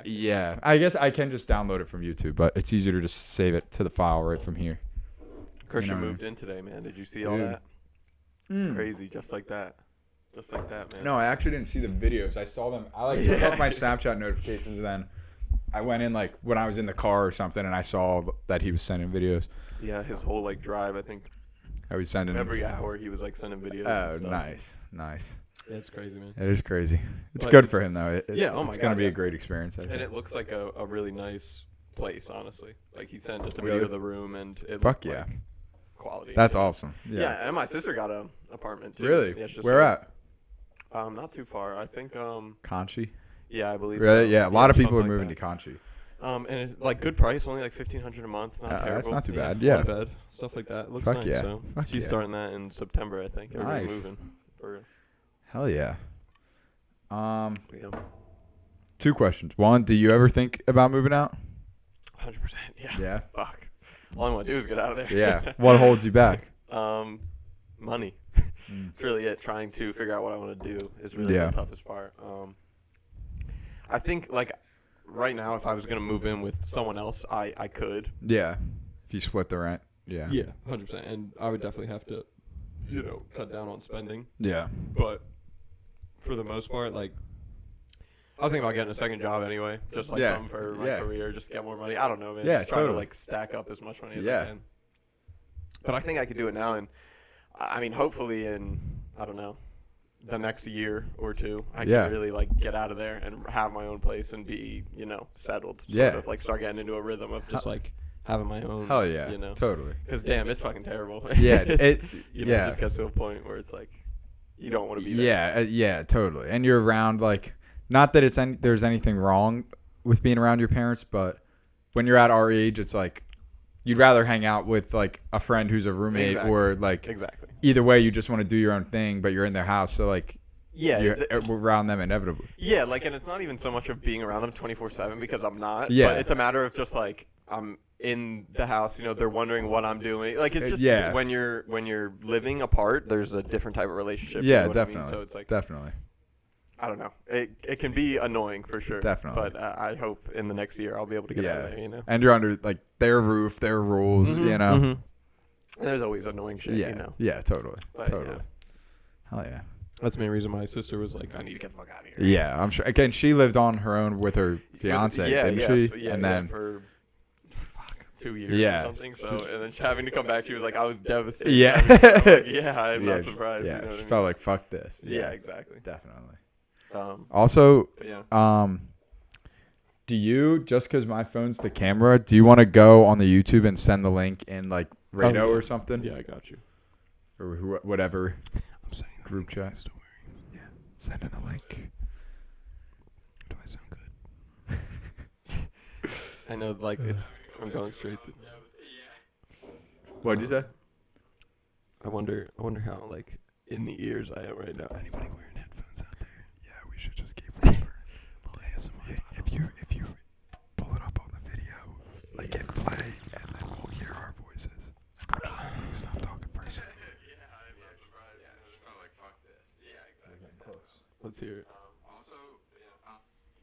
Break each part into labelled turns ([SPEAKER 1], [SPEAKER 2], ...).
[SPEAKER 1] Yeah, I guess I can just download it from YouTube, but it's easier to just save it to the file right from here.
[SPEAKER 2] Christian
[SPEAKER 1] You know what I
[SPEAKER 2] moved in today, man. Did you see all
[SPEAKER 1] Dude.
[SPEAKER 2] that? It's crazy, just like that. Just like that, man.
[SPEAKER 1] No, I actually didn't see the videos. I saw them. I like turned off my Snapchat notifications, and then I went in like when I was in the car or something, and I saw that he was sending videos.
[SPEAKER 2] Yeah, his whole like drive, I think
[SPEAKER 1] I was sending
[SPEAKER 2] every hour he was like sending videos. and
[SPEAKER 1] Oh,
[SPEAKER 2] stuff.
[SPEAKER 1] nice.
[SPEAKER 2] Yeah, it's crazy, man.
[SPEAKER 1] It is crazy. It's
[SPEAKER 2] But-
[SPEAKER 1] good for him though.
[SPEAKER 2] Yeah, oh my
[SPEAKER 1] it's gonna
[SPEAKER 2] God,
[SPEAKER 1] be
[SPEAKER 2] yeah.
[SPEAKER 1] a great experience. I
[SPEAKER 2] And
[SPEAKER 1] think.
[SPEAKER 2] it looks like a really nice place, honestly. Like he sent just a
[SPEAKER 1] Really?
[SPEAKER 2] video of the room, and it
[SPEAKER 1] Fuck
[SPEAKER 2] looked
[SPEAKER 1] yeah,
[SPEAKER 2] like quality.
[SPEAKER 1] that's
[SPEAKER 2] you know?
[SPEAKER 1] awesome.
[SPEAKER 2] Yeah. And my sister got a apartment too.
[SPEAKER 1] Really?
[SPEAKER 2] Yeah, it's just
[SPEAKER 1] Where at?
[SPEAKER 2] Not too far. I think
[SPEAKER 1] Conchi.
[SPEAKER 2] yeah, I believe
[SPEAKER 1] Really?
[SPEAKER 2] so.
[SPEAKER 1] Yeah, a lot of people are
[SPEAKER 2] something like
[SPEAKER 1] moving
[SPEAKER 2] that.
[SPEAKER 1] to Conchi.
[SPEAKER 2] And it's like good price, only like $1,500 a month. Not terrible.
[SPEAKER 1] That's not too bad.
[SPEAKER 2] One
[SPEAKER 1] Yeah.
[SPEAKER 2] bed, stuff like that. Looks
[SPEAKER 1] Fuck
[SPEAKER 2] nice.
[SPEAKER 1] yeah.
[SPEAKER 2] So
[SPEAKER 1] Fuck
[SPEAKER 2] she's
[SPEAKER 1] yeah.
[SPEAKER 2] starting that in September, I think. Everybody
[SPEAKER 1] Nice.
[SPEAKER 2] moving. For,
[SPEAKER 1] Hell yeah.
[SPEAKER 2] yeah,
[SPEAKER 1] 2 questions. One, do you ever think about moving out?
[SPEAKER 2] 100%. Yeah.
[SPEAKER 1] Yeah.
[SPEAKER 2] Fuck. All I want to do is get out of there.
[SPEAKER 1] Yeah. What holds you back?
[SPEAKER 2] Money.
[SPEAKER 1] Mm.
[SPEAKER 2] It's really it. Trying to figure out what I want to do is really
[SPEAKER 1] Yeah.
[SPEAKER 2] the toughest part. I think like right now, if I was gonna move in with someone else, I could.
[SPEAKER 1] Yeah. If you split the rent. Yeah.
[SPEAKER 2] Yeah, 100%. And I would definitely have to, cut down on spending.
[SPEAKER 1] Yeah.
[SPEAKER 2] But for the most part, like, I was thinking about getting a second job anyway, just like
[SPEAKER 1] Yeah.
[SPEAKER 2] something for my
[SPEAKER 1] Yeah.
[SPEAKER 2] career, just get more money. I don't know, man.
[SPEAKER 1] Yeah,
[SPEAKER 2] Just trying to
[SPEAKER 1] totally.
[SPEAKER 2] like stack up as much money as
[SPEAKER 1] Yeah.
[SPEAKER 2] I can. But I think I could do it now, and I mean, hopefully in I don't know the next year or two, I
[SPEAKER 1] Yeah.
[SPEAKER 2] can really like get out of there and have my own place and be settled. Sort
[SPEAKER 1] Yeah.
[SPEAKER 2] of like start getting into a rhythm of just like having my own.
[SPEAKER 1] Hell yeah.
[SPEAKER 2] You know.
[SPEAKER 1] Totally.
[SPEAKER 2] Because damn, it's fucking terrible.
[SPEAKER 1] Yeah.
[SPEAKER 2] It's-
[SPEAKER 1] It.
[SPEAKER 2] It
[SPEAKER 1] yeah.
[SPEAKER 2] just gets to a point where it's like you don't want to be there.
[SPEAKER 1] Yeah, totally. And you're around like, not that there's anything wrong with being around your parents, but when you're at our age, it's like you'd rather hang out with like a friend who's a roommate
[SPEAKER 2] Exactly.
[SPEAKER 1] or like
[SPEAKER 2] Exactly.
[SPEAKER 1] either way, you just want to do your own thing, but you're in their house, so like
[SPEAKER 2] Yeah.
[SPEAKER 1] you're around them inevitably.
[SPEAKER 2] Yeah, like, and it's not even so much of being around them 24/7 because I'm not.
[SPEAKER 1] Yeah.
[SPEAKER 2] But it's a matter of just like I'm in the house. They're wondering what I'm doing. Like it's just
[SPEAKER 1] Yeah.
[SPEAKER 2] when you're living apart, there's a different type of relationship.
[SPEAKER 1] Yeah,
[SPEAKER 2] you know what I mean?
[SPEAKER 1] definitely.
[SPEAKER 2] So it's like
[SPEAKER 1] Definitely.
[SPEAKER 2] I don't know. It can be annoying for sure.
[SPEAKER 1] Definitely.
[SPEAKER 2] But I hope in the next year I'll be able to get out of there.
[SPEAKER 1] And you're under like their roof, their rules, you know.
[SPEAKER 2] Mhm. There's always annoying shit.
[SPEAKER 1] Yeah. Yeah, totally.
[SPEAKER 2] But,
[SPEAKER 1] totally.
[SPEAKER 2] yeah.
[SPEAKER 1] Hell yeah.
[SPEAKER 2] That's the main reason my sister was like, I need to get the fuck out of here.
[SPEAKER 1] Yeah, I'm sure. Again, she lived on her own with her fiance, didn't she?
[SPEAKER 2] Yeah,
[SPEAKER 1] and then
[SPEAKER 2] for 2 years
[SPEAKER 1] Yeah.
[SPEAKER 2] or something. So and then she having to come back, she was like, I was devastated.
[SPEAKER 1] Yeah.
[SPEAKER 2] I'm like, yeah, I'm
[SPEAKER 1] Yeah,
[SPEAKER 2] not surprised.
[SPEAKER 1] yeah,
[SPEAKER 2] you know what I
[SPEAKER 1] she
[SPEAKER 2] mean?
[SPEAKER 1] felt like fuck this.
[SPEAKER 2] yeah, exactly.
[SPEAKER 1] Definitely.
[SPEAKER 2] But
[SPEAKER 1] Also,
[SPEAKER 2] yeah.
[SPEAKER 1] do you, just because my phone's the camera, do you want to go on the YouTube and send the link in like Rado
[SPEAKER 2] yeah.
[SPEAKER 1] or something?
[SPEAKER 2] Yeah, I got you.
[SPEAKER 1] Or whatever
[SPEAKER 2] I'm sending the
[SPEAKER 1] group chat.
[SPEAKER 2] stories.
[SPEAKER 1] Yeah. Send in the link.
[SPEAKER 2] Do I sound good? I know, like I'm going straight.
[SPEAKER 1] What'd you say?
[SPEAKER 2] I wonder how like in the ears I am right now. Anybody wearing headphones out there?
[SPEAKER 1] Yeah, we should just keep whispering. If you pull it up on the video, like hit play, and then we'll hear our voices. Stop talking for a second.
[SPEAKER 2] Yeah, I'm not surprised.
[SPEAKER 1] Yeah, it felt like fuck this.
[SPEAKER 2] Yeah, exactly. Let's hear it.
[SPEAKER 1] Also,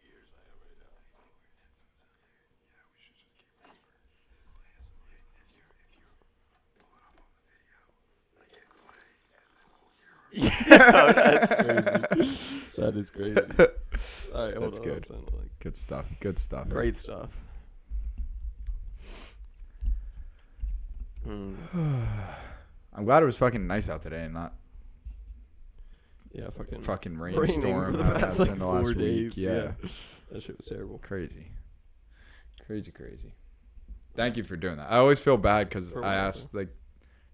[SPEAKER 2] Ears I am right now.
[SPEAKER 1] Anybody wearing headphones out there? Yeah, we should just keep whispering. If you pull it up on the video, like hit play, and then we'll hear our
[SPEAKER 2] Yeah, that's crazy. That is crazy. All right, hold
[SPEAKER 1] That's
[SPEAKER 2] on.
[SPEAKER 1] good.
[SPEAKER 2] I'll send the link.
[SPEAKER 1] Good stuff. Good stuff.
[SPEAKER 2] Great stuff.
[SPEAKER 1] I'm glad it was fucking nice out today and not
[SPEAKER 2] Yeah,
[SPEAKER 1] fucking
[SPEAKER 2] raining
[SPEAKER 1] rainstorm
[SPEAKER 2] for the
[SPEAKER 1] that
[SPEAKER 2] past
[SPEAKER 1] happened
[SPEAKER 2] like
[SPEAKER 1] in the
[SPEAKER 2] 4
[SPEAKER 1] last
[SPEAKER 2] days.
[SPEAKER 1] week. Yeah.
[SPEAKER 2] That shit was terrible.
[SPEAKER 1] Crazy. Thank you for doing that. I always feel bad because
[SPEAKER 2] For
[SPEAKER 1] I
[SPEAKER 2] what?
[SPEAKER 1] asked like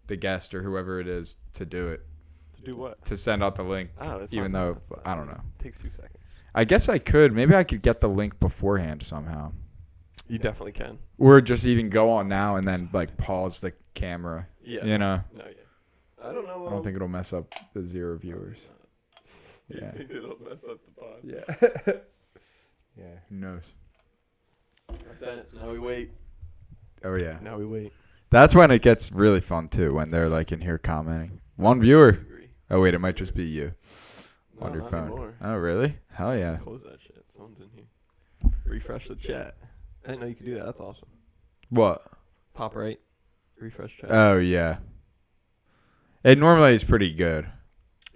[SPEAKER 1] the guest or whoever it is to do it,
[SPEAKER 2] To do what?
[SPEAKER 1] to send out the link,
[SPEAKER 2] Oh, that's
[SPEAKER 1] even
[SPEAKER 2] not,
[SPEAKER 1] though
[SPEAKER 2] that's not-
[SPEAKER 1] I don't know.
[SPEAKER 2] Takes 2 seconds.
[SPEAKER 1] I guess I could. Maybe I could get the link beforehand somehow,
[SPEAKER 2] You definitely can.
[SPEAKER 1] or just even go on now and then like pause the camera.
[SPEAKER 2] Yeah.
[SPEAKER 1] You know,
[SPEAKER 2] No, yeah. I don't know.
[SPEAKER 1] I don't think it'll mess up the 0 viewers.
[SPEAKER 2] You
[SPEAKER 1] Yeah.
[SPEAKER 2] think it'll mess up the pod?
[SPEAKER 1] Yeah. Yeah. Who knows?
[SPEAKER 2] I sent it, so now we wait.
[SPEAKER 1] Oh yeah.
[SPEAKER 2] Now we wait.
[SPEAKER 1] That's when it gets really fun too, when they're like in here commenting. One viewer.
[SPEAKER 2] Agree.
[SPEAKER 1] Oh wait, it might just be you
[SPEAKER 2] No,
[SPEAKER 1] on your
[SPEAKER 2] not
[SPEAKER 1] phone.
[SPEAKER 2] anymore.
[SPEAKER 1] Oh really? Hell yeah.
[SPEAKER 2] Close that shit. Someone's in here. refresh the chat. I didn't know you could do that. That's awesome.
[SPEAKER 1] What?
[SPEAKER 2] Top right, refresh chat.
[SPEAKER 1] Oh yeah. It normally is pretty good.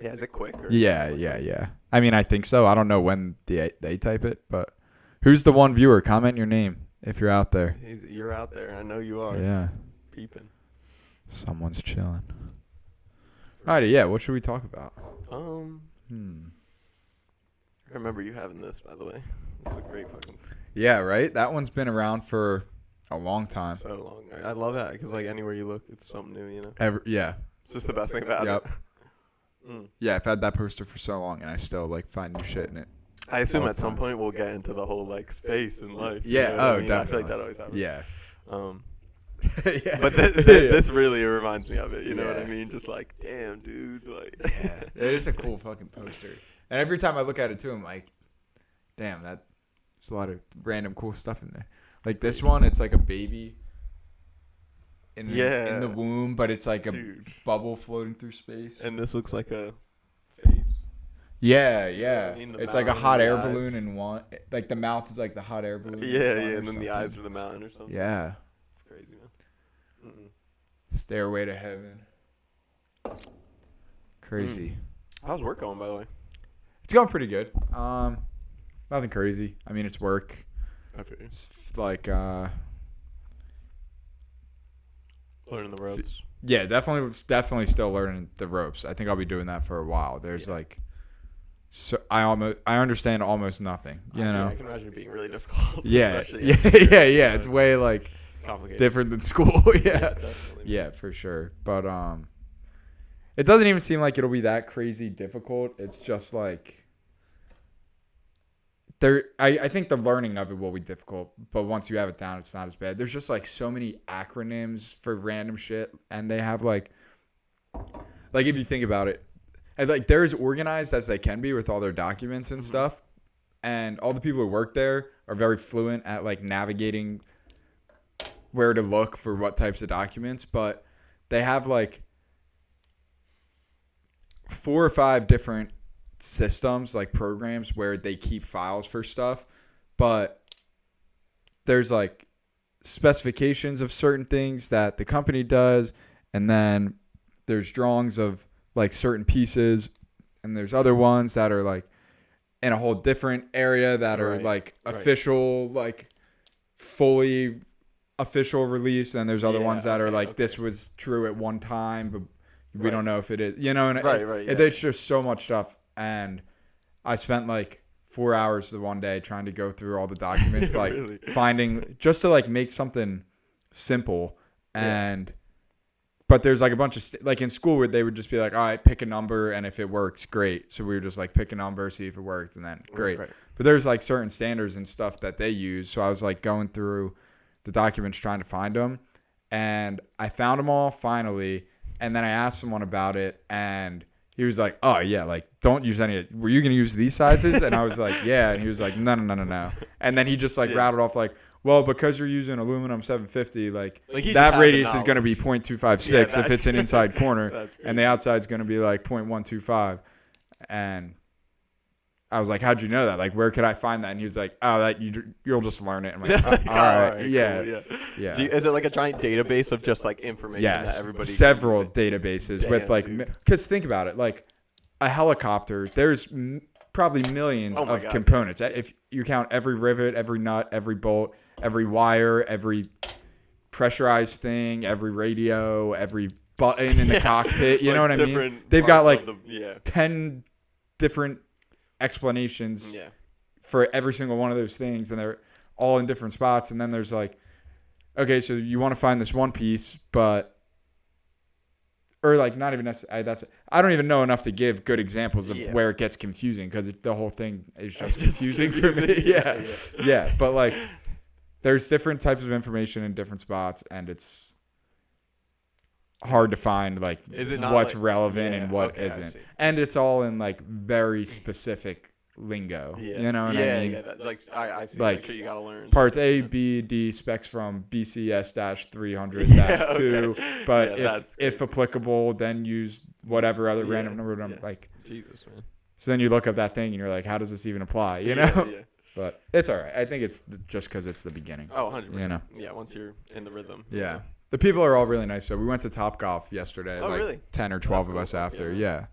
[SPEAKER 2] Yeah, is it quick? Or
[SPEAKER 1] Yeah. I mean, I think so. I don't know when they type it, but who's the one viewer? Comment your name if you're out there.
[SPEAKER 2] You're out there. I know you are.
[SPEAKER 1] Yeah.
[SPEAKER 2] Peeping.
[SPEAKER 1] Someone's chilling. Alrighty, yeah. What should we talk about?
[SPEAKER 2] I remember you having this, by the way. This is a great fucking.
[SPEAKER 1] Yeah, right. That one's been around for a long time.
[SPEAKER 2] So long. I love that because like anywhere you look, it's something new. You know.
[SPEAKER 1] Yeah.
[SPEAKER 2] It's just the best thing about
[SPEAKER 1] Yep.
[SPEAKER 2] it.
[SPEAKER 1] Yeah, I've had that poster for so long, and I still like find new shit in it.
[SPEAKER 2] I assume at some point we'll get into the whole like space and life.
[SPEAKER 1] Yeah.
[SPEAKER 2] You know what I mean?
[SPEAKER 1] Definitely.
[SPEAKER 2] I feel like that always happens.
[SPEAKER 1] Yeah.
[SPEAKER 2] Yeah. But this really reminds me of it. You know what I mean? Just like, damn, dude. Like.
[SPEAKER 1] Yeah. It is a cool fucking poster. And every time I look at it too, I'm like, damn, there's a lot of random cool stuff in there. Like this one, it's like a baby. In the womb, but it's like a bubble floating through space.
[SPEAKER 2] And this looks like a face.
[SPEAKER 1] Yeah.
[SPEAKER 2] I mean,
[SPEAKER 1] It's like a hot air
[SPEAKER 2] eyes.
[SPEAKER 1] balloon and one. Like the mouth is like the hot air balloon.
[SPEAKER 2] Yeah, and then the eyes are the mountain or something.
[SPEAKER 1] Yeah.
[SPEAKER 2] It's crazy, man.
[SPEAKER 1] Stairway to heaven. Crazy.
[SPEAKER 2] How's work going, by the way?
[SPEAKER 1] It's going pretty good. Nothing crazy. I mean, it's work.
[SPEAKER 2] I feel you.
[SPEAKER 1] It's like
[SPEAKER 2] Learning the ropes.
[SPEAKER 1] Yeah, definitely still learning the ropes. I think I'll be doing that for a while. There's so I understand almost nothing. You know.
[SPEAKER 2] I can imagine it being really difficult.
[SPEAKER 1] Yeah.
[SPEAKER 2] Yeah.
[SPEAKER 1] It's way like
[SPEAKER 2] complicated.
[SPEAKER 1] different than school. Yeah.
[SPEAKER 2] Definitely.
[SPEAKER 1] Yeah, for sure. But it doesn't even seem like it'll be that crazy difficult. It's just like I think the learning of it will be difficult, but once you have it down, it's not as bad. There's just like so many acronyms for random shit, and they have like if you think about it, and like they're as organized as they can be with all their documents and stuff, and all the people who work there are very fluent at like navigating where to look for what types of documents, but they have like 4 or 5 different systems, like programs where they keep files for stuff, but there's like specifications of certain things that the company does, and then there's drawings of like certain pieces, and there's other ones that are like in a whole different area that are like official, like fully official release, and there's other ones that are like this was true at one time, but we don't know if it is, you know. And it's just so much stuff. And I spent like 4 hours the one day trying to go through all the documents, like finding just to like make something simple. And but there's like a bunch of like in school where they would just be like, all right, pick a number, and if it works, great. So we would just like pick a number, see if it worked, and then great. Right. But there's like certain standards and stuff that they use. So I was like going through the documents trying to find them, and I found them all finally. And then I asked someone about it, and he was like, oh, yeah, like, don't use any. Were you going to use these sizes? And I was like, yeah. And he was like, no. And then he just, like, rattled off, like, well, because you're using aluminum 750, like that radius is going to be 0.256 if it's an inside corner. And the outside is going to be, like, 0.125. And I was like, how'd you know that? Like, where could I find that? And he was like, oh, that you'll just learn it. I'm like, all right. Yeah.
[SPEAKER 2] Cool, yeah. Is it like a giant database of just like information that everybody
[SPEAKER 1] several databases with like, because think about it, like a helicopter, there's probably millions of components. If you count every rivet, every nut, every bolt, every wire, every pressurized thing, every radio, every button in the cockpit, you know what I mean? They've got like 10 different explanations for every single one of those things, and they're all in different spots. And then there's like, okay, so you want to find this one piece, but or like not even necessarily. I don't even know enough to give good examples of where it gets confusing, because the whole thing is just confusing for me. Yeah. But like, there's different types of information in different spots, and it's hard to find like what's relevant and what isn't. And it's all in like very specific lingo. You know what I mean?
[SPEAKER 2] Like I see. Like shit you gotta learn.
[SPEAKER 1] Parts A, B, D, specs from BCS-300-2. But if applicable, then use whatever other random number. Like
[SPEAKER 2] Jesus, man.
[SPEAKER 1] So then you look up that thing and you're like, how does this even apply? You know? But it's all right. I think it's just because it's the beginning.
[SPEAKER 2] Oh, 100%.
[SPEAKER 1] You know?
[SPEAKER 2] Yeah, once you're in the rhythm.
[SPEAKER 1] Yeah. The people are all really nice. So we went to Topgolf yesterday.
[SPEAKER 2] Oh,
[SPEAKER 1] like
[SPEAKER 2] really?
[SPEAKER 1] 10 or 12
[SPEAKER 2] That's
[SPEAKER 1] of
[SPEAKER 2] cool.
[SPEAKER 1] us after.
[SPEAKER 2] Yeah.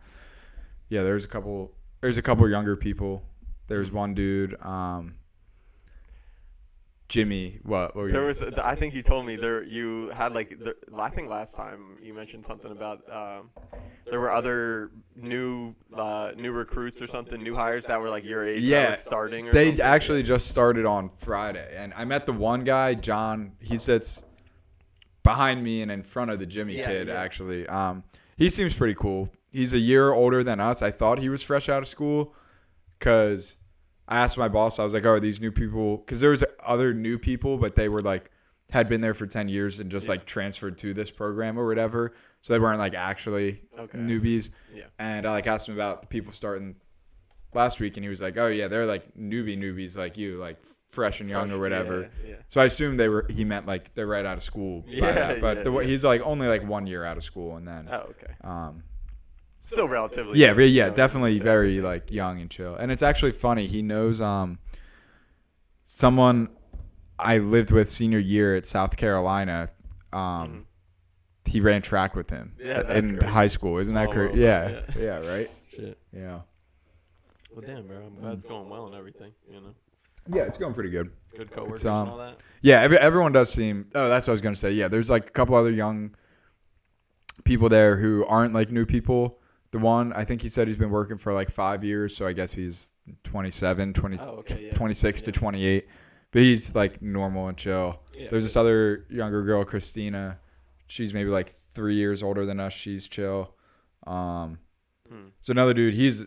[SPEAKER 1] Yeah. There's a couple younger people. There's one dude, Jimmy. What were you?
[SPEAKER 2] There was. I think you told me there. You had like. I think last time you mentioned something about. There were other new recruits or something, new hires that were like your age.
[SPEAKER 1] Yeah.
[SPEAKER 2] That were starting. Or
[SPEAKER 1] They
[SPEAKER 2] something.
[SPEAKER 1] actually just started on Friday, and I met the one guy, John. He sits behind me and in front of the Jimmy kid.
[SPEAKER 2] Yeah.
[SPEAKER 1] Actually, he seems pretty cool. He's a year older than us. I thought he was fresh out of school, because I asked my boss. I was like, "Oh, are these new people?" Because there was other new people, but they were like had been there for 10 years and just like transferred to this program or whatever. So they weren't like actually newbies.
[SPEAKER 2] Yeah.
[SPEAKER 1] And I like asked him about the people starting last week, and he was like, "Oh yeah, they're like newbies like you, like fresh and young or whatever."
[SPEAKER 2] Yeah.
[SPEAKER 1] So I assumed he meant like they're right out of school. By
[SPEAKER 2] Yeah,
[SPEAKER 1] that. But
[SPEAKER 2] yeah.
[SPEAKER 1] he's like only like 1 year out of school, and then
[SPEAKER 2] Oh, okay.
[SPEAKER 1] still
[SPEAKER 2] relatively.
[SPEAKER 1] yeah, definitely very like young and chill. And it's actually funny. He knows someone I lived with senior year at South Carolina. He ran track with him in high school. Isn't that crazy? Yeah, right.
[SPEAKER 2] Shit.
[SPEAKER 1] Yeah.
[SPEAKER 2] Well, damn, bro. I'm glad it's going well and everything. You know.
[SPEAKER 1] Yeah, it's going pretty good.
[SPEAKER 2] Good coworkers and all that.
[SPEAKER 1] Yeah, everyone does seem. Oh, that's what I was gonna say. Yeah, there's like a couple other young people there who aren't like new people. The one, I think he said he's been working for like 5 years, so I guess he's 27, 26 to 28. But he's like normal and chill.
[SPEAKER 2] Yeah.
[SPEAKER 1] There's this other younger girl, Christina. She's maybe like 3 years older than us. She's chill. So another dude, he's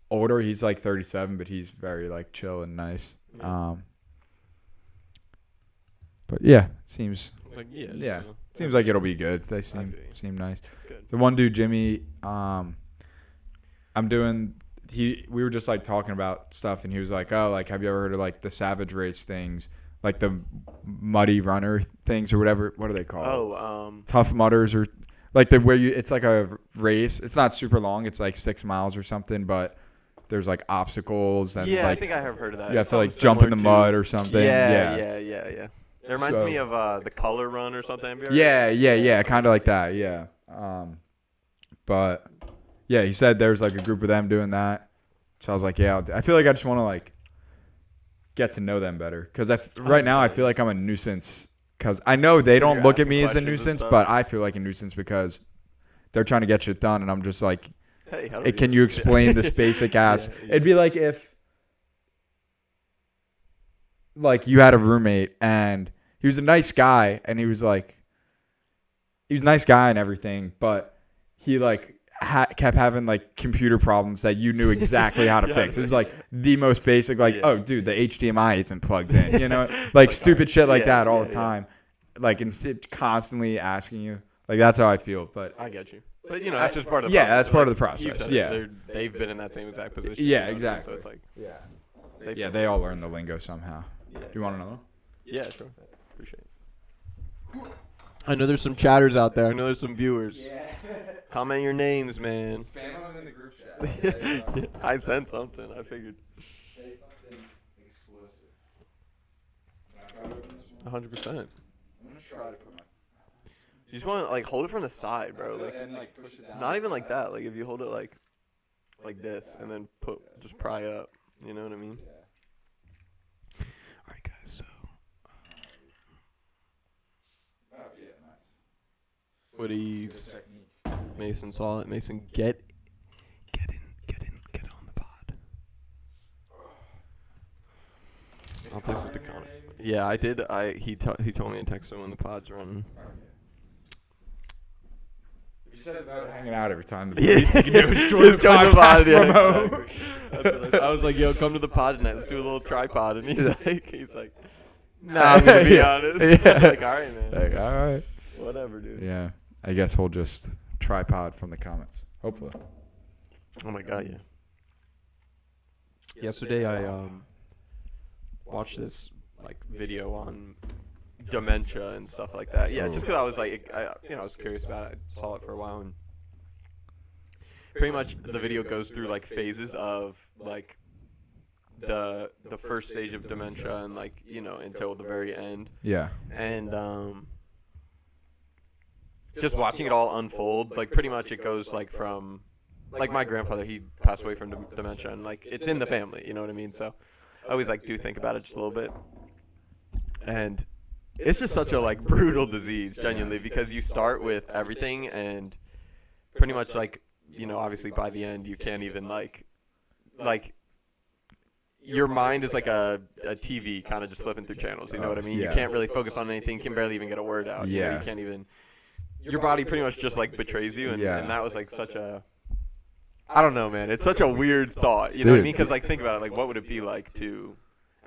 [SPEAKER 1] older. He's like 37, but he's very like chill and nice.
[SPEAKER 2] Yeah.
[SPEAKER 1] But yeah, seems
[SPEAKER 2] Like,
[SPEAKER 1] seems like it'll be good. They seem nice.
[SPEAKER 2] Good.
[SPEAKER 1] The one dude, Jimmy, we were just like talking about stuff, and he was like, "Oh, like have you ever heard of like the Savage Race things, like the Muddy Runner things or whatever? What are they called? Tough Mudders or like it's like a race. It's not super long. It's like 6 miles or something, but there's like obstacles and
[SPEAKER 2] Yeah,
[SPEAKER 1] like
[SPEAKER 2] I think I have heard of that.
[SPEAKER 1] you have to like jump in the mud or something.
[SPEAKER 2] Yeah. It reminds me of the Color Run or something.
[SPEAKER 1] Yeah, kind of like that. Yeah. But yeah, he said there's like a group of them doing that. So I was like, yeah, I feel like I just want to like get to know them better, because right now I feel like I'm a nuisance, because I know they don't look at me as a nuisance, but I feel like a nuisance because they're trying to get shit done, and I'm just like,
[SPEAKER 2] hey,
[SPEAKER 1] can you explain this basic ass?
[SPEAKER 2] Yeah.
[SPEAKER 1] It'd be like if like you had a roommate and he was a nice guy, and he was a nice guy and everything, but he like kept having like computer problems that you knew exactly how to fix. It was like the most basic, like, oh dude, the HDMI isn't plugged in, you know, like stupid shit like that all the time. Like, instead constantly asking you, like, that's how I feel. But
[SPEAKER 2] I get you. But you know, that's just part of the process.
[SPEAKER 1] Yeah, that's part of the
[SPEAKER 2] You've
[SPEAKER 1] process.
[SPEAKER 2] said
[SPEAKER 1] Yeah.
[SPEAKER 2] they've been in that same exact position.
[SPEAKER 1] Yeah,
[SPEAKER 2] you know,
[SPEAKER 1] exactly.
[SPEAKER 2] So it's like,
[SPEAKER 1] they all learn the lingo somehow.
[SPEAKER 2] Yeah.
[SPEAKER 1] Do you want another?
[SPEAKER 2] Yeah, sure. Appreciate it. I know there's some chatters out there. I know there's some viewers. Yeah. Comment your names, man.
[SPEAKER 1] Spam them in the group chat.
[SPEAKER 2] I sent something. I figured.
[SPEAKER 1] Say something explicit.
[SPEAKER 2] 100%.
[SPEAKER 1] I'm gonna try to put my.
[SPEAKER 2] You just want to like hold it from the side, bro. Like,
[SPEAKER 1] and like push it down.
[SPEAKER 2] not even like that. Like if you hold it like this and then just pry up. You know what I mean?
[SPEAKER 1] Yeah.
[SPEAKER 2] All right, guys. So.
[SPEAKER 1] Oh yeah, nice.
[SPEAKER 2] Woody's. Mason saw it. Mason, get on the pod. I'll text it to Connor. Yeah, I did. He told me to text him when the pod's running.
[SPEAKER 1] He says no to hanging out every time. The least you can do is join the
[SPEAKER 2] Join the
[SPEAKER 1] podcast
[SPEAKER 2] pod,
[SPEAKER 1] from
[SPEAKER 2] yeah,
[SPEAKER 1] home.
[SPEAKER 2] exactly. That's what I was like, yo, come to the pod tonight. Let's do a little tripod. And he's like, nah, I'm gonna be honest.
[SPEAKER 1] Yeah.
[SPEAKER 2] Like, all right, man.
[SPEAKER 1] Like, all right.
[SPEAKER 2] Whatever, dude.
[SPEAKER 1] Yeah, I guess we'll just tripod from the comments. Hopefully.
[SPEAKER 2] Oh my god, yeah. Yesterday I watched this like video on dementia and stuff like that. Yeah, just because I was like, I was curious about it. I saw it for a while, and pretty much the video goes through like phases of like the first stage of dementia and like until the very end.
[SPEAKER 1] Yeah.
[SPEAKER 2] And just watching it all unfold, like pretty much it goes like from like my grandfather, he passed away from dementia, and like it's in the family, you know what I mean? So I always like do think about it just a little bit. And it's just such a like brutal disease, genuinely, because you start with everything and pretty much like obviously by the end you can't even like your mind is like a TV kind of just flipping through channels, you know what I mean?
[SPEAKER 1] Yeah.
[SPEAKER 2] You can't really focus on anything, you can barely even get a word out.
[SPEAKER 1] Yeah.
[SPEAKER 2] You can't even, your body pretty much just like betrays you, and that was like such a, I don't know, man, it's such a weird thought, you know what I mean? Because like think about it, like what would it be like to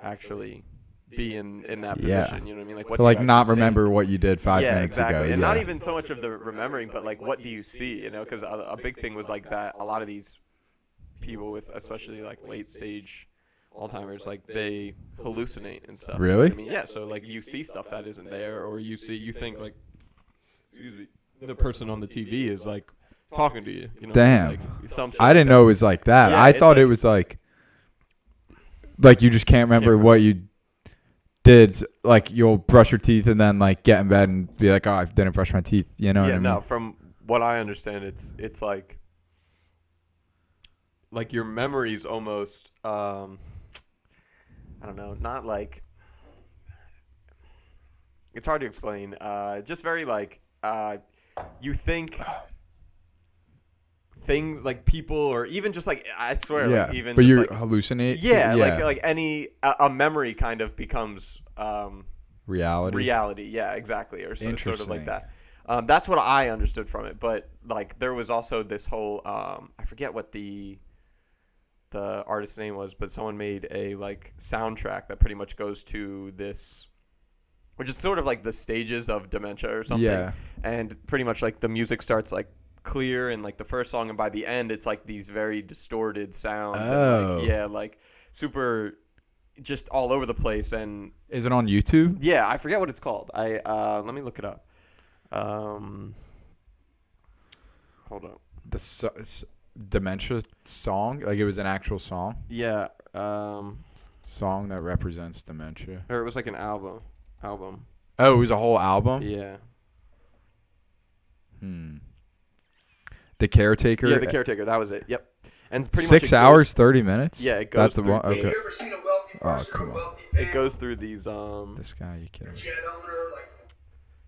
[SPEAKER 2] actually be in that position, you know what I mean? Like what
[SPEAKER 1] to
[SPEAKER 2] do
[SPEAKER 1] like
[SPEAKER 2] you
[SPEAKER 1] not
[SPEAKER 2] actually
[SPEAKER 1] remember
[SPEAKER 2] think?
[SPEAKER 1] what you did 5 minutes
[SPEAKER 2] exactly.
[SPEAKER 1] ago.
[SPEAKER 2] And not even so much of the remembering, but like what do you see, because a big thing was like that a lot of these people with especially like late stage Alzheimer's, like they hallucinate and stuff.
[SPEAKER 1] Really?
[SPEAKER 2] I mean, yeah, so like you see stuff that isn't there, or you think like, excuse me, the person on the TV is like talking to you,
[SPEAKER 1] Damn.
[SPEAKER 2] like some shit
[SPEAKER 1] I didn't
[SPEAKER 2] like
[SPEAKER 1] know it was like that.
[SPEAKER 2] Yeah,
[SPEAKER 1] I
[SPEAKER 2] it's
[SPEAKER 1] thought
[SPEAKER 2] like-
[SPEAKER 1] it was like you just can't remember what you did. Like you'll brush your teeth and then like get in bed and be like, oh, I didn't brush my teeth. You know what I mean?
[SPEAKER 2] no, from what I understand, it's like your memory's almost I don't know, not like, it's hard to explain. Just very like you think things like people, or even just like I swear,
[SPEAKER 1] Yeah.
[SPEAKER 2] like even
[SPEAKER 1] but
[SPEAKER 2] just
[SPEAKER 1] you
[SPEAKER 2] like
[SPEAKER 1] hallucinate.
[SPEAKER 2] yeah, like any a memory kind of becomes
[SPEAKER 1] reality.
[SPEAKER 2] Yeah, exactly, or sort of like
[SPEAKER 1] Interesting.
[SPEAKER 2] that. That's what I understood from it. But like there was also this whole I forget what the artist's name was, but someone made a like soundtrack that pretty much goes to this, which is sort of like the stages of dementia or something.
[SPEAKER 1] Yeah.
[SPEAKER 2] And pretty much like the music starts like clear and like the first song, and by the end it's like these very distorted sounds.
[SPEAKER 1] Oh.
[SPEAKER 2] And, like, like super just all over the place. And
[SPEAKER 1] Is it on YouTube?
[SPEAKER 2] yeah, I forget what it's called. Let me look it up. Hold up.
[SPEAKER 1] The dementia song? Like it was an actual song?
[SPEAKER 2] Yeah.
[SPEAKER 1] Song that represents dementia.
[SPEAKER 2] Or it was like an album.
[SPEAKER 1] Oh, it was a whole album?
[SPEAKER 2] Yeah.
[SPEAKER 1] The Caretaker?
[SPEAKER 2] Yeah, The Caretaker. That was it. Yep. And pretty much
[SPEAKER 1] 6 hours, 30 minutes?
[SPEAKER 2] Yeah, it goes
[SPEAKER 1] That's the
[SPEAKER 2] through
[SPEAKER 1] one.
[SPEAKER 2] these-
[SPEAKER 1] Okay.
[SPEAKER 3] Have you ever seen a wealthy person
[SPEAKER 1] come
[SPEAKER 3] or
[SPEAKER 1] on.
[SPEAKER 3] wealthy
[SPEAKER 2] It
[SPEAKER 3] family,
[SPEAKER 2] goes through these
[SPEAKER 1] This guy, you kidding me?
[SPEAKER 3] jet owner, like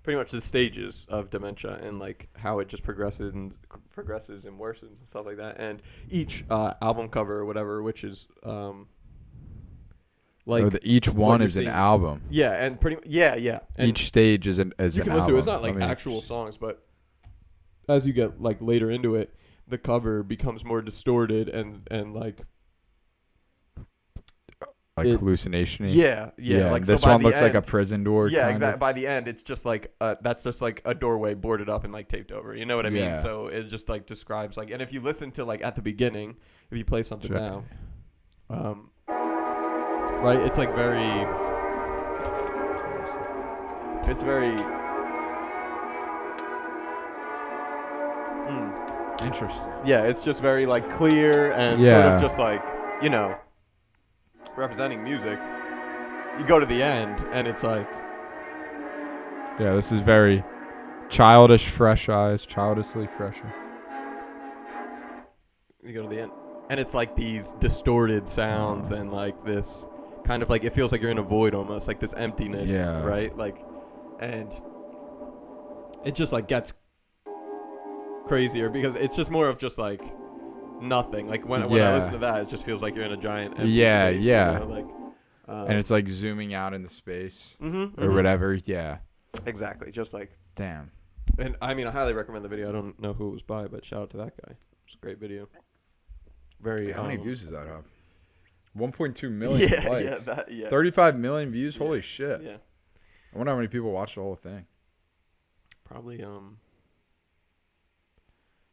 [SPEAKER 2] pretty much the stages of dementia and like how it just progresses and worsens and stuff like that. And each album cover or whatever, which is like
[SPEAKER 1] Each one
[SPEAKER 2] you're
[SPEAKER 1] is an
[SPEAKER 2] seeing-
[SPEAKER 1] album.
[SPEAKER 2] yeah, and yeah. And
[SPEAKER 1] Each stage is an
[SPEAKER 2] you
[SPEAKER 1] an
[SPEAKER 2] can
[SPEAKER 1] album.
[SPEAKER 2] listen to it. It's not like
[SPEAKER 1] Let me-
[SPEAKER 2] actual songs, but as you get like later into it, the cover becomes more distorted and like
[SPEAKER 1] hallucination.
[SPEAKER 2] yeah. Like
[SPEAKER 1] this
[SPEAKER 2] so by
[SPEAKER 1] one
[SPEAKER 2] the
[SPEAKER 1] looks like a
[SPEAKER 2] end-
[SPEAKER 1] prison door.
[SPEAKER 2] Yeah,
[SPEAKER 1] kind
[SPEAKER 2] exactly.
[SPEAKER 1] of.
[SPEAKER 2] By the end, it's just like that's just like a doorway boarded up and like taped over. You know what I mean?
[SPEAKER 1] Yeah.
[SPEAKER 2] So it just like describes like, and if you listen to like at the beginning, if you play something
[SPEAKER 1] Sure.
[SPEAKER 2] now, right? It's like very, it's very.
[SPEAKER 1] Interesting.
[SPEAKER 2] Yeah, it's just very like clear and sort
[SPEAKER 1] Yeah.
[SPEAKER 2] of just like representing music. You go to the end and it's like.
[SPEAKER 1] Yeah, this is very childish, fresh eyes, childishly fresher.
[SPEAKER 2] You go to the end, and it's like these distorted sounds and like this kind of like it feels like you're in a void almost, like this emptiness,
[SPEAKER 1] Yeah.
[SPEAKER 2] right? Like, and it just like gets crazier because it's just more of just like nothing. Like when I
[SPEAKER 1] Yeah.
[SPEAKER 2] listen to that, it just feels like you're in a giant empty
[SPEAKER 1] Yeah,
[SPEAKER 2] space,
[SPEAKER 1] yeah.
[SPEAKER 2] you know? Like,
[SPEAKER 1] And it's like zooming out into space
[SPEAKER 2] mhm,
[SPEAKER 1] or
[SPEAKER 2] mhm.
[SPEAKER 1] whatever. Yeah.
[SPEAKER 2] Exactly, just like.
[SPEAKER 1] Damn.
[SPEAKER 2] And I mean, I highly recommend the video. I don't know who it was by, but shout out to that guy. It's a great video. Very.
[SPEAKER 1] How many views does that have? 1.2 million
[SPEAKER 2] Yeah,
[SPEAKER 1] likes.
[SPEAKER 2] yeah.
[SPEAKER 1] 35 million views. Holy shit.
[SPEAKER 2] Yeah,
[SPEAKER 1] I wonder how many people watched the whole thing.
[SPEAKER 2] probably. I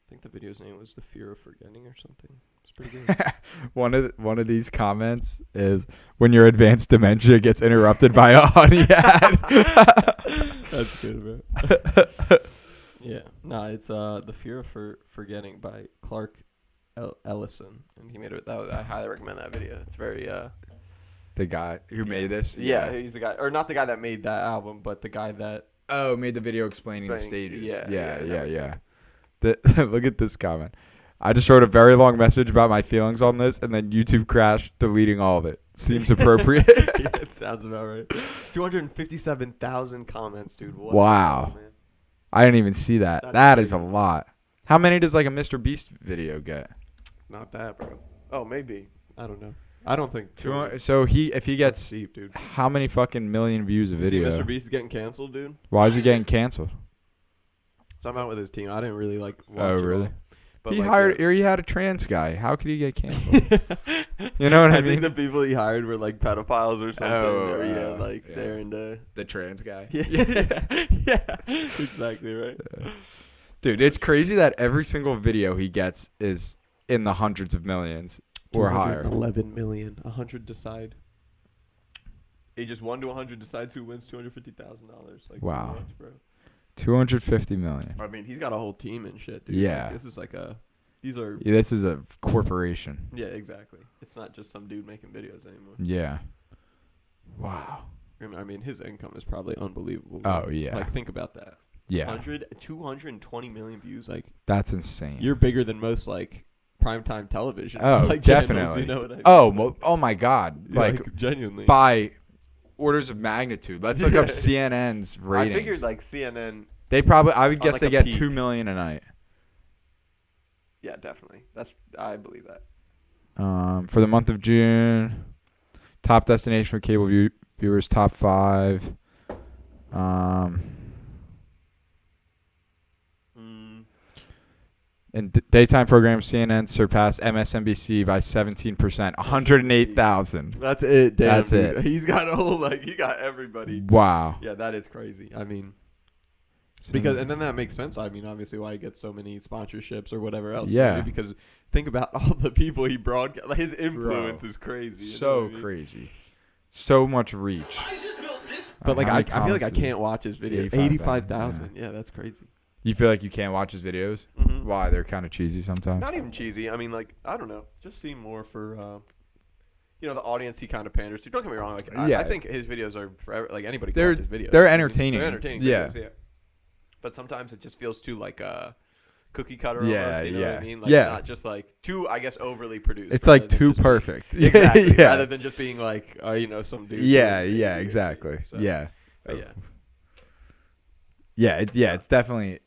[SPEAKER 2] think the video's name was "The Fear of Forgetting" or something. It's pretty good.
[SPEAKER 1] One of these comments is when your advanced dementia gets interrupted by a honey ad.
[SPEAKER 2] That's good, man. Yeah, no, it's "The Fear of Forgetting" by Clark Ellison, and he made it. I highly recommend that video. It's very
[SPEAKER 1] The guy who made this.
[SPEAKER 2] yeah, he's the guy, or not the guy that made that album, but the guy that
[SPEAKER 1] Oh, made the video explaining the
[SPEAKER 2] Explaining-
[SPEAKER 1] stages.
[SPEAKER 2] yeah,
[SPEAKER 1] Yeah. Look at this comment. I just wrote a very long message about my feelings on this, and then YouTube crashed, deleting all of it. Seems appropriate.
[SPEAKER 2] yeah, it sounds about right. 257,000 comments, dude. What
[SPEAKER 1] Wow.
[SPEAKER 2] the hell, man?
[SPEAKER 1] I didn't even see that.
[SPEAKER 2] That's
[SPEAKER 1] That is a
[SPEAKER 2] crazy.
[SPEAKER 1] lot. How many does like a Mr. Beast video get?
[SPEAKER 2] Not that, bro. Oh, maybe. I don't know. I don't think.
[SPEAKER 1] So if he
[SPEAKER 2] That's
[SPEAKER 1] gets
[SPEAKER 2] deep, dude.
[SPEAKER 1] how many fucking million views a
[SPEAKER 2] You see
[SPEAKER 1] video?
[SPEAKER 2] Mr. Beast is getting canceled, dude.
[SPEAKER 1] Why is he getting canceled?
[SPEAKER 2] So I'm out with his team. I didn't really like. Watch
[SPEAKER 1] Oh
[SPEAKER 2] it
[SPEAKER 1] really?
[SPEAKER 2] all. But
[SPEAKER 1] He
[SPEAKER 2] like,
[SPEAKER 1] hired or he had a trans guy. How could he get canceled? You know what I
[SPEAKER 2] I
[SPEAKER 1] mean?
[SPEAKER 2] think the people he hired were like pedophiles or something.
[SPEAKER 1] Oh,
[SPEAKER 2] or, yeah,
[SPEAKER 1] yeah.
[SPEAKER 2] like they're into.
[SPEAKER 1] The trans guy.
[SPEAKER 2] Yeah, exactly right.
[SPEAKER 1] Dude, it's crazy that every single video he gets is in the hundreds of millions or higher.
[SPEAKER 2] 11 million. 100 decide. Ages 1 to 100 decides who wins $250,000. Like,
[SPEAKER 1] Wow.
[SPEAKER 2] much, bro.
[SPEAKER 1] 250 million.
[SPEAKER 2] I mean, he's got a whole team and shit, dude.
[SPEAKER 1] Yeah.
[SPEAKER 2] Like, this is like a. These are.
[SPEAKER 1] Yeah, this is a corporation.
[SPEAKER 2] Yeah, exactly. It's not just some dude making videos anymore.
[SPEAKER 1] Yeah. Wow.
[SPEAKER 2] I mean, his income is probably unbelievable.
[SPEAKER 1] Oh, yeah.
[SPEAKER 2] Like, think about that.
[SPEAKER 1] Yeah.
[SPEAKER 2] 220 million views. Like,
[SPEAKER 1] That's insane.
[SPEAKER 2] you're bigger than most, like, primetime television.
[SPEAKER 1] Oh,
[SPEAKER 2] like, channels,
[SPEAKER 1] definitely.
[SPEAKER 2] you know what I mean?
[SPEAKER 1] Oh my God.
[SPEAKER 2] Yeah,
[SPEAKER 1] Like,
[SPEAKER 2] genuinely.
[SPEAKER 1] by orders of magnitude. Let's look up CNN's
[SPEAKER 2] I
[SPEAKER 1] ratings.
[SPEAKER 2] figured, like, CNN.
[SPEAKER 1] They probably, I would
[SPEAKER 2] on,
[SPEAKER 1] guess
[SPEAKER 2] like,
[SPEAKER 1] they
[SPEAKER 2] a
[SPEAKER 1] get
[SPEAKER 2] peak.
[SPEAKER 1] 2 million a night.
[SPEAKER 2] Yeah, definitely. I believe that.
[SPEAKER 1] For the month of June, top destination for cable viewers, top 5. In daytime programs, CNN surpassed MSNBC by 17%, 108,000.
[SPEAKER 2] That's it. Damn,
[SPEAKER 1] That's
[SPEAKER 2] dude.
[SPEAKER 1] it.
[SPEAKER 2] He's got a whole he got everybody.
[SPEAKER 1] Wow.
[SPEAKER 2] Yeah, that is crazy. I mean, and then that makes sense. I mean, obviously, why he gets so many sponsorships or whatever else.
[SPEAKER 1] Yeah.
[SPEAKER 2] Maybe because think about all the people he broadcast. Like, his influence is crazy. You know
[SPEAKER 1] So
[SPEAKER 2] what I mean?
[SPEAKER 1] crazy. So much reach.
[SPEAKER 2] But like,
[SPEAKER 1] How
[SPEAKER 2] I
[SPEAKER 1] many
[SPEAKER 2] feel like I
[SPEAKER 1] comments did-
[SPEAKER 2] can't watch his video.
[SPEAKER 1] 85,000,
[SPEAKER 2] 85,000. Yeah, that's crazy.
[SPEAKER 1] You feel like you can't watch his videos?
[SPEAKER 2] Mhm.
[SPEAKER 1] Why? They're kind of cheesy sometimes.
[SPEAKER 2] Not even cheesy. I mean, like, I don't know. Just seem more for, the audience he kind of panders to. Don't get me wrong. Like,
[SPEAKER 1] Yeah.
[SPEAKER 2] I think his videos are forever. Like, anybody can
[SPEAKER 1] They're-
[SPEAKER 2] watch his videos.
[SPEAKER 1] they're
[SPEAKER 2] I mean,
[SPEAKER 1] entertaining.
[SPEAKER 2] They're entertaining.
[SPEAKER 1] Yeah.
[SPEAKER 2] Videos, yeah. But sometimes it just feels too like cookie cutter.
[SPEAKER 1] Yeah,
[SPEAKER 2] almost, you know what
[SPEAKER 1] yeah.
[SPEAKER 2] I mean? Like,
[SPEAKER 1] Yeah.
[SPEAKER 2] not just like too, I guess, overly produced.
[SPEAKER 1] It's
[SPEAKER 2] rather
[SPEAKER 1] like
[SPEAKER 2] than
[SPEAKER 1] too
[SPEAKER 2] just being-
[SPEAKER 1] perfect.
[SPEAKER 2] Exactly.
[SPEAKER 1] Yeah.
[SPEAKER 2] Rather than just being like, some dude.
[SPEAKER 1] Yeah,
[SPEAKER 2] doing
[SPEAKER 1] yeah,
[SPEAKER 2] videos.
[SPEAKER 1] exactly.
[SPEAKER 2] So,
[SPEAKER 1] Yeah.
[SPEAKER 2] but yeah.
[SPEAKER 1] It's definitely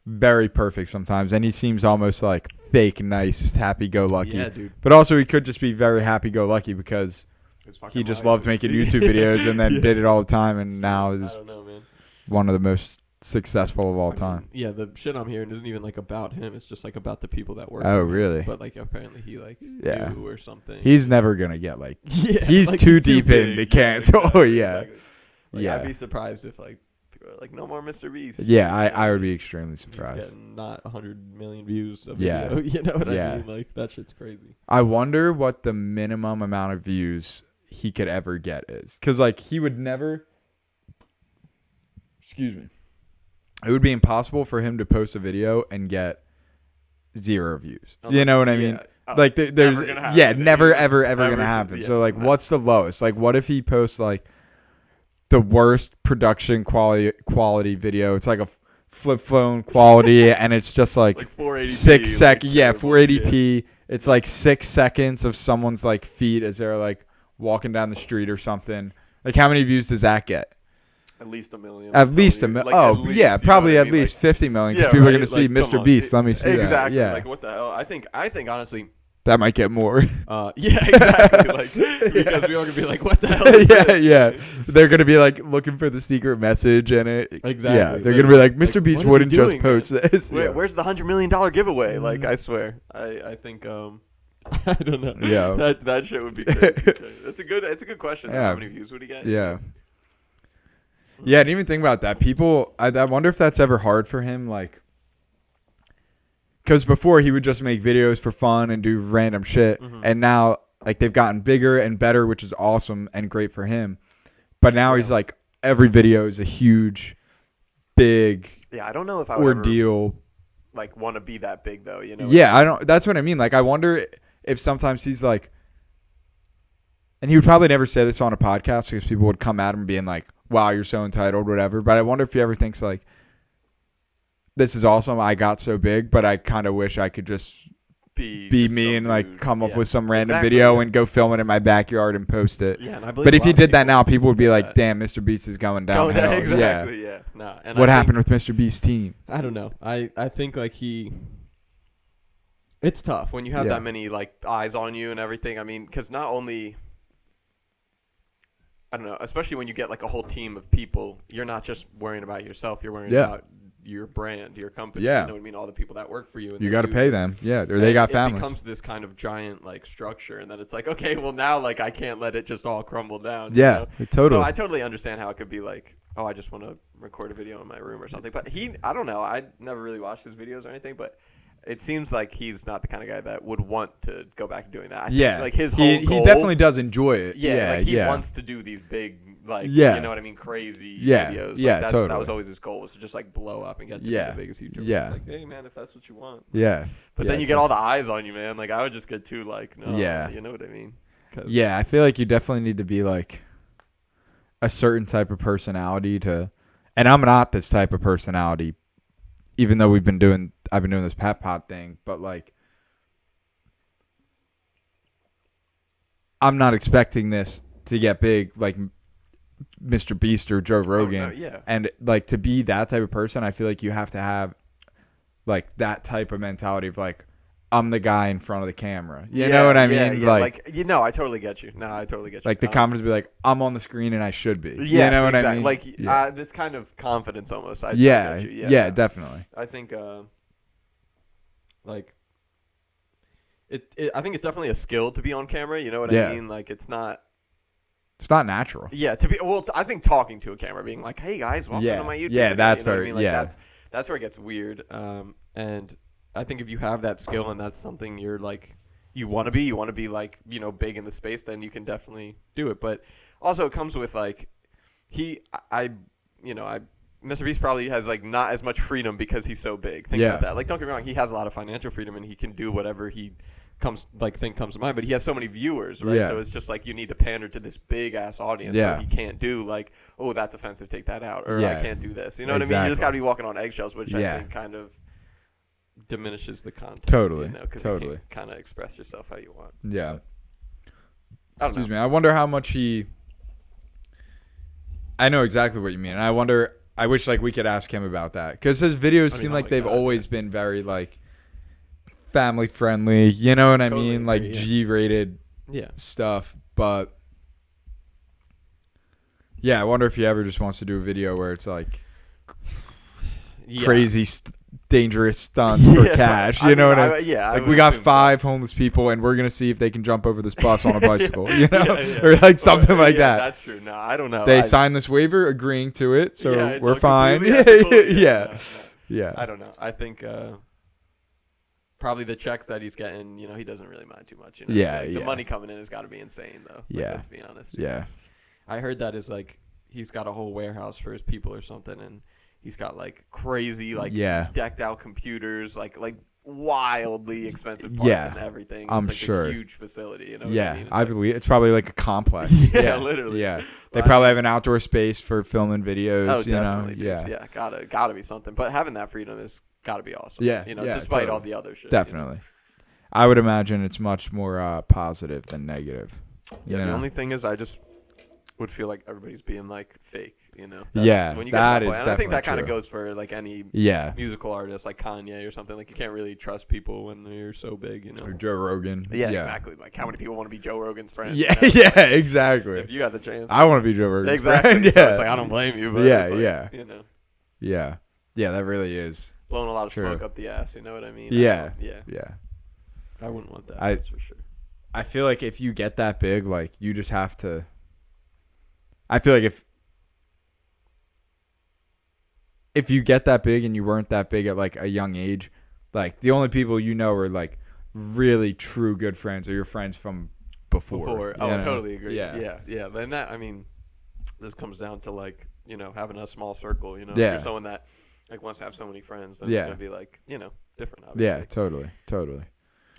[SPEAKER 1] very perfect sometimes, and he seems almost like fake nice, happy-go-lucky.
[SPEAKER 2] Yeah, dude.
[SPEAKER 1] But also, he could just be very happy-go-lucky because
[SPEAKER 2] It's fucking
[SPEAKER 1] he just
[SPEAKER 2] hilarious.
[SPEAKER 1] loved making YouTube videos and then
[SPEAKER 2] Yeah.
[SPEAKER 1] did it all the time, and now
[SPEAKER 2] I
[SPEAKER 1] is
[SPEAKER 2] don't know, man.
[SPEAKER 1] one of the most successful of all time.
[SPEAKER 2] Yeah, the shit I'm hearing isn't even like about him. It's just like about the people that work.
[SPEAKER 1] Oh,
[SPEAKER 2] with him.
[SPEAKER 1] really?
[SPEAKER 2] But like apparently he like
[SPEAKER 1] Yeah.
[SPEAKER 2] knew or something.
[SPEAKER 1] He's never gonna get like
[SPEAKER 2] yeah,
[SPEAKER 1] he's
[SPEAKER 2] like,
[SPEAKER 1] too deep in
[SPEAKER 2] big.
[SPEAKER 1] to cancel.
[SPEAKER 2] Exactly,
[SPEAKER 1] Yeah.
[SPEAKER 2] exactly. Like,
[SPEAKER 1] Yeah.
[SPEAKER 2] I'd be surprised if like people are like no more Mr. Beast.
[SPEAKER 1] Yeah, I would be extremely
[SPEAKER 2] He's
[SPEAKER 1] surprised.
[SPEAKER 2] getting not 100 million views a
[SPEAKER 1] Yeah.
[SPEAKER 2] video. You know what
[SPEAKER 1] Yeah.
[SPEAKER 2] I mean? Like that shit's crazy.
[SPEAKER 1] I wonder what the minimum amount of views he could ever get is. Because, like, he would never. Excuse me. It would be impossible for him to post a video and get 0 views. You
[SPEAKER 2] Unless-
[SPEAKER 1] know what I mean?
[SPEAKER 2] yeah. Oh,
[SPEAKER 1] Like, there's.
[SPEAKER 2] never gonna happen.
[SPEAKER 1] Yeah, never, ever
[SPEAKER 2] Ever
[SPEAKER 1] gonna
[SPEAKER 2] since-
[SPEAKER 1] happen.
[SPEAKER 2] yeah.
[SPEAKER 1] So, like, what's the lowest? Like, what if he posts, like, the worst production quality video? It's like a flip phone quality, and it's just like
[SPEAKER 2] 480p.
[SPEAKER 1] 6 seconds. Yeah,
[SPEAKER 2] terrible.
[SPEAKER 1] 480p. It's like 6 seconds of someone's like feet as they're like walking down the street or something. Like, how many views does that get?
[SPEAKER 2] At least a million.
[SPEAKER 1] At least a
[SPEAKER 2] million.
[SPEAKER 1] million. Oh, yeah, probably at least 50 million because people are going to see Mr. Beast. Let me see that.
[SPEAKER 2] Exactly.
[SPEAKER 1] Yeah,
[SPEAKER 2] Like what the hell? I think honestly.
[SPEAKER 1] that might get more.
[SPEAKER 2] Yeah, exactly. Like because we all gonna be like, what the hell? Is
[SPEAKER 1] yeah,
[SPEAKER 2] this?
[SPEAKER 1] yeah. They're going to be like looking for the secret message and it.
[SPEAKER 2] Exactly.
[SPEAKER 1] Yeah, they're going to be like, Mr.
[SPEAKER 2] Like,
[SPEAKER 1] Beast
[SPEAKER 2] what is he
[SPEAKER 1] wouldn't just
[SPEAKER 2] doing,
[SPEAKER 1] post this. Yeah.
[SPEAKER 2] Where's the $100 million giveaway? Like I swear, I think I don't know.
[SPEAKER 1] Yeah.
[SPEAKER 2] that shit would be crazy. It's a good question.
[SPEAKER 1] Yeah.
[SPEAKER 2] How many views would he get?
[SPEAKER 1] Yeah. Yeah, I didn't even think about that. People, I wonder if that's ever hard for him, like, because before he would just make videos for fun and do random shit, and now like they've gotten bigger and better, which is awesome and great for him. But now he's like every video is a huge, big
[SPEAKER 2] Yeah, I don't know if I would ever
[SPEAKER 1] ordeal.
[SPEAKER 2] like want to be that big though. You know?
[SPEAKER 1] Yeah, I don't. That's what I mean. Like, I wonder if sometimes he's like, and he would probably never say this on a podcast because people would come at him being like, "Wow, you're so entitled," whatever. But I wonder if he ever thinks like, "This is awesome. I got so big, but I kind of wish I could just be
[SPEAKER 2] just
[SPEAKER 1] me
[SPEAKER 2] some
[SPEAKER 1] and like
[SPEAKER 2] dude.
[SPEAKER 1] come up
[SPEAKER 2] Yeah.
[SPEAKER 1] with some random
[SPEAKER 2] Exactly,
[SPEAKER 1] video
[SPEAKER 2] yeah.
[SPEAKER 1] and go film it in my backyard and post it."
[SPEAKER 2] Yeah, and I believe
[SPEAKER 1] But
[SPEAKER 2] a
[SPEAKER 1] if he
[SPEAKER 2] lot of
[SPEAKER 1] did that
[SPEAKER 2] people
[SPEAKER 1] now, people would be
[SPEAKER 2] do
[SPEAKER 1] like,
[SPEAKER 2] that.
[SPEAKER 1] "Damn, Mr. Beast is going downhill."
[SPEAKER 2] Going down,
[SPEAKER 1] Yeah.
[SPEAKER 2] exactly. Yeah. No. And
[SPEAKER 1] What
[SPEAKER 2] I
[SPEAKER 1] happened with Mr. Beast's team?
[SPEAKER 2] I don't know. I think like it's tough when you have
[SPEAKER 1] Yeah.
[SPEAKER 2] that many like eyes on you and everything. I mean, because not only, I don't know, especially when you get like a whole team of people, you're not just worrying about yourself. You're worrying
[SPEAKER 1] Yeah.
[SPEAKER 2] about your brand, your company.
[SPEAKER 1] Yeah.
[SPEAKER 2] You know what I mean? All the people that work for you. And
[SPEAKER 1] You
[SPEAKER 2] they
[SPEAKER 1] got to
[SPEAKER 2] do
[SPEAKER 1] pay
[SPEAKER 2] this.
[SPEAKER 1] them. Yeah, or they
[SPEAKER 2] And
[SPEAKER 1] got
[SPEAKER 2] it
[SPEAKER 1] families.
[SPEAKER 2] becomes this kind of giant like structure, and then it's like, okay, well now like I can't let it just all crumble down. you
[SPEAKER 1] Yeah,
[SPEAKER 2] know?
[SPEAKER 1] totally.
[SPEAKER 2] So I totally understand how it could be like, oh, I just want to record a video in my room or something. But I don't know. I never really watched his videos or anything, but it seems like he's not the kind of guy that would want to go back to doing that. I
[SPEAKER 1] Yeah,
[SPEAKER 2] think, like his whole
[SPEAKER 1] he
[SPEAKER 2] goal,
[SPEAKER 1] definitely does enjoy it.
[SPEAKER 2] Yeah, like he
[SPEAKER 1] yeah.
[SPEAKER 2] wants to do these big, like,
[SPEAKER 1] Yeah.
[SPEAKER 2] you know what I mean, crazy
[SPEAKER 1] Yeah,
[SPEAKER 2] videos. Like,
[SPEAKER 1] yeah,
[SPEAKER 2] That
[SPEAKER 1] totally.
[SPEAKER 2] was always his goal, was to just like blow up and get to
[SPEAKER 1] Yeah,
[SPEAKER 2] be the biggest YouTuber.
[SPEAKER 1] yeah.
[SPEAKER 2] It's like, hey man, if that's what you want.
[SPEAKER 1] Yeah,
[SPEAKER 2] But
[SPEAKER 1] yeah,
[SPEAKER 2] then you get all the eyes on you, man. Like I would just get too like, no,
[SPEAKER 1] Yeah.
[SPEAKER 2] you know what I mean? 'Cause-
[SPEAKER 1] Yeah, I feel like you definitely need to be like a certain type of personality to, and I'm not this type of personality, even though I've been doing this Pat Pod thing, but like, I'm not expecting this to get big like Mr. Beast or Joe Rogan.
[SPEAKER 2] yeah.
[SPEAKER 1] And like to be that type of person, I feel like you have to have like that type of mentality of like, I'm the guy in front of the camera. You know what I mean?
[SPEAKER 2] Yeah.
[SPEAKER 1] Like
[SPEAKER 2] you know, I totally get you. No, I totally get you.
[SPEAKER 1] the comments be like, I'm on the screen and I should be.
[SPEAKER 2] Yes,
[SPEAKER 1] you know what
[SPEAKER 2] exactly.
[SPEAKER 1] I mean?
[SPEAKER 2] Like
[SPEAKER 1] yeah,
[SPEAKER 2] this kind of confidence almost. I
[SPEAKER 1] yeah,
[SPEAKER 2] get you.
[SPEAKER 1] yeah, definitely.
[SPEAKER 2] I think, like, I think it's definitely a skill to be on camera. You know what
[SPEAKER 1] Yeah.
[SPEAKER 2] I mean? Like, it's not.
[SPEAKER 1] It's not natural.
[SPEAKER 2] Yeah, to be I think talking to a camera, being like, "Hey guys, welcome
[SPEAKER 1] Yeah.
[SPEAKER 2] to my YouTube."
[SPEAKER 1] Yeah,
[SPEAKER 2] video,"
[SPEAKER 1] that's
[SPEAKER 2] you know what I
[SPEAKER 1] very-
[SPEAKER 2] mean? Like,
[SPEAKER 1] yeah.
[SPEAKER 2] That's where it gets weird. And I think if you have that skill and that's something you're like, you want to be like, you know, big in the space, then you can definitely do it. But also, it comes with like, Mr. Beast probably has like not as much freedom because he's so big. Think
[SPEAKER 1] Yeah.
[SPEAKER 2] about that. Like, don't get me wrong, he has a lot of financial freedom and he can do whatever he comes to mind, but he has so many viewers, right?
[SPEAKER 1] Yeah.
[SPEAKER 2] So it's just like you need to pander to this big ass audience.
[SPEAKER 1] Yeah.
[SPEAKER 2] So he can't do like, oh, that's offensive, take that out, or
[SPEAKER 1] Yeah.
[SPEAKER 2] I can't do this. You know what I mean? You just
[SPEAKER 1] Exactly.
[SPEAKER 2] got to be walking on eggshells, which I
[SPEAKER 1] Yeah.
[SPEAKER 2] think kind of diminishes the content.
[SPEAKER 1] Totally.
[SPEAKER 2] You know, because
[SPEAKER 1] Totally.
[SPEAKER 2] you can't kind of express yourself how you want.
[SPEAKER 1] Yeah.
[SPEAKER 2] I don't
[SPEAKER 1] Excuse
[SPEAKER 2] know.
[SPEAKER 1] me. I wonder how much he. I know exactly what you mean. And I wonder. I wish like we could ask him about that because his videos seem
[SPEAKER 2] oh
[SPEAKER 1] like
[SPEAKER 2] my
[SPEAKER 1] they've
[SPEAKER 2] God,
[SPEAKER 1] always been very like family friendly. You know what I
[SPEAKER 2] Totally
[SPEAKER 1] mean? Like
[SPEAKER 2] agree, yeah.
[SPEAKER 1] G-rated
[SPEAKER 2] Yeah.
[SPEAKER 1] stuff. But yeah, I wonder if he ever just wants to do a video where it's like
[SPEAKER 2] Yeah.
[SPEAKER 1] crazy, dangerous stunts for
[SPEAKER 2] Yeah,
[SPEAKER 1] cash.
[SPEAKER 2] I
[SPEAKER 1] You know
[SPEAKER 2] mean,
[SPEAKER 1] what I mean?
[SPEAKER 2] yeah. I
[SPEAKER 1] Like
[SPEAKER 2] would
[SPEAKER 1] we got
[SPEAKER 2] assume so.
[SPEAKER 1] 5 homeless people, and we're gonna see if they can jump over this bus on a bicycle. You know,
[SPEAKER 2] Yeah, yeah.
[SPEAKER 1] or like something
[SPEAKER 2] Well,
[SPEAKER 1] like
[SPEAKER 2] yeah,
[SPEAKER 1] that.
[SPEAKER 2] That's true. No, I don't know.
[SPEAKER 1] They
[SPEAKER 2] I,
[SPEAKER 1] signed this waiver, agreeing to it, so
[SPEAKER 2] yeah, it's
[SPEAKER 1] we're
[SPEAKER 2] all
[SPEAKER 1] fine.
[SPEAKER 2] completely ethical.
[SPEAKER 1] Yeah,
[SPEAKER 2] no.
[SPEAKER 1] yeah,
[SPEAKER 2] I don't know. I think probably the checks that he's getting, you know, he doesn't really mind too much. You know?
[SPEAKER 1] Yeah,
[SPEAKER 2] Like,
[SPEAKER 1] yeah.
[SPEAKER 2] The money coming in has got to be insane, though. Like,
[SPEAKER 1] Yeah.
[SPEAKER 2] let's be honest.
[SPEAKER 1] yeah.
[SPEAKER 2] I heard that is like he's got a whole warehouse for his people or something, and he's got like crazy, like
[SPEAKER 1] Yeah.
[SPEAKER 2] decked out computers, like wildly expensive parts
[SPEAKER 1] Yeah,
[SPEAKER 2] and everything.
[SPEAKER 1] I'm
[SPEAKER 2] it's like
[SPEAKER 1] sure.
[SPEAKER 2] a huge facility. You know what
[SPEAKER 1] Yeah,
[SPEAKER 2] I mean? It's
[SPEAKER 1] I
[SPEAKER 2] like,
[SPEAKER 1] believe it's probably like a complex.
[SPEAKER 2] Yeah, literally.
[SPEAKER 1] Yeah, they
[SPEAKER 2] But I
[SPEAKER 1] probably
[SPEAKER 2] mean-
[SPEAKER 1] have an outdoor space for filming videos.
[SPEAKER 2] Oh,
[SPEAKER 1] you know,
[SPEAKER 2] definitely. Dude.
[SPEAKER 1] yeah,
[SPEAKER 2] Yeah, gotta be something. But having that freedom is gotta be awesome.
[SPEAKER 1] Yeah,
[SPEAKER 2] you know,
[SPEAKER 1] yeah,
[SPEAKER 2] despite all
[SPEAKER 1] totally.
[SPEAKER 2] the other shit. you know?
[SPEAKER 1] definitely. I would imagine it's much more positive than negative.
[SPEAKER 2] Yeah,
[SPEAKER 1] you
[SPEAKER 2] the
[SPEAKER 1] know?
[SPEAKER 2] only thing is I just would feel like everybody's being like fake, you know.
[SPEAKER 1] Yeah,
[SPEAKER 2] when you
[SPEAKER 1] that
[SPEAKER 2] get to
[SPEAKER 1] is
[SPEAKER 2] point. And I think that
[SPEAKER 1] definitely
[SPEAKER 2] kind of
[SPEAKER 1] true.
[SPEAKER 2] goes for like any
[SPEAKER 1] Yeah,
[SPEAKER 2] musical artist like Kanye or something. Like you can't really trust people when they're so big, you know.
[SPEAKER 1] or Joe Rogan.
[SPEAKER 2] Yeah, exactly. Like how many people want to be Joe Rogan's friend?
[SPEAKER 1] Yeah,
[SPEAKER 2] you know?
[SPEAKER 1] yeah, exactly.
[SPEAKER 2] If you got the chance.
[SPEAKER 1] I want to be Joe Rogan's
[SPEAKER 2] exactly.
[SPEAKER 1] friend. Yeah,
[SPEAKER 2] So it's like I don't blame you, but
[SPEAKER 1] Yeah,
[SPEAKER 2] it's like,
[SPEAKER 1] yeah.
[SPEAKER 2] you know,
[SPEAKER 1] yeah, yeah. That really is.
[SPEAKER 2] blowing a lot of
[SPEAKER 1] True.
[SPEAKER 2] smoke up the ass. You know what I mean?
[SPEAKER 1] Yeah.
[SPEAKER 2] Yeah.
[SPEAKER 1] Yeah,
[SPEAKER 2] I wouldn't want that.
[SPEAKER 1] I-
[SPEAKER 2] That's for sure.
[SPEAKER 1] I feel like if you get that big, like you just have to. I feel like if you get that big and you weren't that big at like a young age, like the only people you know are like really true good friends or your friends from before.
[SPEAKER 2] Oh,
[SPEAKER 1] you
[SPEAKER 2] I
[SPEAKER 1] know?
[SPEAKER 2] totally agree.
[SPEAKER 1] Yeah.
[SPEAKER 2] Yeah. Then that, I mean, this comes down to like, you know, having a small circle, you know.
[SPEAKER 1] Yeah.
[SPEAKER 2] If you're someone that like wants to have so many friends, then
[SPEAKER 1] Yeah.
[SPEAKER 2] it's gonna be like, you know, different, obviously.
[SPEAKER 1] Yeah, totally.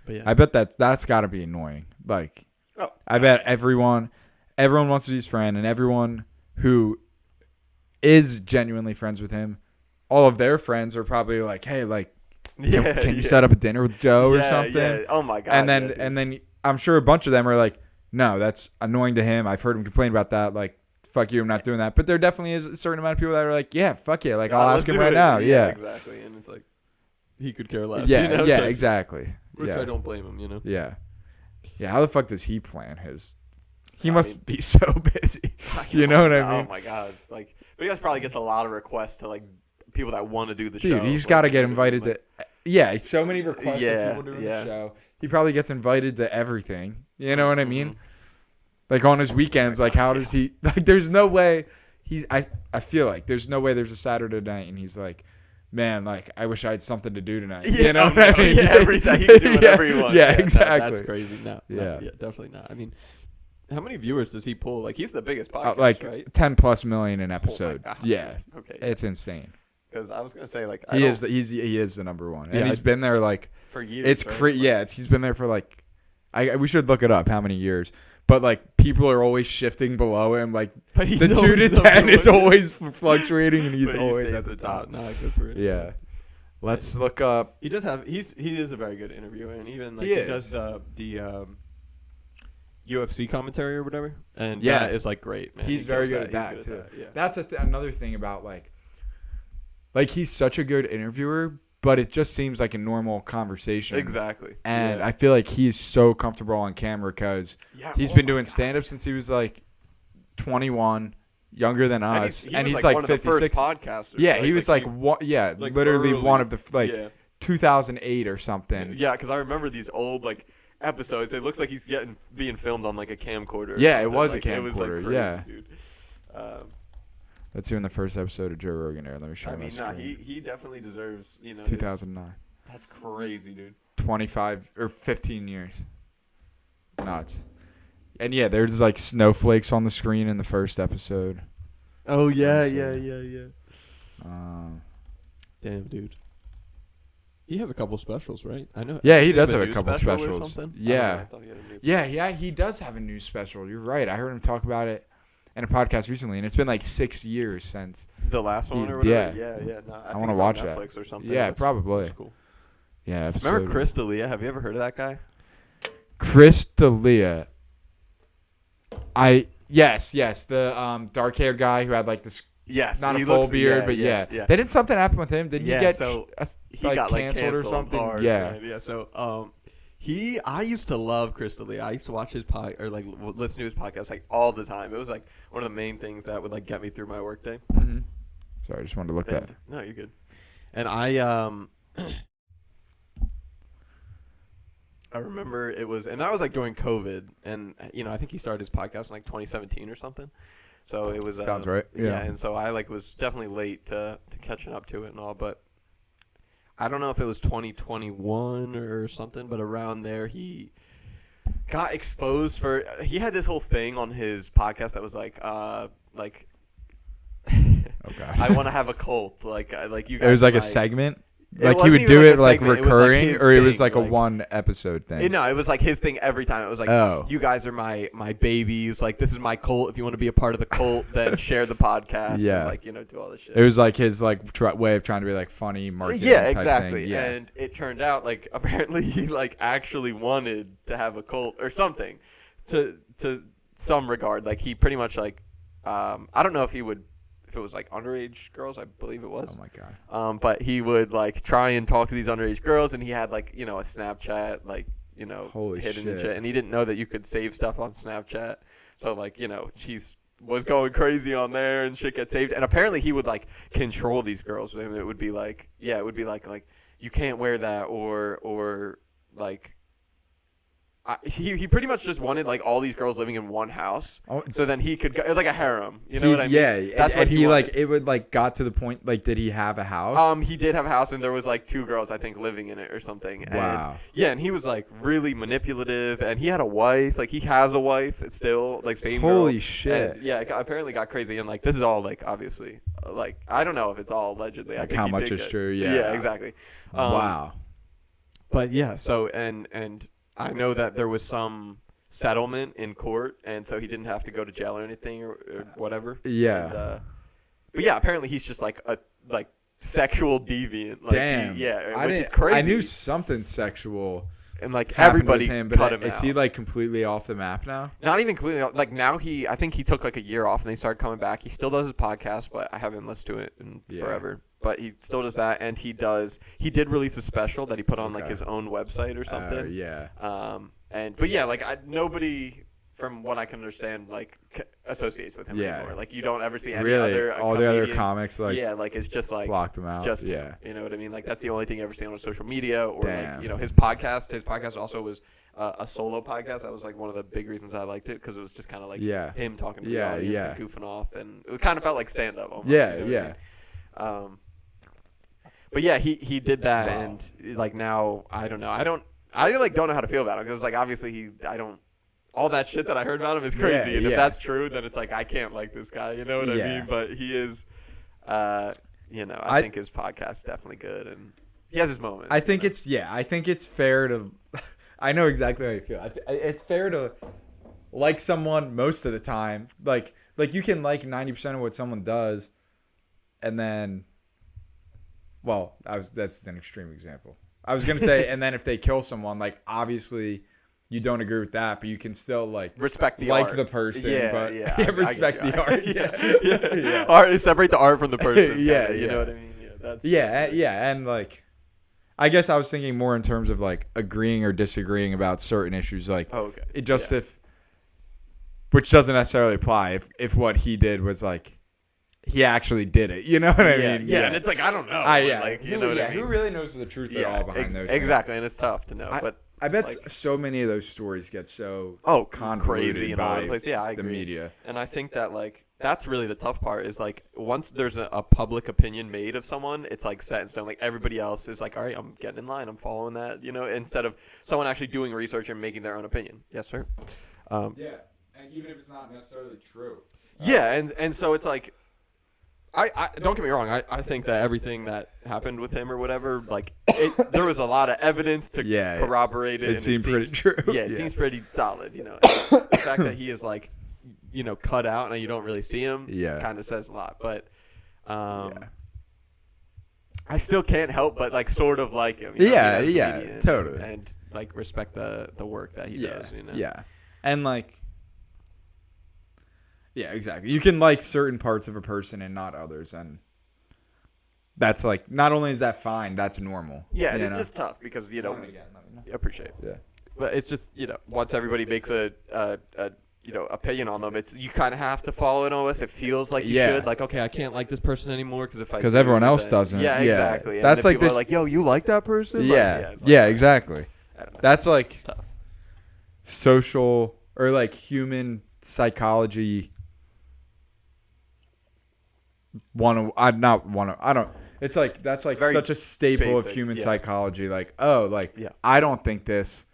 [SPEAKER 2] But yeah.
[SPEAKER 1] I bet that's got to be annoying. Like,
[SPEAKER 2] Oh,
[SPEAKER 1] I bet everyone wants to be his friend, and everyone who is genuinely friends with him, all of their friends are probably like, hey, like, can you set up a dinner with Joe or something?
[SPEAKER 2] Yeah. Oh my god.
[SPEAKER 1] And then I'm sure a bunch of them are like, no, that's annoying to him. I've heard him complain about that. Like, fuck you, I'm not doing that. But there definitely is a certain amount of people that are like, yeah, fuck yeah. Like, I'll ask him right now. Yeah.
[SPEAKER 2] Exactly. And it's like, he could care less.
[SPEAKER 1] Yeah,
[SPEAKER 2] you know?
[SPEAKER 1] yeah, exactly.
[SPEAKER 2] Which
[SPEAKER 1] Yeah.
[SPEAKER 2] I don't blame him,
[SPEAKER 1] Yeah. Yeah, how the fuck does he plan his? He must be so busy. You know what I mean?
[SPEAKER 2] Oh my god. Like, but he probably gets a lot of requests to like people that want to do the
[SPEAKER 1] Dude,
[SPEAKER 2] show.
[SPEAKER 1] he's
[SPEAKER 2] like,
[SPEAKER 1] got to get
[SPEAKER 2] you know what I mean?
[SPEAKER 1] invited to. Yeah, so many requests
[SPEAKER 2] Yeah,
[SPEAKER 1] of people doing
[SPEAKER 2] yeah.
[SPEAKER 1] the show. He probably gets invited to everything. You know what I mean?
[SPEAKER 2] Mhm.
[SPEAKER 1] Like on his weekends, like how does he? Like, there's no way I feel like there's no way there's a Saturday night and he's like, man, like I wish I had something to do tonight.
[SPEAKER 2] Yeah,
[SPEAKER 1] You know
[SPEAKER 2] no,
[SPEAKER 1] what I mean?
[SPEAKER 2] Yeah, every time he can do whatever he wants.
[SPEAKER 1] Yeah,
[SPEAKER 2] no,
[SPEAKER 1] exactly.
[SPEAKER 2] that's crazy. No,
[SPEAKER 1] Yeah.
[SPEAKER 2] yeah, definitely not. I mean, how many viewers does he pull? Like, he's the biggest podcast,
[SPEAKER 1] Like
[SPEAKER 2] right?
[SPEAKER 1] 10+ million an episode.
[SPEAKER 2] God.
[SPEAKER 1] Yeah,
[SPEAKER 2] Okay.
[SPEAKER 1] it's insane.
[SPEAKER 2] Because I was gonna say like
[SPEAKER 1] He is the number one, and
[SPEAKER 2] Yeah,
[SPEAKER 1] he's been there like
[SPEAKER 2] for years.
[SPEAKER 1] it's
[SPEAKER 2] right?
[SPEAKER 1] yeah. He's been there for like we should look it up how many years. But like people are always shifting below him. Like
[SPEAKER 2] But he's
[SPEAKER 1] the 2
[SPEAKER 2] always
[SPEAKER 1] to
[SPEAKER 2] number
[SPEAKER 1] 10 is
[SPEAKER 2] one.
[SPEAKER 1] always fluctuating, and he's
[SPEAKER 2] But he
[SPEAKER 1] always
[SPEAKER 2] stays
[SPEAKER 1] at the top.
[SPEAKER 2] No, good for him.
[SPEAKER 1] Yeah. Let's look up.
[SPEAKER 2] He does have. He is a very good interviewer, and even like
[SPEAKER 1] He
[SPEAKER 2] he
[SPEAKER 1] is.
[SPEAKER 2] does the UFC commentary or whatever, and
[SPEAKER 1] Yeah.
[SPEAKER 2] that is like great. Man.
[SPEAKER 1] He's
[SPEAKER 2] He
[SPEAKER 1] very
[SPEAKER 2] kills
[SPEAKER 1] good at that
[SPEAKER 2] He's
[SPEAKER 1] too.
[SPEAKER 2] good yeah.
[SPEAKER 1] That's another thing about like he's such a good interviewer, but it just seems like a normal conversation.
[SPEAKER 2] Exactly.
[SPEAKER 1] And
[SPEAKER 2] yeah.
[SPEAKER 1] I feel like he's so comfortable on camera because he's been doing stand-up since he was like 21, younger than
[SPEAKER 2] And
[SPEAKER 1] us,
[SPEAKER 2] he
[SPEAKER 1] and
[SPEAKER 2] was
[SPEAKER 1] he's
[SPEAKER 2] like
[SPEAKER 1] like
[SPEAKER 2] one of the first
[SPEAKER 1] 56.
[SPEAKER 2] podcasters.
[SPEAKER 1] Yeah, he was like one. Yeah,
[SPEAKER 2] like
[SPEAKER 1] literally
[SPEAKER 2] early.
[SPEAKER 1] one of the like
[SPEAKER 2] Yeah.
[SPEAKER 1] 2008 or something.
[SPEAKER 2] Yeah, because I remember these old like episodes. It looks like he's being filmed on like a camcorder. or
[SPEAKER 1] Yeah, it
[SPEAKER 2] something.
[SPEAKER 1] was a
[SPEAKER 2] Like, it was, like,
[SPEAKER 1] camcorder,
[SPEAKER 2] crazy,
[SPEAKER 1] yeah.
[SPEAKER 2] dude.
[SPEAKER 1] Let's see when the first episode of Joe Rogan aired. Let me show
[SPEAKER 2] I
[SPEAKER 1] you my
[SPEAKER 2] mean, nah,
[SPEAKER 1] screen.
[SPEAKER 2] he definitely deserves. You know, his-
[SPEAKER 1] 2009.
[SPEAKER 2] That's crazy, dude.
[SPEAKER 1] 25 or 15 years. Nuts. And yeah, there's like snowflakes on the screen in the first episode.
[SPEAKER 2] Oh yeah,
[SPEAKER 1] Let me
[SPEAKER 2] yeah,
[SPEAKER 1] see.
[SPEAKER 2] yeah, yeah.
[SPEAKER 1] Um,
[SPEAKER 2] Damn, dude. He has a couple specials, right? I know.
[SPEAKER 1] Yeah, he does
[SPEAKER 2] Does
[SPEAKER 1] have a couple
[SPEAKER 2] special or
[SPEAKER 1] specials.
[SPEAKER 2] something?
[SPEAKER 1] Yeah.
[SPEAKER 2] I thought he had a new
[SPEAKER 1] yeah, he does have a new special. You're right. I heard him talk about it in a podcast recently, and it's been like 6 years since.
[SPEAKER 2] The last one
[SPEAKER 1] He-
[SPEAKER 2] or whatever?
[SPEAKER 1] yeah.
[SPEAKER 2] Yeah. No,
[SPEAKER 1] I
[SPEAKER 2] think
[SPEAKER 1] wanna
[SPEAKER 2] it's on
[SPEAKER 1] watch that.
[SPEAKER 2] Netflix or something.
[SPEAKER 1] Yeah,
[SPEAKER 2] That's-
[SPEAKER 1] probably.
[SPEAKER 2] that's cool.
[SPEAKER 1] Yeah, episode.
[SPEAKER 2] Remember Chris D'Elia? Have you ever heard of that guy?
[SPEAKER 1] Chris D'Elia. Yes, the dark-haired guy who had like this.
[SPEAKER 2] Yes.
[SPEAKER 1] Not
[SPEAKER 2] he
[SPEAKER 1] a full
[SPEAKER 2] looks-
[SPEAKER 1] beard, but yeah. Didn't something happen with him? Didn't
[SPEAKER 2] Yeah,
[SPEAKER 1] he get
[SPEAKER 2] so He
[SPEAKER 1] like,
[SPEAKER 2] got like
[SPEAKER 1] canceled or something?
[SPEAKER 2] hard,
[SPEAKER 1] Yeah.
[SPEAKER 2] man. Yeah. So I used to love Chris D'Elia. I used to watch his or like listen to his podcast like all the time. It was like one of the main things that would like get me through my workday.
[SPEAKER 1] Mm-hmm. Sorry, I just wanted to look
[SPEAKER 2] And,
[SPEAKER 1] that.
[SPEAKER 2] no, you're good. And I I remember it was, and that was like during COVID, and you know I think he started his podcast in like 2017 or something. So it was
[SPEAKER 1] Sounds right.
[SPEAKER 2] Yeah,
[SPEAKER 1] Yeah.
[SPEAKER 2] and so I like was definitely late to catching up to it and all, but I don't know if it was 2021 or something, but around there he got exposed for. He had this whole thing on his podcast that was like
[SPEAKER 1] Oh god.
[SPEAKER 2] I want to have a cult, like you guys.
[SPEAKER 1] It was like a
[SPEAKER 2] might-
[SPEAKER 1] segment.
[SPEAKER 2] It
[SPEAKER 1] Like he
[SPEAKER 2] wasn't
[SPEAKER 1] would
[SPEAKER 2] even
[SPEAKER 1] do
[SPEAKER 2] like a
[SPEAKER 1] it like
[SPEAKER 2] segment, it was, like,
[SPEAKER 1] recurring,
[SPEAKER 2] his
[SPEAKER 1] or it was
[SPEAKER 2] thing,
[SPEAKER 1] like a
[SPEAKER 2] like-
[SPEAKER 1] one episode thing.
[SPEAKER 2] No, it was like his thing every time. It was like,
[SPEAKER 1] Oh.
[SPEAKER 2] you guys are my babies. Like, this is my cult. If you want to be a part of the cult, then share the podcast.
[SPEAKER 1] Yeah.
[SPEAKER 2] And, like, you know, do all this shit.
[SPEAKER 1] It was like his like way of trying to be like funny marketing.
[SPEAKER 2] Yeah,
[SPEAKER 1] type
[SPEAKER 2] exactly.
[SPEAKER 1] Thing. Yeah.
[SPEAKER 2] And it turned out like apparently he like actually wanted to have a cult or something, to some regard. Like he pretty much like, I don't know if he would. If it was like underage girls, I believe it was.
[SPEAKER 1] Oh my god.
[SPEAKER 2] But he would like try and talk to these underage girls, and he had like a Snapchat like
[SPEAKER 1] Holy
[SPEAKER 2] hidden and
[SPEAKER 1] shit.
[SPEAKER 2] shit, and he didn't know that you could save stuff on Snapchat. So like she's was going crazy on there, and shit gets saved. And apparently he would like control these girls. And it would be like it would be like you can't wear that or like. He pretty much just wanted like all these girls living in one house,
[SPEAKER 1] Oh,
[SPEAKER 2] so then he could go like a harem. You know what I mean?
[SPEAKER 1] Yeah,
[SPEAKER 2] That's
[SPEAKER 1] and
[SPEAKER 2] what
[SPEAKER 1] he like.
[SPEAKER 2] wanted.
[SPEAKER 1] It would like got to the point. Like, did he have a house?
[SPEAKER 2] He did have a house, and there was like 2 girls I think living in it or something. And,
[SPEAKER 1] Wow.
[SPEAKER 2] yeah, and he was like really manipulative, and he had a wife. Like he has a wife still, like same girl.
[SPEAKER 1] Holy shit.
[SPEAKER 2] And, yeah, it apparently got crazy, and like this is all like obviously like I don't know if it's all allegedly. I
[SPEAKER 1] Like,
[SPEAKER 2] think
[SPEAKER 1] how
[SPEAKER 2] he
[SPEAKER 1] much
[SPEAKER 2] did
[SPEAKER 1] is
[SPEAKER 2] get-
[SPEAKER 1] true, yeah.
[SPEAKER 2] Yeah, exactly.
[SPEAKER 1] Wow.
[SPEAKER 2] But yeah, so and I know that there was some settlement in court, and so he didn't have to go to jail or anything or whatever.
[SPEAKER 1] Yeah.
[SPEAKER 2] And, but yeah, apparently he's just like a sexual deviant. Like
[SPEAKER 1] Damn.
[SPEAKER 2] which is crazy.
[SPEAKER 1] I knew something sexual
[SPEAKER 2] and like
[SPEAKER 1] happened
[SPEAKER 2] everybody
[SPEAKER 1] with him,
[SPEAKER 2] cut
[SPEAKER 1] but
[SPEAKER 2] him
[SPEAKER 1] is
[SPEAKER 2] out.
[SPEAKER 1] he like completely off the map now?
[SPEAKER 2] Not even completely. Like now I think he took like a year off and they started coming back. He still does his podcast, but I haven't listened to it in forever. But he still does that, and he did release a special that he put on like his own website or something.
[SPEAKER 1] Yeah.
[SPEAKER 2] But yeah, like nobody from what I can understand like associates with him anymore. Like you don't ever see any other
[SPEAKER 1] all the other
[SPEAKER 2] comedians.
[SPEAKER 1] comics like
[SPEAKER 2] Like it's just like
[SPEAKER 1] blocked him out.
[SPEAKER 2] just
[SPEAKER 1] yeah.
[SPEAKER 2] you know what I mean? Like that's the only thing you ever see on social media or
[SPEAKER 1] Damn.
[SPEAKER 2] like, you know, his podcast. His podcast also was a solo podcast. That was like one of the big reasons I liked it because it was just kind of like him talking to the audience and goofing off, and it kind of felt like stand up almost.
[SPEAKER 1] Yeah,
[SPEAKER 2] you know what I mean? But yeah, he did that, and like now I don't know. I like don't know how to feel about him because like obviously all that shit that I heard about him is crazy, and if that's true, then it's like I can't like this guy. You know what I mean? But he is, you know, I think his podcast's definitely good, and he has his moments.
[SPEAKER 1] I think it's fair to. I know exactly how you feel. It's fair to like someone most of the time. Like you can like 90% of what someone does, and then. Well, that's an extreme example. I was gonna say, and then if they kill someone, like obviously you don't agree with that, but you can still like
[SPEAKER 2] respect the
[SPEAKER 1] like
[SPEAKER 2] art.
[SPEAKER 1] the person, but respect
[SPEAKER 2] I
[SPEAKER 1] the art.
[SPEAKER 2] Art, separate the art from the person.
[SPEAKER 1] You
[SPEAKER 2] know what I mean? Yeah, that's
[SPEAKER 1] and like I guess I was thinking more in terms of like agreeing or disagreeing about certain issues, like which doesn't necessarily apply if what he did was like. He actually did it. You know what I mean?
[SPEAKER 2] Yeah, and it's like, I don't know. Like, you know what I mean?
[SPEAKER 1] Who really knows the truth at all behind those things?
[SPEAKER 2] Exactly, and it's tough to know. But
[SPEAKER 1] I bet so many of those stories get so
[SPEAKER 2] crazy and all over the place. Yeah, I
[SPEAKER 1] the
[SPEAKER 2] agree.
[SPEAKER 1] Media.
[SPEAKER 2] And I think that, like, that's really the tough part is, like, once there's a public opinion made of someone, it's, like, set in stone. Like, everybody else is like, all right, I'm getting in line. I'm following that, you know, instead of someone actually doing research and making their own opinion. Yes, sir.
[SPEAKER 1] And even if it's not necessarily true.
[SPEAKER 2] And so it's like, I don't get me wrong. I think that everything that happened with him or whatever, like there was a lot of evidence to corroborate it.
[SPEAKER 1] It seemed pretty true.
[SPEAKER 2] Yeah, it seems pretty solid. You know, and the fact that he is like, you know, cut out and you don't really see him, kind of says a lot. But I still can't help but like sort of like him. You know,
[SPEAKER 1] totally,
[SPEAKER 2] and like respect the work that he does. You know,
[SPEAKER 1] and like. Yeah, exactly. You can like certain parts of a person and not others, and that's like not only is that fine, that's normal.
[SPEAKER 2] Yeah, it's just tough because you know. I appreciate it.
[SPEAKER 1] Yeah,
[SPEAKER 2] but it's just once everybody makes a opinion on them, it's you kind of have to follow it almost. It feels like you should. Like, okay, I can't like this person anymore because
[SPEAKER 1] everyone else doesn't.
[SPEAKER 2] Yeah, exactly. And
[SPEAKER 1] that's like
[SPEAKER 2] people are like, yo, you like that person?
[SPEAKER 1] Exactly. That's like
[SPEAKER 2] it's tough.
[SPEAKER 1] Social or like human psychology. It's like that's like
[SPEAKER 2] very
[SPEAKER 1] such a staple
[SPEAKER 2] basic,
[SPEAKER 1] of human
[SPEAKER 2] yeah.
[SPEAKER 1] psychology. Like, I don't think this,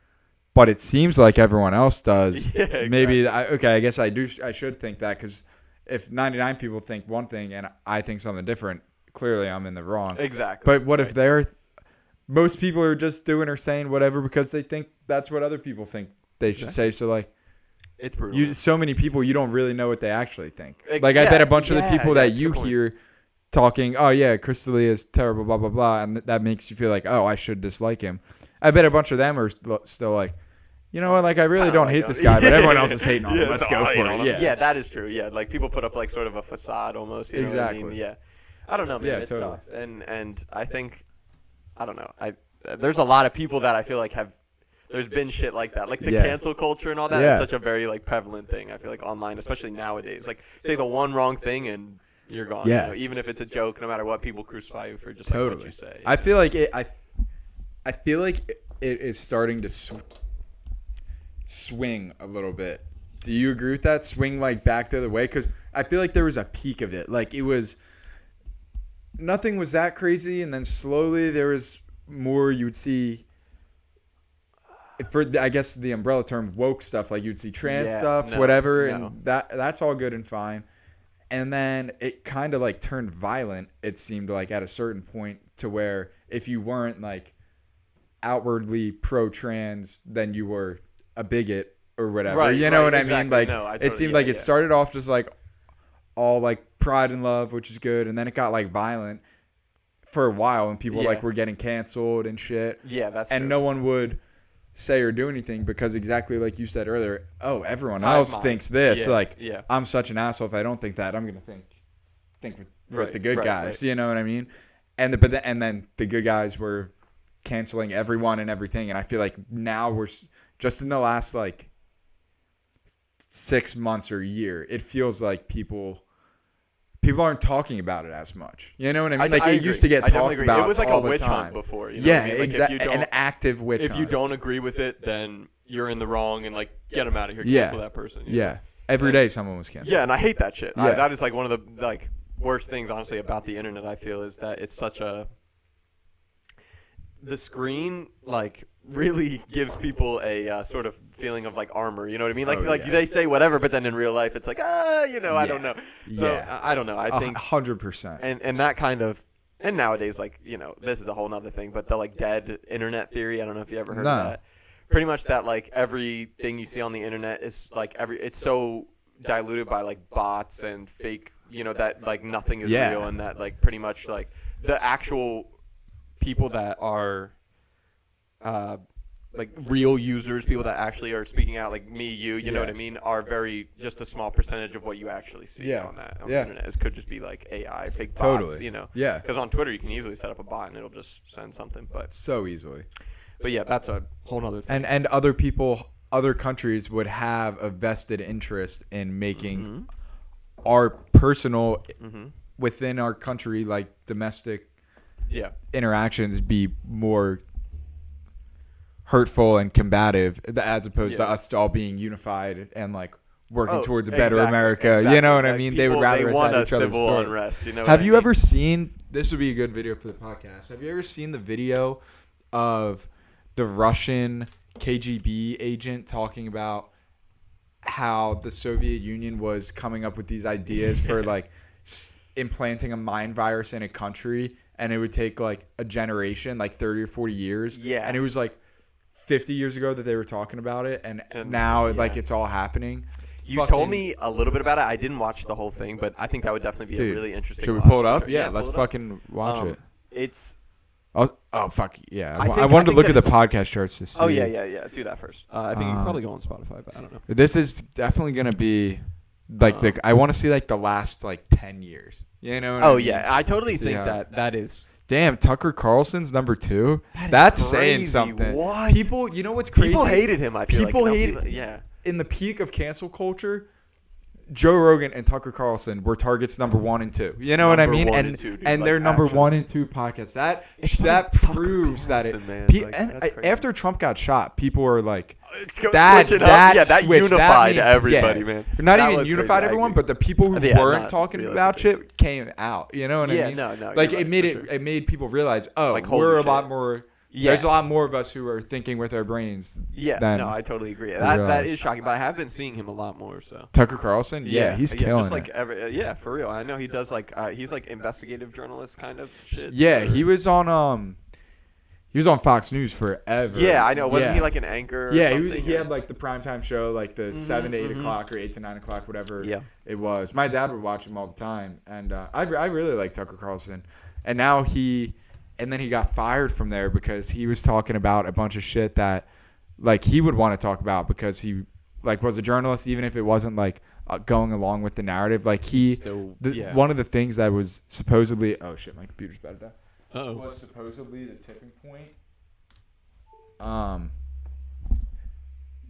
[SPEAKER 1] but it seems like everyone else does.
[SPEAKER 2] Yeah, exactly.
[SPEAKER 1] Maybe I guess I should think that, because if 99 people think one thing and I think something different, clearly I'm in the wrong.
[SPEAKER 2] Exactly.
[SPEAKER 1] But what if most people are just doing or saying whatever because they think that's what other people think they should say. So like.
[SPEAKER 2] It's brutal.
[SPEAKER 1] So many people, you don't really know what they actually think. Like, I bet a bunch of the people that you hear talking, oh, yeah, Chris D'Elia is terrible, blah, blah, blah, and that makes you feel like, oh, I should dislike him. I bet a bunch of them are still like, you know what, like, I really don't hate this guy, but everyone else is hating on him. Let's go for it.
[SPEAKER 2] Yeah, that is true. Yeah, like, people put up, like, sort of a facade almost. You know
[SPEAKER 1] exactly.
[SPEAKER 2] What I mean? Yeah. I don't know, man. It's
[SPEAKER 1] totally.
[SPEAKER 2] tough. And I think, I don't know. There's a lot of people that I feel like there's been shit like that, like the cancel culture and all that. It's such a very like prevalent thing. I feel like online, especially nowadays. Like say the one wrong thing and you're gone.
[SPEAKER 1] Yeah.
[SPEAKER 2] You know? Even if it's a joke, no matter what, people crucify you for just like what you say.
[SPEAKER 1] I feel like it. I feel like it is starting to swing a little bit. Do you agree with that? Swing like back the other way, because I feel like there was a peak of it. Like it was. Nothing was that crazy, and then slowly there was more. You would see. For I guess the umbrella term, woke stuff, like you'd see trans stuff, whatever, and that's all good and fine. And then it kind of like turned violent. It seemed like at a certain point to where if you weren't like outwardly pro-trans than you were a bigot or whatever.
[SPEAKER 2] Right,
[SPEAKER 1] you know
[SPEAKER 2] right,
[SPEAKER 1] what
[SPEAKER 2] exactly.
[SPEAKER 1] I mean? Like,
[SPEAKER 2] No, I
[SPEAKER 1] it
[SPEAKER 2] totally-
[SPEAKER 1] seemed
[SPEAKER 2] yeah,
[SPEAKER 1] like it
[SPEAKER 2] yeah.
[SPEAKER 1] started off just like all like pride and love, which is good, and then it got like violent for a while, and people
[SPEAKER 2] Yeah.
[SPEAKER 1] like were getting canceled and shit.
[SPEAKER 2] Yeah, that's
[SPEAKER 1] And
[SPEAKER 2] true.
[SPEAKER 1] no one would say or do anything because exactly like you said earlier, oh, everyone
[SPEAKER 2] Hive
[SPEAKER 1] else
[SPEAKER 2] mind.
[SPEAKER 1] thinks this.
[SPEAKER 2] Yeah,
[SPEAKER 1] Like,
[SPEAKER 2] yeah.
[SPEAKER 1] I'm such an asshole if I don't think that. I'm gonna think with
[SPEAKER 2] Right,
[SPEAKER 1] the good
[SPEAKER 2] right,
[SPEAKER 1] guys.
[SPEAKER 2] right.
[SPEAKER 1] You know what I mean? And then the good guys were canceling everyone and everything. And I feel like now we're just in the last like 6 months or a year, it feels like people aren't talking about it as much. You know what I mean? Like, it used to get
[SPEAKER 2] I definitely
[SPEAKER 1] talked
[SPEAKER 2] agree.
[SPEAKER 1] about
[SPEAKER 2] It was like
[SPEAKER 1] all
[SPEAKER 2] a
[SPEAKER 1] the
[SPEAKER 2] witch
[SPEAKER 1] time.
[SPEAKER 2] hunt before. You know
[SPEAKER 1] Yeah,
[SPEAKER 2] what I mean? Like,
[SPEAKER 1] exactly.
[SPEAKER 2] If you
[SPEAKER 1] An
[SPEAKER 2] don't,
[SPEAKER 1] active witch
[SPEAKER 2] if
[SPEAKER 1] hunt.
[SPEAKER 2] you don't agree with it, then you're in the wrong, and like get them out of here.
[SPEAKER 1] Yeah.
[SPEAKER 2] Cancel that person. you know?
[SPEAKER 1] Yeah. Every day someone was canceled.
[SPEAKER 2] Yeah, and I hate that shit.
[SPEAKER 1] Yeah.
[SPEAKER 2] That is like one of the like worst things, honestly, about the internet. I feel is that it's such a the screen like really gives people a sort of feeling of like armor. You know what I mean? Like
[SPEAKER 1] Oh,
[SPEAKER 2] like
[SPEAKER 1] yeah.
[SPEAKER 2] they say whatever, but then in real life, it's like I don't know. So
[SPEAKER 1] Yeah.
[SPEAKER 2] I don't know. I think
[SPEAKER 1] 100%.
[SPEAKER 2] and that kind of. And nowadays, like, this is a whole nother thing, but the, like, dead internet theory, I don't know if you ever heard
[SPEAKER 1] No.
[SPEAKER 2] of that. Pretty much that, like, everything you see on the internet is, like, it's so diluted by, like, bots and fake, that, like, nothing is
[SPEAKER 1] Yeah.
[SPEAKER 2] real, and that, like, pretty much, like, the actual people that are, like, real users, people that actually are speaking out, like me, you know what I mean, are just a small percentage of what you actually see
[SPEAKER 1] Yeah.
[SPEAKER 2] on the
[SPEAKER 1] Yeah.
[SPEAKER 2] internet. It could just be, like, AI, fake
[SPEAKER 1] Totally.
[SPEAKER 2] bots,
[SPEAKER 1] Yeah.
[SPEAKER 2] because on Twitter, you can easily set up a bot and it'll just send something. But
[SPEAKER 1] So easily.
[SPEAKER 2] yeah, that's a whole nother thing.
[SPEAKER 1] And other countries would have a vested interest in making our personal within our country, like domestic
[SPEAKER 2] Yeah.
[SPEAKER 1] interactions, be more hurtful and combative as opposed to
[SPEAKER 2] Yeah.
[SPEAKER 1] us all being unified and like working
[SPEAKER 2] Oh,
[SPEAKER 1] towards a better
[SPEAKER 2] exactly,
[SPEAKER 1] America. You
[SPEAKER 2] exactly.
[SPEAKER 1] know what I
[SPEAKER 2] Like,
[SPEAKER 1] mean? They would rather us
[SPEAKER 2] want
[SPEAKER 1] at
[SPEAKER 2] a
[SPEAKER 1] each other's
[SPEAKER 2] civil
[SPEAKER 1] throats.
[SPEAKER 2] unrest. You know?
[SPEAKER 1] Have
[SPEAKER 2] what I
[SPEAKER 1] you
[SPEAKER 2] mean?
[SPEAKER 1] ever seen? This would be a good video for the podcast. Have you ever seen the video of the Russian KGB agent talking about how the Soviet Union was coming up with these ideas for like implanting a mind virus in a country, and it would take like a generation, like 30 or 40 years.
[SPEAKER 2] Yeah.
[SPEAKER 1] And it was like 50 years ago that they were talking about it, and
[SPEAKER 2] yeah.
[SPEAKER 1] now like it's all happening.
[SPEAKER 2] You
[SPEAKER 1] Fucking-
[SPEAKER 2] told me a little bit about it. I didn't watch the whole thing, but I think that would definitely be
[SPEAKER 1] Dude,
[SPEAKER 2] a really interesting.
[SPEAKER 1] Should we
[SPEAKER 2] watch
[SPEAKER 1] pull it
[SPEAKER 2] for
[SPEAKER 1] up?
[SPEAKER 2] sure.
[SPEAKER 1] Yeah,
[SPEAKER 2] pull
[SPEAKER 1] let's
[SPEAKER 2] it up.
[SPEAKER 1] fucking watch it.
[SPEAKER 2] It's.
[SPEAKER 1] Oh fuck yeah!
[SPEAKER 2] I
[SPEAKER 1] I wanted to
[SPEAKER 2] think
[SPEAKER 1] look at the
[SPEAKER 2] it's-
[SPEAKER 1] podcast charts to see.
[SPEAKER 2] Oh yeah. Do that first. I think you can probably go on Spotify, but I don't know.
[SPEAKER 1] This is definitely gonna be like I want to see like the last like 10 years. You know? What I
[SPEAKER 2] Oh
[SPEAKER 1] mean?
[SPEAKER 2] yeah, I totally
[SPEAKER 1] See
[SPEAKER 2] think
[SPEAKER 1] how-
[SPEAKER 2] that is.
[SPEAKER 1] Damn, Tucker Carlson's number 2.
[SPEAKER 2] That is
[SPEAKER 1] That's saying
[SPEAKER 2] crazy.
[SPEAKER 1] something.
[SPEAKER 2] What?
[SPEAKER 1] People, you know what's crazy?
[SPEAKER 2] People hated him. I feel
[SPEAKER 1] People
[SPEAKER 2] like
[SPEAKER 1] hated.
[SPEAKER 2] Yeah.
[SPEAKER 1] In the peak of cancel culture, Joe Rogan and Tucker Carlson were targets number 1 and 2. You know what I
[SPEAKER 2] Number
[SPEAKER 1] mean?
[SPEAKER 2] 1
[SPEAKER 1] And
[SPEAKER 2] and 2, dude,
[SPEAKER 1] and
[SPEAKER 2] like,
[SPEAKER 1] they're number
[SPEAKER 2] actually.
[SPEAKER 1] 1 and 2 podcasts. That
[SPEAKER 2] Tucker
[SPEAKER 1] proves that it.
[SPEAKER 2] Carlson, man.
[SPEAKER 1] Pe-
[SPEAKER 2] Like,
[SPEAKER 1] and
[SPEAKER 2] that's crazy.
[SPEAKER 1] after Trump got shot, people were like,
[SPEAKER 2] Switch
[SPEAKER 1] that
[SPEAKER 2] it up. Yeah, that
[SPEAKER 1] switch,
[SPEAKER 2] unified
[SPEAKER 1] made-
[SPEAKER 2] everybody,
[SPEAKER 1] yeah.
[SPEAKER 2] man.
[SPEAKER 1] Not
[SPEAKER 2] That
[SPEAKER 1] even
[SPEAKER 2] was
[SPEAKER 1] unified
[SPEAKER 2] crazy. I
[SPEAKER 1] everyone,
[SPEAKER 2] agree.
[SPEAKER 1] but the people who
[SPEAKER 2] Yeah,
[SPEAKER 1] weren't
[SPEAKER 2] not
[SPEAKER 1] talking about
[SPEAKER 2] realistically.
[SPEAKER 1] shit came out. You know what I
[SPEAKER 2] Yeah,
[SPEAKER 1] mean?
[SPEAKER 2] no,
[SPEAKER 1] Like
[SPEAKER 2] you're
[SPEAKER 1] it
[SPEAKER 2] right,
[SPEAKER 1] made
[SPEAKER 2] for
[SPEAKER 1] it.
[SPEAKER 2] sure.
[SPEAKER 1] It made people realize, oh,
[SPEAKER 2] Like, holy
[SPEAKER 1] we're a
[SPEAKER 2] shit.
[SPEAKER 1] lot more.
[SPEAKER 2] Yes.
[SPEAKER 1] There's a lot more of us who are thinking with our brains.
[SPEAKER 2] Yeah,
[SPEAKER 1] than
[SPEAKER 2] no, I totally agree. That
[SPEAKER 1] realized.
[SPEAKER 2] is shocking, but I have been seeing him a lot more. So
[SPEAKER 1] Tucker Carlson. Yeah, he's killing
[SPEAKER 2] just like
[SPEAKER 1] it.
[SPEAKER 2] yeah, for real. I know he does like he's like investigative journalist kind of shit.
[SPEAKER 1] Yeah,
[SPEAKER 2] or-
[SPEAKER 1] he was on Fox News forever.
[SPEAKER 2] Yeah, I know. Wasn't
[SPEAKER 1] Yeah.
[SPEAKER 2] he like an anchor? Or
[SPEAKER 1] Yeah,
[SPEAKER 2] something?
[SPEAKER 1] he had like the primetime show, like the 7 to 8 o'clock or 8 to 9 o'clock, whatever
[SPEAKER 2] Yeah.
[SPEAKER 1] it was. My dad would watch him all the time, and I really like Tucker Carlson. And now he got fired from there because he was talking about a bunch of shit that like he would want to talk about because he like was a journalist, even if it wasn't like going along with the narrative. Like one of the things that was supposedly my computer's about to die. Was supposedly the tipping point.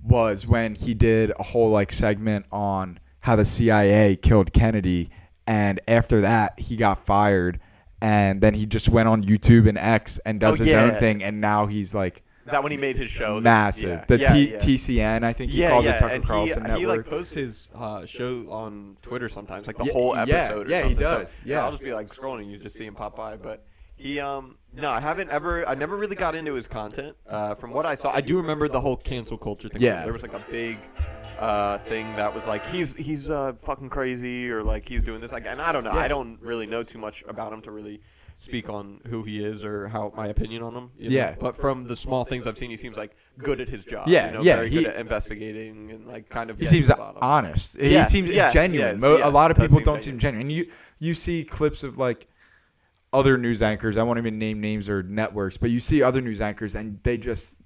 [SPEAKER 1] Was when he did a whole like segment on how the CIA killed Kennedy, and after that he got fired, and then he just went on YouTube and X and does his own thing, and now he's like
[SPEAKER 2] Is that when he made his show?
[SPEAKER 1] massive. TCN, I think he calls it Tucker
[SPEAKER 2] and
[SPEAKER 1] Carlson Network.
[SPEAKER 2] He like posts his show on Twitter sometimes, like the whole episode.
[SPEAKER 1] yeah,
[SPEAKER 2] or
[SPEAKER 1] he
[SPEAKER 2] something.
[SPEAKER 1] does.
[SPEAKER 2] So,
[SPEAKER 1] Yeah.
[SPEAKER 2] I'll just be like scrolling, and you just see him pop by, but. He no, I never really got into his content. From what I saw, I do remember the whole cancel culture thing.
[SPEAKER 1] Yeah.
[SPEAKER 2] There was like a big thing that was like he's fucking crazy or like he's doing this like, and I don't know. I don't really know too much about him to really speak on who he is or how my opinion on him. You know?
[SPEAKER 1] Yeah.
[SPEAKER 2] But from the small things I've seen, he seems like good at his job.
[SPEAKER 1] Yeah,
[SPEAKER 2] You know,
[SPEAKER 1] yeah,
[SPEAKER 2] Very
[SPEAKER 1] he-
[SPEAKER 2] good at investigating and like kind of.
[SPEAKER 1] He
[SPEAKER 2] getting
[SPEAKER 1] seems
[SPEAKER 2] to the bottom.
[SPEAKER 1] honest.
[SPEAKER 2] Yes,
[SPEAKER 1] he seems
[SPEAKER 2] yes,
[SPEAKER 1] genuine.
[SPEAKER 2] yes,
[SPEAKER 1] A lot of
[SPEAKER 2] does
[SPEAKER 1] people
[SPEAKER 2] seem
[SPEAKER 1] don't seem genuine. You see clips of like other news anchors. I won't even name names or networks, but you see other news anchors and they just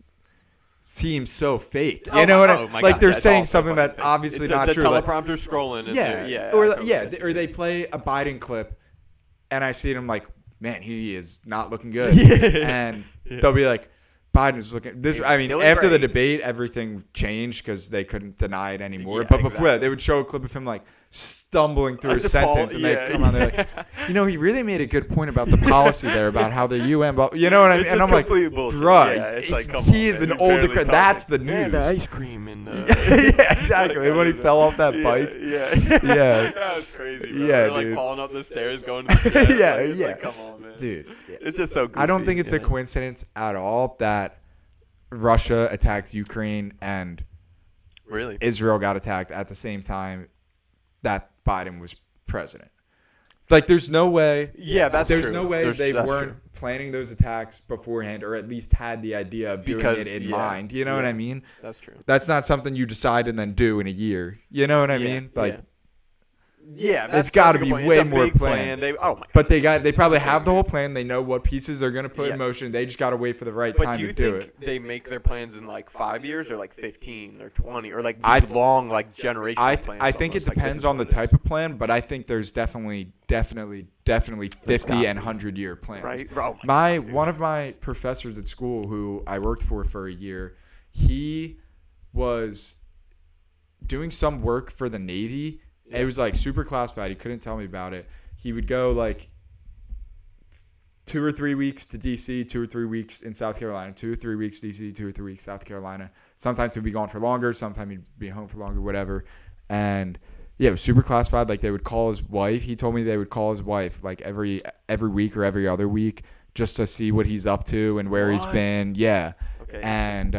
[SPEAKER 1] seem so fake. You know what I mean?
[SPEAKER 2] my
[SPEAKER 1] Like
[SPEAKER 2] God,
[SPEAKER 1] they're
[SPEAKER 2] yeah, it's
[SPEAKER 1] saying
[SPEAKER 2] all so
[SPEAKER 1] something
[SPEAKER 2] fucking
[SPEAKER 1] that's
[SPEAKER 2] fake.
[SPEAKER 1] obviously
[SPEAKER 2] It's
[SPEAKER 1] not
[SPEAKER 2] the
[SPEAKER 1] true. Like,
[SPEAKER 2] teleprompter scrolling. And
[SPEAKER 1] yeah, or they play a Biden clip, and I see them like, man, he is not looking good, and they'll be like, Biden is looking. This, I mean,
[SPEAKER 2] doing
[SPEAKER 1] after the
[SPEAKER 2] great.
[SPEAKER 1] debate, everything changed because they couldn't deny it anymore.
[SPEAKER 2] Yeah,
[SPEAKER 1] But before
[SPEAKER 2] exactly.
[SPEAKER 1] that, they would show a clip of him like stumbling through a
[SPEAKER 2] Like the fall-
[SPEAKER 1] sentence, and
[SPEAKER 2] yeah,
[SPEAKER 1] they come on, they're like, you know, he really made a good point about the policy there about how the UN, you know what I mean?
[SPEAKER 2] It's
[SPEAKER 1] And
[SPEAKER 2] just
[SPEAKER 1] I'm like,
[SPEAKER 2] complete bullshit.
[SPEAKER 1] bruh,
[SPEAKER 2] Yeah, it's like, come
[SPEAKER 1] he
[SPEAKER 2] on,
[SPEAKER 1] is
[SPEAKER 2] man,
[SPEAKER 1] an
[SPEAKER 2] you're
[SPEAKER 1] older.
[SPEAKER 2] barely talking.
[SPEAKER 1] That's the
[SPEAKER 2] Yeah,
[SPEAKER 1] news.
[SPEAKER 2] the ice cream and
[SPEAKER 1] Yeah, exactly. When he fell off that bike.
[SPEAKER 2] Yeah.
[SPEAKER 1] Yeah.
[SPEAKER 2] That was crazy, bro.
[SPEAKER 1] Yeah,
[SPEAKER 2] They're like
[SPEAKER 1] dude.
[SPEAKER 2] falling up the stairs going to the gym.
[SPEAKER 1] Yeah,
[SPEAKER 2] Like, it's
[SPEAKER 1] yeah.
[SPEAKER 2] like, come on, man.
[SPEAKER 1] Dude,
[SPEAKER 2] It's just so goofy.
[SPEAKER 1] I don't think it's a
[SPEAKER 2] you know?
[SPEAKER 1] coincidence at all that Russia attacked Ukraine and
[SPEAKER 2] Really?
[SPEAKER 1] Israel got attacked at the same time that Biden was president. Like, there's no way.
[SPEAKER 2] Yeah, that's
[SPEAKER 1] There's
[SPEAKER 2] true.
[SPEAKER 1] no way they
[SPEAKER 2] that's
[SPEAKER 1] weren't
[SPEAKER 2] true.
[SPEAKER 1] planning those attacks beforehand, or at least had the idea of doing
[SPEAKER 2] Because,
[SPEAKER 1] it in
[SPEAKER 2] yeah,
[SPEAKER 1] mind. You know what
[SPEAKER 2] yeah.
[SPEAKER 1] I mean?
[SPEAKER 2] That's true.
[SPEAKER 1] That's not something you decide and then do in a year. You know what I
[SPEAKER 2] Yeah,
[SPEAKER 1] mean? Like,
[SPEAKER 2] Yeah,
[SPEAKER 1] It's gotta
[SPEAKER 2] that's a
[SPEAKER 1] be
[SPEAKER 2] good point.
[SPEAKER 1] way
[SPEAKER 2] It's a
[SPEAKER 1] more
[SPEAKER 2] big
[SPEAKER 1] planned.
[SPEAKER 2] plan. Oh my god.
[SPEAKER 1] but they probably have the whole plan. They know what pieces they're gonna put
[SPEAKER 2] Yeah.
[SPEAKER 1] in motion. They just gotta wait for the right
[SPEAKER 2] But
[SPEAKER 1] time
[SPEAKER 2] do you
[SPEAKER 1] to do
[SPEAKER 2] think
[SPEAKER 1] it.
[SPEAKER 2] they make their plans in like 5 years or like 15 or 20 or like
[SPEAKER 1] I
[SPEAKER 2] these long like generational plans?
[SPEAKER 1] I think it
[SPEAKER 2] almost, like, this
[SPEAKER 1] depends
[SPEAKER 2] is
[SPEAKER 1] on the
[SPEAKER 2] what it
[SPEAKER 1] type
[SPEAKER 2] is.
[SPEAKER 1] of plan, but I think there's definitely 50
[SPEAKER 2] gotta
[SPEAKER 1] and
[SPEAKER 2] be.
[SPEAKER 1] 100-year plans.
[SPEAKER 2] Right? Oh my God, dude.
[SPEAKER 1] One of my professors at school who I worked for a year, he was doing some work for the Navy. It was like super classified. He couldn't tell me about it. He would go like 2 or 3 weeks to DC, 2 or 3 weeks in South Carolina, 2 or 3 weeks DC, 2 or 3 weeks South Carolina. Sometimes he'd be gone for longer, sometimes he'd be home for longer, whatever. And yeah, it was super classified. Like, they would call his wife. He told me they would call his wife like every week or every other week just to see what he's up to and where he's
[SPEAKER 2] What?
[SPEAKER 1] been. Yeah.
[SPEAKER 2] Okay.
[SPEAKER 1] And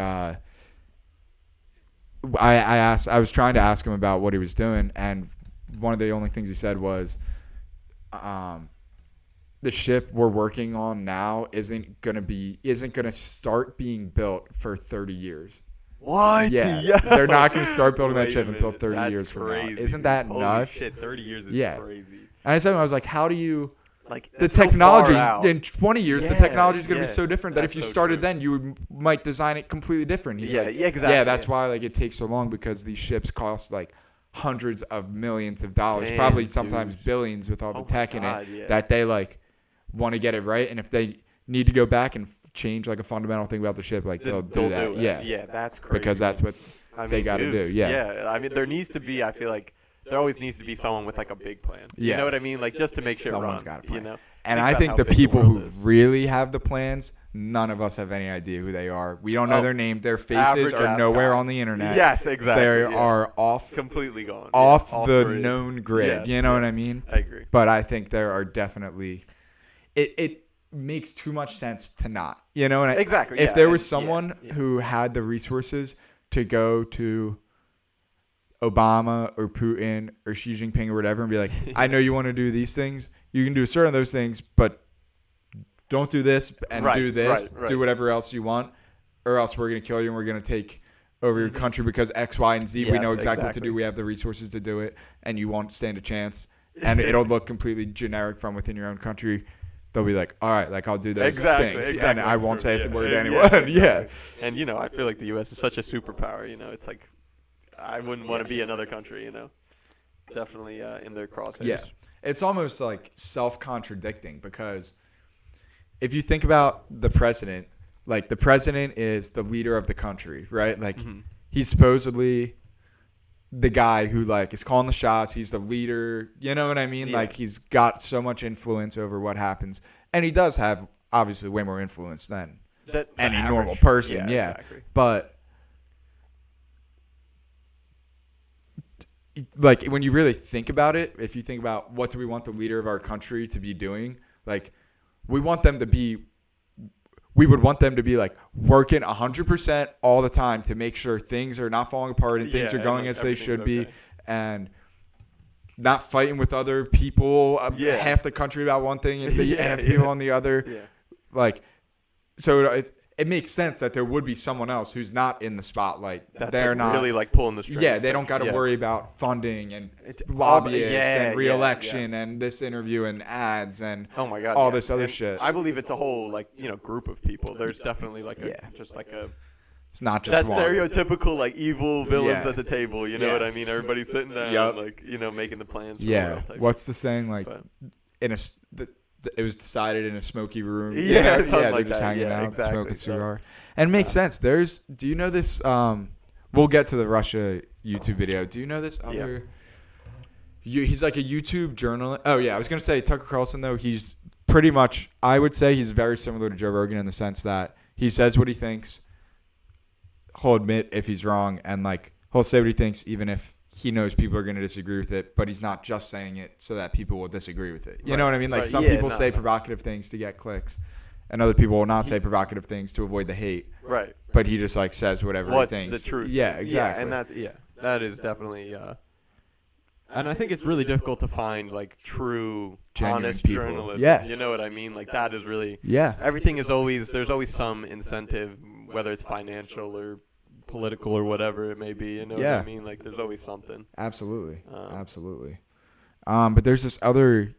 [SPEAKER 1] I was trying to ask him about what he was doing, and one of the only things he said was, the ship we're working on now isn't gonna start being built for 30 years.
[SPEAKER 2] What?
[SPEAKER 1] Yeah, they're not gonna start building that
[SPEAKER 2] Wait
[SPEAKER 1] ship
[SPEAKER 2] a
[SPEAKER 1] until
[SPEAKER 2] minute.
[SPEAKER 1] 30
[SPEAKER 2] That's
[SPEAKER 1] years from now.
[SPEAKER 2] crazy,
[SPEAKER 1] Isn't that
[SPEAKER 2] dude.
[SPEAKER 1] nuts?
[SPEAKER 2] Holy shit, 30 years is
[SPEAKER 1] Yeah.
[SPEAKER 2] crazy.
[SPEAKER 1] And I said to him, I was like, how do you?
[SPEAKER 2] Like
[SPEAKER 1] The
[SPEAKER 2] that's so
[SPEAKER 1] technology
[SPEAKER 2] far out.
[SPEAKER 1] in 20 years, the
[SPEAKER 2] Yeah,
[SPEAKER 1] technology is going to
[SPEAKER 2] yeah,
[SPEAKER 1] be so different that if
[SPEAKER 2] that's
[SPEAKER 1] you
[SPEAKER 2] so
[SPEAKER 1] started
[SPEAKER 2] true.
[SPEAKER 1] then, you might design it completely different. He's
[SPEAKER 2] Yeah,
[SPEAKER 1] like,
[SPEAKER 2] yeah, exactly,
[SPEAKER 1] Yeah, that's
[SPEAKER 2] yeah.
[SPEAKER 1] why like it takes so long, because these ships cost like hundreds of millions of dollars,
[SPEAKER 2] Damn,
[SPEAKER 1] probably sometimes
[SPEAKER 2] dude.
[SPEAKER 1] billions with all the
[SPEAKER 2] Oh my
[SPEAKER 1] tech in
[SPEAKER 2] God,
[SPEAKER 1] it,
[SPEAKER 2] yeah.
[SPEAKER 1] that they like want to get it right. And if they need to go back and change like a fundamental thing about the ship, like they'll do that.
[SPEAKER 2] it.
[SPEAKER 1] Yeah,
[SPEAKER 2] Yeah, that's crazy.
[SPEAKER 1] because that's what
[SPEAKER 2] I
[SPEAKER 1] they
[SPEAKER 2] mean,
[SPEAKER 1] got to
[SPEAKER 2] dude,
[SPEAKER 1] do. Yeah.
[SPEAKER 2] Yeah, I mean, there needs to be. I feel like there always needs to be someone with like a big plan.
[SPEAKER 1] Yeah.
[SPEAKER 2] You know what I mean? Like just to make shit
[SPEAKER 1] Someone's
[SPEAKER 2] run.
[SPEAKER 1] got a plan.
[SPEAKER 2] You know.
[SPEAKER 1] And
[SPEAKER 2] Think
[SPEAKER 1] I
[SPEAKER 2] about
[SPEAKER 1] think
[SPEAKER 2] how
[SPEAKER 1] the
[SPEAKER 2] big
[SPEAKER 1] people
[SPEAKER 2] world
[SPEAKER 1] who
[SPEAKER 2] is.
[SPEAKER 1] really have the plans, none of us have any idea who they are. We don't know
[SPEAKER 2] Oh,
[SPEAKER 1] their name. Their faces
[SPEAKER 2] average
[SPEAKER 1] are
[SPEAKER 2] ass
[SPEAKER 1] nowhere
[SPEAKER 2] guy.
[SPEAKER 1] on the internet.
[SPEAKER 2] Yes, exactly.
[SPEAKER 1] They
[SPEAKER 2] yeah.
[SPEAKER 1] are off
[SPEAKER 2] completely gone.
[SPEAKER 1] off
[SPEAKER 2] yeah,
[SPEAKER 1] the
[SPEAKER 2] grid.
[SPEAKER 1] known grid.
[SPEAKER 2] Yes,
[SPEAKER 1] You know
[SPEAKER 2] yeah.
[SPEAKER 1] what I mean?
[SPEAKER 2] I agree.
[SPEAKER 1] But I think there are definitely it makes too much sense to not. You know, and
[SPEAKER 2] Exactly,
[SPEAKER 1] if
[SPEAKER 2] yeah,
[SPEAKER 1] there was
[SPEAKER 2] and-
[SPEAKER 1] someone
[SPEAKER 2] yeah.
[SPEAKER 1] who had the resources to go to Obama or Putin or Xi Jinping or whatever and be like, I know you want to do these things. You can do certain of those things, but don't do this and
[SPEAKER 2] Right,
[SPEAKER 1] do this.
[SPEAKER 2] right, right.
[SPEAKER 1] Do whatever else you want, or else we're going to kill you and we're going to take over your country because X, Y, and Z. We
[SPEAKER 2] Yes,
[SPEAKER 1] know exactly what to
[SPEAKER 2] exactly.
[SPEAKER 1] do. We have the resources to do it, and you won't stand a chance. And it'll look completely generic from within your own country. They'll be like, all right, like I'll do those
[SPEAKER 2] Exactly,
[SPEAKER 1] things.
[SPEAKER 2] exactly.
[SPEAKER 1] And I
[SPEAKER 2] That's
[SPEAKER 1] won't
[SPEAKER 2] true,
[SPEAKER 1] say
[SPEAKER 2] yeah.
[SPEAKER 1] the word to
[SPEAKER 2] Yeah,
[SPEAKER 1] anyone. Yeah.
[SPEAKER 2] exactly. And you know, I feel like the U.S. is such a superpower. You know, it's like I wouldn't want to be another country. You know, definitely in their crosshairs.
[SPEAKER 1] Yeah. It's almost like self-contradicting, because if you think about the president, like the president is the leader of the country, right? Like he's supposedly the guy who like is calling the shots. He's the leader. You know what I mean?
[SPEAKER 2] Yeah.
[SPEAKER 1] Like he's got so much influence over what happens. And he does have obviously way more influence than
[SPEAKER 2] The
[SPEAKER 1] any
[SPEAKER 2] average-
[SPEAKER 1] normal person. Yeah.
[SPEAKER 2] Exactly.
[SPEAKER 1] But like when you really think about it, if you think about what do we want the leader of our country to be doing, like we want them to be we would want them to be like working 100% all the time to make sure things are not falling apart and things
[SPEAKER 2] Yeah,
[SPEAKER 1] are going
[SPEAKER 2] and, like,
[SPEAKER 1] as they should
[SPEAKER 2] everything's
[SPEAKER 1] be,
[SPEAKER 2] okay.
[SPEAKER 1] and not fighting with other people,
[SPEAKER 2] Yeah.
[SPEAKER 1] half the country about one thing and
[SPEAKER 2] Yeah,
[SPEAKER 1] half the people on the other.
[SPEAKER 2] Yeah.
[SPEAKER 1] Like, so it makes sense that there would be someone else who's not in the spotlight.
[SPEAKER 2] That's
[SPEAKER 1] They're
[SPEAKER 2] like,
[SPEAKER 1] not
[SPEAKER 2] really like pulling the strings.
[SPEAKER 1] Yeah, they don't got to
[SPEAKER 2] Yeah.
[SPEAKER 1] worry about funding and
[SPEAKER 2] all the-
[SPEAKER 1] lobbyists
[SPEAKER 2] yeah,
[SPEAKER 1] and re-election and this interview and ads and
[SPEAKER 2] Oh my god!
[SPEAKER 1] all
[SPEAKER 2] yeah.
[SPEAKER 1] this other
[SPEAKER 2] And
[SPEAKER 1] shit.
[SPEAKER 2] I believe it's a whole like group of people. There's definitely like just like a
[SPEAKER 1] It's not just
[SPEAKER 2] that
[SPEAKER 1] one.
[SPEAKER 2] stereotypical like evil villains
[SPEAKER 1] Yeah.
[SPEAKER 2] at the table. You know
[SPEAKER 1] Yeah.
[SPEAKER 2] what I mean? Everybody's sitting down,
[SPEAKER 1] Yup.
[SPEAKER 2] like making the plans. For
[SPEAKER 1] Yeah.
[SPEAKER 2] type
[SPEAKER 1] What's the saying? Like,
[SPEAKER 2] But-
[SPEAKER 1] in a it was decided in a smoky room.
[SPEAKER 2] Yeah,
[SPEAKER 1] You know?
[SPEAKER 2] something
[SPEAKER 1] they're
[SPEAKER 2] like
[SPEAKER 1] just
[SPEAKER 2] that.
[SPEAKER 1] hanging
[SPEAKER 2] Yeah,
[SPEAKER 1] out,
[SPEAKER 2] exactly.
[SPEAKER 1] smoking a
[SPEAKER 2] So-
[SPEAKER 1] cigar, and it makes sense. Do you know this? We'll get to the Russia YouTube video. Do you know this other? He's like a YouTube journalist. Oh yeah, I was gonna say Tucker Carlson though. He's pretty much. I would say he's very similar to Joe Rogan in the sense that he says what he thinks. He'll admit if he's wrong, and like he'll say what he thinks, even if he knows people are going to disagree with it, but he's not just saying it so that people will disagree with it. You know what I mean? Like some people say provocative things to get clicks, and other people will not say provocative things to avoid the hate.
[SPEAKER 2] Right.
[SPEAKER 1] But he just like says whatever
[SPEAKER 2] What's
[SPEAKER 1] he thinks.
[SPEAKER 2] the truth?
[SPEAKER 1] Yeah, exactly.
[SPEAKER 2] Yeah, and that is definitely. And I think it's really difficult to find like true,
[SPEAKER 1] Genuine
[SPEAKER 2] honest
[SPEAKER 1] people.
[SPEAKER 2] journalists.
[SPEAKER 1] Yeah.
[SPEAKER 2] You know what I mean? Like that is really.
[SPEAKER 1] Yeah.
[SPEAKER 2] Everything is always there's always some incentive, whether it's financial or political or whatever it may be. You know what I mean? Like there's always something.
[SPEAKER 1] Absolutely. Absolutely. But there's this other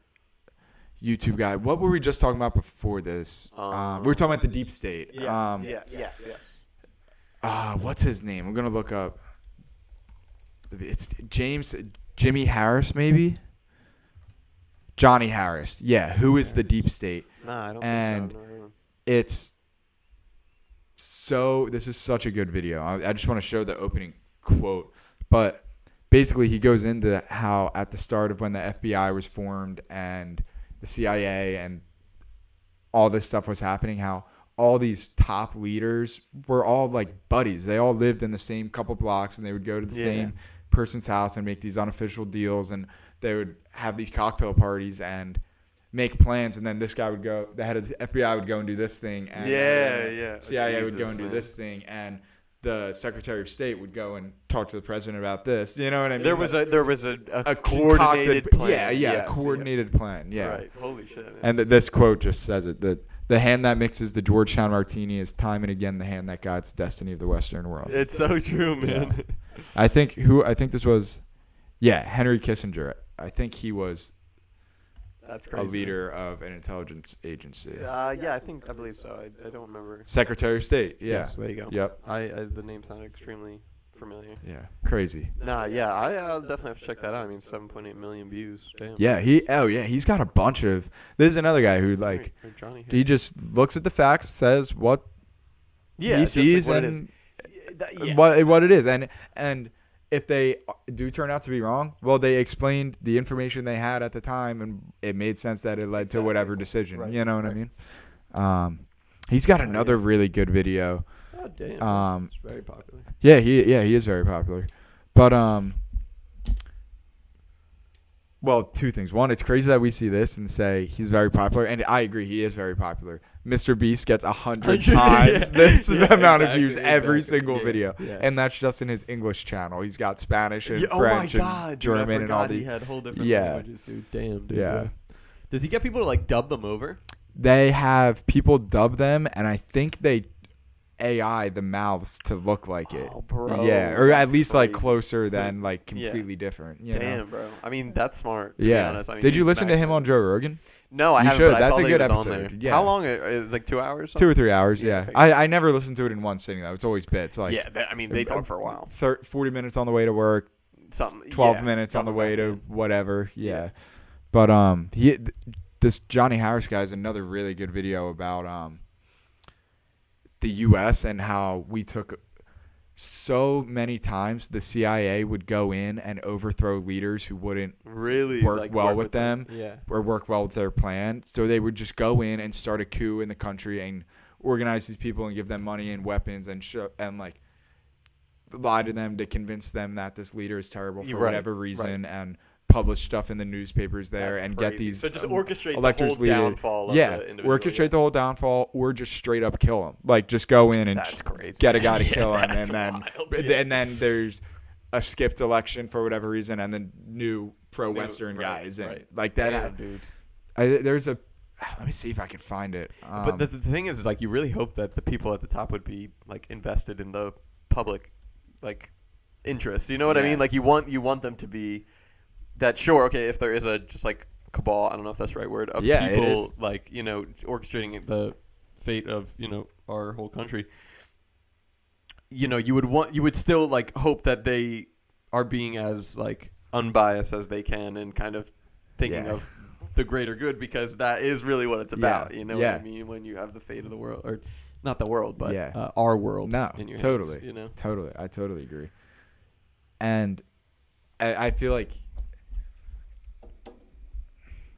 [SPEAKER 1] YouTube guy. What were we just talking about before this? We were talking about the deep state.
[SPEAKER 2] Yes.
[SPEAKER 1] What's his name? I'm gonna look up. It's Jimmy Harris, maybe. Johnny Harris. Yeah. Who is the deep state?
[SPEAKER 2] Nah, I don't
[SPEAKER 1] And
[SPEAKER 2] think so. No.
[SPEAKER 1] It's so. This is such a good video. I just want to show the opening quote, but basically he goes into how at the start of when the FBI was formed and the CIA and all this stuff was happening, how all these top leaders were all like buddies. They all lived in the same couple blocks and they would go to the same person's house and make these unofficial deals, and they would have these cocktail parties and make plans, and then this guy would go, the head of the FBI would go and do this thing, and CIA would go and do this thing, and the Secretary of State would go and talk to the president about this. You know what I mean?
[SPEAKER 2] There was a
[SPEAKER 1] concocted
[SPEAKER 2] coordinated plan.
[SPEAKER 1] a
[SPEAKER 2] Yes,
[SPEAKER 1] coordinated plan. Yeah.
[SPEAKER 2] Right. Holy shit. Man.
[SPEAKER 1] And this quote just says it, that the hand that mixes the Georgetown martini is time and again the hand that guides the destiny of the Western world.
[SPEAKER 2] It's so true, man.
[SPEAKER 1] Yeah. I think this was, Henry Kissinger. I think he was
[SPEAKER 2] That's crazy.
[SPEAKER 1] a leader of an intelligence agency.
[SPEAKER 2] I believe so. I don't remember.
[SPEAKER 1] Secretary of State. Yeah.
[SPEAKER 2] Yes, there you go.
[SPEAKER 1] Yep.
[SPEAKER 2] The name sounded extremely familiar.
[SPEAKER 1] Yeah. Crazy.
[SPEAKER 2] I'll definitely have to check that out. I mean, 7.8 million views. Damn.
[SPEAKER 1] Yeah. He's got a bunch of. This is another guy who like
[SPEAKER 2] Or Johnny.
[SPEAKER 1] he just looks at the facts, says what he
[SPEAKER 2] just
[SPEAKER 1] sees,
[SPEAKER 2] like
[SPEAKER 1] and
[SPEAKER 2] what
[SPEAKER 1] what it is, and if they do turn out to be wrong, well, they explained the information they had at the time, and it made sense that it led to whatever decision.
[SPEAKER 2] Right.
[SPEAKER 1] You know what I mean? He's got another really good video.
[SPEAKER 2] Oh damn. It's very popular.
[SPEAKER 1] Yeah, he is very popular. But well, two things. One, it's crazy that we see this and say he's very popular, and I agree, he is very popular. Mr. Beast gets 100 times this amount of views every single video, and that's just in his English channel. He's got Spanish and French and German and all these.
[SPEAKER 2] He had whole different
[SPEAKER 1] Yeah.
[SPEAKER 2] languages, dude. Damn, dude.
[SPEAKER 1] Yeah.
[SPEAKER 2] Does he get people to like dub them over?
[SPEAKER 1] They have people dub them, and I think they AI the mouths to look like it.
[SPEAKER 2] Oh, bro.
[SPEAKER 1] Yeah, or at
[SPEAKER 2] That's
[SPEAKER 1] least like
[SPEAKER 2] crazy.
[SPEAKER 1] closer
[SPEAKER 2] So-
[SPEAKER 1] than like completely different. You
[SPEAKER 2] Damn,
[SPEAKER 1] know?
[SPEAKER 2] bro. I mean, that's smart. To be
[SPEAKER 1] Yeah.
[SPEAKER 2] honest. I mean,
[SPEAKER 1] Did you
[SPEAKER 2] he's
[SPEAKER 1] listen to him
[SPEAKER 2] maximum.
[SPEAKER 1] on Joe Rogan?
[SPEAKER 2] No, I
[SPEAKER 1] You
[SPEAKER 2] haven't.
[SPEAKER 1] should.
[SPEAKER 2] But I
[SPEAKER 1] That's
[SPEAKER 2] saw
[SPEAKER 1] a
[SPEAKER 2] that
[SPEAKER 1] good
[SPEAKER 2] he was on
[SPEAKER 1] episode.
[SPEAKER 2] there.
[SPEAKER 1] Yeah.
[SPEAKER 2] How long? It was like 2 hours.
[SPEAKER 1] 2 or 3 hours.
[SPEAKER 2] Yeah,
[SPEAKER 1] Yeah, I never listened to it in one sitting though. It's always bits. Like
[SPEAKER 2] I mean, they talk for a while.
[SPEAKER 1] 40 minutes on the way to work,
[SPEAKER 2] Something.
[SPEAKER 1] 12 minutes on the
[SPEAKER 2] coming
[SPEAKER 1] way
[SPEAKER 2] back
[SPEAKER 1] to
[SPEAKER 2] in.
[SPEAKER 1] whatever. Yeah. But this Johnny Harris guy is another really good video about the U.S. and how we took so many times the CIA would go in and overthrow leaders who wouldn't
[SPEAKER 2] really
[SPEAKER 1] work
[SPEAKER 2] like,
[SPEAKER 1] well with them.
[SPEAKER 2] Yeah.
[SPEAKER 1] or work well with their plan. So they would just go in and start a coup in the country and organize these people and give them money and weapons and like lie to them to convince them that this leader is terrible for
[SPEAKER 2] Right,
[SPEAKER 1] whatever reason and publish stuff in the newspapers there
[SPEAKER 2] That's
[SPEAKER 1] and
[SPEAKER 2] crazy.
[SPEAKER 1] get these.
[SPEAKER 2] So just orchestrate the
[SPEAKER 1] electors
[SPEAKER 2] whole
[SPEAKER 1] leading-
[SPEAKER 2] downfall of
[SPEAKER 1] yeah,
[SPEAKER 2] the individual.
[SPEAKER 1] orchestrate the whole downfall, or just straight up kill him. Like just go in and
[SPEAKER 2] That's crazy.
[SPEAKER 1] get a guy to
[SPEAKER 2] Yeah,
[SPEAKER 1] kill him, and
[SPEAKER 2] that's
[SPEAKER 1] then
[SPEAKER 2] wild, yeah.
[SPEAKER 1] and then there's a skipped election for whatever reason, and then new pro-Western
[SPEAKER 2] right,
[SPEAKER 1] guys in.
[SPEAKER 2] right.
[SPEAKER 1] Like that.
[SPEAKER 2] Damn, dude.
[SPEAKER 1] There's a. Let me see if I can find it.
[SPEAKER 2] But the thing is like you really hope that the people at the top would be like invested in the public like interests. You know what I
[SPEAKER 1] Yeah.
[SPEAKER 2] mean? Like you want them to be that. Sure, okay, if there is a just like cabal, I don't know if that's the right word, of
[SPEAKER 1] Yeah, it
[SPEAKER 2] people
[SPEAKER 1] is.
[SPEAKER 2] like orchestrating the fate of our whole country. You would still like hope that they are being as like unbiased as they can and kind of thinking
[SPEAKER 1] Yeah.
[SPEAKER 2] of the greater good, because that is really what it's about.
[SPEAKER 1] Yeah.
[SPEAKER 2] You know
[SPEAKER 1] Yeah.
[SPEAKER 2] what I mean? When you have the fate of the world, or not the world, but
[SPEAKER 1] Yeah.
[SPEAKER 2] our world.
[SPEAKER 1] No,
[SPEAKER 2] in your
[SPEAKER 1] totally.
[SPEAKER 2] hands,
[SPEAKER 1] Totally. I totally agree. And I feel like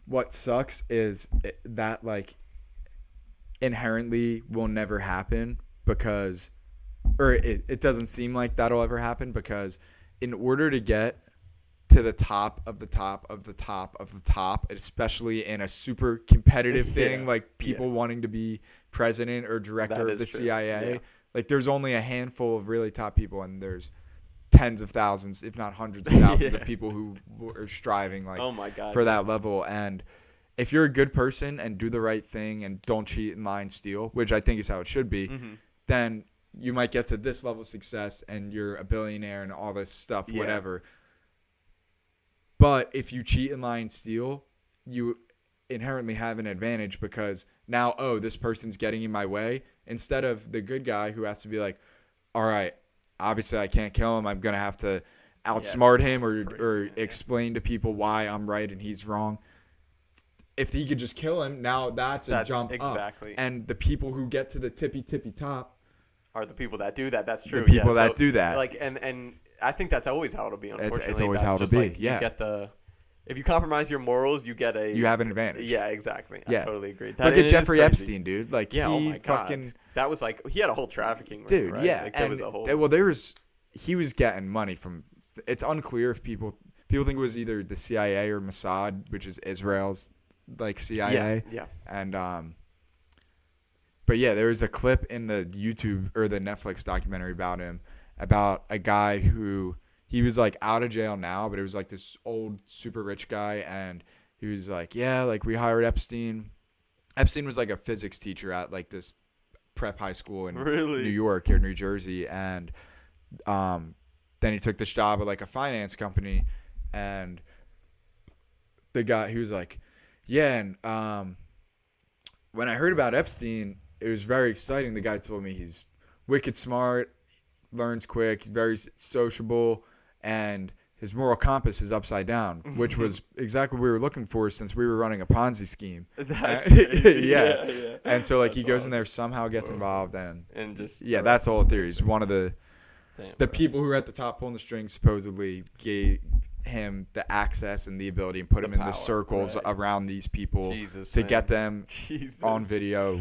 [SPEAKER 1] what sucks is that like inherently will never happen because, or it doesn't seem like that'll ever happen because in order to get to the top of the top of the top of the top, especially in a super competitive thing
[SPEAKER 2] Yeah.
[SPEAKER 1] like people
[SPEAKER 2] Yeah.
[SPEAKER 1] wanting to be president or director
[SPEAKER 2] That
[SPEAKER 1] of the
[SPEAKER 2] is true.
[SPEAKER 1] CIA,
[SPEAKER 2] Yeah.
[SPEAKER 1] like there's only a handful of really top people, and there's tens of thousands, if not hundreds of thousands
[SPEAKER 2] Yeah.
[SPEAKER 1] of people who are striving like
[SPEAKER 2] Oh my God.
[SPEAKER 1] for that level. And if you're a good person and do the right thing and don't cheat and lie and steal, which I think is how it should be,
[SPEAKER 2] Mm-hmm.
[SPEAKER 1] then you might get to this level of success and you're a billionaire and all this stuff,
[SPEAKER 2] Yeah.
[SPEAKER 1] whatever. But if you cheat and lie and steal, you inherently have an advantage because now, oh, this person's getting in my way, instead of the good guy who has to be like, all right, obviously I can't kill him. I'm going to have to outsmart him
[SPEAKER 2] that's
[SPEAKER 1] or
[SPEAKER 2] crazy, yeah.
[SPEAKER 1] explain to people why I'm right and he's wrong. If he could just kill him, now that's a jump
[SPEAKER 2] exactly.
[SPEAKER 1] up. And the people who get to the tippy top,
[SPEAKER 2] Are the people that do that? That's true.
[SPEAKER 1] the people
[SPEAKER 2] yeah.
[SPEAKER 1] that do that.
[SPEAKER 2] Like and I think that's always how it'll be. Unfortunately,
[SPEAKER 1] always
[SPEAKER 2] That's
[SPEAKER 1] how it'll
[SPEAKER 2] just
[SPEAKER 1] be,
[SPEAKER 2] like,
[SPEAKER 1] yeah.
[SPEAKER 2] You get if you compromise your morals, you get
[SPEAKER 1] you have an advantage.
[SPEAKER 2] Yeah, exactly.
[SPEAKER 1] Yeah.
[SPEAKER 2] I totally agree.
[SPEAKER 1] Look
[SPEAKER 2] That-
[SPEAKER 1] at
[SPEAKER 2] it is
[SPEAKER 1] Jeffrey
[SPEAKER 2] crazy.
[SPEAKER 1] Epstein, dude. Like
[SPEAKER 2] Yeah.
[SPEAKER 1] he
[SPEAKER 2] Oh my God.
[SPEAKER 1] fucking
[SPEAKER 2] That was like he had a whole trafficking ring,
[SPEAKER 1] dude,
[SPEAKER 2] right?
[SPEAKER 1] yeah.
[SPEAKER 2] Like, there
[SPEAKER 1] And
[SPEAKER 2] was a whole.
[SPEAKER 1] he was getting money from. It's unclear if people think it was either the CIA or Mossad, which is Israel's like CIA.
[SPEAKER 2] Yeah.
[SPEAKER 1] And but yeah, there was a clip in the YouTube or the Netflix documentary about him, about a guy who he was like out of jail now, but it was like this old super rich guy, and he was like, yeah, like we hired Epstein. Epstein was like a physics teacher at like this prep high school in
[SPEAKER 2] Really?
[SPEAKER 1] New York or New Jersey, and then he took this job at like a finance company, and the guy, he was like, yeah, and when I heard about Epstein, it was very exciting. The guy told me he's wicked smart, learns quick, he's very sociable, and his moral compass is upside down, which was exactly what we were looking for since we were running a Ponzi scheme.
[SPEAKER 2] That's crazy.
[SPEAKER 1] yeah.
[SPEAKER 2] Yeah.
[SPEAKER 1] And so like he
[SPEAKER 2] That's
[SPEAKER 1] goes
[SPEAKER 2] awesome.
[SPEAKER 1] in there, somehow gets involved, and
[SPEAKER 2] And
[SPEAKER 1] yeah, that's the whole theory. He's one of the
[SPEAKER 2] Damn,
[SPEAKER 1] the
[SPEAKER 2] bro.
[SPEAKER 1] people who were at the top pulling the strings supposedly gave him the access and the ability and put
[SPEAKER 2] The
[SPEAKER 1] him in the
[SPEAKER 2] power,
[SPEAKER 1] circles
[SPEAKER 2] right.
[SPEAKER 1] around these people
[SPEAKER 2] Jesus,
[SPEAKER 1] to
[SPEAKER 2] man.
[SPEAKER 1] get them
[SPEAKER 2] Jesus.
[SPEAKER 1] on video.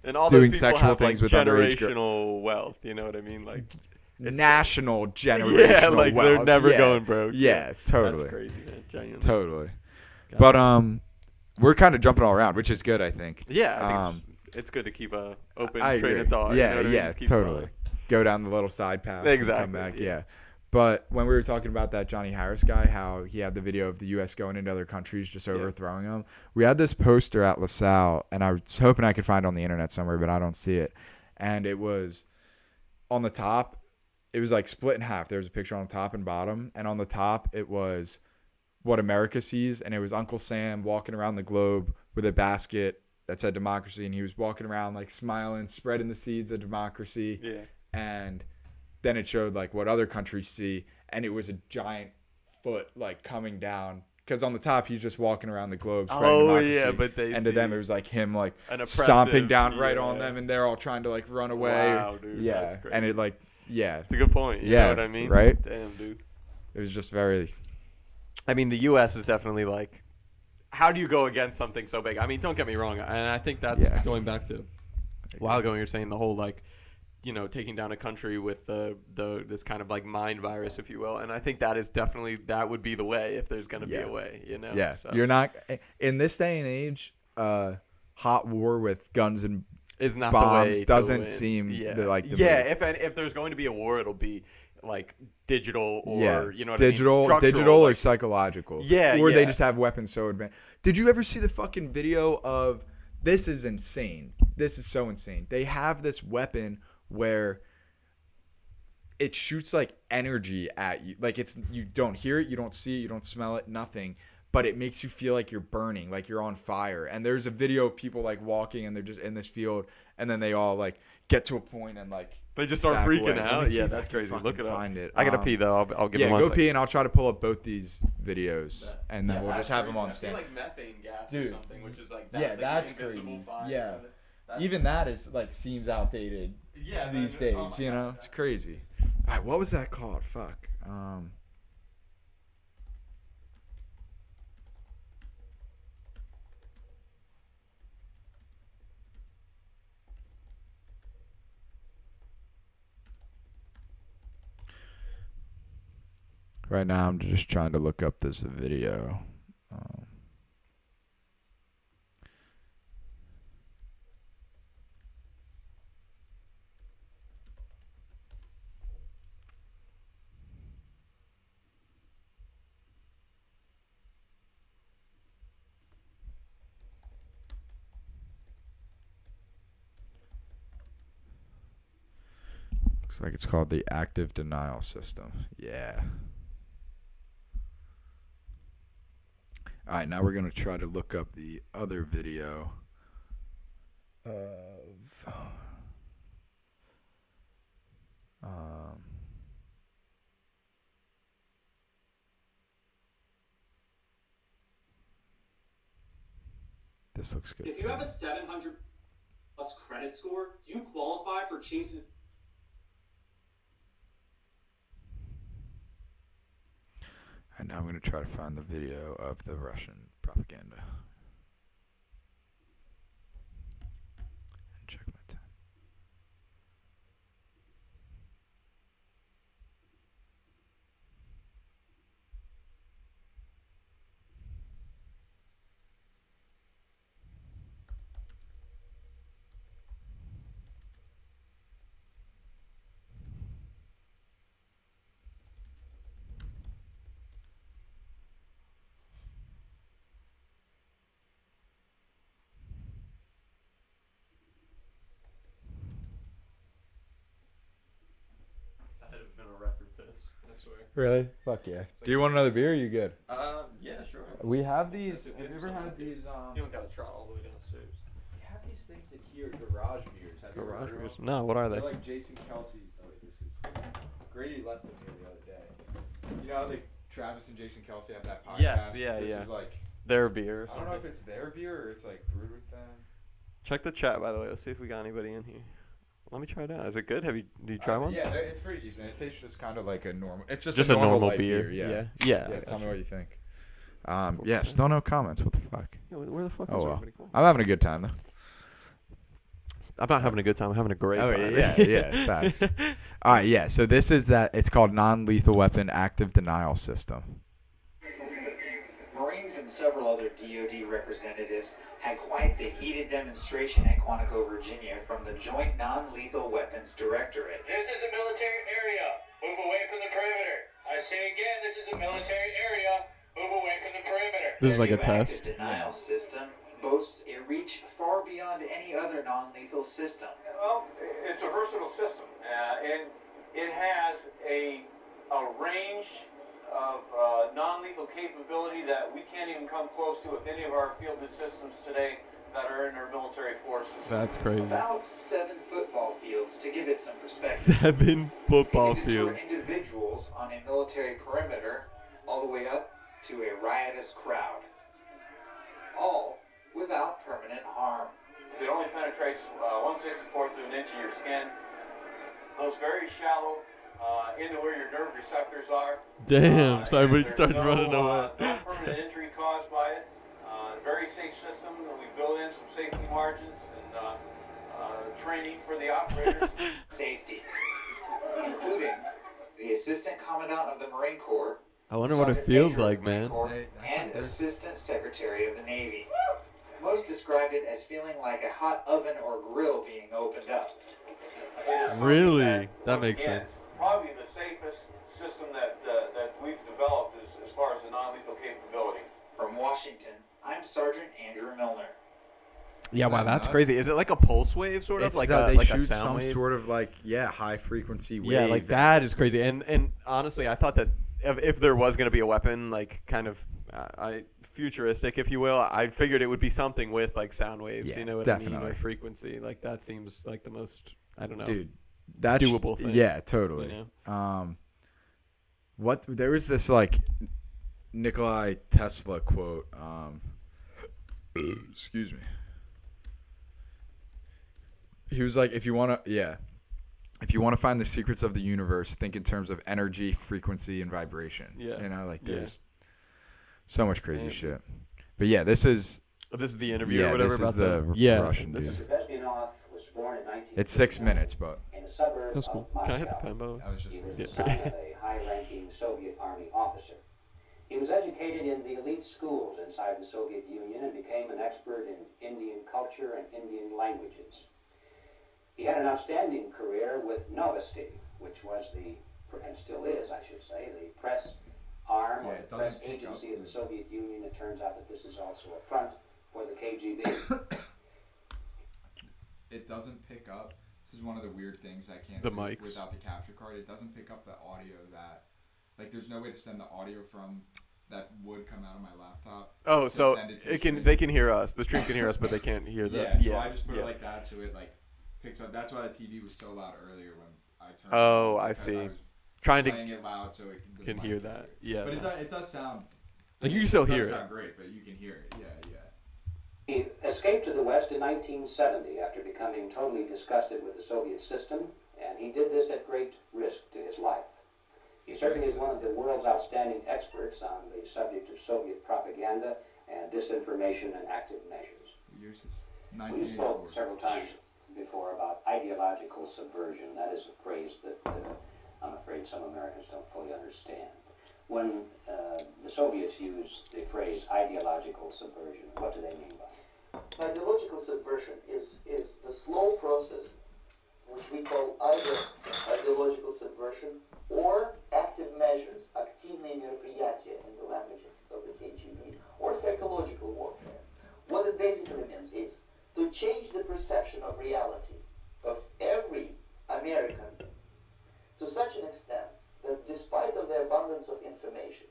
[SPEAKER 2] And all
[SPEAKER 1] doing
[SPEAKER 2] those people
[SPEAKER 1] sexual
[SPEAKER 2] have
[SPEAKER 1] things
[SPEAKER 2] like
[SPEAKER 1] with underage
[SPEAKER 2] generational wealth. You know what I mean? Like It's-
[SPEAKER 1] National generational
[SPEAKER 2] yeah, like they're
[SPEAKER 1] wealth.
[SPEAKER 2] never
[SPEAKER 1] Yeah.
[SPEAKER 2] going broke.
[SPEAKER 1] Yeah, totally.
[SPEAKER 2] That's crazy, man. Genuinely.
[SPEAKER 1] Totally.
[SPEAKER 2] God.
[SPEAKER 1] But we're kind of jumping all around, which is good, I think.
[SPEAKER 2] Yeah, I think it's good to keep a open
[SPEAKER 1] I
[SPEAKER 2] train
[SPEAKER 1] agree.
[SPEAKER 2] of thought. you
[SPEAKER 1] Yeah,
[SPEAKER 2] know what I mean?
[SPEAKER 1] yeah,
[SPEAKER 2] Just keep
[SPEAKER 1] totally.
[SPEAKER 2] flowing.
[SPEAKER 1] Go down the little side paths and come
[SPEAKER 2] Exactly,
[SPEAKER 1] back.
[SPEAKER 2] yeah.
[SPEAKER 1] Yeah. But when we were talking about that Johnny Harris guy, how he had the video of the U.S. going into other countries just overthrowing them, we had this poster at LaSalle, and I was hoping I could find it on the internet somewhere, but I don't see it. And it was on the top, it was like split in half. There was a picture on the top and bottom, and on the top it was what America sees, and it was Uncle Sam walking around the globe with a basket that said democracy, and he was walking around like smiling, spreading the seeds of democracy.
[SPEAKER 2] Yeah.
[SPEAKER 1] And then it showed like what other countries see, and it was a giant foot like coming down, because on the top he's just walking around the globe spreading
[SPEAKER 2] Oh,
[SPEAKER 1] democracy.
[SPEAKER 2] yeah, but they
[SPEAKER 1] and to them
[SPEAKER 2] see
[SPEAKER 1] it was like him like
[SPEAKER 2] an
[SPEAKER 1] stomping
[SPEAKER 2] oppressive-
[SPEAKER 1] down right on
[SPEAKER 2] yeah.
[SPEAKER 1] them, and they're all trying to like run away.
[SPEAKER 2] Wow, dude,
[SPEAKER 1] Yeah,
[SPEAKER 2] that's crazy.
[SPEAKER 1] and it like
[SPEAKER 2] It's a good point. You
[SPEAKER 1] Yeah,
[SPEAKER 2] know what I mean?
[SPEAKER 1] right?
[SPEAKER 2] Damn, dude.
[SPEAKER 1] it was just very
[SPEAKER 2] I mean, the U.S. is definitely like, how do you go against something so big? I mean, don't get me wrong, and I think that's
[SPEAKER 1] Yeah.
[SPEAKER 2] going back to a while ago when you were saying the whole like, taking down a country with this kind of like mind virus, if you will. And I think that would be the way if there's going to be a way,
[SPEAKER 1] Yeah.
[SPEAKER 2] So.
[SPEAKER 1] You're not in this day and age, hot war with guns and
[SPEAKER 2] is not
[SPEAKER 1] bombs
[SPEAKER 2] the way
[SPEAKER 1] doesn't
[SPEAKER 2] to win.
[SPEAKER 1] seem like the move.
[SPEAKER 2] If there's going to be a war, it'll be like digital or
[SPEAKER 1] digital
[SPEAKER 2] Structural,
[SPEAKER 1] or
[SPEAKER 2] like,
[SPEAKER 1] psychological.
[SPEAKER 2] Yeah,
[SPEAKER 1] or
[SPEAKER 2] yeah.
[SPEAKER 1] they just have weapons so advanced. Did you ever see the fucking video of this? Is insane. This is so insane. They have this weapon where it shoots like energy at you. Like you don't hear it, you don't see it, you don't smell it, nothing. But it makes you feel like you're burning, like you're on fire. And there's a video of people like walking and they're just in this field, and then they all like get to a point and like
[SPEAKER 2] they just start
[SPEAKER 1] back
[SPEAKER 2] freaking
[SPEAKER 1] away. Let me
[SPEAKER 2] out.
[SPEAKER 1] see
[SPEAKER 2] Yeah,
[SPEAKER 1] if I
[SPEAKER 2] that's
[SPEAKER 1] can
[SPEAKER 2] crazy.
[SPEAKER 1] fucking
[SPEAKER 2] Look it up.
[SPEAKER 1] find it.
[SPEAKER 2] I gotta pee though. I'll give
[SPEAKER 1] Yeah,
[SPEAKER 2] him one
[SPEAKER 1] go
[SPEAKER 2] second.
[SPEAKER 1] pee and I'll try to pull up both these videos, and then we'll just have them on
[SPEAKER 2] I feel
[SPEAKER 1] stand.
[SPEAKER 2] like methane gas
[SPEAKER 1] Dude.
[SPEAKER 2] or something, which is like
[SPEAKER 1] That's
[SPEAKER 2] like an invisible
[SPEAKER 1] crazy.
[SPEAKER 2] fire.
[SPEAKER 1] Yeah.
[SPEAKER 2] That's-
[SPEAKER 1] Even that is like seems outdated these days.
[SPEAKER 2] oh my
[SPEAKER 1] You know,
[SPEAKER 2] God.
[SPEAKER 1] it's crazy. All right, what was that called? Fuck. Right now, I'm just trying to look up this video. Looks like it's called the active denial system. Yeah. All right, now we're going to try to look up the other video of this looks good.
[SPEAKER 4] If you have a 700 plus credit score, you qualify for Chase's.
[SPEAKER 1] And now I'm going to try to find the video of the Russian propaganda. And check my time.
[SPEAKER 2] That would have been a record piss, I swear.
[SPEAKER 1] Really? Fuck yeah. Do you want another beer? Or you good?
[SPEAKER 2] Yeah, sure.
[SPEAKER 1] We have these.
[SPEAKER 2] That's
[SPEAKER 1] Have
[SPEAKER 2] okay.
[SPEAKER 1] you ever had these?
[SPEAKER 2] You don't gotta trot all the way downstairs.
[SPEAKER 1] We have these things in here, garage beers. Have you ever
[SPEAKER 2] Garage
[SPEAKER 1] heard of
[SPEAKER 2] beers?
[SPEAKER 1] them?
[SPEAKER 2] No, what are they?
[SPEAKER 1] They're like Jason Kelsey's. Oh wait, this is Grady left them here the other day. You know how Travis and Jason Kelsey have that podcast?
[SPEAKER 2] Yes, yeah,
[SPEAKER 1] this
[SPEAKER 2] yeah.
[SPEAKER 1] is like
[SPEAKER 2] Their beer.
[SPEAKER 1] I don't know if it's their beer or it's like brewed with them.
[SPEAKER 2] Check the chat, by the way. Let's see if we got anybody in here. Let me try it out. Is it good? Did you try one?
[SPEAKER 1] Yeah, it's pretty decent. It tastes just kind of like a normal. It's
[SPEAKER 2] Just
[SPEAKER 1] a
[SPEAKER 2] a normal
[SPEAKER 1] light
[SPEAKER 2] beer.
[SPEAKER 1] Yeah.
[SPEAKER 2] Yeah.
[SPEAKER 1] Yeah. Tell me what you think. Yeah. Still no comments. What the fuck?
[SPEAKER 2] Yeah, where the fuck
[SPEAKER 1] Oh
[SPEAKER 2] is
[SPEAKER 1] well.
[SPEAKER 2] everybody? Cool.
[SPEAKER 1] I'm having a good time though.
[SPEAKER 2] I'm not having a good time. I'm having a great time.
[SPEAKER 1] Yeah. Facts. All right. Yeah. So this is that. It's called non-lethal weapon active denial system.
[SPEAKER 5] Marines and several other DoD representatives had quite the heated demonstration at Quantico, Virginia from the Joint Non-Lethal Weapons Directorate.
[SPEAKER 6] This is a military area. Move away from the perimeter. I say again, this is a military area. Move away from the perimeter.
[SPEAKER 2] This is like a
[SPEAKER 5] Their new
[SPEAKER 2] test.
[SPEAKER 5] active denial system boasts a reach far beyond any other non-lethal system.
[SPEAKER 6] Well, it's a versatile system, and it has a range of non-lethal capability that we can't even come close to with any of our fielded systems today that are in our military forces.
[SPEAKER 2] That's crazy.
[SPEAKER 5] About 7 football fields to give it some perspective.
[SPEAKER 2] 7 football
[SPEAKER 5] It can deter
[SPEAKER 2] fields.
[SPEAKER 5] individuals on a military perimeter all the way up to a riotous crowd. All without permanent harm.
[SPEAKER 6] It only penetrates 1/64 to an inch of your skin. Goes very shallow into where your nerve receptors are.
[SPEAKER 2] Damn. So everybody
[SPEAKER 6] There's
[SPEAKER 2] starts running away.
[SPEAKER 6] No permanent injury caused by it. Very safe system. We built in some safety margins, and training for the operators.
[SPEAKER 5] Safety, including the Assistant Commandant of the Marine Corps,
[SPEAKER 2] I wonder what it
[SPEAKER 5] Sergeant
[SPEAKER 2] feels
[SPEAKER 5] Major of
[SPEAKER 2] like,
[SPEAKER 5] the Marine
[SPEAKER 2] man.
[SPEAKER 5] Corps,
[SPEAKER 1] Hey, that's
[SPEAKER 5] and
[SPEAKER 1] what they're-
[SPEAKER 5] Assistant Secretary of the Navy. Most described it as feeling like a hot oven or grill being opened up.
[SPEAKER 6] It is something
[SPEAKER 2] Really? That
[SPEAKER 6] once
[SPEAKER 2] makes
[SPEAKER 6] again,
[SPEAKER 2] sense.
[SPEAKER 6] Probably the safest system that we've developed as far as the non-lethal capability.
[SPEAKER 5] From Washington, I'm Sergeant Andrew Milner.
[SPEAKER 2] Yeah, wow, that's
[SPEAKER 1] nuts?
[SPEAKER 2] crazy. Is it like a pulse wave, sort of?
[SPEAKER 1] It's
[SPEAKER 2] Like
[SPEAKER 1] they
[SPEAKER 2] a
[SPEAKER 1] shoot
[SPEAKER 2] sound
[SPEAKER 1] some
[SPEAKER 2] wave?
[SPEAKER 1] sort of like high frequency wave.
[SPEAKER 2] Yeah, like that is crazy. And honestly, I thought that if there was going to be a weapon, like kind of futuristic, if you will, I figured it would be something with like sound waves.
[SPEAKER 1] Yeah,
[SPEAKER 2] you know what I mean?
[SPEAKER 1] definitely.
[SPEAKER 2] Or frequency. Like that seems like the most, I don't know.
[SPEAKER 1] Dude, that's
[SPEAKER 2] doable thing,
[SPEAKER 1] Yeah, totally.
[SPEAKER 2] you know?
[SPEAKER 1] What there was this like Nikolai Tesla quote. Excuse me. He was like, if you want to find the secrets of the universe, think in terms of energy, frequency, and vibration.
[SPEAKER 2] Yeah.
[SPEAKER 1] You know, like
[SPEAKER 2] Yeah.
[SPEAKER 1] there's so much crazy
[SPEAKER 2] Yeah.
[SPEAKER 1] shit. But yeah, this is
[SPEAKER 2] This is the interview
[SPEAKER 1] yeah,
[SPEAKER 2] or whatever
[SPEAKER 1] this
[SPEAKER 2] about
[SPEAKER 1] is the
[SPEAKER 2] yeah.
[SPEAKER 1] Russian
[SPEAKER 2] This
[SPEAKER 1] dude.
[SPEAKER 2] is,
[SPEAKER 7] Bezmenov was born in 1939
[SPEAKER 1] It's 6 minutes, but
[SPEAKER 7] in a suburb
[SPEAKER 2] that's cool.
[SPEAKER 7] of
[SPEAKER 2] Can I hit the
[SPEAKER 7] Moscow.
[SPEAKER 2] pen, by the way?
[SPEAKER 1] I was
[SPEAKER 7] He
[SPEAKER 1] just
[SPEAKER 7] was the
[SPEAKER 2] Yeah.
[SPEAKER 7] son of a high-ranking Soviet Army officer. He was educated in the elite schools inside the Soviet Union and became an expert in Indian culture and Indian languages. He had an outstanding career with Novosti, which was and still is, I should say, the press arm
[SPEAKER 1] Yeah,
[SPEAKER 7] or
[SPEAKER 1] it
[SPEAKER 7] the press
[SPEAKER 1] doesn't pick
[SPEAKER 7] agency
[SPEAKER 1] up
[SPEAKER 7] of the
[SPEAKER 1] the-
[SPEAKER 7] Soviet Union. It turns out that this is also a front for the KGB.
[SPEAKER 1] it doesn't pick up. This is one of the weird things I can't
[SPEAKER 2] The
[SPEAKER 1] do
[SPEAKER 2] mics.
[SPEAKER 1] without the capture card. It doesn't pick up the audio that, like, there's no way to send the audio from that would come out of my laptop.
[SPEAKER 2] Oh,
[SPEAKER 1] to
[SPEAKER 2] so
[SPEAKER 1] send it to
[SPEAKER 2] it
[SPEAKER 1] the
[SPEAKER 2] can
[SPEAKER 1] stream.
[SPEAKER 2] they can hear us. The stream can hear us, but they can't hear the.
[SPEAKER 1] Yeah, so I just put
[SPEAKER 2] yeah.
[SPEAKER 1] it like that, so it like picks up. That's why the TV was so loud earlier when I turned.
[SPEAKER 2] Oh,
[SPEAKER 1] it on,
[SPEAKER 2] I
[SPEAKER 1] because
[SPEAKER 2] see.
[SPEAKER 1] was
[SPEAKER 2] Trying
[SPEAKER 1] playing
[SPEAKER 2] to
[SPEAKER 1] it loud so it the
[SPEAKER 2] can
[SPEAKER 1] mic
[SPEAKER 2] hear that. Yeah.
[SPEAKER 1] But
[SPEAKER 2] no.
[SPEAKER 1] it does sound.
[SPEAKER 2] Like, you can still hear
[SPEAKER 1] doesn't
[SPEAKER 2] it.
[SPEAKER 1] sound great, but you can hear it. Yeah.
[SPEAKER 7] He escaped to the West in 1970 after becoming totally disgusted with the Soviet system, and he did this at great risk to his life. He certainly is one of the world's outstanding experts on the subject of Soviet propaganda and disinformation and active measures.
[SPEAKER 1] Yours is
[SPEAKER 7] We spoke
[SPEAKER 1] 1984.
[SPEAKER 7] several times before about ideological subversion. That is a phrase that I'm afraid some Americans don't fully understand. When the Soviets used the phrase ideological subversion, what do they mean by it?
[SPEAKER 3] Ideological subversion is the slow process which we call either ideological subversion or active measures, активные мероприятия in the language of the KGB, or psychological warfare. What it basically means is to change the perception of reality of every American to such an extent that despite of the abundance of information,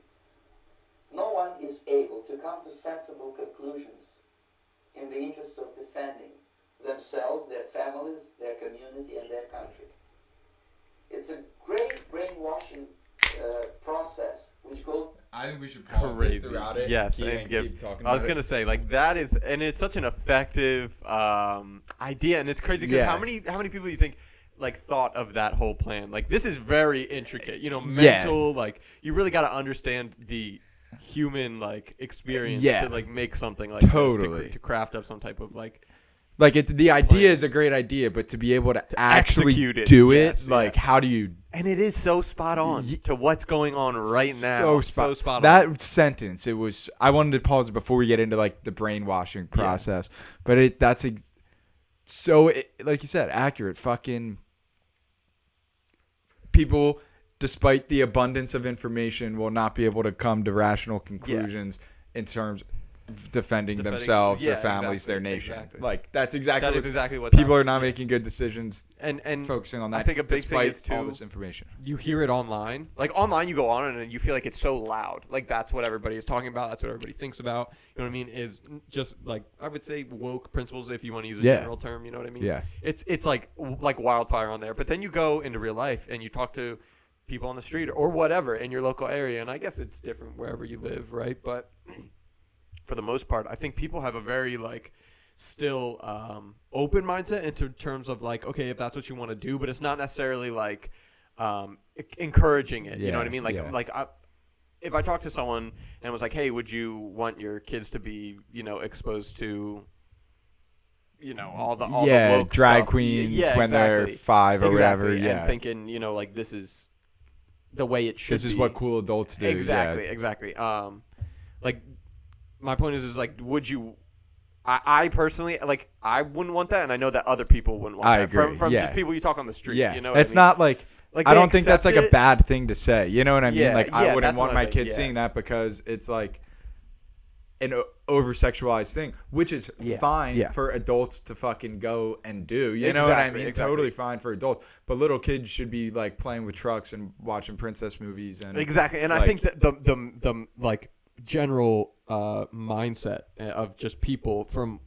[SPEAKER 3] no one is able to come to sensible conclusions in the interest of defending themselves, their families, their community, and their country. It's a great brainwashing process which goes.
[SPEAKER 1] I think we should pause
[SPEAKER 2] Crazy.
[SPEAKER 1] this throughout it.
[SPEAKER 2] Yes,
[SPEAKER 1] Yeah,
[SPEAKER 2] and give.
[SPEAKER 1] keep talking
[SPEAKER 2] I was
[SPEAKER 1] about
[SPEAKER 2] gonna
[SPEAKER 1] it.
[SPEAKER 2] say like that is, and it's such an effective idea, and it's crazy because
[SPEAKER 1] Yeah.
[SPEAKER 2] how many people do you think like thought of that whole plan? Like this is very intricate, you know,
[SPEAKER 1] Yeah.
[SPEAKER 2] mental. Like you really got to understand the human like experience
[SPEAKER 1] Yeah.
[SPEAKER 2] to like make something like this,
[SPEAKER 1] Totally.
[SPEAKER 2] to craft up some type of like
[SPEAKER 1] Like the idea is a great idea, but to be able to actually
[SPEAKER 2] execute it,
[SPEAKER 1] do
[SPEAKER 2] yes,
[SPEAKER 1] it, like
[SPEAKER 2] yeah.
[SPEAKER 1] how do you?
[SPEAKER 2] And it is so spot on to what's going on right now.
[SPEAKER 1] So spot
[SPEAKER 2] on.
[SPEAKER 1] that sentence. It was. I wanted to pause it before we get into like the brainwashing process, but that's like you said, accurate. Fucking people, despite the abundance of information, will not be able to come to rational conclusions in terms of defending themselves,
[SPEAKER 2] yeah,
[SPEAKER 1] their families,
[SPEAKER 2] exactly,
[SPEAKER 1] their nation.
[SPEAKER 2] exactly.
[SPEAKER 1] Like that's exactly
[SPEAKER 2] That is
[SPEAKER 1] what's-
[SPEAKER 2] exactly what's
[SPEAKER 1] people are
[SPEAKER 2] happening,
[SPEAKER 1] not
[SPEAKER 2] yeah.
[SPEAKER 1] making good decisions.
[SPEAKER 2] and
[SPEAKER 1] Focusing on that.
[SPEAKER 2] I think a big thing
[SPEAKER 1] despite
[SPEAKER 2] is too
[SPEAKER 1] all this information.
[SPEAKER 2] you hear it online. Like online, you go on and you feel like it's so loud. Like that's what everybody is talking about. That's what everybody thinks about. You know what I mean? Is just like I would say woke principles, if you want to use a
[SPEAKER 1] Yeah.
[SPEAKER 2] general term. You know what I mean?
[SPEAKER 1] Yeah.
[SPEAKER 2] It's like wildfire on there. But then you go into real life and you talk to people on the street or whatever in your local area. And I guess it's different wherever you live, right? But for the most part, I think people have a very like still open mindset into terms of like, okay, if that's what you want to do, but it's not necessarily like encouraging it. You know what I mean? Like,
[SPEAKER 1] Yeah.
[SPEAKER 2] If I talk to someone and was like, hey, would you want your kids to be, you know, exposed to all the woke
[SPEAKER 1] drag
[SPEAKER 2] stuff.
[SPEAKER 1] queens
[SPEAKER 2] Yeah,
[SPEAKER 1] when they're
[SPEAKER 2] exactly.
[SPEAKER 1] 5 or
[SPEAKER 2] Exactly.
[SPEAKER 1] whatever. Yeah,
[SPEAKER 2] And thinking, like this is the way it should be.
[SPEAKER 1] this is what cool adults do.
[SPEAKER 2] Exactly,
[SPEAKER 1] Yeah.
[SPEAKER 2] exactly. Like my point is like, would you? I personally like. I wouldn't want that, and I know that other people wouldn't want
[SPEAKER 1] I
[SPEAKER 2] that.
[SPEAKER 1] agree,
[SPEAKER 2] From
[SPEAKER 1] yeah.
[SPEAKER 2] just people you talk on the street.
[SPEAKER 1] Yeah,
[SPEAKER 2] You know, what
[SPEAKER 1] it's
[SPEAKER 2] I mean?
[SPEAKER 1] not like
[SPEAKER 2] Like,
[SPEAKER 1] I
[SPEAKER 2] they
[SPEAKER 1] don't think that's like
[SPEAKER 2] accept
[SPEAKER 1] a
[SPEAKER 2] it.
[SPEAKER 1] bad thing to say. You know what I mean?
[SPEAKER 2] Yeah,
[SPEAKER 1] Like I
[SPEAKER 2] yeah,
[SPEAKER 1] wouldn't
[SPEAKER 2] that's
[SPEAKER 1] want
[SPEAKER 2] what I
[SPEAKER 1] my
[SPEAKER 2] think,
[SPEAKER 1] kids
[SPEAKER 2] yeah.
[SPEAKER 1] seeing that because it's like an over sexualized thing, which is fine
[SPEAKER 2] yeah.
[SPEAKER 1] for adults to fucking go and do. You know what I
[SPEAKER 2] Exactly,
[SPEAKER 1] mean?
[SPEAKER 2] exactly.
[SPEAKER 1] Totally fine for adults, but little kids should be like playing with trucks and watching princess movies and
[SPEAKER 2] Exactly, and I
[SPEAKER 1] like-
[SPEAKER 2] think that the like general mindset of just people from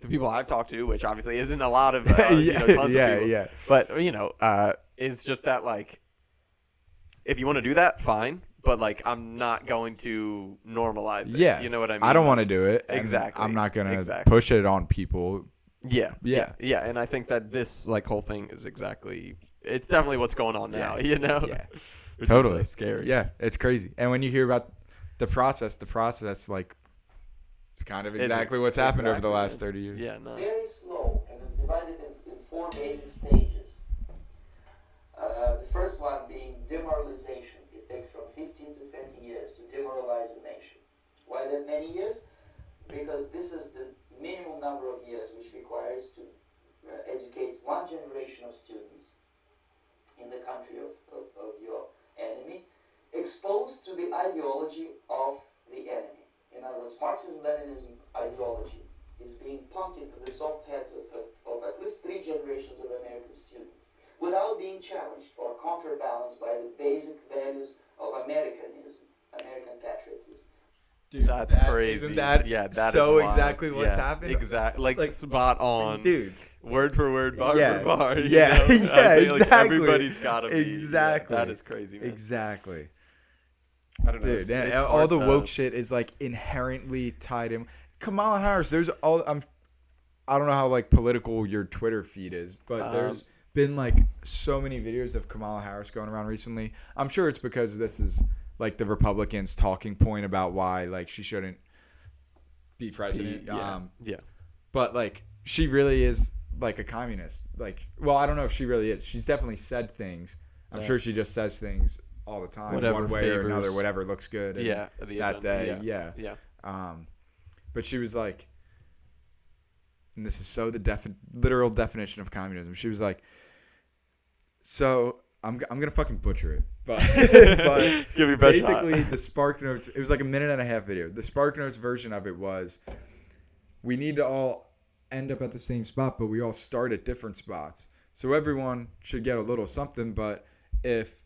[SPEAKER 2] the people I've talked to, which obviously isn't a lot of tons of people,
[SPEAKER 1] yeah.
[SPEAKER 2] but is just that like if you want to do that, fine, but like I'm not going to normalize it.
[SPEAKER 1] Yeah,
[SPEAKER 2] you know what I mean?
[SPEAKER 1] I don't want to do it. and
[SPEAKER 2] Exactly,
[SPEAKER 1] I'm not gonna
[SPEAKER 2] exactly.
[SPEAKER 1] push it on people.
[SPEAKER 2] Yeah,
[SPEAKER 1] Yeah.
[SPEAKER 2] and I think that this like whole thing is it's definitely what's going on now. You know,
[SPEAKER 1] Yeah.
[SPEAKER 2] Which
[SPEAKER 1] Totally
[SPEAKER 2] is, scary.
[SPEAKER 1] Yeah, it's crazy. And when you hear about the process, like it's kind of
[SPEAKER 2] It's-
[SPEAKER 1] exactly what's happened over the
[SPEAKER 2] exactly,
[SPEAKER 1] last 30 years.
[SPEAKER 2] Yeah, no.
[SPEAKER 3] Very slow, and it's divided in 4 basic stages. The first one being demoralization. It takes from 15 to 20 years to demoralize a nation. Why that many years? Because this is the minimum number of years which requires to educate one generation of students in the country of your enemy, exposed to the ideology of the enemy. In other words, Marxism-Leninism ideology is being pumped into the soft heads of at least 3 generations of American students without being challenged or counterbalanced by the basic values of Americanism, American patriotism.
[SPEAKER 1] Dude,
[SPEAKER 2] That's crazy.
[SPEAKER 1] Isn't that
[SPEAKER 2] that
[SPEAKER 1] so
[SPEAKER 2] is wild.
[SPEAKER 1] exactly what's
[SPEAKER 2] Yeah,
[SPEAKER 1] happened?
[SPEAKER 2] Exactly,
[SPEAKER 1] Like,
[SPEAKER 2] spot on,
[SPEAKER 1] Dude.
[SPEAKER 2] Word for word, bar
[SPEAKER 1] Yeah,
[SPEAKER 2] for bar. you
[SPEAKER 1] yeah,
[SPEAKER 2] know?
[SPEAKER 1] yeah,
[SPEAKER 2] I feel like
[SPEAKER 1] exactly.
[SPEAKER 2] everybody's gotta be.
[SPEAKER 1] Exactly.
[SPEAKER 2] Yeah, that is crazy, man.
[SPEAKER 1] Exactly.
[SPEAKER 2] I don't know.
[SPEAKER 1] Dude,
[SPEAKER 2] it's
[SPEAKER 1] and all
[SPEAKER 2] hard
[SPEAKER 1] the
[SPEAKER 2] to-
[SPEAKER 1] woke shit is like inherently tied in. Kamala Harris, there's all I don't know how like political your Twitter feed is, but there's been like so many videos of Kamala Harris going around recently. I'm sure it's because this is like the Republicans' talking point about why like she shouldn't be president.
[SPEAKER 2] Yeah.
[SPEAKER 1] But like she really is like a communist. Like, well, I don't know if she really is. She's definitely said things. I'm sure she just says things all the time,
[SPEAKER 2] Whatever
[SPEAKER 1] one way or
[SPEAKER 2] favors-
[SPEAKER 1] another, whatever looks good. and
[SPEAKER 2] Yeah, the
[SPEAKER 1] that
[SPEAKER 2] agenda,
[SPEAKER 1] day, yeah.
[SPEAKER 2] Yeah.
[SPEAKER 1] But she was like, and this is so the literal definition of communism. She was like, so I'm gonna fucking butcher it, but
[SPEAKER 2] Give your best shot.
[SPEAKER 1] basically the Spark Notes. It was like a 1.5-minute video. The Spark Notes version of it was, we need to all end up at the same spot, but we all start at different spots. So everyone should get a little something, but if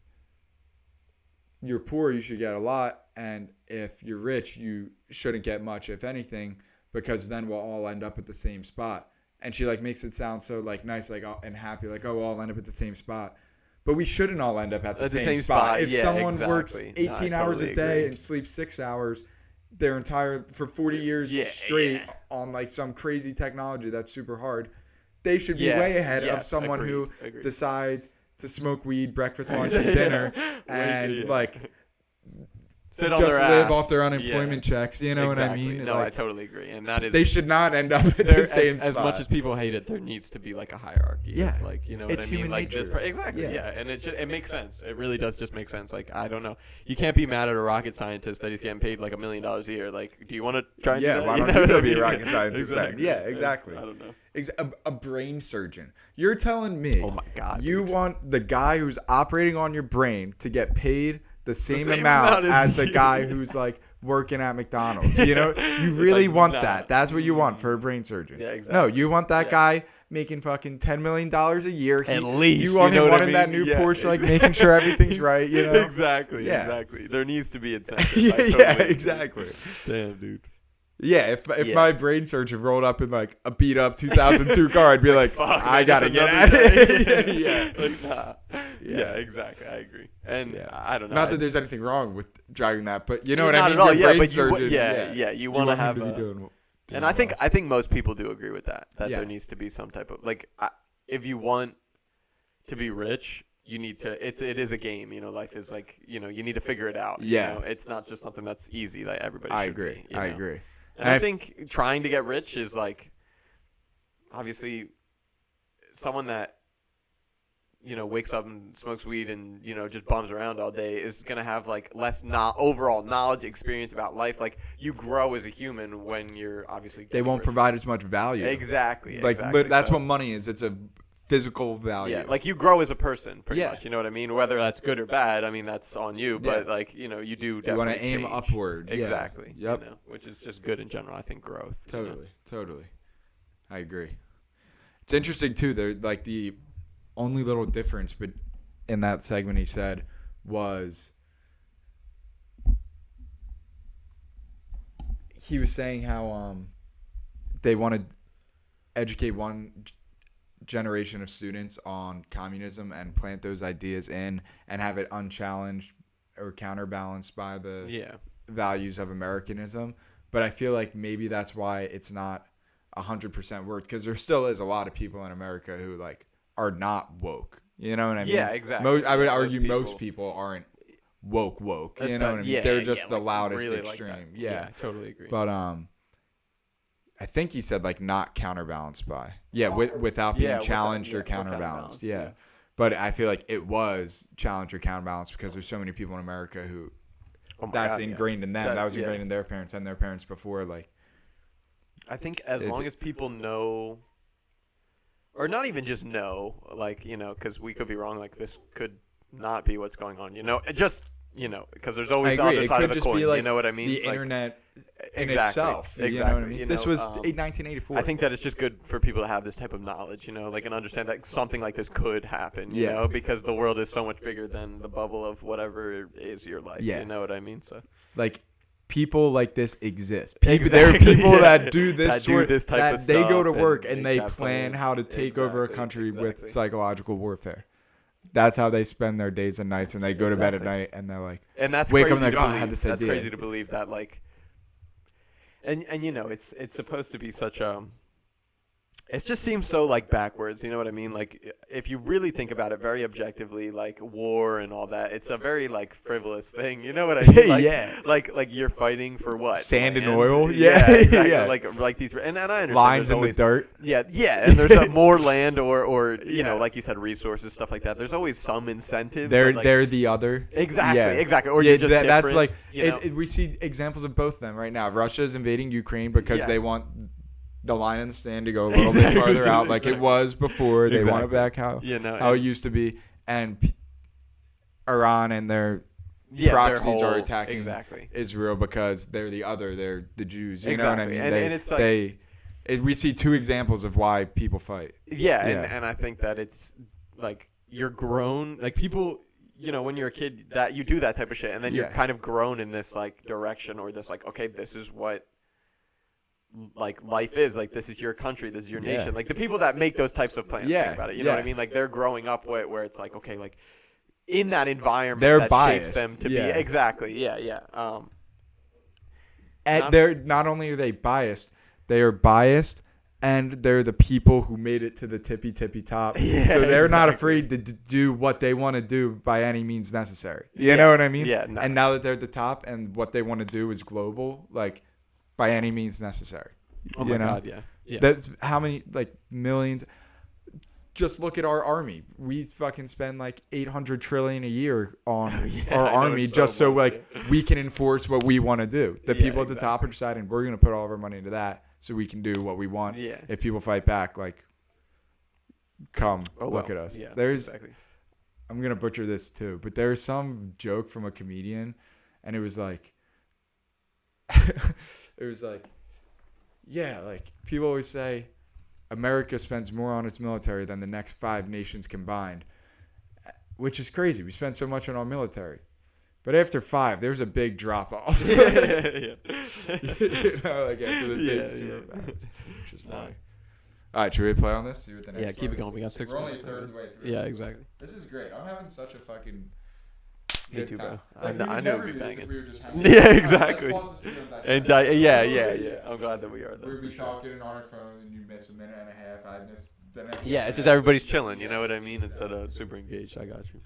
[SPEAKER 1] you're poor, you should get a lot, and if you're rich, you shouldn't get much, if anything, because then we'll all end up at the same spot. And she like makes it sound so like nice, like and happy, like, oh, we'll all end up at the same spot. But we shouldn't all end up at the same spot. If
[SPEAKER 2] yeah,
[SPEAKER 1] someone works
[SPEAKER 2] exactly. No, I
[SPEAKER 1] 18 hours
[SPEAKER 2] totally
[SPEAKER 1] a day
[SPEAKER 2] agree.
[SPEAKER 1] and sleeps 6 hours for 40 years straight on like some crazy technology that's super hard, they should be
[SPEAKER 2] Yes,
[SPEAKER 1] way ahead of
[SPEAKER 2] yes,
[SPEAKER 1] someone who
[SPEAKER 2] agreed.
[SPEAKER 1] decides to smoke weed, breakfast, lunch, and dinner, and
[SPEAKER 2] Yeah.
[SPEAKER 1] like
[SPEAKER 2] Sit on
[SPEAKER 1] just
[SPEAKER 2] their
[SPEAKER 1] live
[SPEAKER 2] ass.
[SPEAKER 1] off their unemployment
[SPEAKER 2] Yeah.
[SPEAKER 1] checks. You know
[SPEAKER 2] Exactly.
[SPEAKER 1] what I mean?
[SPEAKER 2] No,
[SPEAKER 1] Like,
[SPEAKER 2] I totally agree, and that is
[SPEAKER 1] they should not end up at
[SPEAKER 2] there,
[SPEAKER 1] the same
[SPEAKER 2] as
[SPEAKER 1] spot.
[SPEAKER 2] much as people hate it, there needs to be like a hierarchy.
[SPEAKER 1] Yeah.
[SPEAKER 2] Of, like, you know what
[SPEAKER 1] It's
[SPEAKER 2] I mean?
[SPEAKER 1] human
[SPEAKER 2] Like this,
[SPEAKER 1] nature.
[SPEAKER 2] exactly.
[SPEAKER 1] Yeah.
[SPEAKER 2] Yeah, and it makes sense. It really does just make sense. Like I don't know, you can't be mad at a rocket scientist that he's getting paid like $1 million a year. Like, do you want to try and do
[SPEAKER 1] Yeah,
[SPEAKER 2] that?
[SPEAKER 1] why
[SPEAKER 2] You
[SPEAKER 1] don't
[SPEAKER 2] know
[SPEAKER 1] you
[SPEAKER 2] what
[SPEAKER 1] go
[SPEAKER 2] I
[SPEAKER 1] be a
[SPEAKER 2] mean?
[SPEAKER 1] rocket scientist then?
[SPEAKER 2] Exactly.
[SPEAKER 1] Yeah,
[SPEAKER 2] It's-
[SPEAKER 1] exactly.
[SPEAKER 2] I don't know.
[SPEAKER 1] A brain surgeon. You're telling me,
[SPEAKER 2] Oh my God,
[SPEAKER 1] you
[SPEAKER 2] dude.
[SPEAKER 1] want the guy who's operating on your brain to get paid the same,
[SPEAKER 2] same
[SPEAKER 1] amount
[SPEAKER 2] amount
[SPEAKER 1] as
[SPEAKER 2] as
[SPEAKER 1] the
[SPEAKER 2] you.
[SPEAKER 1] guy who's like working at McDonald's. You know, you really
[SPEAKER 2] like,
[SPEAKER 1] want
[SPEAKER 2] nah.
[SPEAKER 1] that. That's what you want for a brain surgeon.
[SPEAKER 2] Yeah,
[SPEAKER 1] No,
[SPEAKER 2] exactly.
[SPEAKER 1] you want that
[SPEAKER 2] Yeah.
[SPEAKER 1] guy making fucking $10 million a year.
[SPEAKER 2] At least,
[SPEAKER 1] you want
[SPEAKER 2] you know
[SPEAKER 1] him
[SPEAKER 2] what I
[SPEAKER 1] wanting that
[SPEAKER 2] mean?
[SPEAKER 1] new
[SPEAKER 2] Yeah,
[SPEAKER 1] Porsche, like
[SPEAKER 2] exactly.
[SPEAKER 1] making sure everything's right. You know.
[SPEAKER 2] Exactly.
[SPEAKER 1] Yeah.
[SPEAKER 2] Exactly. There needs to be incentive.
[SPEAKER 1] yeah,
[SPEAKER 2] I totally
[SPEAKER 1] yeah,
[SPEAKER 2] agree.
[SPEAKER 1] exactly.
[SPEAKER 2] Damn, dude.
[SPEAKER 1] Yeah, if
[SPEAKER 2] Yeah.
[SPEAKER 1] my brain surgeon rolled up in like a beat up 2002 car, I'd be like,
[SPEAKER 2] Fuck,
[SPEAKER 1] I
[SPEAKER 2] man,
[SPEAKER 1] gotta
[SPEAKER 2] just
[SPEAKER 1] get
[SPEAKER 2] another
[SPEAKER 1] out of
[SPEAKER 2] day.
[SPEAKER 1] here. yeah.
[SPEAKER 2] Like, nah. Yeah, exactly. I agree. And
[SPEAKER 1] Yeah.
[SPEAKER 2] I don't know.
[SPEAKER 1] Not that there's anything wrong with driving that, but you know what
[SPEAKER 2] Not
[SPEAKER 1] I mean.
[SPEAKER 2] at all.
[SPEAKER 1] Your
[SPEAKER 2] Yeah,
[SPEAKER 1] brain
[SPEAKER 2] but you,
[SPEAKER 1] surgeon,
[SPEAKER 2] yeah. You want to
[SPEAKER 1] him
[SPEAKER 2] have
[SPEAKER 1] to be
[SPEAKER 2] a,
[SPEAKER 1] doing
[SPEAKER 2] and I think most people do agree with that. That
[SPEAKER 1] Yeah.
[SPEAKER 2] there needs to be some type of like, if you want to be rich, you need to. It is a game. You know, life is like, you know, you need to figure it out.
[SPEAKER 1] Yeah.
[SPEAKER 2] You know? It's not just something that's easy. Like everybody.
[SPEAKER 1] I
[SPEAKER 2] should
[SPEAKER 1] agree.
[SPEAKER 2] Be, you
[SPEAKER 1] I
[SPEAKER 2] know?
[SPEAKER 1] agree.
[SPEAKER 2] And I think trying to get rich is like, obviously someone that wakes up and smokes weed and just bums around all day is gonna have like less overall knowledge, experience about life. Like you grow as a human when you're obviously
[SPEAKER 1] They
[SPEAKER 2] getting
[SPEAKER 1] won't
[SPEAKER 2] rich.
[SPEAKER 1] provide as much value.
[SPEAKER 2] Exactly.
[SPEAKER 1] Like
[SPEAKER 2] exactly.
[SPEAKER 1] that's
[SPEAKER 2] So,
[SPEAKER 1] what money is. It's a physical value.
[SPEAKER 2] yeah, like you grow as a person, pretty
[SPEAKER 1] Yeah.
[SPEAKER 2] much. You know what I mean? Whether that's good or bad, I mean that's on you. But
[SPEAKER 1] Yeah.
[SPEAKER 2] like you do
[SPEAKER 1] You want
[SPEAKER 2] definitely
[SPEAKER 1] to aim
[SPEAKER 2] change.
[SPEAKER 1] upward. Yeah.
[SPEAKER 2] Exactly.
[SPEAKER 1] Yep.
[SPEAKER 2] Which is just good in general. I think growth.
[SPEAKER 1] Totally. I agree. It's interesting too. There, like the only little difference, but in that segment he said was he was saying how they want to educate one generation of students on communism and plant those ideas in and have it unchallenged or counterbalanced by the
[SPEAKER 2] Yeah.
[SPEAKER 1] values of Americanism. But I feel like maybe that's why it's not 100% worked, because there still is a lot of people in America who like are not woke. You know what I mean?
[SPEAKER 2] Yeah, exactly.
[SPEAKER 1] I would
[SPEAKER 2] Yeah,
[SPEAKER 1] argue
[SPEAKER 2] most
[SPEAKER 1] most people aren't woke.
[SPEAKER 2] That's
[SPEAKER 1] You know
[SPEAKER 2] about-
[SPEAKER 1] what I mean?
[SPEAKER 2] yeah,
[SPEAKER 1] They're
[SPEAKER 2] yeah,
[SPEAKER 1] just the
[SPEAKER 2] like,
[SPEAKER 1] loudest
[SPEAKER 2] really like
[SPEAKER 1] extreme.
[SPEAKER 2] that.
[SPEAKER 1] Yeah.
[SPEAKER 2] I totally agree.
[SPEAKER 1] But I think he said like not counterbalanced by. Yeah, without being
[SPEAKER 2] Yeah,
[SPEAKER 1] challenged or
[SPEAKER 2] without
[SPEAKER 1] counterbalanced.
[SPEAKER 2] counterbalanced,
[SPEAKER 1] Yeah.
[SPEAKER 2] yeah.
[SPEAKER 1] But I feel like it was challenged or counterbalanced because there's so many people in America who
[SPEAKER 2] Oh my
[SPEAKER 1] that's
[SPEAKER 2] God, yeah.
[SPEAKER 1] ingrained in them. That was
[SPEAKER 2] yeah.
[SPEAKER 1] ingrained in their parents and their parents before. Like,
[SPEAKER 2] I think as
[SPEAKER 1] It's-
[SPEAKER 2] long as people know, or not even just know, like, because we could be wrong, like, this could not be what's going on, just, because there's
[SPEAKER 1] I
[SPEAKER 2] always the
[SPEAKER 1] agree.
[SPEAKER 2] other
[SPEAKER 1] It
[SPEAKER 2] side
[SPEAKER 1] could
[SPEAKER 2] of the
[SPEAKER 1] just
[SPEAKER 2] coin,
[SPEAKER 1] be like
[SPEAKER 2] you know what I mean?
[SPEAKER 1] the
[SPEAKER 2] Like,
[SPEAKER 1] internet in
[SPEAKER 2] exactly,
[SPEAKER 1] itself. You know what I
[SPEAKER 2] exactly,
[SPEAKER 1] mean?
[SPEAKER 2] you
[SPEAKER 1] This
[SPEAKER 2] know,
[SPEAKER 1] was 1984.
[SPEAKER 2] I think that it's just good for people to have this type of knowledge, like, and understand that something like this could happen, you
[SPEAKER 1] Yeah.
[SPEAKER 2] know, because the world is so much bigger than the bubble of whatever is your life,
[SPEAKER 1] Yeah.
[SPEAKER 2] you know what I mean? So
[SPEAKER 1] like people like this exist.
[SPEAKER 2] Exactly,
[SPEAKER 1] There are people
[SPEAKER 2] yeah.
[SPEAKER 1] that do this
[SPEAKER 2] That do
[SPEAKER 1] sort,
[SPEAKER 2] this type
[SPEAKER 1] that
[SPEAKER 2] of
[SPEAKER 1] they go to
[SPEAKER 2] stuff
[SPEAKER 1] work
[SPEAKER 2] and
[SPEAKER 1] and
[SPEAKER 2] they
[SPEAKER 1] they
[SPEAKER 2] have
[SPEAKER 1] plan
[SPEAKER 2] fun.
[SPEAKER 1] how to take over a
[SPEAKER 2] Exactly,
[SPEAKER 1] country with
[SPEAKER 2] exactly.
[SPEAKER 1] psychological warfare. That's how they spend their days and nights, and they go to bed at
[SPEAKER 2] Exactly.
[SPEAKER 1] night and they're like,
[SPEAKER 2] And that's
[SPEAKER 1] wake up
[SPEAKER 2] crazy
[SPEAKER 1] and
[SPEAKER 2] to
[SPEAKER 1] like, oh, I
[SPEAKER 2] believe.
[SPEAKER 1] had this
[SPEAKER 2] That's
[SPEAKER 1] idea.
[SPEAKER 2] crazy to believe that, like, and it's supposed to be such a. It just seems so like backwards, you know what I mean? Like if you really think about it very objectively, like war and all that, it's a very like frivolous thing, you know what I mean? Like,
[SPEAKER 1] Yeah.
[SPEAKER 2] Like you're fighting for what?
[SPEAKER 1] Sand and
[SPEAKER 2] Land?
[SPEAKER 1] oil?
[SPEAKER 2] Yeah,
[SPEAKER 1] Yeah,
[SPEAKER 2] exactly.
[SPEAKER 1] yeah.
[SPEAKER 2] Like these, and I understand
[SPEAKER 1] lines
[SPEAKER 2] there's
[SPEAKER 1] in
[SPEAKER 2] always,
[SPEAKER 1] the dirt.
[SPEAKER 2] Yeah, and there's more land or
[SPEAKER 1] Yeah.
[SPEAKER 2] like you said, resources, stuff like that. There's always some incentive.
[SPEAKER 1] They're
[SPEAKER 2] but, like,
[SPEAKER 1] they're the other.
[SPEAKER 2] exactly,
[SPEAKER 1] Yeah.
[SPEAKER 2] exactly. Or
[SPEAKER 1] Yeah,
[SPEAKER 2] you're just
[SPEAKER 1] that's
[SPEAKER 2] different,
[SPEAKER 1] like
[SPEAKER 2] you know?
[SPEAKER 1] we see examples of both of them right now. Russia is invading Ukraine because
[SPEAKER 2] Yeah.
[SPEAKER 1] they want the line in the sand to go a little
[SPEAKER 2] Exactly,
[SPEAKER 1] bit farther out, like it
[SPEAKER 2] exactly.
[SPEAKER 1] was before. They want it
[SPEAKER 2] Exactly.
[SPEAKER 1] back how
[SPEAKER 2] and-
[SPEAKER 1] it used to be, and Iran and their
[SPEAKER 2] their
[SPEAKER 1] proxies are
[SPEAKER 2] whole-
[SPEAKER 1] attacking
[SPEAKER 2] exactly.
[SPEAKER 1] Israel because they're the other. They're the Jews. You know what I
[SPEAKER 2] Exactly.
[SPEAKER 1] mean?
[SPEAKER 2] And it's like-
[SPEAKER 1] we see two examples of why people fight.
[SPEAKER 2] Yeah,
[SPEAKER 1] Yeah.
[SPEAKER 2] And I think that it's like you're grown, like people, when you're a kid, that you do that type of shit, and then you're
[SPEAKER 1] Yeah.
[SPEAKER 2] kind of grown in this like direction or this like, okay, this is what like life is, like this is your country, this is your
[SPEAKER 1] Yeah.
[SPEAKER 2] nation, like the people that make those types of plans
[SPEAKER 1] Yeah,
[SPEAKER 2] think about it, you know what I
[SPEAKER 1] yeah.
[SPEAKER 2] mean? Like they're growing up where it's like, okay, like in that environment
[SPEAKER 1] They're
[SPEAKER 2] that
[SPEAKER 1] biased,
[SPEAKER 2] shapes them to
[SPEAKER 1] yeah.
[SPEAKER 2] be exactly, yeah.
[SPEAKER 1] And
[SPEAKER 2] Not-
[SPEAKER 1] they're not only are they biased, they are biased, and they're the people who made it to the tippy top.
[SPEAKER 2] Yeah,
[SPEAKER 1] so they're not
[SPEAKER 2] exactly.
[SPEAKER 1] afraid to do what they want to do by any means necessary. You
[SPEAKER 2] Yeah,
[SPEAKER 1] know what I mean?
[SPEAKER 2] yeah, no.
[SPEAKER 1] And now that they're at the top and what they want to do is global, like by any means necessary.
[SPEAKER 2] Oh
[SPEAKER 1] you
[SPEAKER 2] my
[SPEAKER 1] know?
[SPEAKER 2] god, yeah.
[SPEAKER 1] That's how many like millions. Just look at our army. We fucking spend like 800 trillion a year on
[SPEAKER 2] Yeah,
[SPEAKER 1] our
[SPEAKER 2] I know,
[SPEAKER 1] army
[SPEAKER 2] it's
[SPEAKER 1] just
[SPEAKER 2] so
[SPEAKER 1] so
[SPEAKER 2] much,
[SPEAKER 1] like we can enforce what we want to do. The
[SPEAKER 2] Yeah,
[SPEAKER 1] people at the top are deciding we're going to put all of our money into that so we can do what we want.
[SPEAKER 2] Yeah.
[SPEAKER 1] If people fight back, like, come
[SPEAKER 2] Oh,
[SPEAKER 1] look
[SPEAKER 2] well,
[SPEAKER 1] at us.
[SPEAKER 2] Yeah,
[SPEAKER 1] There's
[SPEAKER 2] exactly.
[SPEAKER 1] I'm going to butcher this too, but there's some joke from a comedian and it was like yeah, like people always say America spends more on its military than the next 5 nations combined, which is crazy. We spend so much on our military. But after 5, there's a big drop off.
[SPEAKER 2] yeah.
[SPEAKER 1] You know, like after the
[SPEAKER 2] Yeah,
[SPEAKER 1] big super
[SPEAKER 2] yeah.
[SPEAKER 1] fast, which is funny. All right, should we play on this? See what the next
[SPEAKER 2] Yeah, keep
[SPEAKER 1] part
[SPEAKER 2] it going.
[SPEAKER 1] is?
[SPEAKER 2] We got 6
[SPEAKER 1] We're only a
[SPEAKER 2] minutes.
[SPEAKER 1] third of the way through.
[SPEAKER 2] Yeah, exactly.
[SPEAKER 1] This is great. I'm having such a fucking
[SPEAKER 2] Me
[SPEAKER 1] good
[SPEAKER 2] too,
[SPEAKER 1] time.
[SPEAKER 2] bro.
[SPEAKER 1] Like,
[SPEAKER 2] I
[SPEAKER 1] we
[SPEAKER 2] know
[SPEAKER 1] would
[SPEAKER 2] it
[SPEAKER 1] never
[SPEAKER 2] would be
[SPEAKER 1] do this if
[SPEAKER 2] banging.
[SPEAKER 1] we were just hanging
[SPEAKER 2] Yeah,
[SPEAKER 1] out.
[SPEAKER 2] exactly.
[SPEAKER 1] That's closest to doing that
[SPEAKER 2] And
[SPEAKER 1] shit.
[SPEAKER 2] yeah. I'm glad that we are. Though,
[SPEAKER 1] We'd be
[SPEAKER 2] for sure.
[SPEAKER 1] talking on our phones and you miss a minute and a half. I'd miss the next.
[SPEAKER 2] Yeah, it's just everybody's chilling. You know what I mean? Instead of super engaged. I got you.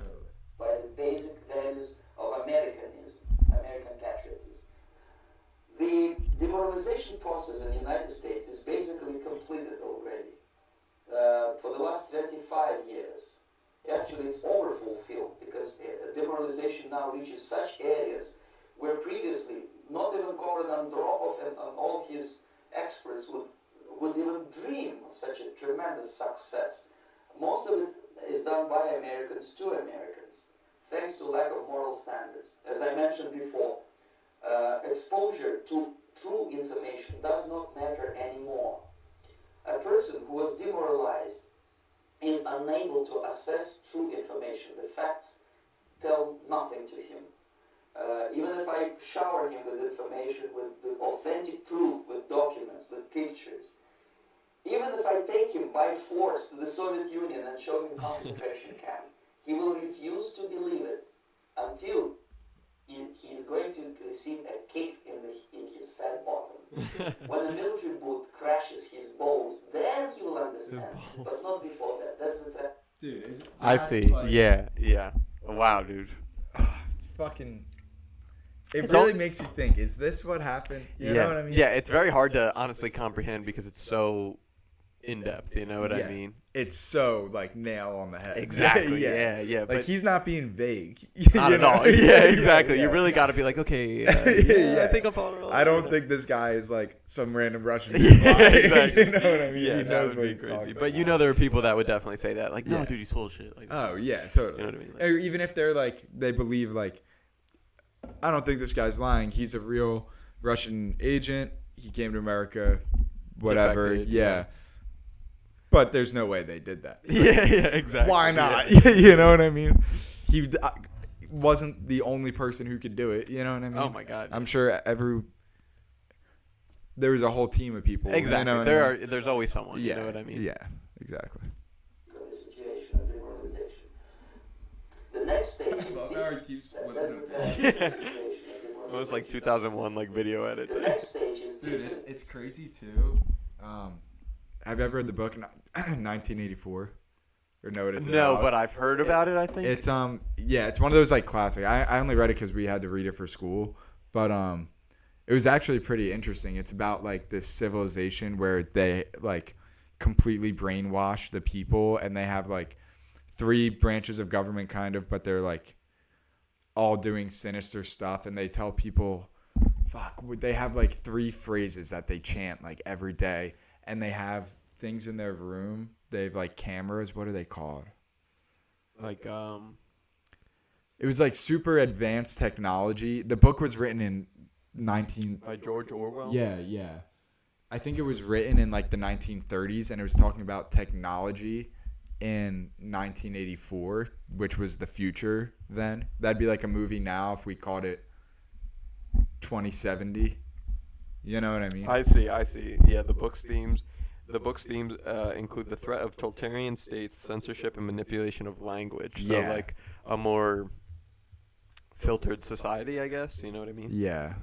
[SPEAKER 3] by the basic values of Americanism, American patriotism. The demoralization process in the United States is basically completed already. for the last 25 years. Actually, it's overfulfilled because demoralization now reaches such areas where previously not even Konrad Andropov and all his experts would even dream of such a tremendous success. Most of it is done by Americans to Americans, thanks to lack of moral standards. As I mentioned before, exposure to true information does not matter anymore. A person who was demoralized is unable to assess true information. The facts tell nothing to him. Even if I shower him with information, with authentic proof, with documents, with pictures, even if I take him by force to the Soviet Union and show him concentration camp, he will refuse to believe it until he is going to receive a kick in his fat bottom. When a military boot crashes his balls, then he will understand. But not before that. That's the trap.
[SPEAKER 1] Dude,
[SPEAKER 2] I see. Yeah. Wow, dude.
[SPEAKER 1] It's fucking. It
[SPEAKER 2] It's
[SPEAKER 1] really
[SPEAKER 2] all-
[SPEAKER 1] makes you think. Is this what happened? You know what I mean?
[SPEAKER 2] Yeah, it's very hard to honestly comprehend because it's so in depth. You know what I mean?
[SPEAKER 1] It's so like nail on the head.
[SPEAKER 2] Exactly. yeah.
[SPEAKER 1] Like
[SPEAKER 2] But
[SPEAKER 1] he's not being vague.
[SPEAKER 2] not
[SPEAKER 1] you
[SPEAKER 2] at
[SPEAKER 1] know?
[SPEAKER 2] all. Yeah, exactly.
[SPEAKER 1] yeah.
[SPEAKER 2] You really got to be like, okay,
[SPEAKER 1] Yeah.
[SPEAKER 2] I think I'm following along.
[SPEAKER 1] I don't
[SPEAKER 2] you know?
[SPEAKER 1] think this guy is like some random Russian.
[SPEAKER 2] Yeah,
[SPEAKER 1] dude lying.
[SPEAKER 2] exactly.
[SPEAKER 1] You know what I mean?
[SPEAKER 2] Yeah,
[SPEAKER 1] He
[SPEAKER 2] that
[SPEAKER 1] knows
[SPEAKER 2] would
[SPEAKER 1] what
[SPEAKER 2] be
[SPEAKER 1] he's
[SPEAKER 2] crazy.
[SPEAKER 1] talking
[SPEAKER 2] But
[SPEAKER 1] about.
[SPEAKER 2] you know, there are people that would definitely say that, like, no,
[SPEAKER 1] Yeah.
[SPEAKER 2] dude, he's full of shit. Like,
[SPEAKER 1] Oh yeah, totally.
[SPEAKER 2] You know what I mean? Like-
[SPEAKER 1] Or even if they're like they believe like, I don't think this guy's lying. He's a real Russian agent. He came to America, whatever.
[SPEAKER 2] Defected,
[SPEAKER 1] Yeah.
[SPEAKER 2] yeah.
[SPEAKER 1] But there's no way they did that.
[SPEAKER 2] yeah, exactly.
[SPEAKER 1] Why not?
[SPEAKER 2] Yeah.
[SPEAKER 1] You know what I mean? He wasn't the only person who could do it. You know what I mean?
[SPEAKER 2] Oh my God.
[SPEAKER 1] I'm sure there was a whole team of people.
[SPEAKER 2] Exactly.
[SPEAKER 1] You know what I mean?
[SPEAKER 2] There's always someone.
[SPEAKER 1] Yeah.
[SPEAKER 2] You know what I mean?
[SPEAKER 1] Yeah. Exactly.
[SPEAKER 3] Of the situation of demoralization. The next stage is
[SPEAKER 2] It was like 2001, like video edit.
[SPEAKER 3] The next stage is
[SPEAKER 1] Dude, it's crazy too. Have you ever read the book 1984? Or know what it's
[SPEAKER 2] No,
[SPEAKER 1] about?
[SPEAKER 2] but I've heard about it. I think
[SPEAKER 1] It's it's one of those like classic. I only read it because we had to read it for school, but it was actually pretty interesting. It's about like this civilization where they like completely brainwash the people, and they have like 3 branches of government kind of, but they're like all doing sinister stuff, and they tell people, they have like 3 phrases that they chant like every day, and they have things in their room. They have like cameras. What are they called?
[SPEAKER 2] like
[SPEAKER 1] It was like super advanced technology. The book was written in
[SPEAKER 2] by George Orwell.
[SPEAKER 1] Yeah. I think it was written in like the 1930s, and it was talking about technology in 1984, which was the future then. That'd be like a movie now if we called it 2070. You know what I mean?
[SPEAKER 2] I see. Yeah, the book's themes include the threat of totalitarian states, censorship, and manipulation of language. So
[SPEAKER 1] Yeah.
[SPEAKER 2] like a more filtered society, I guess. You know what I mean?
[SPEAKER 1] Yeah.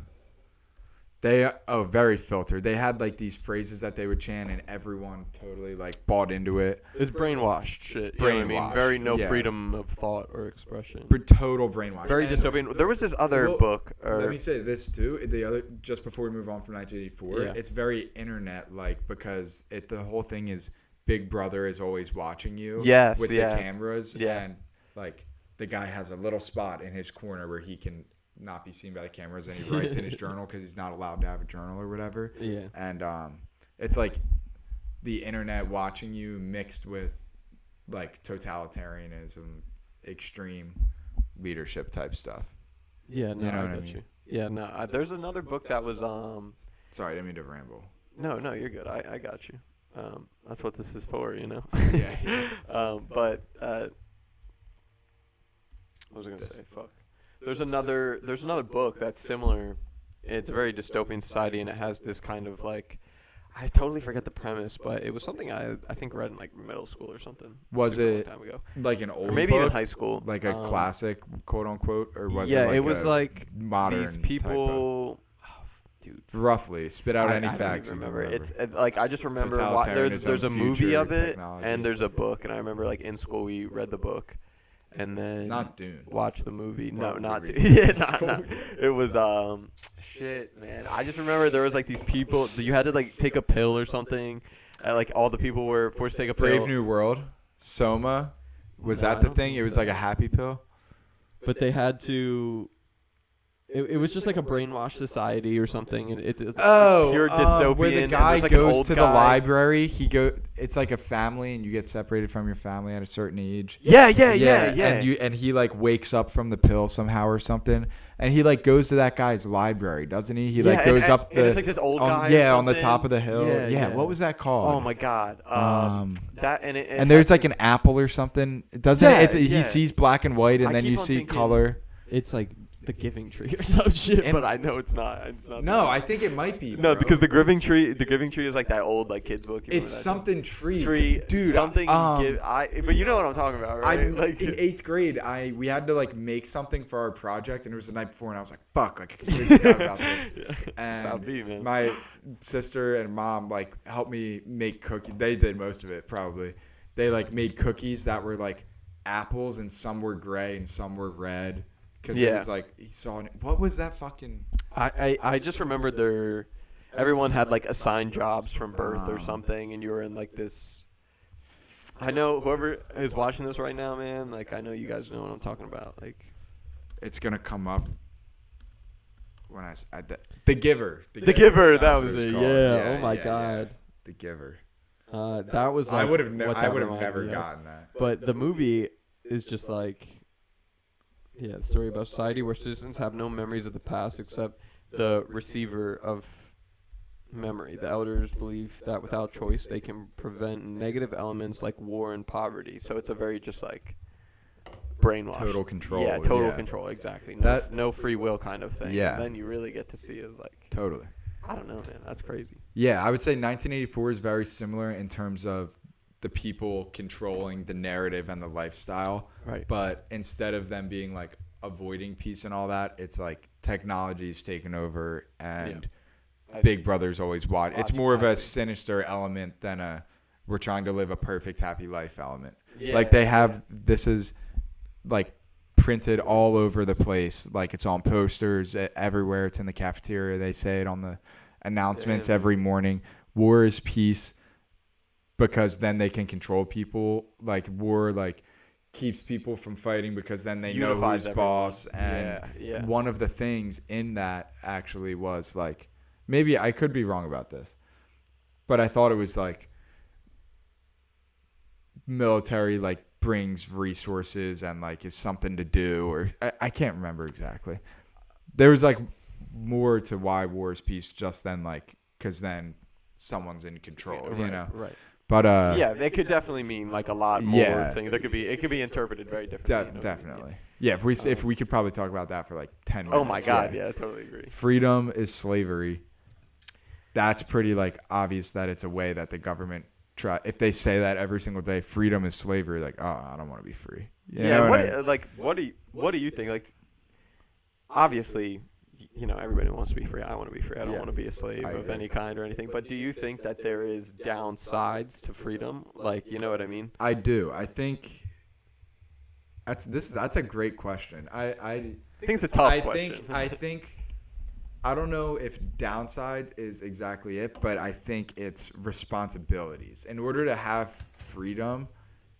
[SPEAKER 1] Very filtered. They had like these phrases that they would chant, and everyone totally like bought into it.
[SPEAKER 2] It's brainwashed shit. You know what I mean?
[SPEAKER 1] Brainwashed,
[SPEAKER 2] Very no
[SPEAKER 1] yeah.
[SPEAKER 2] freedom of thought or expression.
[SPEAKER 1] Total brainwash.
[SPEAKER 2] Very
[SPEAKER 1] And-
[SPEAKER 2] dystopian. There was this other
[SPEAKER 1] Well,
[SPEAKER 2] book.
[SPEAKER 1] Let me say this too. The other, just before we move on from 1984,
[SPEAKER 2] Yeah.
[SPEAKER 1] it's very internet like because the whole thing is Big Brother is always watching you.
[SPEAKER 2] Yes,
[SPEAKER 1] with
[SPEAKER 2] yeah.
[SPEAKER 1] the cameras.
[SPEAKER 2] Yeah.
[SPEAKER 1] And like the guy has a little spot in his corner where he can not be seen by the cameras, and he writes in his journal because he's not allowed to have a journal or whatever.
[SPEAKER 2] Yeah.
[SPEAKER 1] And it's like the internet watching you mixed with like totalitarianism, extreme leadership type stuff.
[SPEAKER 2] Yeah, no,
[SPEAKER 1] You know
[SPEAKER 2] I
[SPEAKER 1] what I
[SPEAKER 2] got
[SPEAKER 1] mean?
[SPEAKER 2] you. Yeah, no. There's another book that was
[SPEAKER 1] Sorry, I didn't mean to ramble.
[SPEAKER 2] No, you're good. I got you. That's what this is for, you know.
[SPEAKER 1] Yeah.
[SPEAKER 2] But what was I gonna say? Fuck. There's another book that's similar. It's a very dystopian society, and it has this kind of like, I totally forget the premise, but it was something I think read in like middle school or something.
[SPEAKER 1] Was
[SPEAKER 2] Like, a long
[SPEAKER 1] it
[SPEAKER 2] time ago?
[SPEAKER 1] like an old
[SPEAKER 2] Or maybe
[SPEAKER 1] book?
[SPEAKER 2] even high school.
[SPEAKER 1] Like a classic, quote unquote, or was
[SPEAKER 2] yeah,
[SPEAKER 1] it like
[SPEAKER 2] it was
[SPEAKER 1] a
[SPEAKER 2] like
[SPEAKER 1] modern
[SPEAKER 2] these
[SPEAKER 1] type of-
[SPEAKER 2] people. Dude,
[SPEAKER 1] roughly spit out any
[SPEAKER 2] I don't
[SPEAKER 1] facts
[SPEAKER 2] even
[SPEAKER 1] you can
[SPEAKER 2] remember. It's like I just remember there's
[SPEAKER 1] Totalitarianism,
[SPEAKER 2] a movie
[SPEAKER 1] future
[SPEAKER 2] of it
[SPEAKER 1] technology.
[SPEAKER 2] and there's a book, and I remember like in school we read the book, and then
[SPEAKER 1] Not Dune.
[SPEAKER 2] watch the movie. No,
[SPEAKER 1] Well,
[SPEAKER 2] not
[SPEAKER 1] movie.
[SPEAKER 2] Dune. Yeah, not. It was shit, man. I just remember there was like these people. You had to like take a pill or something. Like all the people were forced to take a pill.
[SPEAKER 1] Brave New World. Soma. Was
[SPEAKER 2] No, I
[SPEAKER 1] that the
[SPEAKER 2] don't
[SPEAKER 1] thing?
[SPEAKER 2] think
[SPEAKER 1] It was
[SPEAKER 2] so.
[SPEAKER 1] like a happy pill.
[SPEAKER 2] But they had to. It was just like a brainwashed society or something, and it's
[SPEAKER 1] Oh,
[SPEAKER 2] pure dystopian.
[SPEAKER 1] where the
[SPEAKER 2] and
[SPEAKER 1] guy
[SPEAKER 2] there's, like, an
[SPEAKER 1] goes
[SPEAKER 2] old
[SPEAKER 1] to the
[SPEAKER 2] guy.
[SPEAKER 1] library. It's like a family, and you get separated from your family at a certain age.
[SPEAKER 2] Yeah.
[SPEAKER 1] And he like wakes up from the pill somehow or something, and he like goes to that guy's library, doesn't he? He like goes up the.
[SPEAKER 2] And it's like this old
[SPEAKER 1] on,
[SPEAKER 2] guy.
[SPEAKER 1] yeah,
[SPEAKER 2] or
[SPEAKER 1] on the
[SPEAKER 2] something.
[SPEAKER 1] top of the hill. Yeah. What was that called?
[SPEAKER 2] Oh my god. That and it
[SPEAKER 1] And there's like an apple or something. Doesn't
[SPEAKER 2] Yeah,
[SPEAKER 1] it? He
[SPEAKER 2] yeah.
[SPEAKER 1] sees black and white, and
[SPEAKER 2] I
[SPEAKER 1] then
[SPEAKER 2] keep
[SPEAKER 1] you
[SPEAKER 2] on
[SPEAKER 1] see
[SPEAKER 2] thinking-
[SPEAKER 1] color.
[SPEAKER 2] It's like the Giving Tree or some shit,
[SPEAKER 1] And-
[SPEAKER 2] but I know it's not. It's not.
[SPEAKER 1] No, I think it might be.
[SPEAKER 2] No,
[SPEAKER 1] bro.
[SPEAKER 2] because the Giving Tree is like that old like kids book. You remember
[SPEAKER 1] it's
[SPEAKER 2] that
[SPEAKER 1] something tree,
[SPEAKER 2] tree,
[SPEAKER 1] dude.
[SPEAKER 2] something. But you know what I'm talking about, right?
[SPEAKER 1] I'm
[SPEAKER 2] Like
[SPEAKER 1] in 8th grade. We had to like make something for our project, and it was the night before, and I was like, "Fuck!" Like I completely forgot about this.
[SPEAKER 2] That's how it be, man.
[SPEAKER 1] My sister and mom like helped me make cookies. They did most of it probably. They like made cookies that were like apples, and some were gray and some were red. Because it
[SPEAKER 2] Yeah.
[SPEAKER 1] was like he saw. What was that fucking?
[SPEAKER 2] I just remember everyone had like assigned jobs from birth or something, and you were in like this. I know whoever is watching this right now, man. Like I know you guys know what I'm talking about. Like
[SPEAKER 1] It's gonna come up when the Giver.
[SPEAKER 2] The Giver,
[SPEAKER 1] That's
[SPEAKER 2] that
[SPEAKER 1] what
[SPEAKER 2] was
[SPEAKER 1] it's
[SPEAKER 2] it.
[SPEAKER 1] called.
[SPEAKER 2] Yeah. Oh my God.
[SPEAKER 1] The Giver.
[SPEAKER 2] That was.
[SPEAKER 1] I
[SPEAKER 2] Like,
[SPEAKER 1] would have.
[SPEAKER 2] what
[SPEAKER 1] I
[SPEAKER 2] that
[SPEAKER 1] would have
[SPEAKER 2] reminded
[SPEAKER 1] never
[SPEAKER 2] me of.
[SPEAKER 1] gotten that.
[SPEAKER 2] But the movie is just like, the story about society where citizens have no memories of the past except the receiver of memory. The elders believe that without choice they can prevent negative elements like war and poverty. So it's a very just like brainwash.
[SPEAKER 1] Total control,
[SPEAKER 2] Yeah, total
[SPEAKER 1] yeah.
[SPEAKER 2] control. Exactly.
[SPEAKER 1] That-
[SPEAKER 2] No free will kind of thing.
[SPEAKER 1] Yeah.
[SPEAKER 2] And then you really get to see is like,
[SPEAKER 1] Totally.
[SPEAKER 2] I don't know, man. That's crazy.
[SPEAKER 1] Yeah, I would say 1984 is very similar in terms of the people controlling the narrative and the lifestyle.
[SPEAKER 2] Right.
[SPEAKER 1] But instead of them being like avoiding peace and all that, it's like technology's taken over and
[SPEAKER 2] I
[SPEAKER 1] Big
[SPEAKER 2] see.
[SPEAKER 1] Brother's always watch. It's
[SPEAKER 2] Watch-
[SPEAKER 1] more of
[SPEAKER 2] I
[SPEAKER 1] a
[SPEAKER 2] see.
[SPEAKER 1] sinister element than a we're trying to live a perfect happy life element.
[SPEAKER 2] Yeah,
[SPEAKER 1] Like they have this is like printed all over the place. Like it's on posters everywhere. It's in the cafeteria. They say it on the announcements
[SPEAKER 2] Damn.
[SPEAKER 1] every morning. War is peace because then they can control people. Like war like keeps people from fighting because then they know
[SPEAKER 2] Unifies
[SPEAKER 1] who's
[SPEAKER 2] everyone.
[SPEAKER 1] boss. And
[SPEAKER 2] Yeah.
[SPEAKER 1] one of the things in that actually was like, maybe I could be wrong about this, but I thought it was like military like brings resources and like is something to do, or I can't remember exactly. There was like more to why war is peace just then, like because then someone's in control, you
[SPEAKER 2] Right,
[SPEAKER 1] know.
[SPEAKER 2] Right.
[SPEAKER 1] But
[SPEAKER 2] Yeah, it could definitely mean like a lot more
[SPEAKER 1] Yeah.
[SPEAKER 2] things. It could be interpreted very differently. you know?
[SPEAKER 1] definitely, yeah. If we could probably talk about that for like 10 minutes.
[SPEAKER 2] Oh my God, yeah, I totally agree.
[SPEAKER 1] Freedom is slavery. That's pretty like obvious that it's a way that the government try. If they say that every single day, freedom is slavery. Like, oh, I don't want to be free. You know
[SPEAKER 2] Yeah,
[SPEAKER 1] what I mean?
[SPEAKER 2] what do you think? Like, obviously, you know, everybody wants to be free. I want to be free. I don't
[SPEAKER 1] Yeah.
[SPEAKER 2] want to be a slave
[SPEAKER 1] I
[SPEAKER 2] of
[SPEAKER 1] agree.
[SPEAKER 2] any kind or anything. But do you think that there is downsides to freedom? Like, you know what I mean?
[SPEAKER 1] I do. I think that's a great question. I
[SPEAKER 2] think it's a tough
[SPEAKER 1] I
[SPEAKER 2] question.
[SPEAKER 1] think I don't know if downsides is exactly it, but I think it's responsibilities. In order to have freedom,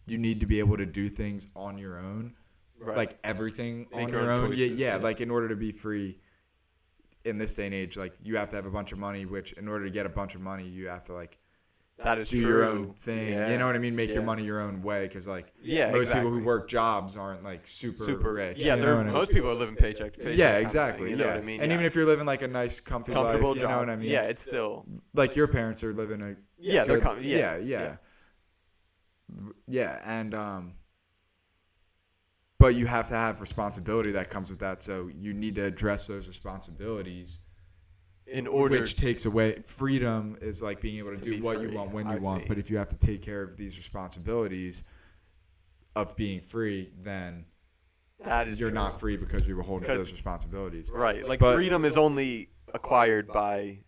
[SPEAKER 1] you need to be able to do things on your own.
[SPEAKER 2] Right.
[SPEAKER 1] Like everything
[SPEAKER 2] Make
[SPEAKER 1] on
[SPEAKER 2] your
[SPEAKER 1] your
[SPEAKER 2] own
[SPEAKER 1] own.
[SPEAKER 2] choices,
[SPEAKER 1] Yeah,
[SPEAKER 2] yeah.
[SPEAKER 1] like in order to be free in this day and age, like you have to have a bunch of money, which in order to get a bunch of money, you have to like
[SPEAKER 2] That is
[SPEAKER 1] do
[SPEAKER 2] true.
[SPEAKER 1] your own thing.
[SPEAKER 2] Yeah.
[SPEAKER 1] You know what I mean? Make your
[SPEAKER 2] Yeah.
[SPEAKER 1] money your own way, because like
[SPEAKER 2] Yeah,
[SPEAKER 1] most people who
[SPEAKER 2] exactly.
[SPEAKER 1] work jobs aren't like super rich.
[SPEAKER 2] Yeah,
[SPEAKER 1] you know what I mean?
[SPEAKER 2] most people are living paycheck to paycheck.
[SPEAKER 1] Yeah,
[SPEAKER 2] kind of
[SPEAKER 1] exactly.
[SPEAKER 2] thing, you know
[SPEAKER 1] yeah,
[SPEAKER 2] what I mean?
[SPEAKER 1] and
[SPEAKER 2] Yeah.
[SPEAKER 1] even if you're living like a nice, comfortable
[SPEAKER 2] comfortable
[SPEAKER 1] life,
[SPEAKER 2] job,
[SPEAKER 1] you know what I mean?
[SPEAKER 2] Yeah, it's still.
[SPEAKER 1] Like your parents are living a
[SPEAKER 2] Yeah, they're
[SPEAKER 1] good-
[SPEAKER 2] yeah,
[SPEAKER 1] yeah, and but you have to have responsibility that comes with that. So you need to address those responsibilities.
[SPEAKER 2] In order,
[SPEAKER 1] Which takes away freedom is like being able to
[SPEAKER 2] To be
[SPEAKER 1] do what
[SPEAKER 2] free.
[SPEAKER 1] you want when
[SPEAKER 2] I
[SPEAKER 1] you want.
[SPEAKER 2] see.
[SPEAKER 1] But if you have to take care of these responsibilities of being free, then
[SPEAKER 2] that is
[SPEAKER 1] you're
[SPEAKER 2] true.
[SPEAKER 1] not free because you were holding to
[SPEAKER 2] 'Cause-
[SPEAKER 1] those responsibilities.
[SPEAKER 2] Right, like
[SPEAKER 1] But-
[SPEAKER 2] freedom is only acquired by.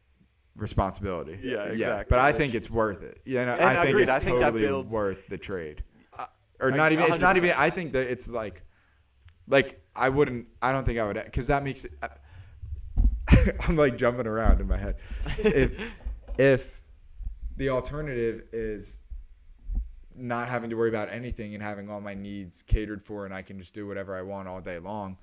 [SPEAKER 1] Responsibility.
[SPEAKER 2] Yeah, exactly.
[SPEAKER 1] But I think it's worth it. You know,
[SPEAKER 2] And
[SPEAKER 1] I think
[SPEAKER 2] agreed.
[SPEAKER 1] it's
[SPEAKER 2] I think that
[SPEAKER 1] totally
[SPEAKER 2] builds-
[SPEAKER 1] worth the trade. or
[SPEAKER 2] Like,
[SPEAKER 1] not even. It's not
[SPEAKER 2] 100%.
[SPEAKER 1] even. I think that it's like I don't think I would, because that makes it. I'm like jumping around in my head. If the alternative is not having to worry about anything and having all my needs catered for, and I can just do whatever I want all day long,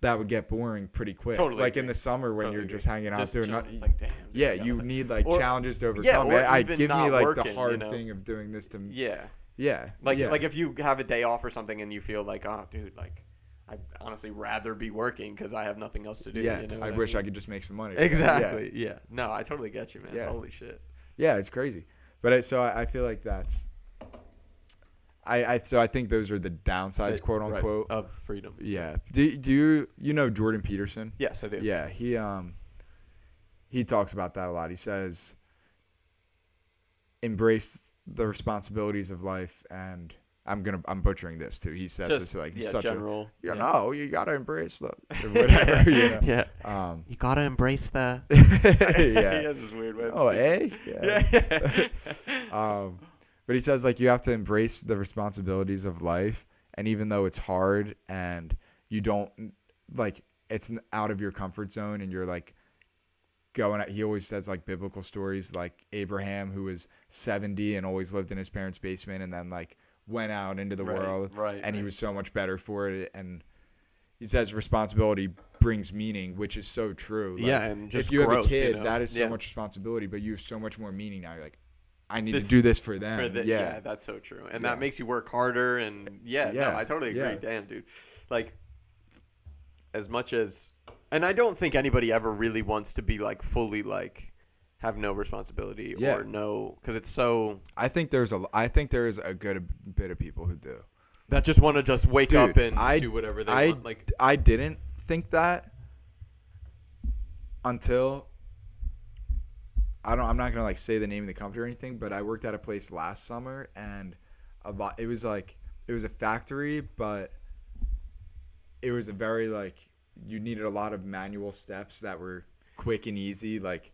[SPEAKER 1] that would get boring pretty quick.
[SPEAKER 2] Totally
[SPEAKER 1] like
[SPEAKER 2] agree.
[SPEAKER 1] in the summer when
[SPEAKER 2] Totally
[SPEAKER 1] you're
[SPEAKER 2] agree.
[SPEAKER 1] just hanging out
[SPEAKER 2] Just
[SPEAKER 1] doing
[SPEAKER 2] chilling.
[SPEAKER 1] nothing.
[SPEAKER 2] It's like, damn. dude,
[SPEAKER 1] Yeah,
[SPEAKER 2] I gotta
[SPEAKER 1] you
[SPEAKER 2] fuck-
[SPEAKER 1] need like
[SPEAKER 2] Or-
[SPEAKER 1] challenges to
[SPEAKER 2] yeah,
[SPEAKER 1] overcome.
[SPEAKER 2] or
[SPEAKER 1] I
[SPEAKER 2] even
[SPEAKER 1] give me
[SPEAKER 2] not
[SPEAKER 1] like
[SPEAKER 2] working,
[SPEAKER 1] the
[SPEAKER 2] you
[SPEAKER 1] hard
[SPEAKER 2] know?
[SPEAKER 1] thing of doing this to me.
[SPEAKER 2] Yeah.
[SPEAKER 1] Yeah.
[SPEAKER 2] Like
[SPEAKER 1] yeah.
[SPEAKER 2] like if you have a day off or something and you feel like, oh, dude, like I'd honestly rather be working because I have nothing else to do.
[SPEAKER 1] yeah,
[SPEAKER 2] You know
[SPEAKER 1] I
[SPEAKER 2] what
[SPEAKER 1] wish I
[SPEAKER 2] mean?
[SPEAKER 1] could just make some money.
[SPEAKER 2] Exactly. Yeah. No, I totally get you, man.
[SPEAKER 1] Yeah.
[SPEAKER 2] Holy shit.
[SPEAKER 1] Yeah, it's crazy. But I feel like that's. I think those are the downsides, quote
[SPEAKER 2] Right,
[SPEAKER 1] unquote.
[SPEAKER 2] of freedom.
[SPEAKER 1] Yeah. Do you know Jordan Peterson?
[SPEAKER 2] Yes, I do.
[SPEAKER 1] Yeah, he talks about that a lot. He says embrace the responsibilities of life, and I'm butchering this too. He says
[SPEAKER 2] Just,
[SPEAKER 1] this like he's
[SPEAKER 2] yeah,
[SPEAKER 1] such
[SPEAKER 2] general.
[SPEAKER 1] a you gotta embrace the or whatever. You know?
[SPEAKER 2] Yeah. You gotta embrace the.
[SPEAKER 1] Yeah.
[SPEAKER 2] He has this weird way. of
[SPEAKER 1] Oh,
[SPEAKER 2] speaking.
[SPEAKER 1] Yeah.
[SPEAKER 2] Yeah.
[SPEAKER 1] But he says like you have to embrace the responsibilities of life, and even though it's hard and you don't like it's out of your comfort zone, and you're like going. He always says like biblical stories, like Abraham, who was 70 and always lived in his parents' basement, and then like went out into the world, and he was so much better for it. And he says responsibility brings meaning, which is so true. Like,
[SPEAKER 2] Yeah, and just
[SPEAKER 1] if you have a
[SPEAKER 2] growth,
[SPEAKER 1] kid,
[SPEAKER 2] you know?
[SPEAKER 1] that is so
[SPEAKER 2] Yeah.
[SPEAKER 1] much responsibility, but you have so much more meaning now. You're like, I need
[SPEAKER 2] This-
[SPEAKER 1] to do this for them.
[SPEAKER 2] For the,
[SPEAKER 1] yeah.
[SPEAKER 2] that's so true, and
[SPEAKER 1] Yeah.
[SPEAKER 2] that makes you work harder. And
[SPEAKER 1] Yeah,
[SPEAKER 2] no, I totally agree.
[SPEAKER 1] yeah.
[SPEAKER 2] Damn, dude, like as much as, and I don't think anybody ever really wants to be like fully like have no responsibility
[SPEAKER 1] Yeah.
[SPEAKER 2] or no, because it's so
[SPEAKER 1] I think there is a good bit of people who do.
[SPEAKER 2] that just want to just wake
[SPEAKER 1] Dude,
[SPEAKER 2] up and
[SPEAKER 1] I-
[SPEAKER 2] do whatever they
[SPEAKER 1] I
[SPEAKER 2] want. Like
[SPEAKER 1] I didn't think that until I'm not gonna like say the name of the company or anything, but I worked at a place last summer, and it was a factory, but it was a very like you needed a lot of manual steps that were quick and easy, like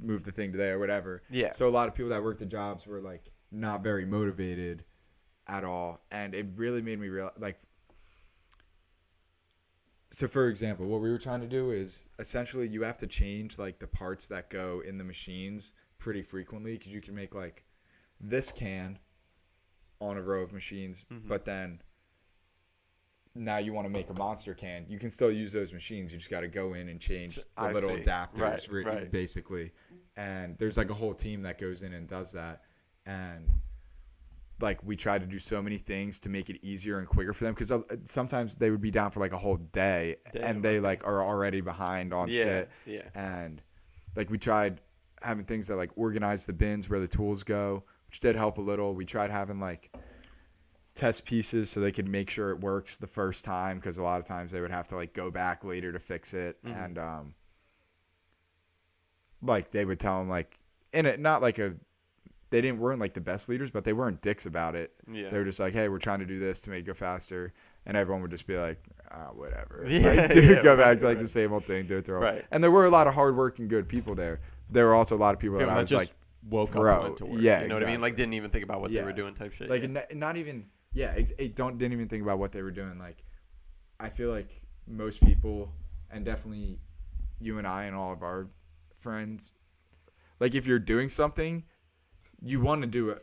[SPEAKER 1] move the thing to there, whatever.
[SPEAKER 2] Yeah.
[SPEAKER 1] So a lot of people that worked the jobs were like not very motivated at all, and it really made me realize like. So for example, what we were trying to do is essentially you have to change like the parts that go in the machines pretty frequently, because you can make like this can on a row of machines, but then now you want to make a monster can. You can still use those machines. You just got to go in and change the
[SPEAKER 2] I
[SPEAKER 1] little
[SPEAKER 2] see.
[SPEAKER 1] adapters,
[SPEAKER 2] Right.
[SPEAKER 1] basically. And there's like a whole team that goes in and does that. And like we try to do so many things to make it easier and quicker for them, because sometimes they would be down for like a whole day and they like are already behind on shit.
[SPEAKER 2] Yeah.
[SPEAKER 1] And like we tried having things that like organize the bins where the tools go, which did help a little. We tried having like test pieces so they could make sure it works the first time, because a lot of times they would have to like go back later to fix it. And like they would tell them like in it, not like they weren't like the best leaders, but they weren't dicks about it.
[SPEAKER 2] Yeah.
[SPEAKER 1] They were just like, hey, we're trying to do this to make it go faster, and everyone would just be like, whatever.
[SPEAKER 2] Yeah,
[SPEAKER 1] Like, dude,
[SPEAKER 2] yeah,
[SPEAKER 1] go back
[SPEAKER 2] right,
[SPEAKER 1] to like
[SPEAKER 2] right.
[SPEAKER 1] the same old thing, do it their own.
[SPEAKER 2] Right.
[SPEAKER 1] And there were a lot of hardworking, good people there. There were also a lot of people that
[SPEAKER 2] People
[SPEAKER 1] I
[SPEAKER 2] that
[SPEAKER 1] was
[SPEAKER 2] just
[SPEAKER 1] like,
[SPEAKER 2] woke
[SPEAKER 1] bro,
[SPEAKER 2] up and went to work.
[SPEAKER 1] yeah,
[SPEAKER 2] You know what I mean?
[SPEAKER 1] exactly.
[SPEAKER 2] Like didn't even think about what they
[SPEAKER 1] Yeah.
[SPEAKER 2] were doing type shit.
[SPEAKER 1] like
[SPEAKER 2] yeah.
[SPEAKER 1] not even didn't even think about what they were doing. Like I feel like most people, and definitely you and I and all of our friends, like if you're doing something, you want to do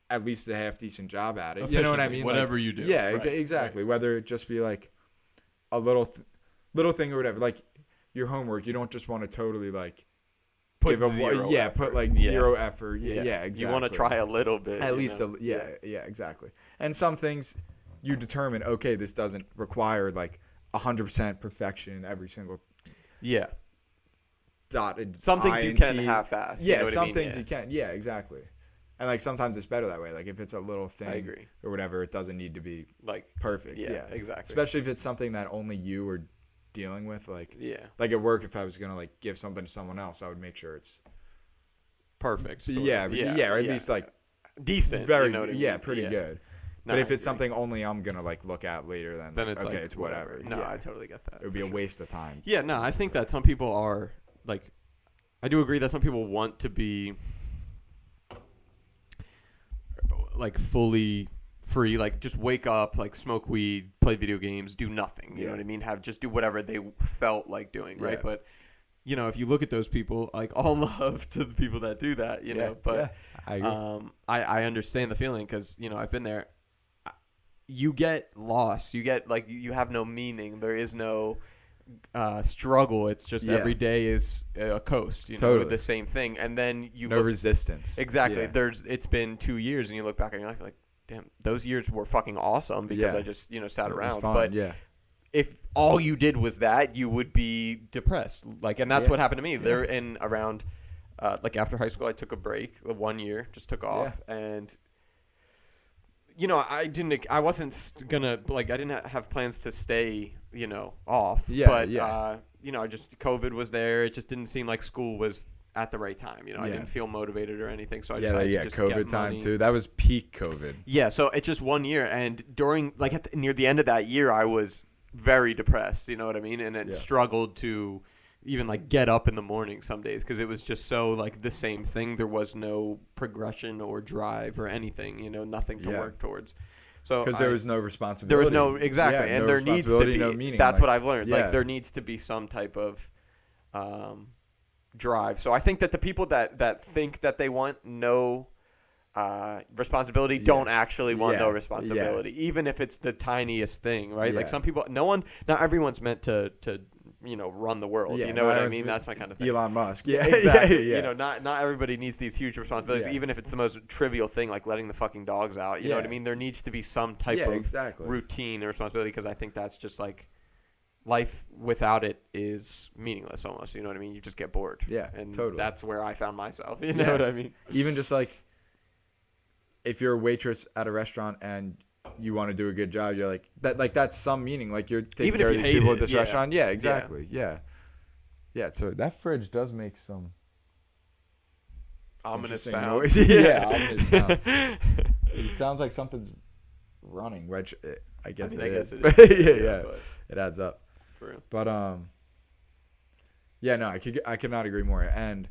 [SPEAKER 1] at least a half decent job at it. You know what I
[SPEAKER 2] Efficiently,
[SPEAKER 1] mean?
[SPEAKER 2] whatever
[SPEAKER 1] Like,
[SPEAKER 2] you do.
[SPEAKER 1] Yeah,
[SPEAKER 2] Right,
[SPEAKER 1] exactly. Whether it just be like a little thing or whatever, like your homework, you don't just want to totally like
[SPEAKER 2] Put
[SPEAKER 1] give
[SPEAKER 2] zero effort.
[SPEAKER 1] put like
[SPEAKER 2] Yeah.
[SPEAKER 1] zero effort. Yeah, exactly.
[SPEAKER 2] You want to try a little bit.
[SPEAKER 1] At
[SPEAKER 2] you
[SPEAKER 1] least,
[SPEAKER 2] know?
[SPEAKER 1] yeah, exactly. And some things you determine, okay, this doesn't require like 100% perfection every single
[SPEAKER 2] Yeah.
[SPEAKER 1] dotted.
[SPEAKER 2] Some things
[SPEAKER 1] I
[SPEAKER 2] you
[SPEAKER 1] and
[SPEAKER 2] can
[SPEAKER 1] T.
[SPEAKER 2] half-ass, you
[SPEAKER 1] Yeah,
[SPEAKER 2] know what I
[SPEAKER 1] some
[SPEAKER 2] mean?
[SPEAKER 1] things
[SPEAKER 2] Yeah.
[SPEAKER 1] you can. Yeah, exactly. And like sometimes it's better that way. Like if it's a little thing
[SPEAKER 2] agree.
[SPEAKER 1] or whatever, it doesn't need to be
[SPEAKER 2] Like
[SPEAKER 1] perfect.
[SPEAKER 2] Yeah, exactly.
[SPEAKER 1] Especially if it's something that only you are dealing with. Like
[SPEAKER 2] Yeah.
[SPEAKER 1] like at work, if I was gonna like give something to someone else, I would make sure it's
[SPEAKER 2] Perfect. sort
[SPEAKER 1] yeah,
[SPEAKER 2] of.
[SPEAKER 1] or at least like
[SPEAKER 2] decent.
[SPEAKER 1] very
[SPEAKER 2] you know what I mean?
[SPEAKER 1] pretty
[SPEAKER 2] Yeah.
[SPEAKER 1] good.
[SPEAKER 2] No,
[SPEAKER 1] But
[SPEAKER 2] I
[SPEAKER 1] if it's
[SPEAKER 2] agree.
[SPEAKER 1] something only I'm gonna like look at later, then
[SPEAKER 2] it's
[SPEAKER 1] okay,
[SPEAKER 2] like
[SPEAKER 1] it's whatever.
[SPEAKER 2] No,
[SPEAKER 1] Yeah.
[SPEAKER 2] I totally get that.
[SPEAKER 1] It would be
[SPEAKER 2] for
[SPEAKER 1] a
[SPEAKER 2] sure.
[SPEAKER 1] waste of time.
[SPEAKER 2] Yeah, no, I think that some people are like, I do agree that some people want to be like fully free, like just wake up, like smoke weed, play video games, do nothing. You know
[SPEAKER 1] Yeah.
[SPEAKER 2] what I mean? Just do whatever they felt like doing, right?
[SPEAKER 1] Yeah.
[SPEAKER 2] But you know, if you look at those people, like all love to the people that do that, you know. But
[SPEAKER 1] I agree.
[SPEAKER 2] I understand the feeling because you know I've been there. You get lost. You get like you have no meaning. There is no struggle. It's just
[SPEAKER 1] Yeah.
[SPEAKER 2] every day is a coast. You know,
[SPEAKER 1] Totally.
[SPEAKER 2] the same thing. And then you
[SPEAKER 1] No
[SPEAKER 2] look,
[SPEAKER 1] resistance.
[SPEAKER 2] exactly.
[SPEAKER 1] Yeah.
[SPEAKER 2] It's been 2 years, and you look back and you're like, damn, those years were fucking awesome because
[SPEAKER 1] Yeah.
[SPEAKER 2] I just sat
[SPEAKER 1] It was
[SPEAKER 2] around.
[SPEAKER 1] fun,
[SPEAKER 2] But
[SPEAKER 1] yeah.
[SPEAKER 2] if all you did was that, you would be depressed. Like, and that's
[SPEAKER 1] Yeah.
[SPEAKER 2] what happened to me. There in around, like after high school, I took a break, 1 year, just took off, and I wasn't gonna like, I didn't have plans to stay, off.
[SPEAKER 1] Yeah,
[SPEAKER 2] But
[SPEAKER 1] yeah.
[SPEAKER 2] just COVID was there. It just didn't seem like school was at the right time. I
[SPEAKER 1] Yeah.
[SPEAKER 2] didn't feel motivated or anything, so I
[SPEAKER 1] Yeah,
[SPEAKER 2] decided
[SPEAKER 1] yeah,
[SPEAKER 2] to just
[SPEAKER 1] COVID
[SPEAKER 2] get
[SPEAKER 1] time
[SPEAKER 2] money.
[SPEAKER 1] too. That was peak COVID.
[SPEAKER 2] Yeah, so it's just 1 year, and during near the end of that year, I was very depressed. You know what I mean? And it
[SPEAKER 1] Yeah.
[SPEAKER 2] struggled to even like get up in the morning some days because it was just so like the same thing. There was no progression or drive or anything. Nothing to
[SPEAKER 1] Yeah.
[SPEAKER 2] work towards. So
[SPEAKER 1] Because there was no responsibility.
[SPEAKER 2] there was no exactly,
[SPEAKER 1] Yeah,
[SPEAKER 2] and
[SPEAKER 1] no
[SPEAKER 2] there needs to
[SPEAKER 1] responsibility,
[SPEAKER 2] be.
[SPEAKER 1] no meaning.
[SPEAKER 2] That's
[SPEAKER 1] like,
[SPEAKER 2] what I've learned.
[SPEAKER 1] yeah.
[SPEAKER 2] Like there needs to be some type of drive. So I think that the people that think that they want no responsibility don't actually want
[SPEAKER 1] Yeah.
[SPEAKER 2] no
[SPEAKER 1] Yeah.
[SPEAKER 2] responsibility, even if it's the tiniest thing, right? Like
[SPEAKER 1] Yeah.
[SPEAKER 2] some people, not everyone's meant to run the world.
[SPEAKER 1] Yeah,
[SPEAKER 2] You know
[SPEAKER 1] not
[SPEAKER 2] what I
[SPEAKER 1] everyone's
[SPEAKER 2] mean?
[SPEAKER 1] meant-
[SPEAKER 2] That's my kind of thing.
[SPEAKER 1] Elon Musk. Yeah,
[SPEAKER 2] Exactly.
[SPEAKER 1] yeah.
[SPEAKER 2] Not everybody needs these huge responsibilities,
[SPEAKER 1] Yeah.
[SPEAKER 2] even if it's the most trivial thing, like letting the fucking dogs out. You know what I
[SPEAKER 1] Yeah.
[SPEAKER 2] mean? There needs to be some type
[SPEAKER 1] Yeah,
[SPEAKER 2] of
[SPEAKER 1] exactly.
[SPEAKER 2] routine or responsibility because I think that's just like life without it is meaningless almost. You know what I mean? You just get bored.
[SPEAKER 1] Yeah,
[SPEAKER 2] and
[SPEAKER 1] totally.
[SPEAKER 2] that's where I found myself. You know
[SPEAKER 1] Yeah.
[SPEAKER 2] what I mean?
[SPEAKER 1] Even just like, if you're a waitress at a restaurant and you want to do a good job, you're like that. Like that's some meaning. Like you're taking
[SPEAKER 2] Even
[SPEAKER 1] care
[SPEAKER 2] if
[SPEAKER 1] of
[SPEAKER 2] you
[SPEAKER 1] these
[SPEAKER 2] hate
[SPEAKER 1] people
[SPEAKER 2] it,
[SPEAKER 1] at this
[SPEAKER 2] yeah.
[SPEAKER 1] restaurant. Yeah, exactly. Yeah. Yeah. So that fridge does make some
[SPEAKER 2] Ominous
[SPEAKER 1] interesting
[SPEAKER 2] sounds.
[SPEAKER 1] noise. Yeah, ominous sound. It sounds like something's running, which I guess
[SPEAKER 2] I
[SPEAKER 1] it
[SPEAKER 2] guess
[SPEAKER 1] is.
[SPEAKER 2] it is.
[SPEAKER 1] yeah,
[SPEAKER 2] But
[SPEAKER 1] it adds up.
[SPEAKER 2] for real.
[SPEAKER 1] But yeah, no, I could not agree more. And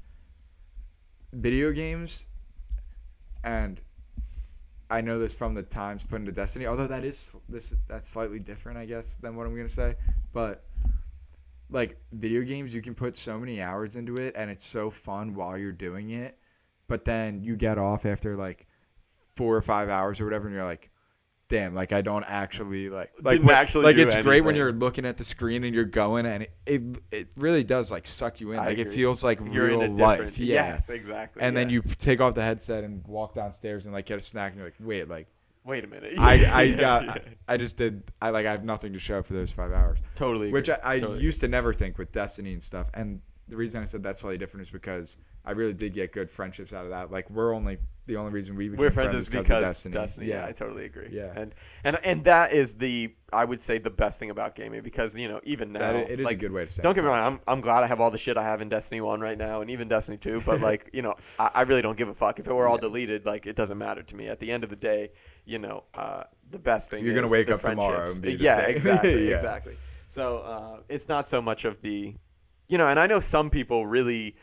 [SPEAKER 1] video games, and I know this from the times put into Destiny, although that's slightly different, I guess, than what I'm gonna say. But like video games, you can put so many hours into it, and it's so fun while you're doing it. But then you get off after like 4 or 5 hours or whatever, and you're like, damn, like I don't actually
[SPEAKER 2] Didn't actually do
[SPEAKER 1] it's great when
[SPEAKER 2] anything.
[SPEAKER 1] you're looking at the screen and you're going, and it really does like suck you in.
[SPEAKER 2] I
[SPEAKER 1] Like it
[SPEAKER 2] agree.
[SPEAKER 1] feels like
[SPEAKER 2] You're
[SPEAKER 1] real
[SPEAKER 2] in a
[SPEAKER 1] life.
[SPEAKER 2] different.
[SPEAKER 1] Yeah.
[SPEAKER 2] Yes, exactly.
[SPEAKER 1] And then
[SPEAKER 2] yeah.
[SPEAKER 1] you take off the headset and walk downstairs and like get a snack, and you're like, wait, like
[SPEAKER 2] wait a minute.
[SPEAKER 1] I
[SPEAKER 2] Yeah.
[SPEAKER 1] I have nothing to show for those 5 hours.
[SPEAKER 2] Totally.
[SPEAKER 1] Which
[SPEAKER 2] agree.
[SPEAKER 1] I
[SPEAKER 2] Totally.
[SPEAKER 1] used to never think with Destiny and stuff. And the reason I said that's slightly different is because I really did get good friendships out of that. Like the only reason we became
[SPEAKER 2] We're friends
[SPEAKER 1] is
[SPEAKER 2] is
[SPEAKER 1] because
[SPEAKER 2] because
[SPEAKER 1] of
[SPEAKER 2] Destiny.
[SPEAKER 1] Yeah.
[SPEAKER 2] Yeah, I totally agree.
[SPEAKER 1] Yeah.
[SPEAKER 2] And that is I would say the best thing about gaming because even now
[SPEAKER 1] It is
[SPEAKER 2] like,
[SPEAKER 1] a good way to say.
[SPEAKER 2] Don't get me wrong, I'm glad I have all the shit I have in Destiny 1 right now and even Destiny 2, but like, I really don't give a fuck. If it were all deleted, like it doesn't matter to me. At the end of the day, the best thing
[SPEAKER 1] You're
[SPEAKER 2] is
[SPEAKER 1] gonna wake
[SPEAKER 2] the
[SPEAKER 1] up tomorrow
[SPEAKER 2] friendships.
[SPEAKER 1] and be the
[SPEAKER 2] yeah,
[SPEAKER 1] same.
[SPEAKER 2] exactly,
[SPEAKER 1] Yeah.
[SPEAKER 2] exactly. So it's not so much of the and I know some people really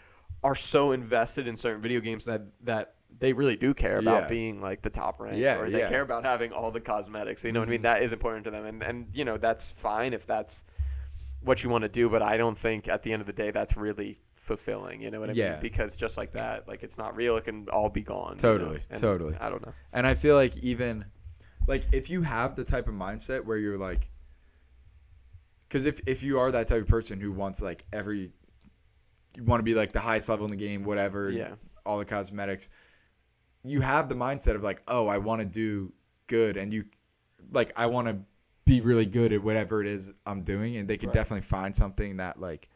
[SPEAKER 2] are so invested in certain video games that they really do care about
[SPEAKER 1] Yeah.
[SPEAKER 2] being like the top rank
[SPEAKER 1] Yeah,
[SPEAKER 2] or they
[SPEAKER 1] yeah.
[SPEAKER 2] care about having all the cosmetics. You know what I mean? That is important to them. And that's fine if that's what you want to do, but I don't think at the end of the day that's really fulfilling. You know what I
[SPEAKER 1] Yeah.
[SPEAKER 2] mean? Because just like that, like it's not real. It can all be gone.
[SPEAKER 1] Totally,
[SPEAKER 2] And
[SPEAKER 1] totally.
[SPEAKER 2] I don't know.
[SPEAKER 1] And I feel like even like if you have the type of mindset where you're like, because if you are that type of person who wants like you want to be like the highest level in the game, whatever,
[SPEAKER 2] Yeah.
[SPEAKER 1] all the cosmetics, you have the mindset of like, oh, I want to do good, and you like I want to be really good at whatever it is I'm doing, and they could
[SPEAKER 2] Right.
[SPEAKER 1] definitely find something that like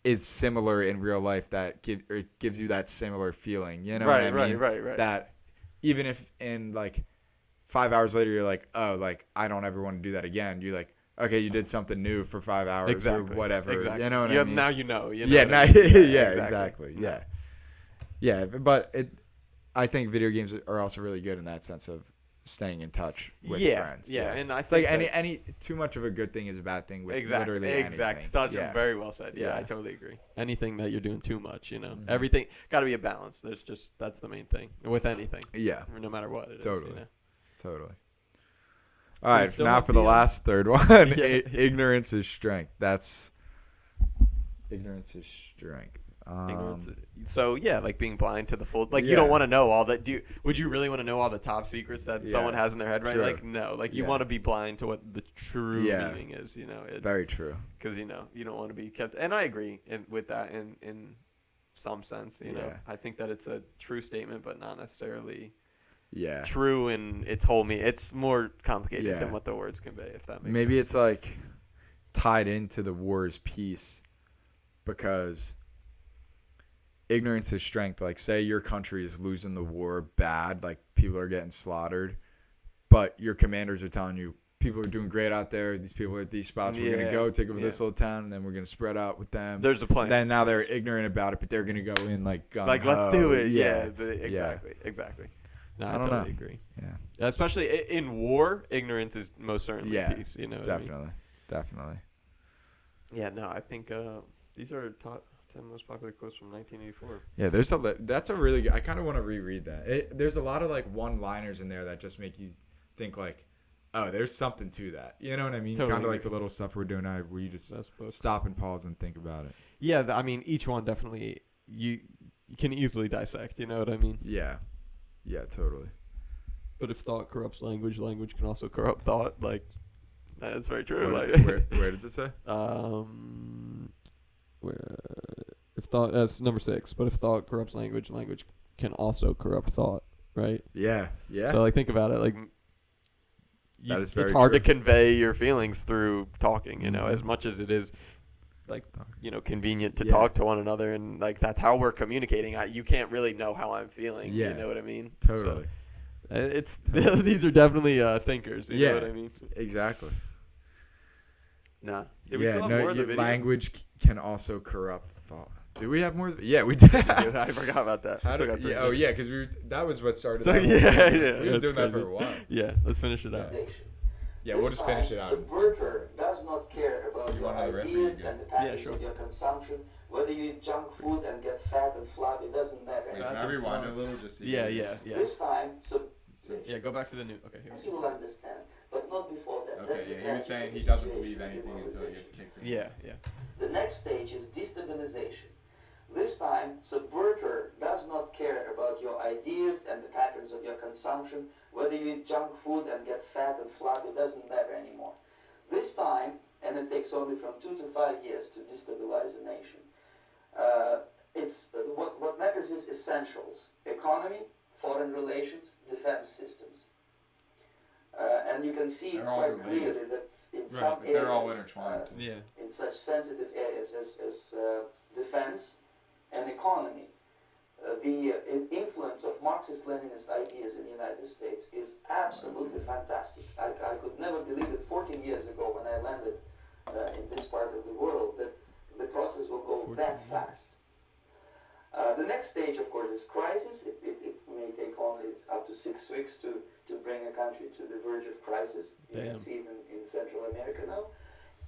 [SPEAKER 1] is similar in real life that gives you that similar feeling. You know what I mean?
[SPEAKER 2] Right.
[SPEAKER 1] That even if in like 5 hours later you're like, oh, like I don't ever want to do that again. You're like, okay, you did something new for 5 hours
[SPEAKER 2] Exactly.
[SPEAKER 1] or whatever.
[SPEAKER 2] Exactly.
[SPEAKER 1] You know what I mean?
[SPEAKER 2] Now you know. You know
[SPEAKER 1] Yeah,
[SPEAKER 2] what
[SPEAKER 1] now,
[SPEAKER 2] I mean?
[SPEAKER 1] yeah, exactly. Yeah, yeah. But I think video games are also really good in that sense of staying in touch with
[SPEAKER 2] Yeah,
[SPEAKER 1] friends.
[SPEAKER 2] yeah, and I
[SPEAKER 1] it's like
[SPEAKER 2] think
[SPEAKER 1] any too much of a good thing is a bad thing with
[SPEAKER 2] exactly,
[SPEAKER 1] literally
[SPEAKER 2] exactly.
[SPEAKER 1] anything.
[SPEAKER 2] Very well said. Yeah, I
[SPEAKER 1] Yeah.
[SPEAKER 2] totally agree. Anything that you're doing too much,
[SPEAKER 1] Mm-hmm.
[SPEAKER 2] everything got to be a balance. That's the main thing with anything,
[SPEAKER 1] Yeah,
[SPEAKER 2] no matter what it is.
[SPEAKER 1] Totally. Totally.
[SPEAKER 2] we
[SPEAKER 1] All right,
[SPEAKER 2] still
[SPEAKER 1] now
[SPEAKER 2] have
[SPEAKER 1] for the
[SPEAKER 2] the,
[SPEAKER 1] last third one.
[SPEAKER 2] Yeah.
[SPEAKER 1] Ignorance is strength. That's ignorance is strength.
[SPEAKER 2] Ignorance. So yeah, like being blind to the full. Like you
[SPEAKER 1] Yeah.
[SPEAKER 2] don't want to know all that. Would you really want to know all the top secrets that
[SPEAKER 1] Yeah.
[SPEAKER 2] someone has in their head, right?
[SPEAKER 1] True.
[SPEAKER 2] Like no. Like you
[SPEAKER 1] Yeah.
[SPEAKER 2] want to be blind to what the true
[SPEAKER 1] Yeah.
[SPEAKER 2] meaning is.
[SPEAKER 1] Very true.
[SPEAKER 2] Because you don't want to be kept. And I agree with that in some sense.
[SPEAKER 1] Yeah.
[SPEAKER 2] I think that it's a true statement, but not necessarily
[SPEAKER 1] Yeah.
[SPEAKER 2] true in its whole meaning. It's more complicated
[SPEAKER 1] Yeah.
[SPEAKER 2] than what the words convey. If that makes
[SPEAKER 1] Maybe
[SPEAKER 2] sense.
[SPEAKER 1] it's like tied into the war's peace because ignorance is strength. Like, say your country is losing the war bad, like people are getting slaughtered, but your commanders are telling you people are doing great out there. These people are at these spots. We're gonna
[SPEAKER 2] Yeah,
[SPEAKER 1] go take over
[SPEAKER 2] yeah.
[SPEAKER 1] this little town, and then we're gonna spread out with them.
[SPEAKER 2] There's a plan.
[SPEAKER 1] Then now they're ignorant about it, but they're gonna go in like gung
[SPEAKER 2] Like let's do
[SPEAKER 1] ho.
[SPEAKER 2] it. Yeah.
[SPEAKER 1] Yeah.
[SPEAKER 2] Exactly. No,
[SPEAKER 1] I
[SPEAKER 2] I
[SPEAKER 1] don't
[SPEAKER 2] totally
[SPEAKER 1] know.
[SPEAKER 2] agree.
[SPEAKER 1] Yeah.
[SPEAKER 2] Especially in war, ignorance is most certainly
[SPEAKER 1] Yeah,
[SPEAKER 2] peace. You know what I mean?
[SPEAKER 1] Definitely.
[SPEAKER 2] Yeah, no, I think these are top 10 most popular quotes from 1984.
[SPEAKER 1] Yeah, that's a really good. I kind of want to reread that. There's a lot of like one-liners in there that just make you think like, oh, there's something to that. You know what I mean?
[SPEAKER 2] Totally
[SPEAKER 1] Kind of like
[SPEAKER 2] agree.
[SPEAKER 1] the little stuff we're doing now, where you just
[SPEAKER 2] Best book.
[SPEAKER 1] stop and pause and think about it.
[SPEAKER 2] Yeah, I mean, each one definitely you can easily dissect. You know what I mean?
[SPEAKER 1] Yeah, yeah, totally.
[SPEAKER 2] But if thought corrupts language, language can also corrupt thought. Like that's very true.
[SPEAKER 1] What is
[SPEAKER 2] Like,
[SPEAKER 1] it? Where does it say?
[SPEAKER 2] where if thought that's number 6. But if thought corrupts language, language can also corrupt thought. Right.
[SPEAKER 1] Yeah, yeah.
[SPEAKER 2] So like think about it. Like
[SPEAKER 1] That is very
[SPEAKER 2] it's hard
[SPEAKER 1] true.
[SPEAKER 2] to convey your feelings through talking. As much as it is like convenient to
[SPEAKER 1] Yeah.
[SPEAKER 2] talk to one another, and like that's how we're communicating. You can't really know how I'm feeling.
[SPEAKER 1] Yeah.
[SPEAKER 2] You know what I mean?
[SPEAKER 1] Totally.
[SPEAKER 2] So, it's these are definitely thinkers. You know what I mean?
[SPEAKER 1] Exactly.
[SPEAKER 2] Nah. Did we still have more of the video?
[SPEAKER 1] Language can also corrupt thought. Do we have more? Yeah, we did.
[SPEAKER 2] Dude, I forgot about that. We still got 3
[SPEAKER 1] oh
[SPEAKER 2] minutes.
[SPEAKER 1] yeah, because that was what started.
[SPEAKER 2] So
[SPEAKER 1] that whole
[SPEAKER 2] yeah,
[SPEAKER 1] thing.
[SPEAKER 2] yeah.
[SPEAKER 1] We were
[SPEAKER 2] that's
[SPEAKER 1] doing that
[SPEAKER 2] crazy.
[SPEAKER 1] for a while.
[SPEAKER 2] Yeah, let's finish it out.
[SPEAKER 1] Yeah, we'll just finish it out.
[SPEAKER 3] Subverter does not care about
[SPEAKER 1] You
[SPEAKER 3] your
[SPEAKER 1] want another riff or
[SPEAKER 3] ideas
[SPEAKER 1] you
[SPEAKER 3] and the
[SPEAKER 1] good?
[SPEAKER 3] patterns
[SPEAKER 2] sure.
[SPEAKER 3] of your consumption. Whether you eat junk food and get fat and flabby, it doesn't matter.
[SPEAKER 1] Wait, can I rewind it a little just? So you
[SPEAKER 2] Yeah,
[SPEAKER 1] can
[SPEAKER 2] yeah,
[SPEAKER 1] just-
[SPEAKER 2] yeah.
[SPEAKER 3] This time,
[SPEAKER 2] Yeah, go back to the new. Okay, here we
[SPEAKER 3] you
[SPEAKER 2] go.
[SPEAKER 3] will understand, but not before that. That's
[SPEAKER 1] Okay,
[SPEAKER 3] the
[SPEAKER 1] yeah, he was
[SPEAKER 3] tragedy
[SPEAKER 1] saying
[SPEAKER 3] of
[SPEAKER 1] he
[SPEAKER 3] the
[SPEAKER 1] doesn't
[SPEAKER 3] situation
[SPEAKER 1] believe
[SPEAKER 3] of
[SPEAKER 1] anything until he gets
[SPEAKER 3] demonization.
[SPEAKER 1] kicked in.
[SPEAKER 2] Yeah, yeah.
[SPEAKER 3] The next stage is destabilization. This time, subverter does not care about your ideas and the patterns of your consumption. Whether you eat junk food and get fat and flabby, it doesn't matter anymore. This time, and it takes only from 2 to 5 years to destabilize a nation. What matters is essentials: economy, foreign relations, defense systems. And you can see
[SPEAKER 1] They're all
[SPEAKER 3] quite
[SPEAKER 1] related.
[SPEAKER 3] clearly that in
[SPEAKER 1] Right,
[SPEAKER 3] some
[SPEAKER 1] but
[SPEAKER 3] areas,
[SPEAKER 1] they're all intertwined.
[SPEAKER 2] Yeah.
[SPEAKER 3] in such sensitive areas as defense and economy, the influence of Marxist-Leninist ideas in the United States is absolutely fantastic. I could never believe it 14 years ago when I landed in this part of the world that the process will go that fast. The next stage, of course, is crisis. It may take only up to 6 weeks to bring a country to the verge of crisis. You
[SPEAKER 2] Damn.
[SPEAKER 3] can see it in Central America now.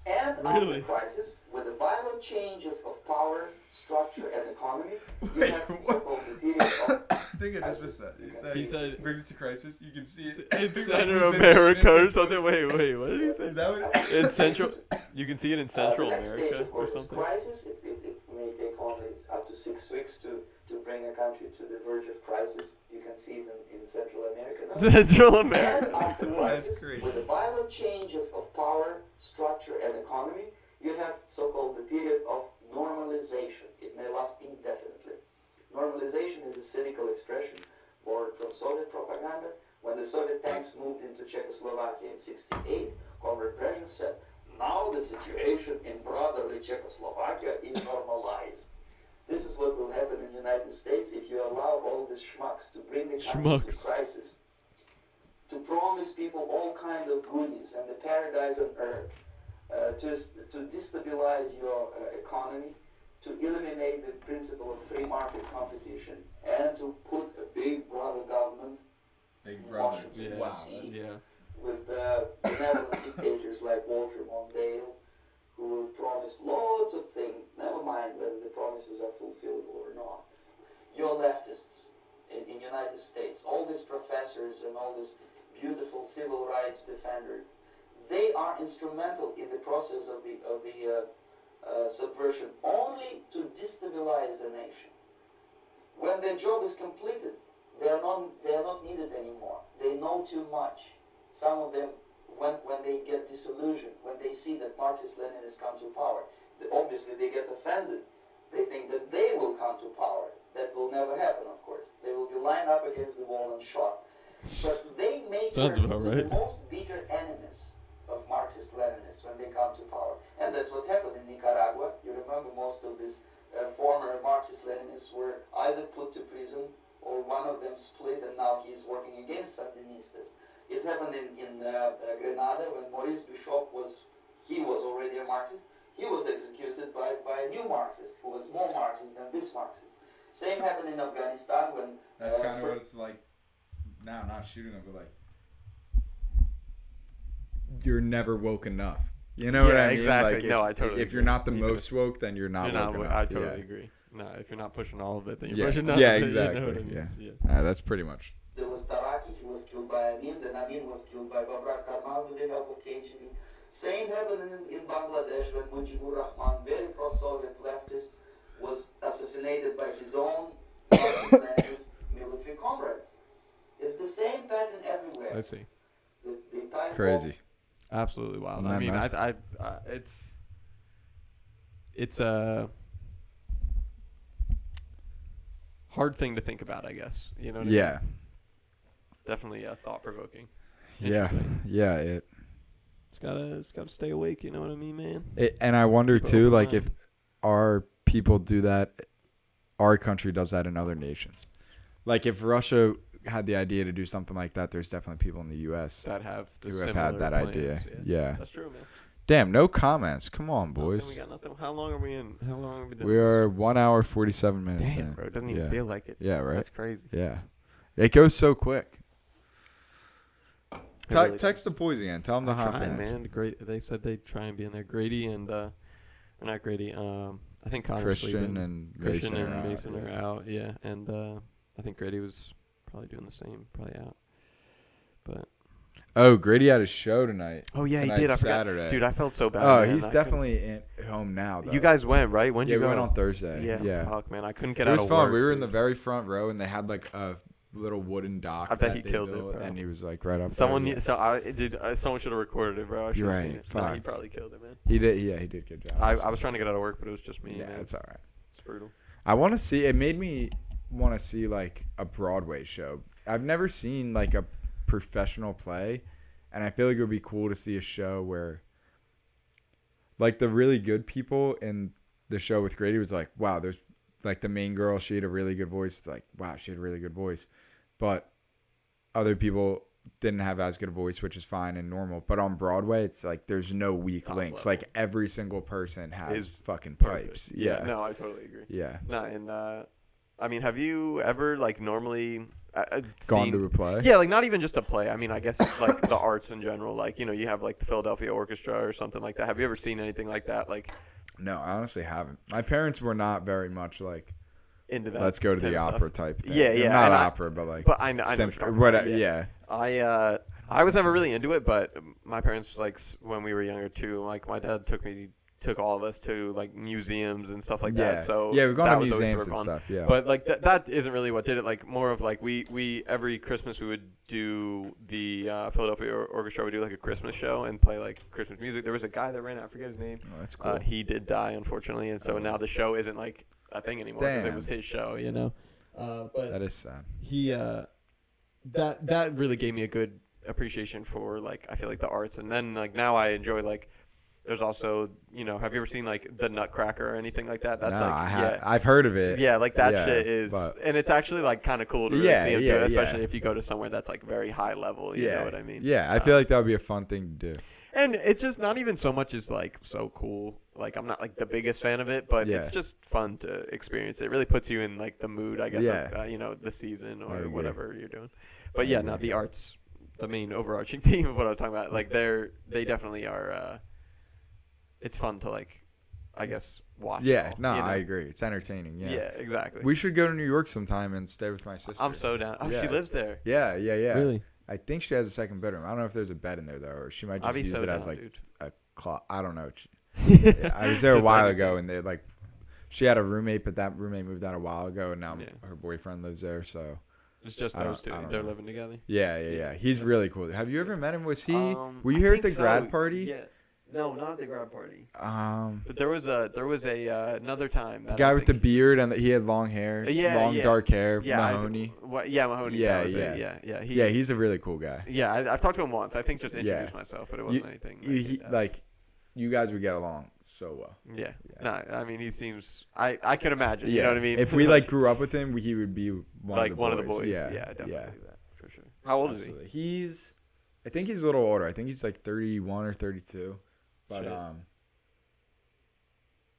[SPEAKER 3] And
[SPEAKER 2] Really?
[SPEAKER 3] after crisis, with a violent change of power, structure, and economy, you
[SPEAKER 1] Wait,
[SPEAKER 3] have
[SPEAKER 1] what?
[SPEAKER 3] so-called the period of
[SPEAKER 1] I think I just missed that.
[SPEAKER 2] He said
[SPEAKER 1] brings it to crisis. You can see it
[SPEAKER 2] in Central America or something. Wait, what did he say?
[SPEAKER 1] Is that what?
[SPEAKER 2] In Central, you can see it in Central
[SPEAKER 3] the next stage,
[SPEAKER 2] America
[SPEAKER 3] of
[SPEAKER 2] or
[SPEAKER 3] course, is
[SPEAKER 2] something.
[SPEAKER 3] crisis. It may take only up to 6 weeks to bring a country to the verge of crisis. You can see it in Central America now.
[SPEAKER 2] Central
[SPEAKER 3] And
[SPEAKER 2] America.
[SPEAKER 3] after crisis,
[SPEAKER 1] That's crazy.
[SPEAKER 3] with a violent change of power, structure, and economy, you have so-called the period of normalization. It may last indefinitely. Normalization is a cynical expression borrowed from Soviet propaganda. When the Soviet tanks moved into Czechoslovakia in '68, Comrade Brezhnev said, "Now the situation in brotherly Czechoslovakia is normalized." This is what will happen in the United States if you allow all these schmucks to bring the country
[SPEAKER 2] Schmucks.
[SPEAKER 3] to crisis, to promise people all kinds of goodies and the paradise on earth, to destabilize your economy, to eliminate the principle of free market competition, and to put a big brother government
[SPEAKER 1] Big
[SPEAKER 3] in
[SPEAKER 1] brother.
[SPEAKER 3] Washington. you
[SPEAKER 2] Yeah.
[SPEAKER 1] Wow,
[SPEAKER 3] see
[SPEAKER 2] Yeah.
[SPEAKER 3] with benevolent dictators like Walter Mondale, who will promise lots of things, never mind whether the promises are fulfillable or not. Your leftists in United States, all these professors and all these beautiful civil rights defenders, they are instrumental in the process of the subversion only to destabilize the nation. When their job is completed, they are not needed anymore. They know too much. Some of them, when they get disillusioned, when they see that Marxist-Leninists come to power, obviously they get offended. They think that they will come to power. That will never happen, of course. They will be lined up against the wall and shot. But they may
[SPEAKER 2] Sounds
[SPEAKER 3] turn
[SPEAKER 2] about
[SPEAKER 3] into
[SPEAKER 2] right.
[SPEAKER 3] the most bitter enemies of Marxist-Leninists when they come to power. And that's what happened in Nicaragua. You remember most of these former Marxist-Leninists were either put to prison or one of them split and now he's working against Sandinistas. It happened in Grenada when Maurice Bishop was already a Marxist. He was executed by a new Marxist who was more Marxist than this Marxist. Same happened in Afghanistan when...
[SPEAKER 1] That's kind of what it's like now, not shooting them, but like, you're never woke enough. You know what I mean?
[SPEAKER 2] Exactly.
[SPEAKER 1] Like,
[SPEAKER 2] No, I totally
[SPEAKER 1] if you're
[SPEAKER 2] agree.
[SPEAKER 1] not the
[SPEAKER 2] Even
[SPEAKER 1] most woke, then you're not woke enough.
[SPEAKER 2] I totally
[SPEAKER 1] Yeah.
[SPEAKER 2] agree. No, if you're not pushing all of it, then you're
[SPEAKER 1] Yeah,
[SPEAKER 2] pushing none
[SPEAKER 1] yeah,
[SPEAKER 2] of it.
[SPEAKER 1] exactly.
[SPEAKER 2] You know what I mean?
[SPEAKER 1] Yeah. That's pretty much.
[SPEAKER 3] There was Taraki, he was killed by Amin, then Amin was killed by Babrak Karmal with the help of KGB. Same happened in Bangladesh when Mujibur Rahman, very pro-Soviet leftist, was assassinated by his own Marxist military comrades. It's the same pattern everywhere.
[SPEAKER 2] I see.
[SPEAKER 3] The time
[SPEAKER 1] Crazy.
[SPEAKER 2] Absolutely wild.
[SPEAKER 1] Isn't
[SPEAKER 2] I
[SPEAKER 1] that
[SPEAKER 2] mean,
[SPEAKER 1] nuts?
[SPEAKER 2] it's a hard thing to think about, I guess. You know what I mean?
[SPEAKER 1] Yeah.
[SPEAKER 2] Definitely thought provoking.
[SPEAKER 1] Yeah. Yeah.
[SPEAKER 2] It's gotta stay awake. You know what I mean, man?
[SPEAKER 1] And I wonder
[SPEAKER 2] Keep an
[SPEAKER 1] too,
[SPEAKER 2] open
[SPEAKER 1] like
[SPEAKER 2] mind.
[SPEAKER 1] if our people do that, our country does that in other nations. Like if Russia had the idea to do something like that, there's definitely people in the U.S.
[SPEAKER 2] That have the
[SPEAKER 1] who have
[SPEAKER 2] similar
[SPEAKER 1] had that idea.
[SPEAKER 2] plans,
[SPEAKER 1] Yeah.
[SPEAKER 2] That's true, man.
[SPEAKER 1] Damn, no comments. Come on,
[SPEAKER 2] Nothing,
[SPEAKER 1] boys.
[SPEAKER 2] we got nothing. How long are we in? How long have we done?
[SPEAKER 1] We are 1 hour 47 minutes
[SPEAKER 2] Damn,
[SPEAKER 1] in.
[SPEAKER 2] bro. It doesn't even
[SPEAKER 1] Yeah.
[SPEAKER 2] feel like it.
[SPEAKER 1] Yeah, right.
[SPEAKER 2] That's crazy.
[SPEAKER 1] Yeah. It goes so quick.
[SPEAKER 2] It really
[SPEAKER 1] Text the boys again. Tell them to hop
[SPEAKER 2] Trying,
[SPEAKER 1] in.
[SPEAKER 2] man. They said they'd try and be in there. Grady and or not Grady. I think Connor's
[SPEAKER 1] Christian
[SPEAKER 2] sleeping.
[SPEAKER 1] and
[SPEAKER 2] Christian
[SPEAKER 1] Mason
[SPEAKER 2] and
[SPEAKER 1] are
[SPEAKER 2] Mason
[SPEAKER 1] out,
[SPEAKER 2] are
[SPEAKER 1] yeah.
[SPEAKER 2] out. Yeah, and I think Grady was probably doing the same. Probably out. But
[SPEAKER 1] Oh, Grady had a show tonight.
[SPEAKER 2] oh yeah, he
[SPEAKER 1] Tonight,
[SPEAKER 2] did. I forgot.
[SPEAKER 1] Saturday.
[SPEAKER 2] Dude, I felt so bad.
[SPEAKER 1] Oh,
[SPEAKER 2] man.
[SPEAKER 1] he's
[SPEAKER 2] I couldn't-
[SPEAKER 1] definitely home now, though.
[SPEAKER 2] You guys went right? When'd
[SPEAKER 1] Yeah,
[SPEAKER 2] you
[SPEAKER 1] we
[SPEAKER 2] go?
[SPEAKER 1] went on Thursday.
[SPEAKER 2] Yeah.
[SPEAKER 1] Yeah.
[SPEAKER 2] Fuck, man. I couldn't get
[SPEAKER 1] It
[SPEAKER 2] out
[SPEAKER 1] was
[SPEAKER 2] of
[SPEAKER 1] fun.
[SPEAKER 2] work.
[SPEAKER 1] We were in the
[SPEAKER 2] dude.
[SPEAKER 1] very front row, and they had like a little wooden dock.
[SPEAKER 2] I bet
[SPEAKER 1] that
[SPEAKER 2] he
[SPEAKER 1] they
[SPEAKER 2] killed it,
[SPEAKER 1] built,
[SPEAKER 2] bro.
[SPEAKER 1] and he was like right up.
[SPEAKER 2] Someone,
[SPEAKER 1] there.
[SPEAKER 2] need, so I did. Someone should have recorded it, bro. I should
[SPEAKER 1] You're
[SPEAKER 2] have seen
[SPEAKER 1] right.
[SPEAKER 2] it. Nah, he
[SPEAKER 1] Fuck.
[SPEAKER 2] probably killed it, man.
[SPEAKER 1] He did. Yeah, he did a good job.
[SPEAKER 2] I was trying to get out of work, but it was just me.
[SPEAKER 1] Yeah,
[SPEAKER 2] man.
[SPEAKER 1] it's all right.
[SPEAKER 2] It's brutal.
[SPEAKER 1] I want to see. It made me want to see like a Broadway show. I've never seen like a professional play, and I feel like it would be cool to see a show where, like, the really good people in the show with Grady was like, wow, there's like the main girl. She had a really good voice. It's like, wow, she had a really good voice, but other people didn't have as good a voice, which is fine and normal. But on Broadway, it's like there's no weak
[SPEAKER 2] Top
[SPEAKER 1] links.
[SPEAKER 2] level.
[SPEAKER 1] Like every single person has
[SPEAKER 2] Is
[SPEAKER 1] fucking
[SPEAKER 2] Perfect.
[SPEAKER 1] pipes. Yeah.
[SPEAKER 2] No, I totally agree.
[SPEAKER 1] Yeah.
[SPEAKER 2] No, and I mean, have you ever like normally
[SPEAKER 1] Gone
[SPEAKER 2] seen,
[SPEAKER 1] to a play?
[SPEAKER 2] Yeah, like not even just a play. I mean, I guess like the arts in general. Like you have like the Philadelphia Orchestra or something like that. Have you ever seen anything like that? Like
[SPEAKER 1] No, I honestly haven't. My parents were not very much like,
[SPEAKER 2] into that.
[SPEAKER 1] let's go to
[SPEAKER 2] type
[SPEAKER 1] the
[SPEAKER 2] of
[SPEAKER 1] opera
[SPEAKER 2] stuff.
[SPEAKER 1] type thing.
[SPEAKER 2] Yeah, yeah,
[SPEAKER 1] Not
[SPEAKER 2] and
[SPEAKER 1] opera, but like.
[SPEAKER 2] But I know what you're talking about,
[SPEAKER 1] Yeah.
[SPEAKER 2] I was never really into it, but my parents like when we were younger too. Like my dad took all of us to like museums and stuff like
[SPEAKER 1] Yeah.
[SPEAKER 2] that. So
[SPEAKER 1] Yeah, we've gone
[SPEAKER 2] that
[SPEAKER 1] to
[SPEAKER 2] was always
[SPEAKER 1] museums
[SPEAKER 2] super
[SPEAKER 1] and
[SPEAKER 2] fun.
[SPEAKER 1] stuff. Yeah.
[SPEAKER 2] But like that isn't really what did it. Like more of like we every Christmas we would do the Philadelphia Orchestra would do like a Christmas show and play like Christmas music. There was a guy that ran it. I forget his name.
[SPEAKER 1] Oh, that's cool.
[SPEAKER 2] He did die unfortunately, and so now the show isn't like a thing anymore because it
[SPEAKER 1] Damn.
[SPEAKER 2] was his show. You know. But
[SPEAKER 1] That is sad.
[SPEAKER 2] he that really gave me a good appreciation for like I feel like the arts, and then like now I enjoy like there's also have you ever seen like the Nutcracker or anything like that? That's
[SPEAKER 1] no,
[SPEAKER 2] like
[SPEAKER 1] I've heard of it.
[SPEAKER 2] yeah, like that
[SPEAKER 1] Yeah,
[SPEAKER 2] shit is,
[SPEAKER 1] but-
[SPEAKER 2] and it's actually like kind of cool to really
[SPEAKER 1] Yeah,
[SPEAKER 2] see him do
[SPEAKER 1] yeah,
[SPEAKER 2] it, especially
[SPEAKER 1] yeah.
[SPEAKER 2] if you go to somewhere that's like very high level. You know what I mean?
[SPEAKER 1] Yeah, I feel like that would be a fun thing to do.
[SPEAKER 2] And it's just not even so much as like so cool. Like I'm not like the biggest fan of it, but
[SPEAKER 1] Yeah.
[SPEAKER 2] it's just fun to experience. It really puts you in like the mood, I guess,
[SPEAKER 1] Yeah.
[SPEAKER 2] of the season
[SPEAKER 1] I
[SPEAKER 2] or
[SPEAKER 1] agree.
[SPEAKER 2] whatever you're doing. But yeah, no, the arts the main overarching theme of what I was talking about. Like they definitely are. It's fun to like, I guess, watch.
[SPEAKER 1] Yeah,
[SPEAKER 2] all,
[SPEAKER 1] no,
[SPEAKER 2] you know?
[SPEAKER 1] I agree. It's entertaining. Yeah.
[SPEAKER 2] Yeah, exactly.
[SPEAKER 1] We should go to New York sometime and stay with my sister.
[SPEAKER 2] I'm so down. Oh,
[SPEAKER 1] Yeah.
[SPEAKER 2] she lives there.
[SPEAKER 1] Yeah.
[SPEAKER 8] Really?
[SPEAKER 1] I think she has a second bedroom. I don't know if there's a bed in there though, or she might
[SPEAKER 2] I'll
[SPEAKER 1] just
[SPEAKER 2] be
[SPEAKER 1] use
[SPEAKER 2] so
[SPEAKER 1] it as
[SPEAKER 2] down,
[SPEAKER 1] like
[SPEAKER 2] dude.
[SPEAKER 1] a closet. I don't know. Yeah, I was there a
[SPEAKER 2] Just
[SPEAKER 1] while
[SPEAKER 2] like-
[SPEAKER 1] ago, and they like, she had a roommate, but that roommate moved out a while ago, and now
[SPEAKER 2] Yeah.
[SPEAKER 1] her boyfriend lives there. So
[SPEAKER 2] It's just
[SPEAKER 1] I don't-
[SPEAKER 2] those two.
[SPEAKER 1] I don't
[SPEAKER 2] They're
[SPEAKER 1] know.
[SPEAKER 2] living together.
[SPEAKER 1] yeah. He's really cool. Have you ever met him? Was he? Were you
[SPEAKER 2] I
[SPEAKER 1] here at
[SPEAKER 2] think
[SPEAKER 1] the grad
[SPEAKER 2] so.
[SPEAKER 1] party?
[SPEAKER 2] Yeah. No, not at the grad party.
[SPEAKER 1] Um,
[SPEAKER 2] But there was a another time.
[SPEAKER 1] the guy with the beard and he had long hair, long
[SPEAKER 2] yeah.
[SPEAKER 1] dark hair,
[SPEAKER 2] Yeah,
[SPEAKER 1] Mahoney.
[SPEAKER 2] Mahoney.
[SPEAKER 1] Yeah,
[SPEAKER 2] that was
[SPEAKER 1] yeah.
[SPEAKER 2] it, yeah.
[SPEAKER 1] Yeah, he's a really cool guy.
[SPEAKER 2] Yeah, I've talked to him once. I think just
[SPEAKER 1] Yeah.
[SPEAKER 2] introduced myself, but it wasn't anything.
[SPEAKER 1] Like, you guys would get along so well.
[SPEAKER 2] Yeah.
[SPEAKER 1] Yeah.
[SPEAKER 2] No, I mean, he seems. I could imagine. You know what I mean?
[SPEAKER 1] If we like grew up with him, he would be
[SPEAKER 2] like one of the boys.
[SPEAKER 1] Yeah,
[SPEAKER 2] Yeah, definitely
[SPEAKER 1] yeah.
[SPEAKER 2] that for sure. How old is he?
[SPEAKER 1] Absolutely. I think he's a little older. I think he's like 31 or 32. But
[SPEAKER 2] Shit.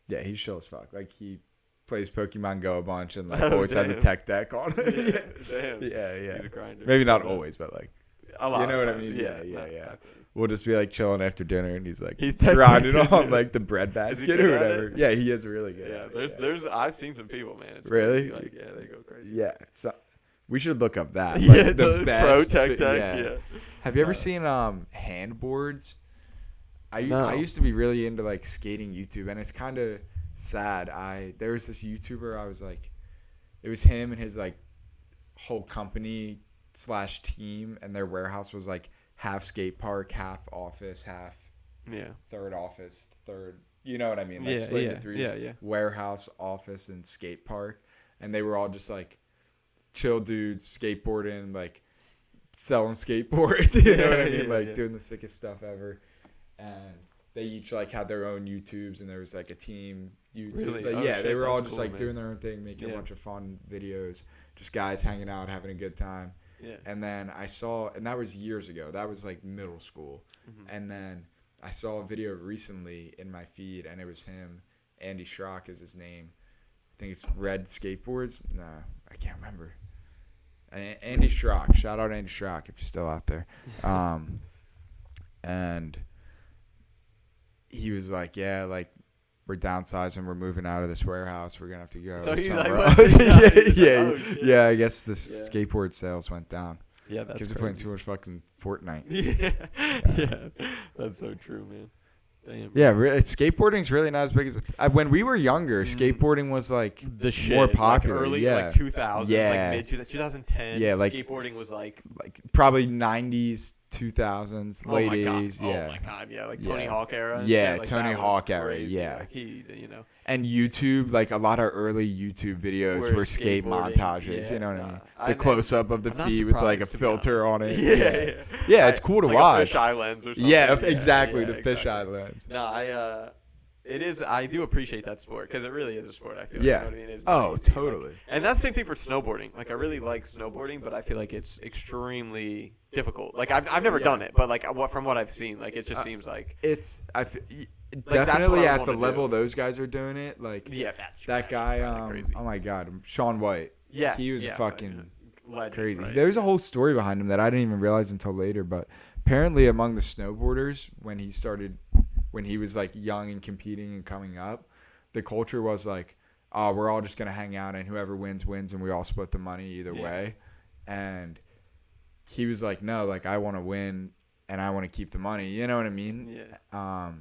[SPEAKER 1] yeah, he's chill as fuck. Like he plays Pokemon Go a bunch and like
[SPEAKER 2] Oh,
[SPEAKER 1] always has a
[SPEAKER 2] damn.
[SPEAKER 1] tech deck on it.
[SPEAKER 2] Damn.
[SPEAKER 1] yeah.
[SPEAKER 2] He's a grinder.
[SPEAKER 1] Maybe not always, but like
[SPEAKER 2] A lot.
[SPEAKER 1] you know
[SPEAKER 2] of
[SPEAKER 1] what I
[SPEAKER 2] time.
[SPEAKER 1] mean?
[SPEAKER 2] Yeah.
[SPEAKER 1] Yeah.
[SPEAKER 2] definitely.
[SPEAKER 1] We'll just be like chilling after dinner, and he's like
[SPEAKER 2] He's tech
[SPEAKER 1] grinding
[SPEAKER 2] decking.
[SPEAKER 1] on like the bread
[SPEAKER 2] Is he
[SPEAKER 1] basket
[SPEAKER 2] good
[SPEAKER 1] or
[SPEAKER 2] at
[SPEAKER 1] whatever.
[SPEAKER 2] it?
[SPEAKER 1] Yeah, he is really good.
[SPEAKER 2] Yeah.
[SPEAKER 1] at it,
[SPEAKER 2] There's I've seen some people, man. It's
[SPEAKER 1] Really?
[SPEAKER 2] crazy. Like, yeah, they go crazy.
[SPEAKER 1] Yeah. So we should look up that. Like,
[SPEAKER 2] Yeah, the pro tech deck. Yeah.
[SPEAKER 1] Have you ever seen handboards?
[SPEAKER 2] No.
[SPEAKER 1] I used to be really into like skating YouTube, and it's kind of sad. There was this YouTuber. I was like, it was him and his like whole company / team, and their warehouse was like half skate park, half office, half
[SPEAKER 2] Yeah.
[SPEAKER 1] third office, third. You know what I mean? Like
[SPEAKER 2] Yeah,
[SPEAKER 1] split
[SPEAKER 2] yeah,
[SPEAKER 1] into threes,
[SPEAKER 2] yeah.
[SPEAKER 1] warehouse, office, and skate park, and they were all just like chill dudes skateboarding, like selling skateboards. You know what I mean?
[SPEAKER 2] Yeah,
[SPEAKER 1] Like
[SPEAKER 2] yeah.
[SPEAKER 1] doing the sickest stuff ever. And they each like had their own YouTubes, and there was like a team YouTube.
[SPEAKER 2] Really?
[SPEAKER 1] Like,
[SPEAKER 2] Oh,
[SPEAKER 1] yeah,
[SPEAKER 2] shit,
[SPEAKER 1] they were all
[SPEAKER 2] that's
[SPEAKER 1] just
[SPEAKER 2] cool,
[SPEAKER 1] like
[SPEAKER 2] man.
[SPEAKER 1] doing their own thing, making a
[SPEAKER 2] Yeah.
[SPEAKER 1] bunch of fun videos, just guys hanging out, having a good time.
[SPEAKER 2] Yeah.
[SPEAKER 1] And then I saw, and that was years ago. That was like middle school.
[SPEAKER 2] Mm-hmm.
[SPEAKER 1] And then I saw a video recently in my feed, and it was him. Andy Schrock is his name. I think it's Red Skateboards. Nah, I can't remember. Andy Schrock. Shout out Andy Schrock if you're still out there. And he was like, yeah, like, we're downsizing. We're moving out of this warehouse. We're going to have to go
[SPEAKER 2] So he's
[SPEAKER 1] somewhere
[SPEAKER 2] like,
[SPEAKER 1] else.
[SPEAKER 2] yeah. Oh, shit.
[SPEAKER 1] Yeah, I guess the
[SPEAKER 2] Yeah.
[SPEAKER 1] skateboard sales went down.
[SPEAKER 2] Yeah, that's
[SPEAKER 1] Kids are playing
[SPEAKER 2] crazy.
[SPEAKER 1] too much fucking Fortnite.
[SPEAKER 2] Yeah, that's so true, man. Damn.
[SPEAKER 1] Yeah, skateboarding's really not as big as when we were younger. Skateboarding was like
[SPEAKER 2] The shit,
[SPEAKER 1] more popular.
[SPEAKER 2] like early,
[SPEAKER 1] yeah,
[SPEAKER 2] like 2000s,
[SPEAKER 1] Yeah.
[SPEAKER 2] like mid 2010.
[SPEAKER 1] Yeah, like-
[SPEAKER 2] skateboarding was like,
[SPEAKER 1] like probably 90s, 2000s,
[SPEAKER 2] oh
[SPEAKER 1] late
[SPEAKER 2] my god,
[SPEAKER 1] 80s.
[SPEAKER 2] oh
[SPEAKER 1] Yeah,
[SPEAKER 2] my god, yeah, like Tony
[SPEAKER 1] Yeah.
[SPEAKER 2] Hawk era. And
[SPEAKER 1] Yeah,
[SPEAKER 2] shit, like,
[SPEAKER 1] Tony
[SPEAKER 2] that was
[SPEAKER 1] Hawk era,
[SPEAKER 2] crazy.
[SPEAKER 1] yeah.
[SPEAKER 2] Like he, you know,
[SPEAKER 1] and YouTube, like a lot of early YouTube videos
[SPEAKER 2] Were
[SPEAKER 1] were skate
[SPEAKER 2] skateboarding,
[SPEAKER 1] montages.
[SPEAKER 2] yeah,
[SPEAKER 1] you know what I
[SPEAKER 2] nah.
[SPEAKER 1] mean?
[SPEAKER 2] I
[SPEAKER 1] The
[SPEAKER 2] know.
[SPEAKER 1] close up of the
[SPEAKER 2] I'm not
[SPEAKER 1] feet with like a
[SPEAKER 2] surprised, to be
[SPEAKER 1] filter on
[SPEAKER 2] honest.
[SPEAKER 1] it.
[SPEAKER 2] Yeah.
[SPEAKER 1] Yeah, it's cool to
[SPEAKER 2] like
[SPEAKER 1] watch.
[SPEAKER 2] A fisheye lens or something.
[SPEAKER 1] Yeah, exactly.
[SPEAKER 2] yeah,
[SPEAKER 1] The fisheye lens.
[SPEAKER 2] No, it is. I do appreciate that sport because it really is a sport. I feel.
[SPEAKER 1] Yeah.
[SPEAKER 2] You know what I mean? It's
[SPEAKER 1] Oh,
[SPEAKER 2] easy, like-
[SPEAKER 1] totally.
[SPEAKER 2] and that's the same thing for snowboarding. Like I really like snowboarding, but I feel like it's extremely difficult. Like I've never done it, but like from what I've seen, like it just seems like
[SPEAKER 1] It's
[SPEAKER 2] that's
[SPEAKER 1] definitely
[SPEAKER 2] what I
[SPEAKER 1] at the
[SPEAKER 2] wanna
[SPEAKER 1] level
[SPEAKER 2] do.
[SPEAKER 1] those guys are doing it. Like
[SPEAKER 2] yeah, that's true.
[SPEAKER 1] that
[SPEAKER 2] That's
[SPEAKER 1] guy.
[SPEAKER 2] kinda crazy.
[SPEAKER 1] Oh my God, Sean White.
[SPEAKER 2] Yes,
[SPEAKER 1] he was
[SPEAKER 2] yes,
[SPEAKER 1] fucking
[SPEAKER 2] legend,
[SPEAKER 1] crazy.
[SPEAKER 2] right?
[SPEAKER 1] There's a whole story behind him that I didn't even realize until later. But apparently, among the snowboarders, when he was like young and competing and coming up, the culture was like, "Oh, we're all just gonna hang out, and whoever wins wins, and we all split the money either
[SPEAKER 2] Yeah.
[SPEAKER 1] way." And he was like, "No, like I want to win, and I want to keep the money." You know what I mean?
[SPEAKER 2] Yeah.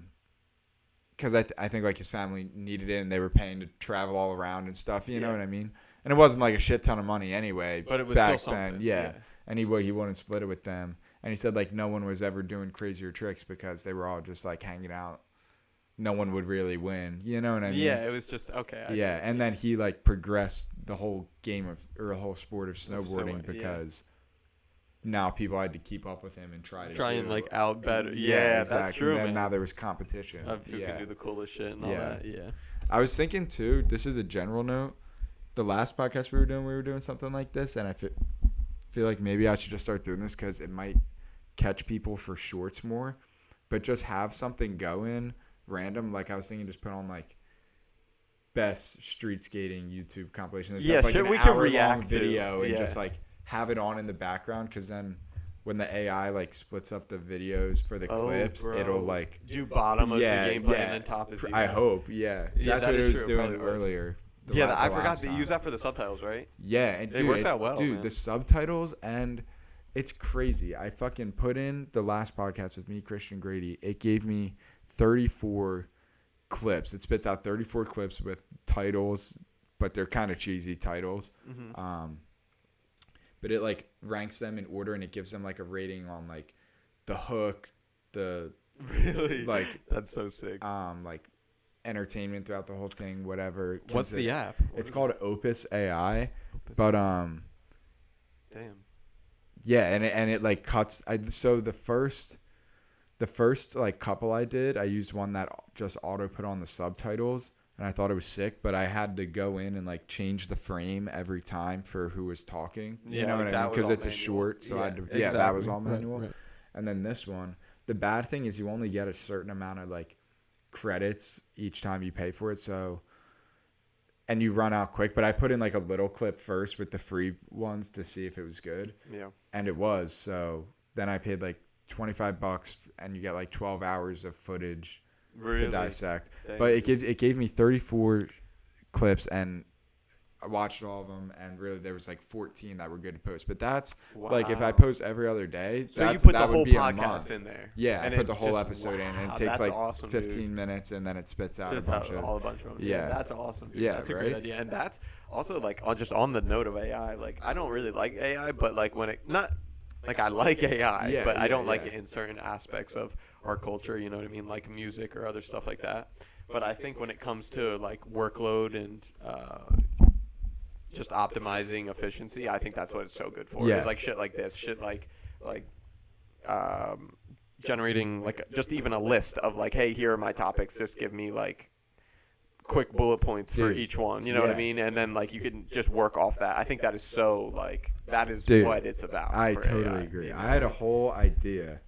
[SPEAKER 1] Because I think like his family needed it, and they were paying to travel all around and stuff. You know
[SPEAKER 2] Yeah.
[SPEAKER 1] what I mean? And it wasn't like a shit ton of money anyway.
[SPEAKER 2] But it was
[SPEAKER 1] back
[SPEAKER 2] still
[SPEAKER 1] then,
[SPEAKER 2] something,
[SPEAKER 1] yeah.
[SPEAKER 2] yeah.
[SPEAKER 1] And he wouldn't split it with them. And he said like no one was ever doing crazier tricks because they were all just like hanging out. No one would really win. You know what I mean?
[SPEAKER 2] Yeah, it was just okay. I
[SPEAKER 1] Yeah,
[SPEAKER 2] see.
[SPEAKER 1] and then he like progressed the whole game or the whole sport of snowboarding
[SPEAKER 2] yeah.
[SPEAKER 1] because now people had to keep up with him and try
[SPEAKER 2] and
[SPEAKER 1] do-
[SPEAKER 2] like out better. Yeah, that's
[SPEAKER 1] exactly.
[SPEAKER 2] true,
[SPEAKER 1] And then
[SPEAKER 2] man.
[SPEAKER 1] now there was competition.
[SPEAKER 2] Of who
[SPEAKER 1] yeah.
[SPEAKER 2] can do the coolest shit and all
[SPEAKER 1] Yeah.
[SPEAKER 2] that. Yeah.
[SPEAKER 1] I was thinking too. This is a general note. The last podcast we were doing something like this, and I feel like maybe I should just start doing this because it might catch people for shorts more. But just have something going random. Like I was thinking, just put on like best street skating YouTube compilation. There's
[SPEAKER 2] Yeah,
[SPEAKER 1] stuff, like
[SPEAKER 2] shit
[SPEAKER 1] an
[SPEAKER 2] we can
[SPEAKER 1] hour-long
[SPEAKER 2] react to.
[SPEAKER 1] video and
[SPEAKER 2] Yeah.
[SPEAKER 1] just like have it on in the background because then when the AI like splits up the videos for the clips,
[SPEAKER 2] bro.
[SPEAKER 1] it'll like
[SPEAKER 2] do bottom is
[SPEAKER 1] yeah,
[SPEAKER 2] the gameplay
[SPEAKER 1] yeah.
[SPEAKER 2] and then top is the
[SPEAKER 1] I
[SPEAKER 2] events.
[SPEAKER 1] hope, yeah.
[SPEAKER 2] Yeah,
[SPEAKER 1] That's
[SPEAKER 2] that
[SPEAKER 1] what it
[SPEAKER 2] is
[SPEAKER 1] was
[SPEAKER 2] true,
[SPEAKER 1] doing
[SPEAKER 2] probably would.
[SPEAKER 1] earlier.
[SPEAKER 2] I
[SPEAKER 1] the
[SPEAKER 2] forgot
[SPEAKER 1] last
[SPEAKER 2] they
[SPEAKER 1] time.
[SPEAKER 2] use that for the subtitles, right?
[SPEAKER 1] Yeah, and
[SPEAKER 2] It
[SPEAKER 1] dude,
[SPEAKER 2] works
[SPEAKER 1] it's-
[SPEAKER 2] out well,
[SPEAKER 1] dude.
[SPEAKER 2] man.
[SPEAKER 1] The subtitles and it's crazy. I fucking put in the last podcast with me, Christian Grady. It gave me 34 clips. It spits out 34 clips with titles, but they're kind of cheesy titles.
[SPEAKER 2] Mm-hmm.
[SPEAKER 1] But it like ranks them in order and it gives them like a rating on like the hook, the
[SPEAKER 2] Really?
[SPEAKER 1] like
[SPEAKER 2] That's so sick.
[SPEAKER 1] like entertainment throughout the whole thing, whatever.
[SPEAKER 2] What's the
[SPEAKER 1] app?
[SPEAKER 2] app?
[SPEAKER 1] It's called Opus AI.
[SPEAKER 2] Opus.
[SPEAKER 1] But
[SPEAKER 2] Damn.
[SPEAKER 1] yeah, and it like cuts. So the first like couple I did, I used one that just auto put on the subtitles, and I thought it was sick. But I had to go in and like change the frame every time for who was talking. You
[SPEAKER 2] Yeah,
[SPEAKER 1] know
[SPEAKER 2] like
[SPEAKER 1] what I
[SPEAKER 2] that
[SPEAKER 1] mean?
[SPEAKER 2] was
[SPEAKER 1] Because
[SPEAKER 2] all
[SPEAKER 1] it's a
[SPEAKER 2] manual.
[SPEAKER 1] short, so I had to.
[SPEAKER 2] Yeah,
[SPEAKER 1] Yeah, that was
[SPEAKER 2] exactly.
[SPEAKER 1] all
[SPEAKER 2] Right,
[SPEAKER 1] manual.
[SPEAKER 2] right.
[SPEAKER 1] And then this one, the bad thing is you only get a certain amount of like credits each time you pay for it. So. And you run out quick, but I put in like a little clip first with the free ones to see if it was good.
[SPEAKER 2] Yeah.
[SPEAKER 1] And it was. So then I paid like $25 and you get like 12 hours of footage
[SPEAKER 2] Really?
[SPEAKER 1] to dissect.
[SPEAKER 2] Dang.
[SPEAKER 1] But it gave me 34 clips and I watched all of them and really there was like 14 that were good to post. But that's like if I
[SPEAKER 2] Wow.
[SPEAKER 1] post every other day,
[SPEAKER 2] So you
[SPEAKER 1] that's,
[SPEAKER 2] put
[SPEAKER 1] that
[SPEAKER 2] the whole
[SPEAKER 1] would be a
[SPEAKER 2] podcast
[SPEAKER 1] month.
[SPEAKER 2] in there.
[SPEAKER 1] Yeah,
[SPEAKER 2] and
[SPEAKER 1] I put
[SPEAKER 2] it
[SPEAKER 1] the whole
[SPEAKER 2] just-
[SPEAKER 1] episode in and
[SPEAKER 2] wow,
[SPEAKER 1] it takes
[SPEAKER 2] that's
[SPEAKER 1] like
[SPEAKER 2] awesome,
[SPEAKER 1] 15
[SPEAKER 2] dude.
[SPEAKER 1] minutes and then it spits out
[SPEAKER 2] Just
[SPEAKER 1] a bunch of
[SPEAKER 2] all a bunch of them.
[SPEAKER 1] Yeah.
[SPEAKER 2] That's awesome, dude.
[SPEAKER 1] Yeah,
[SPEAKER 2] That's a
[SPEAKER 1] right?
[SPEAKER 2] great idea. And that's also like just on the note of AI. Like I don't really like AI, but like when it not like I like AI,
[SPEAKER 1] Yeah,
[SPEAKER 2] but I
[SPEAKER 1] yeah,
[SPEAKER 2] don't like
[SPEAKER 1] yeah.
[SPEAKER 2] it in certain aspects of our culture. You know what I mean? Like music or other stuff like that. But I think when it comes to like workload and just optimizing efficiency, I think that's what it's so good for.
[SPEAKER 1] Yeah.
[SPEAKER 2] Is like shit like this, shit like generating like just even a list of like, hey, here are my topics. Just give me like quick bullet points for
[SPEAKER 1] Dude,
[SPEAKER 2] each one. You know what I
[SPEAKER 1] yeah.
[SPEAKER 2] mean? And then like you can just work off that. I think that is so like that is
[SPEAKER 1] Dude,
[SPEAKER 2] what it's about.
[SPEAKER 1] I
[SPEAKER 2] for
[SPEAKER 1] totally
[SPEAKER 2] AI,
[SPEAKER 1] agree.
[SPEAKER 2] you know?
[SPEAKER 1] I had a whole idea,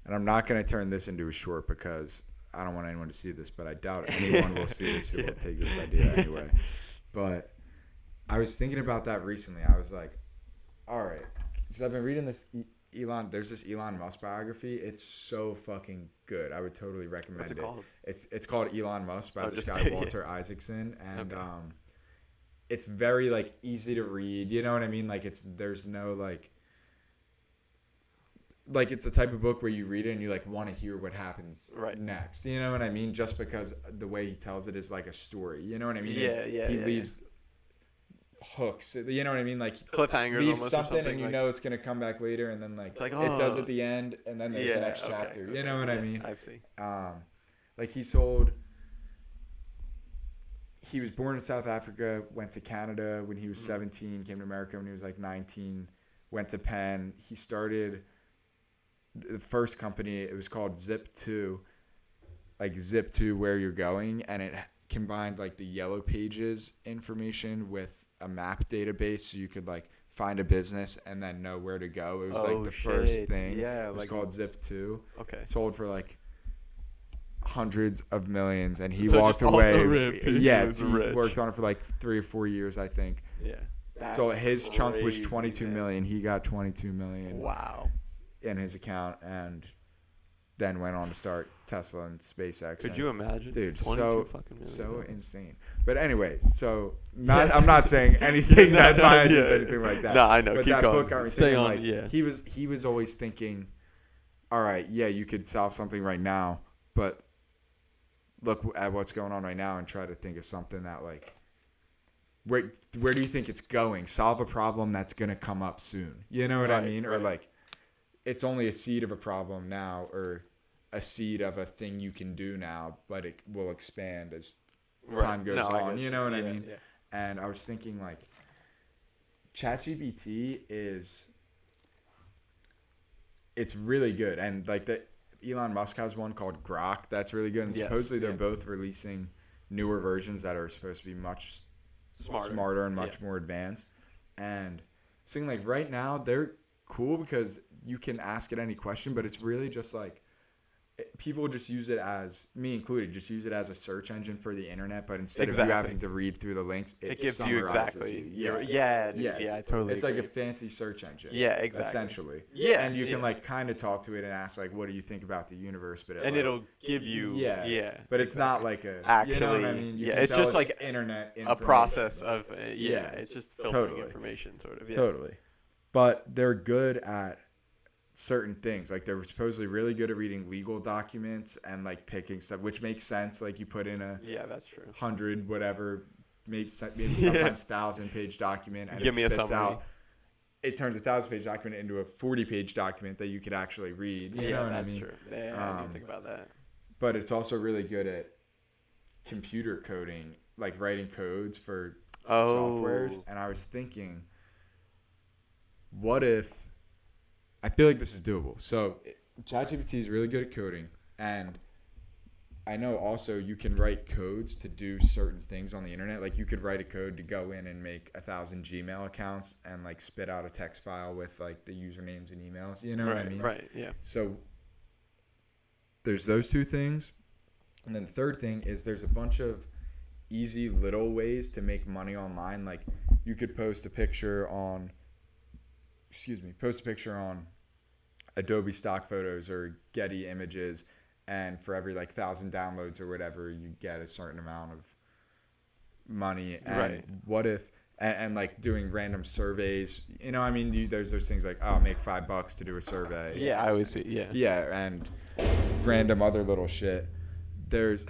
[SPEAKER 1] and I'm not going to turn this into a short because I don't want anyone to see this, but I doubt anyone will see this who will take this idea anyway. But I was thinking about that recently. I was like, all right. So I've been reading this there's this Elon Musk biography. It's so fucking good. I would totally recommend
[SPEAKER 2] What's it
[SPEAKER 1] it.
[SPEAKER 2] called?
[SPEAKER 1] It's called Elon Musk by
[SPEAKER 2] Oh,
[SPEAKER 1] this
[SPEAKER 2] just-
[SPEAKER 1] guy
[SPEAKER 2] yeah.
[SPEAKER 1] Walter Isaacson, and
[SPEAKER 2] Okay.
[SPEAKER 1] it's very like easy to read. You know what I mean? Like there's no like it's the type of book where you read it and you like want to hear what happens
[SPEAKER 2] Right.
[SPEAKER 1] next. You know what I mean? Just because the way he tells it is like a story. You know what I mean?
[SPEAKER 2] Yeah, yeah,
[SPEAKER 1] He
[SPEAKER 2] yeah,
[SPEAKER 1] leaves hooks. You know what I mean? Like
[SPEAKER 2] Cliffhangers
[SPEAKER 1] leaves
[SPEAKER 2] almost or
[SPEAKER 1] something
[SPEAKER 2] something.
[SPEAKER 1] and you
[SPEAKER 2] like,
[SPEAKER 1] know it's gonna come back later, and then like,
[SPEAKER 2] It's like,
[SPEAKER 1] it does
[SPEAKER 2] oh.
[SPEAKER 1] at the end, and then there's the next
[SPEAKER 2] okay,
[SPEAKER 1] chapter.
[SPEAKER 2] okay,
[SPEAKER 1] You know what I
[SPEAKER 2] yeah,
[SPEAKER 1] mean?
[SPEAKER 2] I see.
[SPEAKER 1] Like he was born in South Africa, went to Canada when he was 17, came to America when he was like 19, went to Penn. He started the first company. It was called Zip2, like Zip2 Where You're Going, and it combined like the Yellow Pages information with a map database, so you could like find a business and then know where to go. It was like the first
[SPEAKER 2] shit.
[SPEAKER 1] thing.
[SPEAKER 2] Yeah,
[SPEAKER 1] It was
[SPEAKER 2] like
[SPEAKER 1] called Zip2.
[SPEAKER 2] okay.
[SPEAKER 1] It sold for like hundreds of millions, and he
[SPEAKER 2] So
[SPEAKER 1] walked
[SPEAKER 2] just off the
[SPEAKER 1] away.
[SPEAKER 2] rip, he
[SPEAKER 1] Yeah,
[SPEAKER 2] was
[SPEAKER 1] he
[SPEAKER 2] rich.
[SPEAKER 1] worked on it for like 3 or 4 years, I think.
[SPEAKER 2] Yeah.
[SPEAKER 1] So
[SPEAKER 2] That's
[SPEAKER 1] his chunk was
[SPEAKER 2] crazy,
[SPEAKER 1] 22
[SPEAKER 2] man.
[SPEAKER 1] million. He got 22 million
[SPEAKER 2] Wow.
[SPEAKER 1] in his account, and then went on to start Tesla and SpaceX.
[SPEAKER 2] Could
[SPEAKER 1] and-
[SPEAKER 2] you imagine?
[SPEAKER 1] dude,
[SPEAKER 2] 22 fucking million
[SPEAKER 1] so
[SPEAKER 2] dollars.
[SPEAKER 1] insane. But anyways, so I'm not saying anything that
[SPEAKER 2] No,
[SPEAKER 1] my idea is
[SPEAKER 2] yeah.
[SPEAKER 1] anything like that.
[SPEAKER 2] No, I know.
[SPEAKER 1] But
[SPEAKER 2] Keep
[SPEAKER 1] that
[SPEAKER 2] going.
[SPEAKER 1] book got me
[SPEAKER 2] Stay
[SPEAKER 1] thinking,
[SPEAKER 2] on.
[SPEAKER 1] like,
[SPEAKER 2] Yeah.
[SPEAKER 1] he was always thinking, all right, yeah, you could solve something right now, but look at what's going on right now and try to think of something that like where do you think it's going? Solve a problem that's gonna come up soon. You know what I
[SPEAKER 2] Right,
[SPEAKER 1] mean? Or
[SPEAKER 2] right.
[SPEAKER 1] like it's only a seed of a problem now, or a seed of a thing you can do now, but it will expand as time goes
[SPEAKER 2] No, I
[SPEAKER 1] on.
[SPEAKER 2] get
[SPEAKER 1] You know what I
[SPEAKER 2] Yeah,
[SPEAKER 1] mean?
[SPEAKER 2] yeah.
[SPEAKER 1] And I was thinking like ChatGPT it's really good, and like the Elon Musk has one called Grok that's really good, and
[SPEAKER 2] Yes,
[SPEAKER 1] supposedly they're
[SPEAKER 2] yeah.
[SPEAKER 1] both releasing newer versions that are supposed to be much smarter and much
[SPEAKER 2] Yeah.
[SPEAKER 1] more advanced. And saying like right now they're cool because you can ask it any question, but it's really just like people just use it as, me included, just use it as a search engine for the internet, but instead of
[SPEAKER 2] Exactly.
[SPEAKER 1] you having to read through the links,
[SPEAKER 2] It gives you
[SPEAKER 1] summarizes
[SPEAKER 2] exactly.
[SPEAKER 1] you.
[SPEAKER 2] Yeah,
[SPEAKER 1] Yeah,
[SPEAKER 2] I totally
[SPEAKER 1] It's
[SPEAKER 2] agree.
[SPEAKER 1] like a fancy search engine.
[SPEAKER 2] Yeah, exactly.
[SPEAKER 1] Essentially.
[SPEAKER 2] Yeah,
[SPEAKER 1] And you can
[SPEAKER 2] yeah.
[SPEAKER 1] like kind of talk to it and ask like, what do you think about the universe? But
[SPEAKER 2] and it'll give you
[SPEAKER 1] yeah. But it's not like a
[SPEAKER 2] Actually,
[SPEAKER 1] you know what I mean? You
[SPEAKER 2] yeah,
[SPEAKER 1] can
[SPEAKER 2] it's
[SPEAKER 1] tell
[SPEAKER 2] just like
[SPEAKER 1] internet
[SPEAKER 2] a
[SPEAKER 1] information.
[SPEAKER 2] process of
[SPEAKER 1] Yeah,
[SPEAKER 2] it's just filtering
[SPEAKER 1] totally.
[SPEAKER 2] information sort of. Yeah.
[SPEAKER 1] Totally. But they're good at certain things. Like they're supposedly really good at reading legal documents and like picking stuff, which makes sense. Like you put in a
[SPEAKER 2] Yeah, that's true.
[SPEAKER 1] 100 whatever, maybe sometimes 1,000-page document, and
[SPEAKER 2] Give
[SPEAKER 1] it
[SPEAKER 2] me a
[SPEAKER 1] spits
[SPEAKER 2] summary.
[SPEAKER 1] out. It turns a 1,000-page document into a 40-page document that you could actually read. You know what
[SPEAKER 2] that's
[SPEAKER 1] I mean?
[SPEAKER 2] true. Yeah, I didn't think about that.
[SPEAKER 1] But it's also really good at computer coding, like writing codes for softwares. And I was thinking, what if, I feel like this is doable. So ChatGPT is really good at coding, and I know also you can write codes to do certain things on the internet. Like you could write a code to go in and make 1,000 Gmail accounts and like spit out a text file with like the usernames and emails. You know what I mean?
[SPEAKER 2] Right. Yeah.
[SPEAKER 1] So there's those two things. And then the third thing is there's a bunch of easy little ways to make money online. Like you could post a picture on Adobe stock photos or Getty images, and for every like 1,000 downloads or whatever, you get a certain amount of money. And
[SPEAKER 2] Right.
[SPEAKER 1] what if and like doing random surveys, you know, I mean, there's those things like, oh, make $5 to do a survey.
[SPEAKER 2] Yeah, I always see. Yeah.
[SPEAKER 1] Yeah, and random other little shit. There's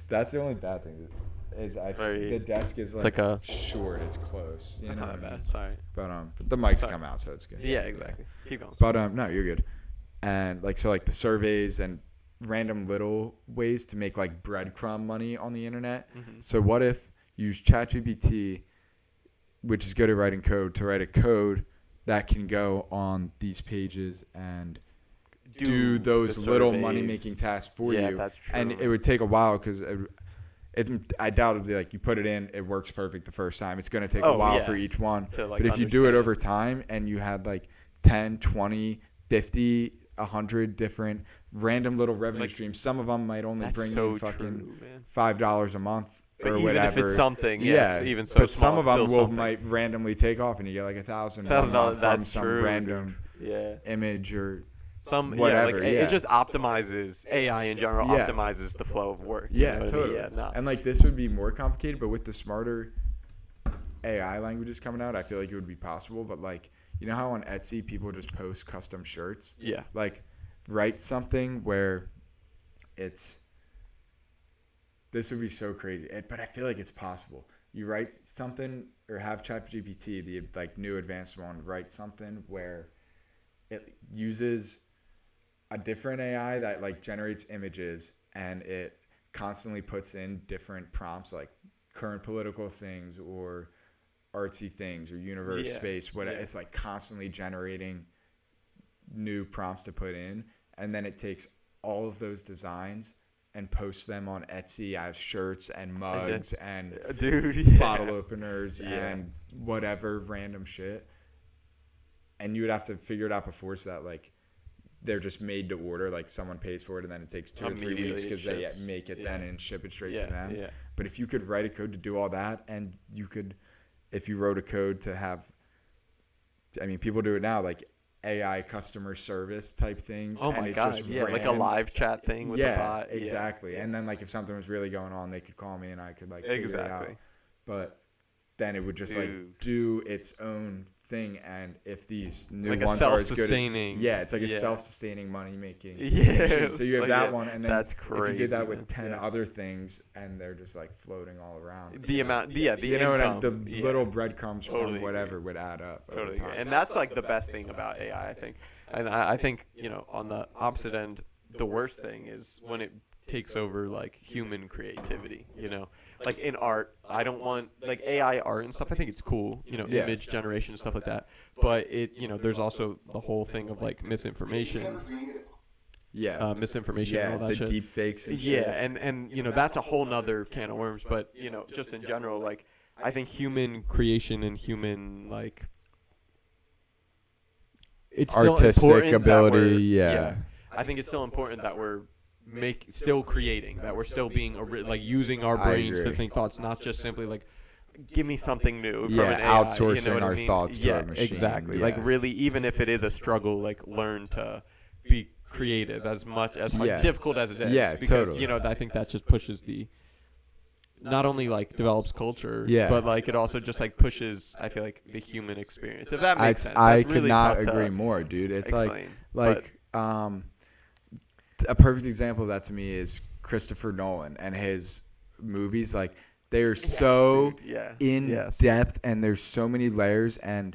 [SPEAKER 1] that's the only bad thing is the desk is like
[SPEAKER 2] a-
[SPEAKER 1] short. It's close. You
[SPEAKER 2] That's
[SPEAKER 1] know
[SPEAKER 2] not that
[SPEAKER 1] what I mean?
[SPEAKER 2] bad. Sorry.
[SPEAKER 1] But the mics
[SPEAKER 2] Sorry.
[SPEAKER 1] come out, so it's good.
[SPEAKER 2] Yeah, exactly. Keep going.
[SPEAKER 1] But no, you're good. And like so, like the surveys and random little ways to make like breadcrumb money on the internet.
[SPEAKER 2] Mm-hmm.
[SPEAKER 1] So what if you use ChatGPT, which is good at writing code, to write a code that can go on these pages and do those
[SPEAKER 2] the
[SPEAKER 1] little
[SPEAKER 2] surveys.
[SPEAKER 1] money-making tasks for
[SPEAKER 2] Yeah,
[SPEAKER 1] you.
[SPEAKER 2] that's true.
[SPEAKER 1] And it would take a while because I doubt it'd be like you put it in, it works perfect the first time. It's going to take a while for each one.
[SPEAKER 2] To, like,
[SPEAKER 1] But if you do it
[SPEAKER 2] understand.
[SPEAKER 1] over time and you had like 10, 20, 50, 100 different random little revenue
[SPEAKER 2] Like,
[SPEAKER 1] streams, some of them might only
[SPEAKER 2] That's
[SPEAKER 1] bring
[SPEAKER 2] so
[SPEAKER 1] in fucking
[SPEAKER 2] true, man.
[SPEAKER 1] $5 a month
[SPEAKER 2] But
[SPEAKER 1] or
[SPEAKER 2] even
[SPEAKER 1] whatever.
[SPEAKER 2] if it's something, yes, even so
[SPEAKER 1] but
[SPEAKER 2] small,
[SPEAKER 1] some of
[SPEAKER 2] it's
[SPEAKER 1] them
[SPEAKER 2] still
[SPEAKER 1] will
[SPEAKER 2] something.
[SPEAKER 1] might randomly take off and you get like $1,000
[SPEAKER 2] $1,000,
[SPEAKER 1] from
[SPEAKER 2] that's
[SPEAKER 1] some
[SPEAKER 2] true,
[SPEAKER 1] random
[SPEAKER 2] Yeah.
[SPEAKER 1] image or
[SPEAKER 2] Whatever.
[SPEAKER 1] yeah.
[SPEAKER 2] It just optimizes AI in general.
[SPEAKER 1] Yeah.
[SPEAKER 2] Optimizes the flow of work. you
[SPEAKER 1] Yeah,
[SPEAKER 2] know what I mean?
[SPEAKER 1] totally.
[SPEAKER 2] Yeah, no.
[SPEAKER 1] And like this would be more complicated, but with the smarter AI languages coming out, I feel like it would be possible. But like, you know how on Etsy people just post custom shirts?
[SPEAKER 2] Yeah.
[SPEAKER 1] Like, write something where this would be so crazy, but I feel like it's possible. You write something or have ChatGPT, the like new advanced one, write something where it uses a different AI that like generates images and it constantly puts in different prompts like current political things or artsy things or universe
[SPEAKER 2] Yeah.
[SPEAKER 1] space. What
[SPEAKER 2] Yeah.
[SPEAKER 1] it's like constantly generating new prompts to put in, and then it takes all of those designs and posts them on Etsy as shirts and mugs and
[SPEAKER 2] Dude, yeah.
[SPEAKER 1] bottle openers
[SPEAKER 2] Yeah.
[SPEAKER 1] and whatever random shit. And you would have to figure it out before so that like they're just made to order, like someone pays for it and then it takes 2 or 3
[SPEAKER 2] Immediately
[SPEAKER 1] weeks
[SPEAKER 2] it
[SPEAKER 1] because they
[SPEAKER 2] ships.
[SPEAKER 1] make it then and ship it straight
[SPEAKER 2] Yeah,
[SPEAKER 1] to them.
[SPEAKER 2] yeah.
[SPEAKER 1] But if you could write a code to do all that, and you could, if you wrote a code to have, I mean, people do it now, like AI customer service type things.
[SPEAKER 2] Oh
[SPEAKER 1] and
[SPEAKER 2] my
[SPEAKER 1] it
[SPEAKER 2] god,
[SPEAKER 1] just
[SPEAKER 2] yeah, like a
[SPEAKER 1] ran-
[SPEAKER 2] live chat thing with
[SPEAKER 1] yeah,
[SPEAKER 2] the bot.
[SPEAKER 1] exactly.
[SPEAKER 2] Yeah.
[SPEAKER 1] And then like if something was really going on, they could call me and I could like figure it out.
[SPEAKER 2] Exactly.
[SPEAKER 1] But then it would just like
[SPEAKER 2] Dude.
[SPEAKER 1] do its own thing. And if these new
[SPEAKER 2] Like a
[SPEAKER 1] ones are as good,
[SPEAKER 2] self-sustaining-
[SPEAKER 1] yeah, it's like a
[SPEAKER 2] yeah.
[SPEAKER 1] self-sustaining money making.
[SPEAKER 2] Yeah,
[SPEAKER 1] machine. So you have
[SPEAKER 2] it's
[SPEAKER 1] that
[SPEAKER 2] like
[SPEAKER 1] one, and then
[SPEAKER 2] that's
[SPEAKER 1] if you did that
[SPEAKER 2] crazy,
[SPEAKER 1] with
[SPEAKER 2] man.
[SPEAKER 1] 10
[SPEAKER 2] Yeah.
[SPEAKER 1] other things, and they're just like floating all around.
[SPEAKER 2] The amount, the
[SPEAKER 1] You know what I mean?
[SPEAKER 2] income,
[SPEAKER 1] The
[SPEAKER 2] yeah.
[SPEAKER 1] little breadcrumbs
[SPEAKER 2] Totally
[SPEAKER 1] from whatever would add up over
[SPEAKER 2] Totally
[SPEAKER 1] time.
[SPEAKER 2] agree. And that's like the best thing about AI, I think. And I think, you know, on the opposite end, the worst thing is when it takes over like human creativity, you know, like in art. I don't want like AI art and stuff. I think it's cool, you know,
[SPEAKER 1] Yeah.
[SPEAKER 2] image generation, stuff like that. But it, you know, there's also the whole thing of like misinformation,
[SPEAKER 1] Yeah.
[SPEAKER 2] misinformation
[SPEAKER 1] Yeah,
[SPEAKER 2] and all
[SPEAKER 1] the
[SPEAKER 2] that shit.
[SPEAKER 1] deep fakes and
[SPEAKER 2] Yeah,
[SPEAKER 1] shit.
[SPEAKER 2] and you know that's a whole nother can of worms. But you know, just in general, like I think human creation and human like it's still
[SPEAKER 1] Artistic
[SPEAKER 2] important that
[SPEAKER 1] ability,
[SPEAKER 2] we're-
[SPEAKER 1] yeah.
[SPEAKER 2] I think it's still important that we're still creating, that we're still being like using our
[SPEAKER 1] I
[SPEAKER 2] brains to
[SPEAKER 1] agree.
[SPEAKER 2] think thoughts, not just simply like give me something new from
[SPEAKER 1] Yeah,
[SPEAKER 2] an AI,
[SPEAKER 1] outsourcing
[SPEAKER 2] you know what
[SPEAKER 1] our
[SPEAKER 2] I mean?
[SPEAKER 1] thoughts to
[SPEAKER 2] yeah,
[SPEAKER 1] a machine,
[SPEAKER 2] exactly.
[SPEAKER 1] yeah.
[SPEAKER 2] Like really, even if it is a struggle, like learn to be creative as much as hard,
[SPEAKER 1] Yeah.
[SPEAKER 2] difficult as it is.
[SPEAKER 1] Yeah,
[SPEAKER 2] because
[SPEAKER 1] totally.
[SPEAKER 2] you know I think that just pushes the not only like develops culture,
[SPEAKER 1] Yeah.
[SPEAKER 2] but like it also just like pushes, I feel like, the human experience. If that makes sense.
[SPEAKER 1] I
[SPEAKER 2] That's
[SPEAKER 1] could
[SPEAKER 2] really
[SPEAKER 1] not
[SPEAKER 2] tough to
[SPEAKER 1] agree more, dude. It's
[SPEAKER 2] explain,
[SPEAKER 1] like a perfect example of that to me is Christopher Nolan and his movies. Like they are so
[SPEAKER 2] dude, yeah.
[SPEAKER 1] in
[SPEAKER 2] Yes.
[SPEAKER 1] depth, and there's so many layers, and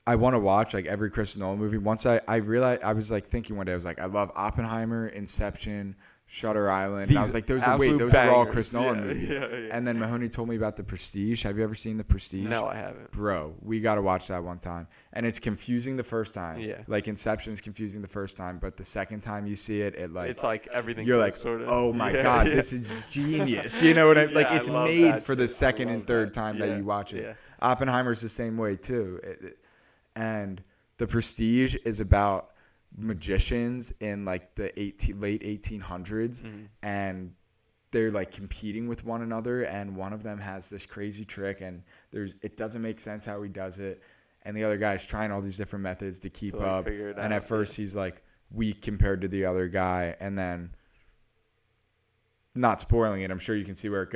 [SPEAKER 1] I want to watch like every Christopher Nolan movie. Once I realized, I was like thinking one day, I was like, I love Oppenheimer, Inception, Shutter Island. And I was like, those are all
[SPEAKER 2] bangers.
[SPEAKER 1] Chris Nolan
[SPEAKER 2] Yeah,
[SPEAKER 1] movies.
[SPEAKER 2] yeah, yeah.
[SPEAKER 1] And then Mahoney told me about The Prestige. Have you ever seen The Prestige?
[SPEAKER 2] No, I haven't.
[SPEAKER 1] Bro, we got to watch that one time. And it's confusing the first time.
[SPEAKER 2] Yeah.
[SPEAKER 1] Like Inception is confusing the first time, but the second time you see it,
[SPEAKER 2] It's like everything.
[SPEAKER 1] you're like,
[SPEAKER 2] sort of.
[SPEAKER 1] oh my
[SPEAKER 2] Yeah,
[SPEAKER 1] God,
[SPEAKER 2] yeah.
[SPEAKER 1] this is genius. You know what I mean? Like
[SPEAKER 2] Yeah, I
[SPEAKER 1] it's
[SPEAKER 2] love
[SPEAKER 1] made
[SPEAKER 2] that
[SPEAKER 1] for the
[SPEAKER 2] shit. I
[SPEAKER 1] second and
[SPEAKER 2] love
[SPEAKER 1] third
[SPEAKER 2] that.
[SPEAKER 1] time
[SPEAKER 2] Yeah,
[SPEAKER 1] that you watch it.
[SPEAKER 2] yeah.
[SPEAKER 1] Oppenheimer's the same way too. And The Prestige is about magicians in like the late 1800s, and they're like competing with one another, and one of them has this crazy trick, and it doesn't make sense how he does it, and the other guy's trying all these different methods to keep
[SPEAKER 2] To, like,
[SPEAKER 1] up,
[SPEAKER 2] figure it
[SPEAKER 1] and
[SPEAKER 2] out,
[SPEAKER 1] at first he's like weak compared to the other guy, and then, not spoiling it, I'm sure you can see where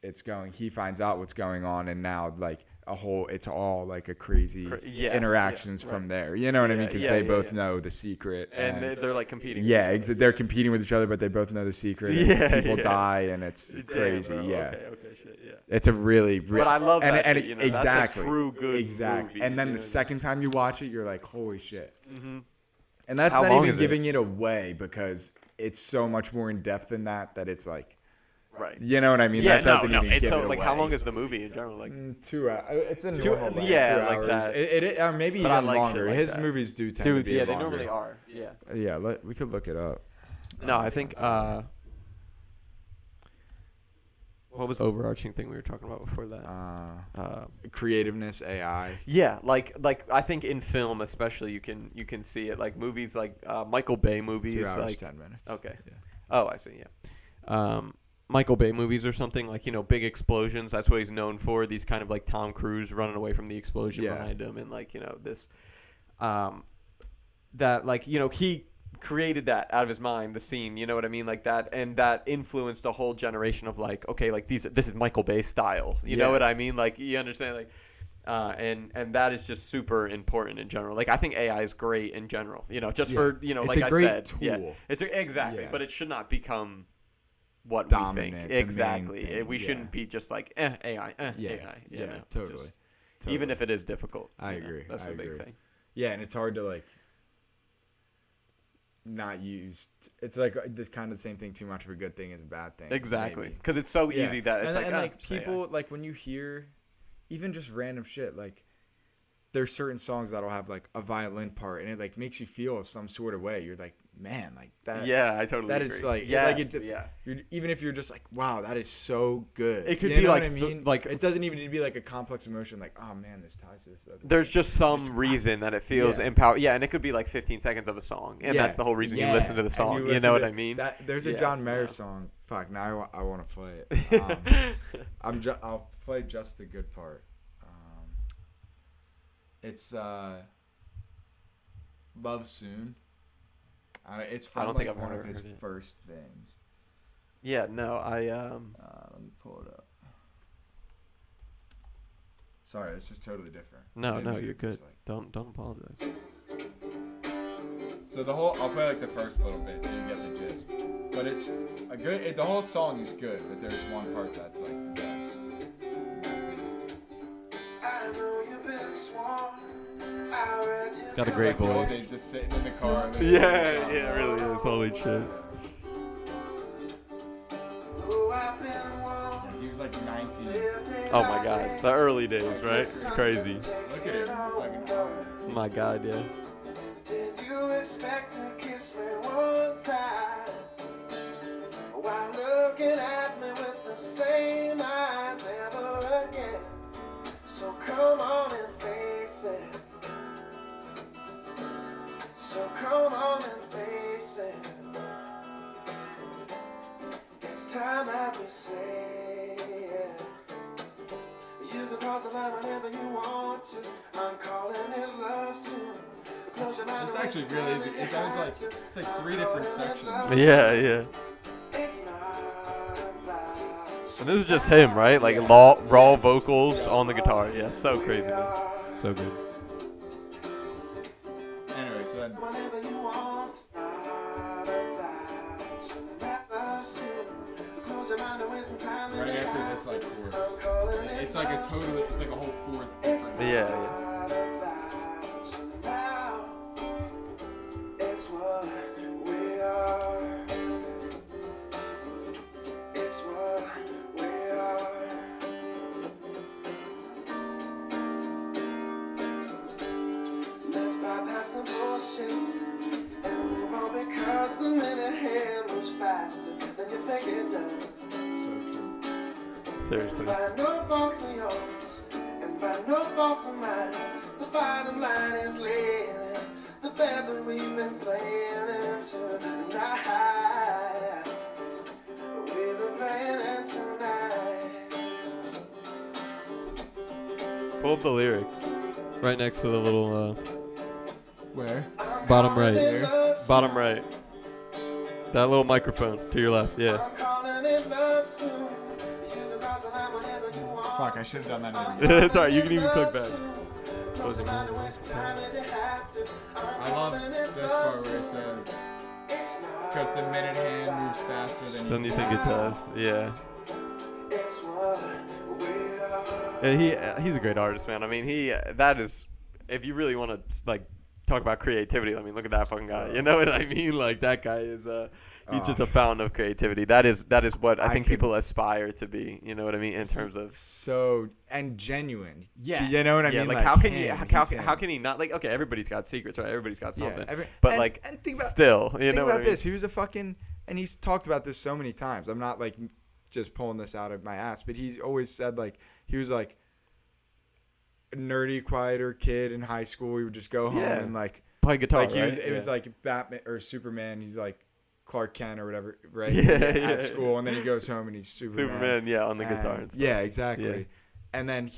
[SPEAKER 1] it's going, he finds out what's going on, and now like it's all like a crazy
[SPEAKER 2] Yes,
[SPEAKER 1] interactions
[SPEAKER 2] yeah,
[SPEAKER 1] from
[SPEAKER 2] right.
[SPEAKER 1] there, you know what I mean, because
[SPEAKER 2] Yeah,
[SPEAKER 1] they
[SPEAKER 2] yeah,
[SPEAKER 1] both
[SPEAKER 2] yeah.
[SPEAKER 1] know the secret,
[SPEAKER 2] And they're like competing.
[SPEAKER 1] yeah,
[SPEAKER 2] with each other.
[SPEAKER 1] they're competing with each other, but they both know the secret. And
[SPEAKER 2] Yeah,
[SPEAKER 1] people
[SPEAKER 2] yeah.
[SPEAKER 1] die, and it's
[SPEAKER 2] Damn,
[SPEAKER 1] crazy.
[SPEAKER 2] bro.
[SPEAKER 1] Yeah,
[SPEAKER 2] Okay, shit, yeah.
[SPEAKER 1] it's a really,
[SPEAKER 2] But I love
[SPEAKER 1] and,
[SPEAKER 2] that
[SPEAKER 1] and
[SPEAKER 2] shit, you know, that's a
[SPEAKER 1] exactly,
[SPEAKER 2] true good
[SPEAKER 1] exactly.
[SPEAKER 2] movies,
[SPEAKER 1] And then
[SPEAKER 2] you
[SPEAKER 1] the
[SPEAKER 2] know?
[SPEAKER 1] second time you watch it, you're like, holy shit. Mm-hmm. And that's
[SPEAKER 2] How
[SPEAKER 1] not
[SPEAKER 2] long
[SPEAKER 1] even
[SPEAKER 2] is it?
[SPEAKER 1] giving it away, because it's so much more in depth than that it's like,
[SPEAKER 2] Right.
[SPEAKER 1] you know what I mean?
[SPEAKER 2] Yeah,
[SPEAKER 1] that doesn't even
[SPEAKER 2] It's
[SPEAKER 1] give
[SPEAKER 2] so
[SPEAKER 1] it
[SPEAKER 2] like
[SPEAKER 1] away.
[SPEAKER 2] how long is the movie in general? Like
[SPEAKER 1] 2 hours. It's a
[SPEAKER 2] Two-
[SPEAKER 1] normal length,
[SPEAKER 2] yeah,
[SPEAKER 1] 2
[SPEAKER 2] like
[SPEAKER 1] hours.
[SPEAKER 2] that.
[SPEAKER 1] It maybe
[SPEAKER 2] But I
[SPEAKER 1] even
[SPEAKER 2] like shit
[SPEAKER 1] longer.
[SPEAKER 2] like
[SPEAKER 1] His
[SPEAKER 2] that.
[SPEAKER 1] movies do tend to
[SPEAKER 2] dude,
[SPEAKER 1] be
[SPEAKER 2] yeah, they
[SPEAKER 1] longer.
[SPEAKER 2] normally are. Yeah.
[SPEAKER 1] Yeah, we could look it up.
[SPEAKER 2] No, I think what was the overarching thing we were talking about before that?
[SPEAKER 1] Creativeness, AI.
[SPEAKER 2] Yeah, like I think in film especially you can see it, like movies like Michael Bay movies
[SPEAKER 1] 2 hours,
[SPEAKER 2] like
[SPEAKER 1] 10 minutes.
[SPEAKER 2] okay.
[SPEAKER 1] Yeah.
[SPEAKER 2] Oh, I see. Yeah. Michael Bay movies or something, like, you know, big explosions. That's what he's known for. These kind of like Tom Cruise running away from the explosion
[SPEAKER 1] Yeah.
[SPEAKER 2] behind him, and like, you know, this that, like, you know, he created that out of his mind, the scene, you know what I mean, like that, and that influenced a whole generation of like, okay, like this is Michael Bay style, you know
[SPEAKER 1] Yeah.
[SPEAKER 2] what I mean, like, you understand, like and that is just super important in general. Like I think AI is great in general, you know, just
[SPEAKER 1] Yeah.
[SPEAKER 2] for, you know,
[SPEAKER 1] It's
[SPEAKER 2] like
[SPEAKER 1] a
[SPEAKER 2] I
[SPEAKER 1] great
[SPEAKER 2] said, yeah,
[SPEAKER 1] tool.
[SPEAKER 2] exactly,
[SPEAKER 1] Yeah.
[SPEAKER 2] but it should not become what
[SPEAKER 1] Dominant,
[SPEAKER 2] we
[SPEAKER 1] the
[SPEAKER 2] think.
[SPEAKER 1] main
[SPEAKER 2] Exactly.
[SPEAKER 1] thing,
[SPEAKER 2] We
[SPEAKER 1] yeah.
[SPEAKER 2] shouldn't be just like
[SPEAKER 1] Yeah,
[SPEAKER 2] AI. You know,
[SPEAKER 1] totally.
[SPEAKER 2] just-
[SPEAKER 1] Totally.
[SPEAKER 2] Even if it is difficult.
[SPEAKER 1] I
[SPEAKER 2] you know,
[SPEAKER 1] agree.
[SPEAKER 2] That's
[SPEAKER 1] I
[SPEAKER 2] the big
[SPEAKER 1] agree.
[SPEAKER 2] thing.
[SPEAKER 1] Yeah, and it's hard to like not use. It's like this kind of the same thing. Too much of a good thing is a bad thing.
[SPEAKER 2] Exactly.
[SPEAKER 1] maybe.
[SPEAKER 2] Because it's so
[SPEAKER 1] Yeah.
[SPEAKER 2] easy that it's
[SPEAKER 1] and,
[SPEAKER 2] like,
[SPEAKER 1] and like
[SPEAKER 2] just AI.
[SPEAKER 1] people like when you hear even just random shit, like there's certain songs that'll have like a violin part, and it like makes you feel some sort of way. You're like, man, like that.
[SPEAKER 2] Yeah, I totally
[SPEAKER 1] That
[SPEAKER 2] agree.
[SPEAKER 1] is like,
[SPEAKER 2] yes,
[SPEAKER 1] yeah. Even if you're just like, wow, that is so good.
[SPEAKER 2] It could
[SPEAKER 1] You
[SPEAKER 2] be
[SPEAKER 1] know
[SPEAKER 2] like
[SPEAKER 1] what I mean?
[SPEAKER 2] like
[SPEAKER 1] it doesn't even need to be like a complex emotion. Like, oh man, this ties to this. Other
[SPEAKER 2] there's
[SPEAKER 1] thing.
[SPEAKER 2] just some reason that it feels
[SPEAKER 1] Yeah.
[SPEAKER 2] empowered. Yeah, and it could be like 15 seconds of a song, and that's the whole reason you listen to the
[SPEAKER 1] And
[SPEAKER 2] song. You
[SPEAKER 1] listen
[SPEAKER 2] know
[SPEAKER 1] to
[SPEAKER 2] what I mean?
[SPEAKER 1] There's a
[SPEAKER 2] Yes,
[SPEAKER 1] John Mayer
[SPEAKER 2] yeah.
[SPEAKER 1] song. Fuck, now I want to play it. I'll play just the good part. It's Love Soon. It's from
[SPEAKER 2] I don't
[SPEAKER 1] like
[SPEAKER 2] think I've
[SPEAKER 1] one
[SPEAKER 2] ever
[SPEAKER 1] of his
[SPEAKER 2] heard it.
[SPEAKER 1] first things.
[SPEAKER 2] Yeah, no, I
[SPEAKER 1] Let me pull it up. Sorry, this is totally different.
[SPEAKER 2] no,
[SPEAKER 1] Maybe
[SPEAKER 2] you're
[SPEAKER 1] it's
[SPEAKER 2] good.
[SPEAKER 1] just like-
[SPEAKER 2] Don't apologize.
[SPEAKER 1] So I'll play like the first little bit so you get the gist. But it's a good. The whole song is good, but there's one part that's like the best.
[SPEAKER 2] Got a great
[SPEAKER 1] Like the old
[SPEAKER 2] voice.
[SPEAKER 1] days, just sitting in the car. And
[SPEAKER 2] Yeah, it really is. Holy shit.
[SPEAKER 1] Yeah, he was like 19.
[SPEAKER 2] Oh my god, the early days, right? It's crazy.
[SPEAKER 1] Look at him. Fucking
[SPEAKER 2] Oh my god, yeah.
[SPEAKER 8] Did you expect to kiss me one time while looking at me with the same eyes ever again? So come on and face it. So come on and
[SPEAKER 1] actually really easy. That was like it's like 3 different sections.
[SPEAKER 2] Yeah.
[SPEAKER 8] It's not about
[SPEAKER 2] And this is just him, right? Like raw vocals on the guitar. Yeah, so crazy, man. So good.
[SPEAKER 1] Anyway, so then
[SPEAKER 8] whatever you want. It's not about never soon. Close your mind and waste some time.
[SPEAKER 1] right after this like chorus, it's like a whole fourth.
[SPEAKER 8] It's
[SPEAKER 1] different-
[SPEAKER 2] Yeah.
[SPEAKER 8] not about now. It's what we are. It's what we are. Let's bypass the bullshit and move on because the minute hand moves faster than you think it does.
[SPEAKER 1] So true.
[SPEAKER 2] Seriously.
[SPEAKER 8] By no faults of yours and by no faults of mine, the bottom line is laying in the bed that we've been playing into tonight. We've been playing it tonight.
[SPEAKER 2] Pull up the lyrics. Right next to the little
[SPEAKER 1] Where?
[SPEAKER 2] bottom right.
[SPEAKER 8] Here.
[SPEAKER 2] Bottom right. That little microphone to your left. Yeah.
[SPEAKER 8] I'm calling it love soon. You can cross the line whenever you want.
[SPEAKER 1] Fuck, I should have done that in the beginning.
[SPEAKER 2] It's alright. You can even click back.
[SPEAKER 8] Close your mind and waste time if you have to.
[SPEAKER 1] I love this part where it says, because the minute hand moves faster than
[SPEAKER 2] Then you think it does. Yeah.
[SPEAKER 8] It's what we are.
[SPEAKER 2] Yeah, he's a great artist, man. I mean, that is, if you really want to like talk about creativity, I mean, look at that fucking guy. You know what I mean? Like that guy is he's just a fountain of creativity. That is what I think people aspire to be. You know what I mean? In terms of
[SPEAKER 1] so and genuine.
[SPEAKER 2] Yeah.
[SPEAKER 1] You know what I
[SPEAKER 2] yeah,
[SPEAKER 1] mean?
[SPEAKER 2] like how can
[SPEAKER 1] him,
[SPEAKER 2] you how can he not like okay, everybody's got secrets, right? Everybody's got something. But
[SPEAKER 1] and,
[SPEAKER 2] like
[SPEAKER 1] and think about,
[SPEAKER 2] still, you
[SPEAKER 1] think
[SPEAKER 2] know
[SPEAKER 1] about
[SPEAKER 2] what I mean?
[SPEAKER 1] this. He was a fucking, and he's talked about this so many times. I'm not like just pulling this out of my ass, but he's always said like he was like a nerdy, quieter kid in high school. He would just go home
[SPEAKER 2] Yeah.
[SPEAKER 1] and like
[SPEAKER 2] Play guitar,
[SPEAKER 1] like
[SPEAKER 2] right?
[SPEAKER 1] it was like Batman or Superman. He's like Clark Kent or whatever, right?
[SPEAKER 2] Yeah,
[SPEAKER 1] at
[SPEAKER 2] yeah.
[SPEAKER 1] school, and then he goes home and he's
[SPEAKER 2] Superman, yeah, on the guitar and stuff.
[SPEAKER 1] Yeah, exactly.
[SPEAKER 2] Yeah.
[SPEAKER 1] And then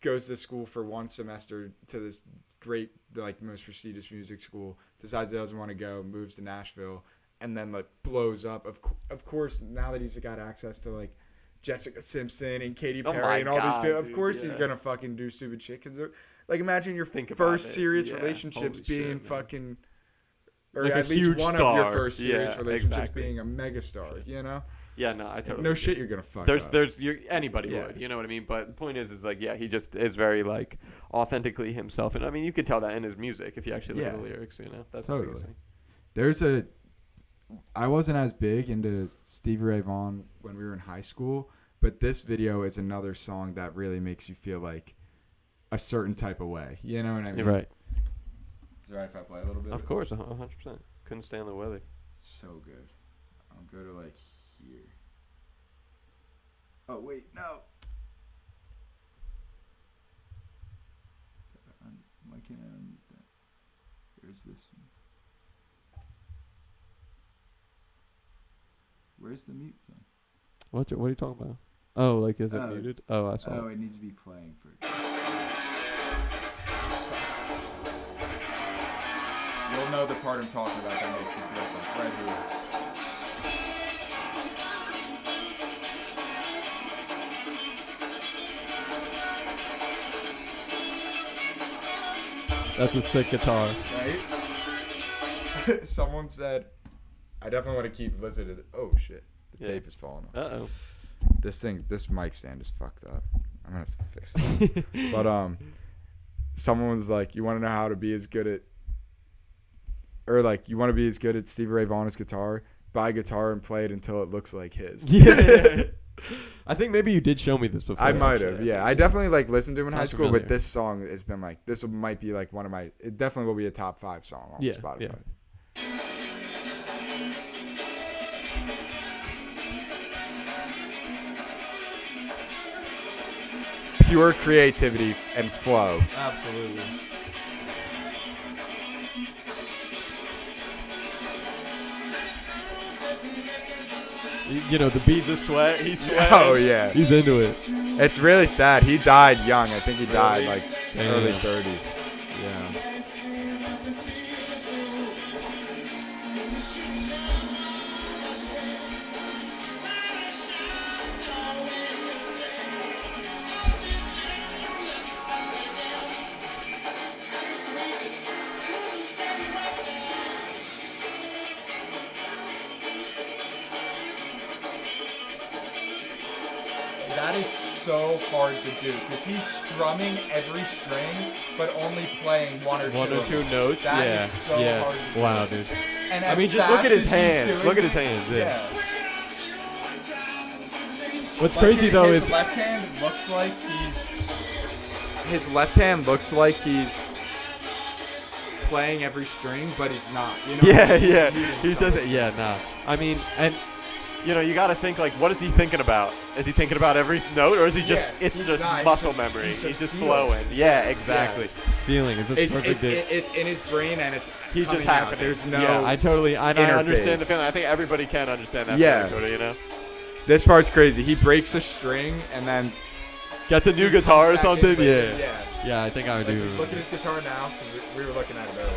[SPEAKER 1] goes to school for one semester to this great, like most prestigious music school. Decides he doesn't want to go, moves to Nashville, and then like blows up. Of course, now that he's got access to like Jessica Simpson and Katy
[SPEAKER 2] Oh
[SPEAKER 1] Perry
[SPEAKER 2] my
[SPEAKER 1] and all
[SPEAKER 2] God,
[SPEAKER 1] these people, of
[SPEAKER 2] dude,
[SPEAKER 1] course
[SPEAKER 2] yeah.
[SPEAKER 1] he's gonna fucking do stupid shit because like imagine your
[SPEAKER 2] Think about
[SPEAKER 1] first
[SPEAKER 2] it.
[SPEAKER 1] serious
[SPEAKER 2] Yeah.
[SPEAKER 1] relationships
[SPEAKER 2] Holy
[SPEAKER 1] being
[SPEAKER 2] shit, man.
[SPEAKER 1] fucking. Or
[SPEAKER 2] Like a
[SPEAKER 1] at least
[SPEAKER 2] huge
[SPEAKER 1] one of your
[SPEAKER 2] star.
[SPEAKER 1] first serious
[SPEAKER 2] Yeah,
[SPEAKER 1] relationships
[SPEAKER 2] exactly.
[SPEAKER 1] being a megastar, you know?
[SPEAKER 2] Yeah, no, I totally
[SPEAKER 1] No
[SPEAKER 2] agree.
[SPEAKER 1] shit, you're gonna fuck
[SPEAKER 2] There's
[SPEAKER 1] up.
[SPEAKER 2] anybody
[SPEAKER 1] Yeah.
[SPEAKER 2] would, you know what I mean? But the point is like, yeah, he just is very like authentically himself, and I mean, you can tell that in his music if you actually look at the
[SPEAKER 1] Yeah.
[SPEAKER 2] lyrics, you know. That's
[SPEAKER 1] Totally.
[SPEAKER 2] the biggest thing.
[SPEAKER 1] I wasn't as big into Stevie Ray Vaughan when we were in high school, but this video is another song that really makes you feel like a certain type of way. You know what I mean?
[SPEAKER 2] You're right.
[SPEAKER 1] Is it right if I play a little bit?
[SPEAKER 2] Of course, 100%. Couldn't stand the weather.
[SPEAKER 1] So good. I'll go to like here. Oh wait, no. Why can't I unmute that? Where's this one? Where's the mute thing?
[SPEAKER 2] What are you talking about? Oh, like is it
[SPEAKER 1] Oh.
[SPEAKER 2] muted? Oh, I saw.
[SPEAKER 1] Oh,
[SPEAKER 2] it.
[SPEAKER 1] it needs to be playing for. You'll know the part I'm talking about that makes you feel something. Right here.
[SPEAKER 2] That's a sick guitar.
[SPEAKER 1] Right? Someone said, I definitely want to keep listening to the. Oh shit. The
[SPEAKER 2] Yeah.
[SPEAKER 1] tape is falling off.
[SPEAKER 2] Uh-oh.
[SPEAKER 1] This mic stand is fucked up. I'm gonna have to fix it. But someone was like, you want to know how to be as good at, or like you want to be as good at Stevie Ray Vaughan's guitar? Buy a guitar and play it until it looks like his.
[SPEAKER 2] Yeah. I think maybe you did show me this before.
[SPEAKER 1] I might have,
[SPEAKER 2] actually.
[SPEAKER 1] yeah. I definitely like listened to him in high
[SPEAKER 2] Sounds
[SPEAKER 1] school,
[SPEAKER 2] familiar.
[SPEAKER 1] but this song has been like might be like one of my. It definitely will be a top 5 song on
[SPEAKER 2] Yeah,
[SPEAKER 1] Spotify.
[SPEAKER 2] yeah.
[SPEAKER 1] Pure creativity and flow.
[SPEAKER 2] Absolutely. You know, the beads of sweat. He's sweating.
[SPEAKER 1] Oh yeah,
[SPEAKER 2] He's into it.
[SPEAKER 1] it's really sad. He died young. I think he died like
[SPEAKER 2] Damn.
[SPEAKER 1] early 30s. Yeah. is so hard to do because he's strumming every string, but only playing one or two
[SPEAKER 9] notes.
[SPEAKER 1] That
[SPEAKER 9] yeah,
[SPEAKER 1] is so
[SPEAKER 9] yeah.
[SPEAKER 1] hard to do.
[SPEAKER 9] Wow, dude.
[SPEAKER 1] And
[SPEAKER 9] I
[SPEAKER 1] as
[SPEAKER 9] mean, just look
[SPEAKER 1] fast
[SPEAKER 9] at his
[SPEAKER 1] as he's
[SPEAKER 9] hands.
[SPEAKER 1] doing
[SPEAKER 9] Look at
[SPEAKER 1] it-
[SPEAKER 9] his hands. Yeah.
[SPEAKER 1] Yeah.
[SPEAKER 9] What's
[SPEAKER 1] Like,
[SPEAKER 9] crazy though
[SPEAKER 1] his
[SPEAKER 9] is
[SPEAKER 1] left hand looks like his left hand looks like he's playing every string, but he's not. You know?
[SPEAKER 9] yeah.
[SPEAKER 1] muting
[SPEAKER 9] He's
[SPEAKER 1] some
[SPEAKER 9] just
[SPEAKER 1] of it.
[SPEAKER 9] yeah, nah. I mean, and
[SPEAKER 2] You know, you got to think like, what is he thinking about? Is he thinking about every note, or is he just?
[SPEAKER 1] Yeah,
[SPEAKER 2] it's
[SPEAKER 1] he's
[SPEAKER 2] just
[SPEAKER 1] not, he's
[SPEAKER 2] muscle
[SPEAKER 1] just-
[SPEAKER 2] memory.
[SPEAKER 1] he's
[SPEAKER 2] He's
[SPEAKER 1] just
[SPEAKER 2] just
[SPEAKER 1] feeling.
[SPEAKER 2] flowing. Yeah, exactly.
[SPEAKER 9] feeling is this perfect.
[SPEAKER 1] It's in his brain and it's
[SPEAKER 2] He's just
[SPEAKER 1] coming out.
[SPEAKER 2] happening.
[SPEAKER 1] There's no.
[SPEAKER 2] Yeah,
[SPEAKER 9] I
[SPEAKER 2] understand the
[SPEAKER 1] interface.
[SPEAKER 2] feeling. I think everybody can understand that
[SPEAKER 1] Yeah.
[SPEAKER 2] feeling, sort of. You know,
[SPEAKER 1] This part's crazy. He breaks a string and then
[SPEAKER 9] gets a new
[SPEAKER 1] he comes
[SPEAKER 9] guitar or
[SPEAKER 1] back in
[SPEAKER 9] something.
[SPEAKER 1] later.
[SPEAKER 9] Yeah.
[SPEAKER 1] Yeah.
[SPEAKER 9] Yeah, I think I would
[SPEAKER 1] Like,
[SPEAKER 9] do.
[SPEAKER 1] look at his guitar now. 'Cause we were looking at it earlier.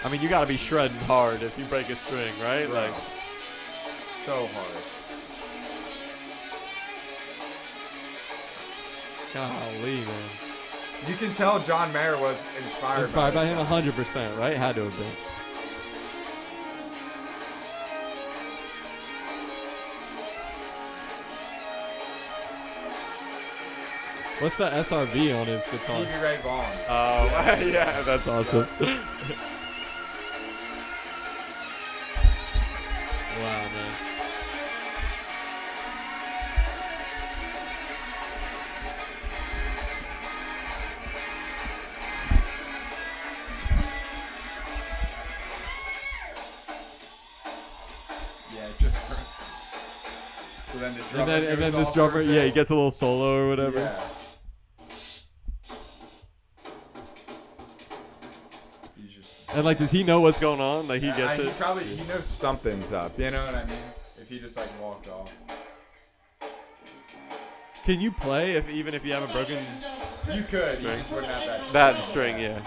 [SPEAKER 9] I mean, you got to be shredding hard if you break a string, right?
[SPEAKER 1] Bro.
[SPEAKER 9] Like,
[SPEAKER 1] So hard.
[SPEAKER 9] golly, man.
[SPEAKER 1] You can tell John Mayer was inspired
[SPEAKER 9] By
[SPEAKER 1] this
[SPEAKER 9] him
[SPEAKER 1] guy.
[SPEAKER 9] 100%, right? Had to have been. What's the SRV on his guitar?
[SPEAKER 1] Stevie Ray Vaughan.
[SPEAKER 9] Oh, yeah, that's awesome. Wow, man.
[SPEAKER 1] Yeah, just. So then the drummer
[SPEAKER 9] And then
[SPEAKER 1] goes
[SPEAKER 9] this
[SPEAKER 1] off
[SPEAKER 9] drummer,
[SPEAKER 1] for a
[SPEAKER 9] yeah, he
[SPEAKER 1] bit.
[SPEAKER 9] gets a little solo or whatever.
[SPEAKER 1] Yeah. He's just.
[SPEAKER 9] And like, does he know what's going on? Like, he gets
[SPEAKER 1] He
[SPEAKER 9] it.
[SPEAKER 1] probably he knows something's up. You know what I mean? If he just like walked off.
[SPEAKER 9] Can you play even if you haven't broken?
[SPEAKER 1] You could. You just wouldn't have that.
[SPEAKER 2] that string, yeah.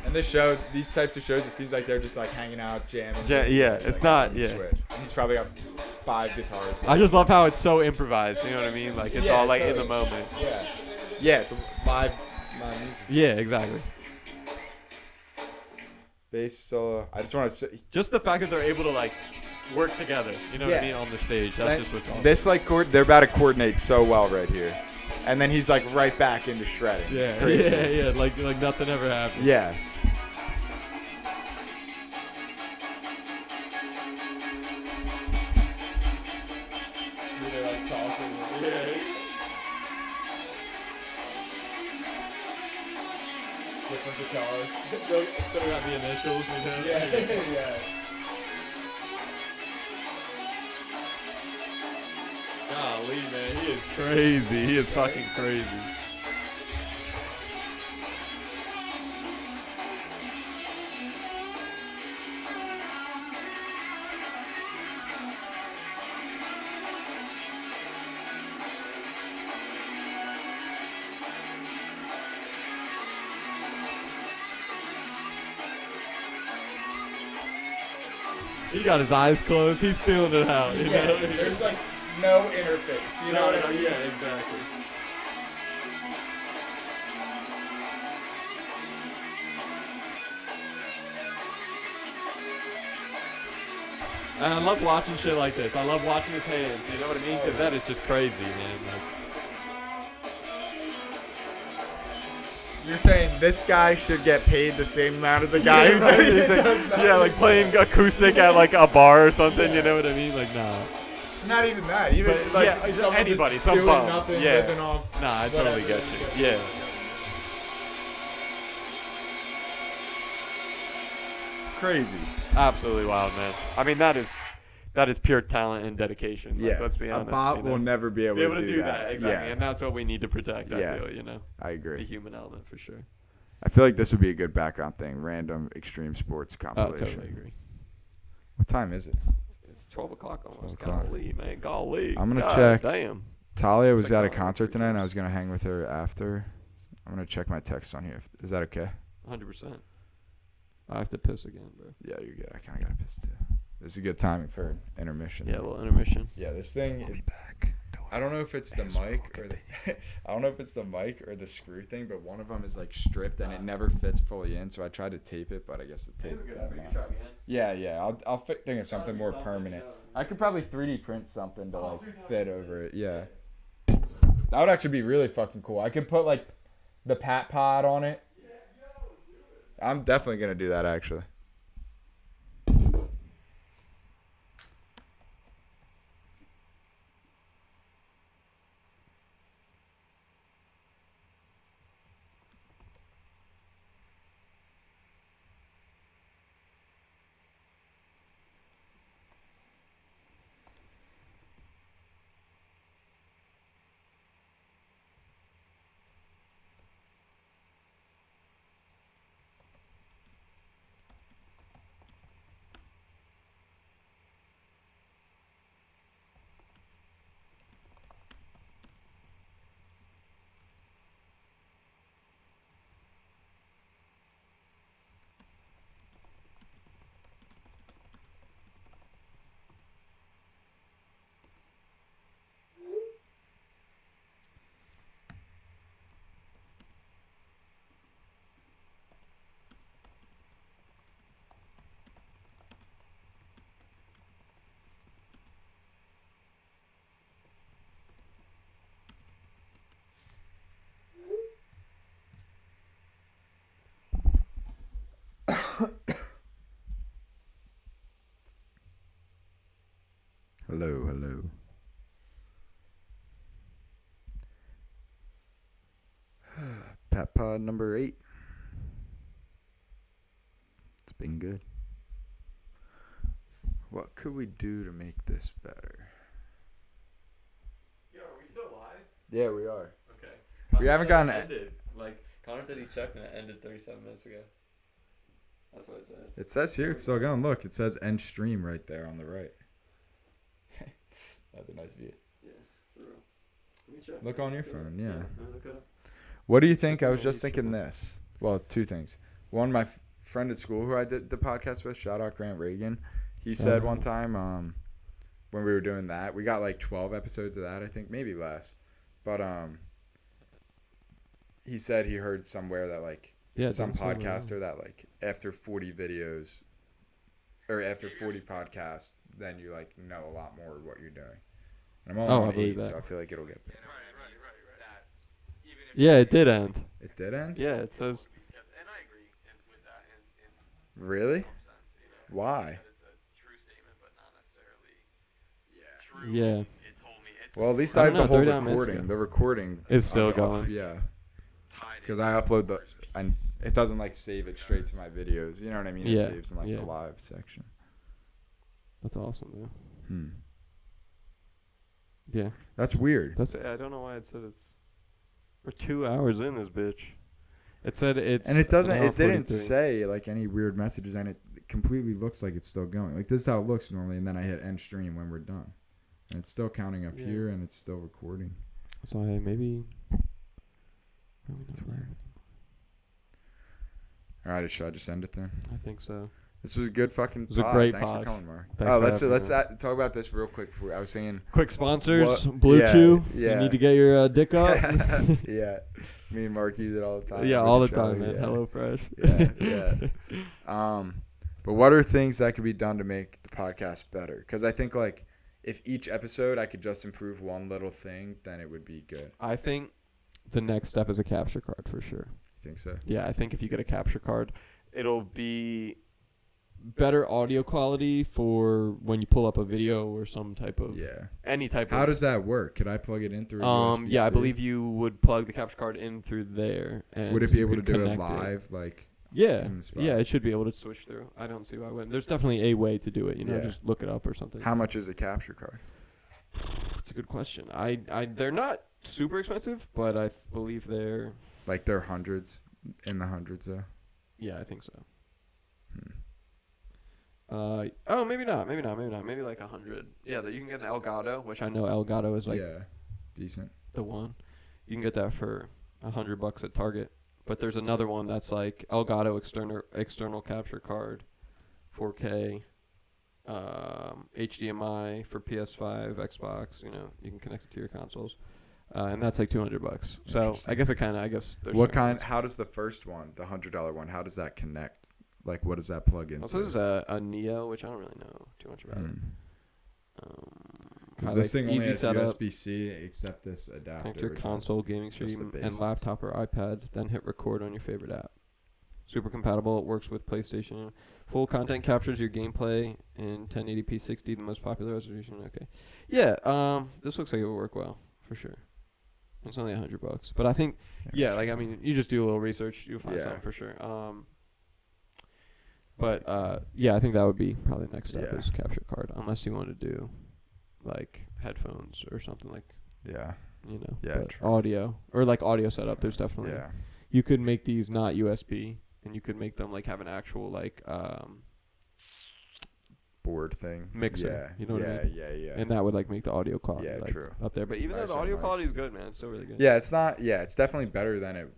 [SPEAKER 1] And this show, these types of shows, it seems like they're just like hanging out, jamming.
[SPEAKER 2] Yeah,
[SPEAKER 1] Just,
[SPEAKER 2] it's
[SPEAKER 1] like,
[SPEAKER 2] not-
[SPEAKER 1] on the
[SPEAKER 2] yeah.
[SPEAKER 1] switch. And he's probably got 5 guitars.
[SPEAKER 9] I just love how it's so improvised. You know what I mean? Like, it's
[SPEAKER 1] Yeah,
[SPEAKER 9] all like in
[SPEAKER 1] totally.
[SPEAKER 9] the moment.
[SPEAKER 1] Yeah. Yeah, it's a live music.
[SPEAKER 9] Yeah, exactly.
[SPEAKER 1] Bass solo. I just want to say.
[SPEAKER 9] Just the fact that they're able to like work together. You know what I
[SPEAKER 1] Yeah.
[SPEAKER 9] mean? On the stage. That's just what's awesome.
[SPEAKER 1] This like they're about to coordinate so well right here, and then he's like right back into shredding.
[SPEAKER 9] Yeah,
[SPEAKER 1] It's crazy.
[SPEAKER 9] yeah. Like nothing ever happened.
[SPEAKER 1] Yeah.
[SPEAKER 9] See, they're like talking. Yeah.
[SPEAKER 1] Different guitar.
[SPEAKER 9] Still got the initials, you know?
[SPEAKER 1] yeah.
[SPEAKER 9] Golly, man, he is crazy. He is fucking crazy. He got his eyes closed. He's feeling it out, you
[SPEAKER 1] Yeah,
[SPEAKER 9] know?
[SPEAKER 1] there's like no interface. You know what I mean?
[SPEAKER 9] Yeah, exactly. And I love watching shit like this. I love watching his hands. You know what I mean? Because that is just crazy, man. Like,
[SPEAKER 1] You're saying this guy should get paid the same amount as a guy who
[SPEAKER 9] right?
[SPEAKER 1] does
[SPEAKER 9] He's like, yeah, like playing acoustic at like a bar or something. You know what I mean? Like, nah.
[SPEAKER 1] Not even that. Even
[SPEAKER 9] But,
[SPEAKER 1] like
[SPEAKER 9] yeah,
[SPEAKER 1] someone
[SPEAKER 2] anybody,
[SPEAKER 1] just
[SPEAKER 2] some
[SPEAKER 1] doing
[SPEAKER 2] bum.
[SPEAKER 1] nothing,
[SPEAKER 2] Yeah.
[SPEAKER 1] living off.
[SPEAKER 9] Nah, I totally
[SPEAKER 1] whatever.
[SPEAKER 9] get you. Yeah.
[SPEAKER 1] Crazy.
[SPEAKER 2] Absolutely wild, man. I mean, that is pure talent and dedication. Like,
[SPEAKER 1] Yeah.
[SPEAKER 2] let's be
[SPEAKER 1] A
[SPEAKER 2] honest.
[SPEAKER 1] bot
[SPEAKER 2] you know?
[SPEAKER 1] will never be able,
[SPEAKER 2] be able to do
[SPEAKER 1] that.
[SPEAKER 2] that. Exactly.
[SPEAKER 1] Yeah.
[SPEAKER 2] And that's what we need to protect,
[SPEAKER 1] Yeah.
[SPEAKER 2] I feel, you know?
[SPEAKER 1] I
[SPEAKER 2] The
[SPEAKER 1] agree.
[SPEAKER 2] human element for sure.
[SPEAKER 1] I feel like this would be a good background thing. Random extreme sports
[SPEAKER 2] Oh,
[SPEAKER 1] compilation.
[SPEAKER 2] totally agree.
[SPEAKER 1] What time is it?
[SPEAKER 2] It's 12 o'clock almost.
[SPEAKER 1] 12 o'clock.
[SPEAKER 2] Golly, man. Golly.
[SPEAKER 1] I'm gonna
[SPEAKER 2] God
[SPEAKER 1] check.
[SPEAKER 2] Damn.
[SPEAKER 1] Talia was
[SPEAKER 2] like
[SPEAKER 1] at a
[SPEAKER 2] all
[SPEAKER 1] concert
[SPEAKER 2] three
[SPEAKER 1] tonight, and I
[SPEAKER 2] times.
[SPEAKER 1] was gonna hang with her after. I'm gonna check my text on here. Is that okay?
[SPEAKER 2] 100%. I have to piss again, bro.
[SPEAKER 1] Yeah, you're good. I kind of got to piss too. This is good timing for intermission.
[SPEAKER 2] Yeah, a little intermission.
[SPEAKER 1] Yeah, this thing.
[SPEAKER 10] We'll be back. Don't worry.
[SPEAKER 1] I don't know if it's the mic or the I don't know if it's the mic or the screw thing, but one of them is like stripped and it never fits fully in. So I tried to tape it, but I guess the tape didn't match. Yeah. I'll think of something more permanent. I could probably 3D print something to like fit over it. Yeah, that would actually be really fucking cool. I could put like the Pat Pod on it. I'm definitely gonna do that actually. Hello. Pat Pod number 8. It's been good. What could we do to make this better?
[SPEAKER 9] Yo, are we still live?
[SPEAKER 1] Yeah, we are.
[SPEAKER 9] Okay.
[SPEAKER 1] We haven't gotten it.
[SPEAKER 9] Ended. Like Connor said, he checked and it ended 37 minutes ago. That's what it said.
[SPEAKER 1] It says here it's still going. Look, it says end stream right there on the right. That's a nice view.
[SPEAKER 9] Yeah, for real. Let me check.
[SPEAKER 1] Look on your phone, yeah.
[SPEAKER 9] Look it up.
[SPEAKER 1] What do you think? I was just thinking this. Well, two things. One, my friend at school who I did the podcast with, shout out Grant Reagan. He said one time when we were doing that, we got like 12 episodes of that, I think, maybe less. But he said he heard somewhere that like some podcaster that like after 40 videos or after 40 podcasts, then you like know a lot more of what you're doing. And I'm only on 8, so I feel like it'll get better.
[SPEAKER 9] Yeah, it did end.
[SPEAKER 1] It did end?
[SPEAKER 9] Yeah, it says.
[SPEAKER 2] And I agree with that in
[SPEAKER 1] Really?
[SPEAKER 2] some sense. You know,
[SPEAKER 1] Why?
[SPEAKER 2] that it's a true statement, but not necessarily true.
[SPEAKER 9] Yeah.
[SPEAKER 2] It's wholly. It's
[SPEAKER 1] Well, at least
[SPEAKER 9] I
[SPEAKER 1] I have
[SPEAKER 9] don't
[SPEAKER 1] the
[SPEAKER 9] know,
[SPEAKER 1] whole
[SPEAKER 9] 39 minutes
[SPEAKER 1] recording.
[SPEAKER 9] ago.
[SPEAKER 1] The recording
[SPEAKER 9] It's still
[SPEAKER 1] on-
[SPEAKER 9] going.
[SPEAKER 1] Yeah.
[SPEAKER 2] tied
[SPEAKER 1] Because I upload and it doesn't like save it straight to my videos. You know what I mean? It
[SPEAKER 9] Yeah,
[SPEAKER 1] saves in like
[SPEAKER 9] yeah.
[SPEAKER 1] the live section.
[SPEAKER 9] That's awesome, man. Yeah.
[SPEAKER 1] That's weird.
[SPEAKER 9] That's. I don't know why it said it's. We're 2 hours in this bitch. It said it's.
[SPEAKER 1] And it doesn't.
[SPEAKER 9] an hour
[SPEAKER 1] It didn't
[SPEAKER 9] 43.
[SPEAKER 1] say like any weird messages, and it completely looks like it's still going. Like this is how it looks normally, and then I hit end stream when we're done, and it's still counting up
[SPEAKER 9] Yeah.
[SPEAKER 1] here, and it's still recording.
[SPEAKER 9] So maybe.
[SPEAKER 1] That's weird. All right, should I just end it then?
[SPEAKER 9] I think so.
[SPEAKER 1] This was a good fucking
[SPEAKER 9] was a
[SPEAKER 1] pod.
[SPEAKER 9] great
[SPEAKER 1] Thanks
[SPEAKER 9] pod.
[SPEAKER 1] for coming, Mark.
[SPEAKER 9] Thanks
[SPEAKER 1] Oh,
[SPEAKER 9] for
[SPEAKER 1] let's
[SPEAKER 9] having me.
[SPEAKER 1] talk about this real quick. Before I was saying,
[SPEAKER 9] Quick sponsors,
[SPEAKER 1] What-
[SPEAKER 9] Blue
[SPEAKER 1] yeah,
[SPEAKER 9] Chew.
[SPEAKER 1] yeah.
[SPEAKER 9] You need to get your dick up.
[SPEAKER 1] yeah, me and Mark use it all the time.
[SPEAKER 9] Yeah,
[SPEAKER 1] with
[SPEAKER 9] all the
[SPEAKER 1] each other,
[SPEAKER 9] time, man.
[SPEAKER 1] yeah.
[SPEAKER 9] Hello Fresh.
[SPEAKER 1] Yeah. But what are things that could be done to make the podcast better? Because I think like if each episode I could just improve one little thing, then it would be good.
[SPEAKER 9] I think the next step is a capture card for sure.
[SPEAKER 1] You think so?
[SPEAKER 9] Yeah, I think if you get a capture card, it'll be better audio quality for when you pull up a video or some type of
[SPEAKER 1] Yeah.
[SPEAKER 9] any type
[SPEAKER 1] How
[SPEAKER 9] of.
[SPEAKER 1] does that work? Could I plug it in through? USB-C?
[SPEAKER 9] Yeah, I believe you would plug the capture card in through there. And
[SPEAKER 1] Would it be
[SPEAKER 9] you
[SPEAKER 1] able to
[SPEAKER 9] could
[SPEAKER 1] do it
[SPEAKER 9] connect
[SPEAKER 1] live? Like
[SPEAKER 9] Yeah,
[SPEAKER 1] in the spot?
[SPEAKER 9] yeah, it should be able to switch through. I don't see why it wouldn't. There's definitely a way to do it. You know,
[SPEAKER 1] Yeah.
[SPEAKER 9] just look it up or something.
[SPEAKER 1] How much is a capture card?
[SPEAKER 9] That's a good question. They're not super expensive, but I believe they're.
[SPEAKER 1] Like they're hundreds in the hundreds though.
[SPEAKER 9] Yeah, I think so. Oh, maybe not. Maybe like 100. Yeah, that you can get an Elgato, which I know Elgato is like
[SPEAKER 1] yeah, decent.
[SPEAKER 9] the one. You can get that for $100 at Target. But there's another one that's like Elgato external capture card, 4K, HDMI for PS5, Xbox. You know, you can connect it to your consoles, and that's like $200. So I guess there's
[SPEAKER 1] What
[SPEAKER 9] certain
[SPEAKER 1] kind?
[SPEAKER 9] ones.
[SPEAKER 1] How does the first one, the $100 one, how does that connect? Like, what does that plug into?
[SPEAKER 9] Also, this is a Neo, which I don't really know too much about.
[SPEAKER 1] Because
[SPEAKER 9] I
[SPEAKER 1] this
[SPEAKER 9] like
[SPEAKER 1] thing only
[SPEAKER 9] easy
[SPEAKER 1] has
[SPEAKER 9] setup.
[SPEAKER 1] USB-C, except this adapter.
[SPEAKER 9] Connect your
[SPEAKER 1] which is
[SPEAKER 9] console, gaming
[SPEAKER 1] just the
[SPEAKER 9] stream, and
[SPEAKER 1] basics.
[SPEAKER 9] laptop or iPad. Then hit record on your favorite app. Super compatible. It works with PlayStation. Full content captures your gameplay in 1080p 60, the most popular resolution. Okay. Yeah. This looks like it will work well for sure. It's only $100, but I think, yeah, like I mean, you just do a little research, you'll find something for sure. But yeah, I think that would be probably the next step is capture card, unless you want to do like headphones or something like,
[SPEAKER 1] Yeah.
[SPEAKER 9] you know,
[SPEAKER 1] Yeah,
[SPEAKER 9] but
[SPEAKER 1] true.
[SPEAKER 9] audio or like audio setup. There's definitely
[SPEAKER 1] Yeah.
[SPEAKER 9] you could make these not USB, and you could make them like have an actual like
[SPEAKER 1] Board thing.
[SPEAKER 9] mixer.
[SPEAKER 1] Yeah.
[SPEAKER 9] You know what I mean?
[SPEAKER 1] Yeah.
[SPEAKER 9] And that would like make the audio quality
[SPEAKER 1] Yeah,
[SPEAKER 9] like,
[SPEAKER 1] true.
[SPEAKER 9] up there. But even though the
[SPEAKER 1] Nicer
[SPEAKER 9] audio
[SPEAKER 1] mics.
[SPEAKER 9] quality is good, man, it's still really good.
[SPEAKER 1] Yeah, it's not. Yeah, it's definitely better than it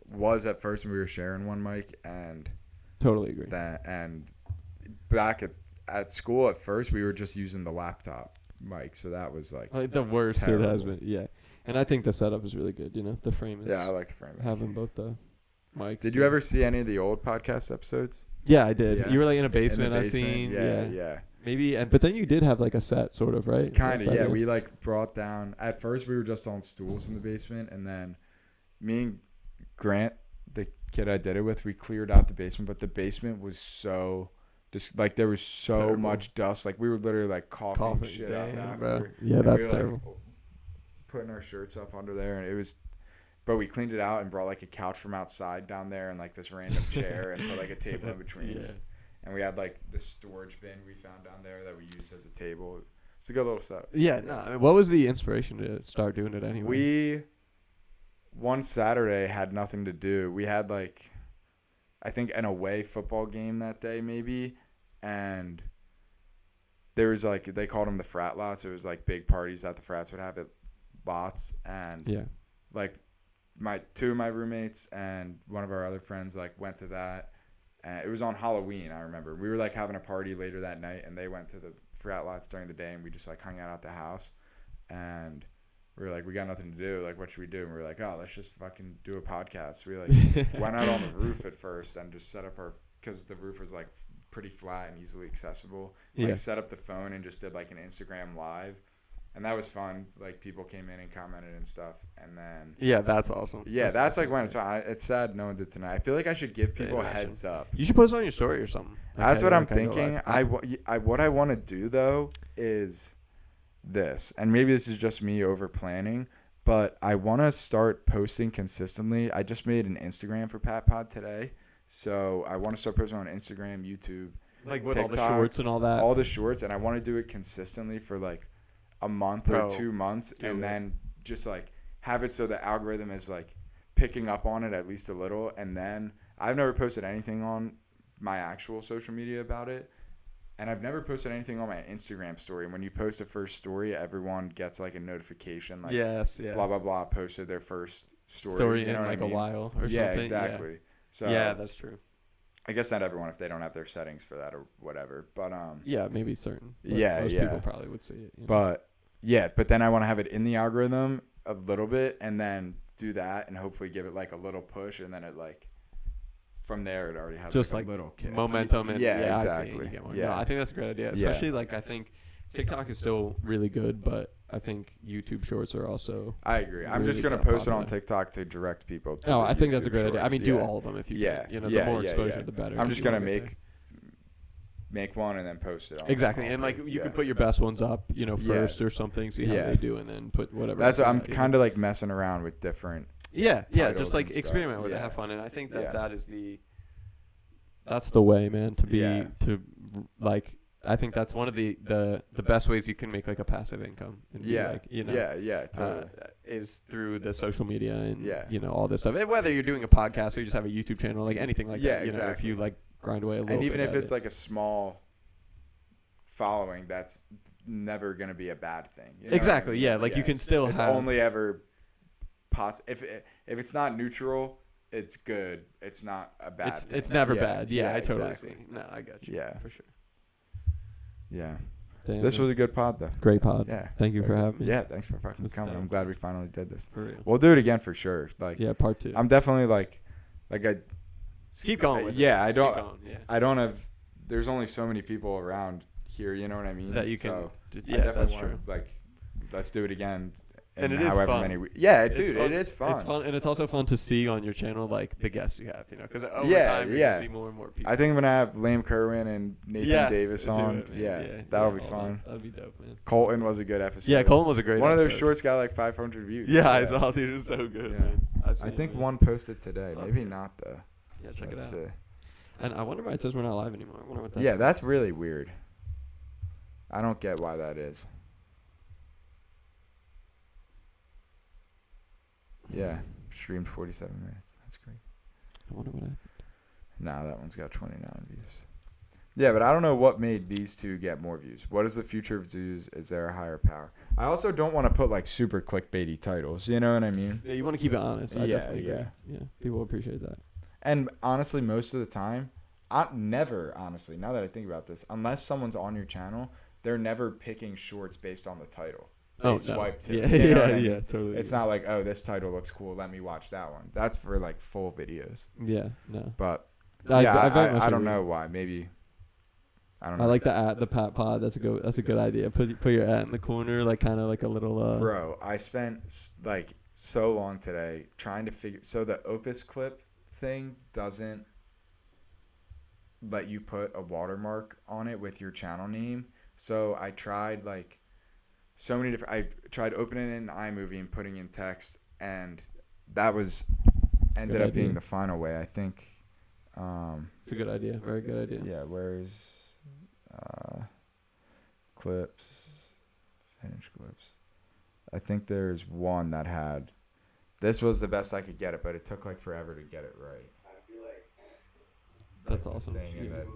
[SPEAKER 1] was at first when we were sharing one mic, and
[SPEAKER 9] Totally agree.
[SPEAKER 1] back at school at first we were just using the laptop mic, so that was like
[SPEAKER 9] The worst it has
[SPEAKER 1] terrible.
[SPEAKER 9] been. Yeah. And I think the setup is really good. You know, the frame is
[SPEAKER 1] Yeah, I like the frame.
[SPEAKER 9] having both the mics.
[SPEAKER 1] Did you ever see any of the old podcast episodes?
[SPEAKER 9] Yeah, I did.
[SPEAKER 1] Yeah.
[SPEAKER 9] You were like in a
[SPEAKER 1] In the
[SPEAKER 9] basement. I've
[SPEAKER 1] basement?
[SPEAKER 9] seen.
[SPEAKER 1] Yeah.
[SPEAKER 9] Maybe, but then you did have like a set, sort of, right?
[SPEAKER 1] Kind of,
[SPEAKER 9] Like,
[SPEAKER 1] yeah.
[SPEAKER 9] that-
[SPEAKER 1] We like brought down. At first, we were just on stools in the basement, and then me and Grant, the kid I did it with, we cleared out the basement. But the basement was so just like there was so
[SPEAKER 9] Terrible.
[SPEAKER 1] much dust. Like we were literally like coughing shit up
[SPEAKER 9] Damn,
[SPEAKER 1] after.
[SPEAKER 9] bro. Yeah,
[SPEAKER 1] And
[SPEAKER 9] that's
[SPEAKER 1] we were,
[SPEAKER 9] terrible.
[SPEAKER 1] Like, putting our shirts up under there, and it was. But we cleaned it out and brought like a couch from outside down there and like this random chair and put like a table in between.
[SPEAKER 9] Yeah.
[SPEAKER 1] And we had like this storage bin we found down there that we used as a table. It's a good little setup.
[SPEAKER 9] Yeah, no. I mean, what was the inspiration to start doing it anyway?
[SPEAKER 1] We one Saturday had nothing to do. We had like I think an away football game that day maybe, and there was like they called them the frat lots. It was like big parties that the frats would have at lots, and
[SPEAKER 9] Yeah.
[SPEAKER 1] like two of my roommates and one of our other friends like went to that. And it was on Halloween, I remember. We were like having a party later that night, and they went to the frat lots during the day, and we just like hung out at the house. And we were like, we got nothing to do. Like, what should we do? And we were like, oh, let's just fucking do a podcast. So we like went out on the roof at first and just set up because the roof was like pretty flat and easily accessible. Like
[SPEAKER 9] Yeah.
[SPEAKER 1] set up the phone and just did like an Instagram live. And that was fun. Like people came in and commented and stuff. And then
[SPEAKER 9] Yeah, that's awesome.
[SPEAKER 1] that's
[SPEAKER 9] awesome.
[SPEAKER 1] like when it's sad no one did tonight. I feel like I should give people a
[SPEAKER 9] imagine.
[SPEAKER 1] heads up.
[SPEAKER 9] You should post it on your story or something.
[SPEAKER 1] That's
[SPEAKER 9] Okay,
[SPEAKER 1] what I'm
[SPEAKER 9] like, I go
[SPEAKER 1] thinking.
[SPEAKER 9] live.
[SPEAKER 1] What I want to do though is this, and maybe this is just me over planning, but I want to start posting consistently. I just made an Instagram for Pat Pod today, so I want to start posting on Instagram, YouTube,
[SPEAKER 9] Like with all the
[SPEAKER 1] TikTok,
[SPEAKER 9] shorts and all that.
[SPEAKER 1] all the shorts, and I want to do it consistently for like a month
[SPEAKER 9] Bro,
[SPEAKER 1] or 2 months,
[SPEAKER 9] do
[SPEAKER 1] and
[SPEAKER 9] it.
[SPEAKER 1] then just like have it so the algorithm is like picking up on it at least a little. And then I've never posted anything on my actual social media about it, and I've never posted anything on my Instagram story. And when you post a first story, everyone gets like a notification like
[SPEAKER 9] Yes, yeah.
[SPEAKER 1] blah blah blah posted their first story,
[SPEAKER 9] Story
[SPEAKER 1] you know
[SPEAKER 9] in
[SPEAKER 1] what
[SPEAKER 9] like
[SPEAKER 1] I mean?
[SPEAKER 9] a while or
[SPEAKER 1] Yeah,
[SPEAKER 9] something.
[SPEAKER 1] exactly. So
[SPEAKER 9] Yeah, that's true.
[SPEAKER 1] I guess not everyone if they don't have their settings for that or whatever, but
[SPEAKER 9] Yeah, maybe certain. But
[SPEAKER 1] Yeah,
[SPEAKER 9] most
[SPEAKER 1] yeah.
[SPEAKER 9] people probably would see it. You know?
[SPEAKER 1] But then I want to have it in the algorithm a little bit, and then do that, and hopefully give it like a little push, and then it like from there it already has
[SPEAKER 9] just
[SPEAKER 1] like
[SPEAKER 9] like
[SPEAKER 1] a little kick.
[SPEAKER 9] momentum and
[SPEAKER 1] Yeah,
[SPEAKER 9] I see,
[SPEAKER 1] exactly.
[SPEAKER 9] you get more.
[SPEAKER 1] Yeah.
[SPEAKER 9] No, I think that's a great idea.
[SPEAKER 1] Yeah.
[SPEAKER 9] Especially like I think TikTok is still really good, but I think YouTube Shorts are also.
[SPEAKER 1] I agree. I'm just
[SPEAKER 9] really
[SPEAKER 1] gonna
[SPEAKER 9] got
[SPEAKER 1] post it on
[SPEAKER 9] popular.
[SPEAKER 1] TikTok to direct people to
[SPEAKER 9] Oh,
[SPEAKER 1] the
[SPEAKER 9] I think that's a
[SPEAKER 1] YouTube
[SPEAKER 9] great idea. I
[SPEAKER 1] Shorts.
[SPEAKER 9] mean, do
[SPEAKER 1] Yeah.
[SPEAKER 9] all of them if you
[SPEAKER 1] Yeah,
[SPEAKER 9] can. You know,
[SPEAKER 1] yeah,
[SPEAKER 9] the more
[SPEAKER 1] yeah,
[SPEAKER 9] exposure,
[SPEAKER 1] yeah.
[SPEAKER 9] the better.
[SPEAKER 1] I'm just
[SPEAKER 9] You
[SPEAKER 1] gonna
[SPEAKER 9] know,
[SPEAKER 1] make one and then post it on
[SPEAKER 9] exactly,
[SPEAKER 1] on
[SPEAKER 9] and like
[SPEAKER 1] there.
[SPEAKER 9] you
[SPEAKER 1] Yeah.
[SPEAKER 9] can put your best ones up, you know,
[SPEAKER 1] Yeah.
[SPEAKER 9] first or something, see how
[SPEAKER 1] Yeah.
[SPEAKER 9] they do, and then put whatever.
[SPEAKER 1] That's what
[SPEAKER 9] after
[SPEAKER 1] I'm
[SPEAKER 9] that, you know?
[SPEAKER 1] kind of like messing around with different.
[SPEAKER 9] Yeah,
[SPEAKER 1] titles
[SPEAKER 9] just like
[SPEAKER 1] and stuff.
[SPEAKER 9] experiment with it,
[SPEAKER 1] Yeah.
[SPEAKER 9] have fun, and I think that
[SPEAKER 1] Yeah.
[SPEAKER 9] that is that's the way, man, to be
[SPEAKER 1] Yeah.
[SPEAKER 9] like. I think that's one of the best ways you can make like a passive income. And be,
[SPEAKER 1] Yeah,
[SPEAKER 9] like, you know,
[SPEAKER 1] yeah, totally.
[SPEAKER 9] is through the social media and
[SPEAKER 1] Yeah.
[SPEAKER 9] you know all this stuff. And whether you're doing a podcast or you just have a YouTube channel, like anything like
[SPEAKER 1] Yeah,
[SPEAKER 9] that. You know, if
[SPEAKER 1] exactly.
[SPEAKER 9] you like grind away a little
[SPEAKER 1] And
[SPEAKER 9] bit.
[SPEAKER 1] even if
[SPEAKER 9] at
[SPEAKER 1] it's
[SPEAKER 9] it.
[SPEAKER 1] like a small following, that's never gonna be a bad thing. You know what I
[SPEAKER 9] Exactly,
[SPEAKER 1] mean?
[SPEAKER 9] yeah, like you can still
[SPEAKER 1] It's
[SPEAKER 9] have-
[SPEAKER 1] only ever if it's not neutral, it's good. It's not a bad thing.
[SPEAKER 9] it's never
[SPEAKER 1] Yeah,
[SPEAKER 9] bad. Yeah, I totally
[SPEAKER 1] exactly.
[SPEAKER 9] see. No, I got you.
[SPEAKER 1] Yeah.
[SPEAKER 9] for sure.
[SPEAKER 1] Yeah.
[SPEAKER 9] Damn,
[SPEAKER 1] This
[SPEAKER 9] man.
[SPEAKER 1] was a good pod, though.
[SPEAKER 9] Great pod.
[SPEAKER 1] Yeah.
[SPEAKER 9] Thank you for having me.
[SPEAKER 1] Yeah, thanks for fucking
[SPEAKER 9] That's
[SPEAKER 1] coming.
[SPEAKER 9] dope.
[SPEAKER 1] I'm glad we finally did this.
[SPEAKER 9] For real.
[SPEAKER 1] We'll do it again for sure. Like,
[SPEAKER 9] Yeah, part 2.
[SPEAKER 1] I'm definitely like I
[SPEAKER 2] Just keep going with it.
[SPEAKER 1] yeah, I
[SPEAKER 2] Just
[SPEAKER 1] don't
[SPEAKER 2] keep going, yeah.
[SPEAKER 1] I don't have. There's only so many people around here. You know what I mean?
[SPEAKER 2] That you can.
[SPEAKER 1] So
[SPEAKER 2] Yeah,
[SPEAKER 1] I definitely
[SPEAKER 2] that's
[SPEAKER 1] wanna,
[SPEAKER 2] true.
[SPEAKER 1] Like, let's do it again.
[SPEAKER 2] And
[SPEAKER 1] in
[SPEAKER 2] it is
[SPEAKER 1] however
[SPEAKER 2] fun.
[SPEAKER 1] many. Yeah,
[SPEAKER 2] It's
[SPEAKER 1] dude,
[SPEAKER 2] fun.
[SPEAKER 1] it is fun.
[SPEAKER 2] It's fun, and it's also fun to see on your channel like the guests you have, because over
[SPEAKER 1] Yeah,
[SPEAKER 2] time you're
[SPEAKER 1] yeah.
[SPEAKER 2] gonna see more and more people.
[SPEAKER 1] I think I'm gonna have Liam Kerwin and Nathan
[SPEAKER 2] Yes,
[SPEAKER 1] Davis
[SPEAKER 2] do
[SPEAKER 1] on.
[SPEAKER 2] it, man.
[SPEAKER 1] Yeah, that'll be
[SPEAKER 9] all
[SPEAKER 1] fun.
[SPEAKER 9] That'd be dope, man.
[SPEAKER 1] Colton was a good episode.
[SPEAKER 2] Yeah, Colin was a great.
[SPEAKER 1] One of those
[SPEAKER 2] episode.
[SPEAKER 1] shorts got like 500 views.
[SPEAKER 2] Yeah, I saw. Dude, it was so good,
[SPEAKER 1] Yeah.
[SPEAKER 2] man.
[SPEAKER 1] I
[SPEAKER 2] seen it,
[SPEAKER 1] think
[SPEAKER 2] man.
[SPEAKER 1] one posted today. Maybe not though.
[SPEAKER 2] Yeah, check
[SPEAKER 1] Let's
[SPEAKER 2] it out.
[SPEAKER 1] see.
[SPEAKER 9] And I wonder why it says we're not live anymore. I wonder what that's
[SPEAKER 1] Yeah, that's really weird. I don't get why that is. Yeah, streamed 47 minutes. That's great.
[SPEAKER 9] I wonder what happened.
[SPEAKER 1] Nah, that one's got 29 views. Yeah, but I don't know what made these two get more views. What is the future of zoos? Is there a higher power? I also don't want to put like super clickbaity titles. You know what I mean?
[SPEAKER 9] Yeah, you want to keep it honest. I
[SPEAKER 1] Yeah,
[SPEAKER 9] definitely
[SPEAKER 1] yeah.
[SPEAKER 9] agree. Yeah, people appreciate that.
[SPEAKER 1] And honestly, most of the time, I never, honestly, now that I think about this, unless someone's on your channel, they're never picking shorts based on the title. They swipe to
[SPEAKER 9] Yeah,
[SPEAKER 1] you know what I mean?
[SPEAKER 9] yeah, totally.
[SPEAKER 1] It's not like, oh, this title looks cool, let me watch that one. That's for like full videos.
[SPEAKER 9] Yeah, no.
[SPEAKER 1] But
[SPEAKER 9] I
[SPEAKER 1] yeah,
[SPEAKER 9] very much
[SPEAKER 1] I don't
[SPEAKER 9] agree.
[SPEAKER 1] know why. Maybe I don't know.
[SPEAKER 9] I like the Pat Pod. That's a good idea. Put your at in the corner, like kind of like a little.
[SPEAKER 1] Bro, I spent like so long today trying to figure. So the Opus clip thing doesn't let you put a watermark on it with your channel name. So I tried like so many different. I tried opening it in iMovie and putting in text, and that ended
[SPEAKER 9] Good
[SPEAKER 1] up being
[SPEAKER 9] idea.
[SPEAKER 1] the final way. I think.
[SPEAKER 9] It's a good idea. Very good idea.
[SPEAKER 1] Yeah. Where's clips? Finish clips. I think there's one that had. This was the best I could get it, but it took like forever to get it right.
[SPEAKER 9] That's awesome.
[SPEAKER 1] Thing in the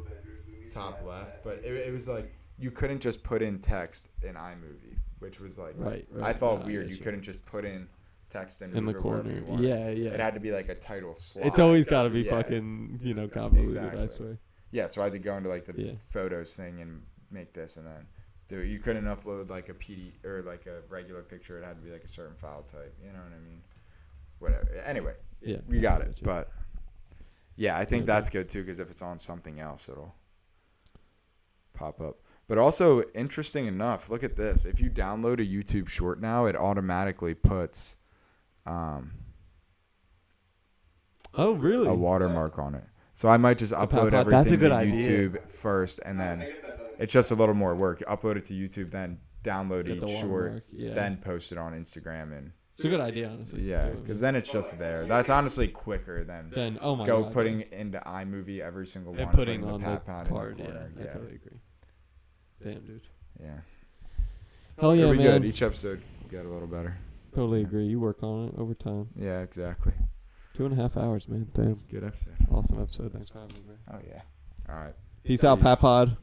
[SPEAKER 1] top left, but it was like you couldn't just put in text in iMovie, which was like
[SPEAKER 9] Right.
[SPEAKER 1] I thought
[SPEAKER 9] No,
[SPEAKER 1] weird.
[SPEAKER 9] get
[SPEAKER 1] You couldn't just put in text and
[SPEAKER 9] in the
[SPEAKER 1] move it wherever
[SPEAKER 9] corner.
[SPEAKER 1] you wanted.
[SPEAKER 9] Yeah, yeah.
[SPEAKER 1] It had to be like a title slot.
[SPEAKER 9] It's always got to be
[SPEAKER 1] Yeah.
[SPEAKER 9] fucking convoluted.
[SPEAKER 1] Exactly.
[SPEAKER 9] I swear.
[SPEAKER 1] Yeah, so I had to go into like the
[SPEAKER 9] Yeah.
[SPEAKER 1] photos thing and make this, and then you couldn't upload like a PD or like a regular picture. It had to be like a certain file type. You know what I mean? Whatever. Anyway,
[SPEAKER 9] Yeah.
[SPEAKER 1] we got
[SPEAKER 9] I
[SPEAKER 1] it.
[SPEAKER 9] you.
[SPEAKER 1] But yeah, I think
[SPEAKER 9] Yeah.
[SPEAKER 1] that's good too, because if it's on something else, it'll pop up. But also, interesting enough, look at this. If you download a YouTube short now, it automatically puts
[SPEAKER 9] Oh really?
[SPEAKER 1] a watermark on it. So I might just upload
[SPEAKER 9] That's
[SPEAKER 1] everything
[SPEAKER 9] a good
[SPEAKER 1] to
[SPEAKER 9] idea.
[SPEAKER 1] YouTube first, and then it's just a little more work. Upload it to YouTube, then download
[SPEAKER 9] Get the
[SPEAKER 1] each short,
[SPEAKER 9] watermark, yeah.
[SPEAKER 1] then post it on Instagram, and
[SPEAKER 9] It's a good idea, honestly.
[SPEAKER 1] yeah,
[SPEAKER 9] Do it,
[SPEAKER 1] because
[SPEAKER 9] man.
[SPEAKER 1] then it's just there. That's honestly quicker than
[SPEAKER 9] Then oh my
[SPEAKER 1] go
[SPEAKER 9] god.
[SPEAKER 1] putting into iMovie every single
[SPEAKER 9] and
[SPEAKER 1] one,
[SPEAKER 9] putting
[SPEAKER 1] putting
[SPEAKER 9] on
[SPEAKER 1] the
[SPEAKER 9] the
[SPEAKER 1] pat pad
[SPEAKER 9] card.
[SPEAKER 1] in the
[SPEAKER 9] Yeah,
[SPEAKER 1] corner.
[SPEAKER 9] I
[SPEAKER 1] Yeah,
[SPEAKER 9] totally agree. Damn, dude.
[SPEAKER 1] yeah.
[SPEAKER 9] Hell yeah,
[SPEAKER 1] Here we
[SPEAKER 9] man.
[SPEAKER 1] good. Each episode got a little better.
[SPEAKER 9] Totally agree. You work on it over time.
[SPEAKER 1] Yeah, exactly.
[SPEAKER 9] 2.5 hours, man. Damn.
[SPEAKER 1] Good episode.
[SPEAKER 9] Awesome episode. Thanks for having me, bro.
[SPEAKER 1] Oh yeah. All right.
[SPEAKER 9] Peace out, Pat Pod.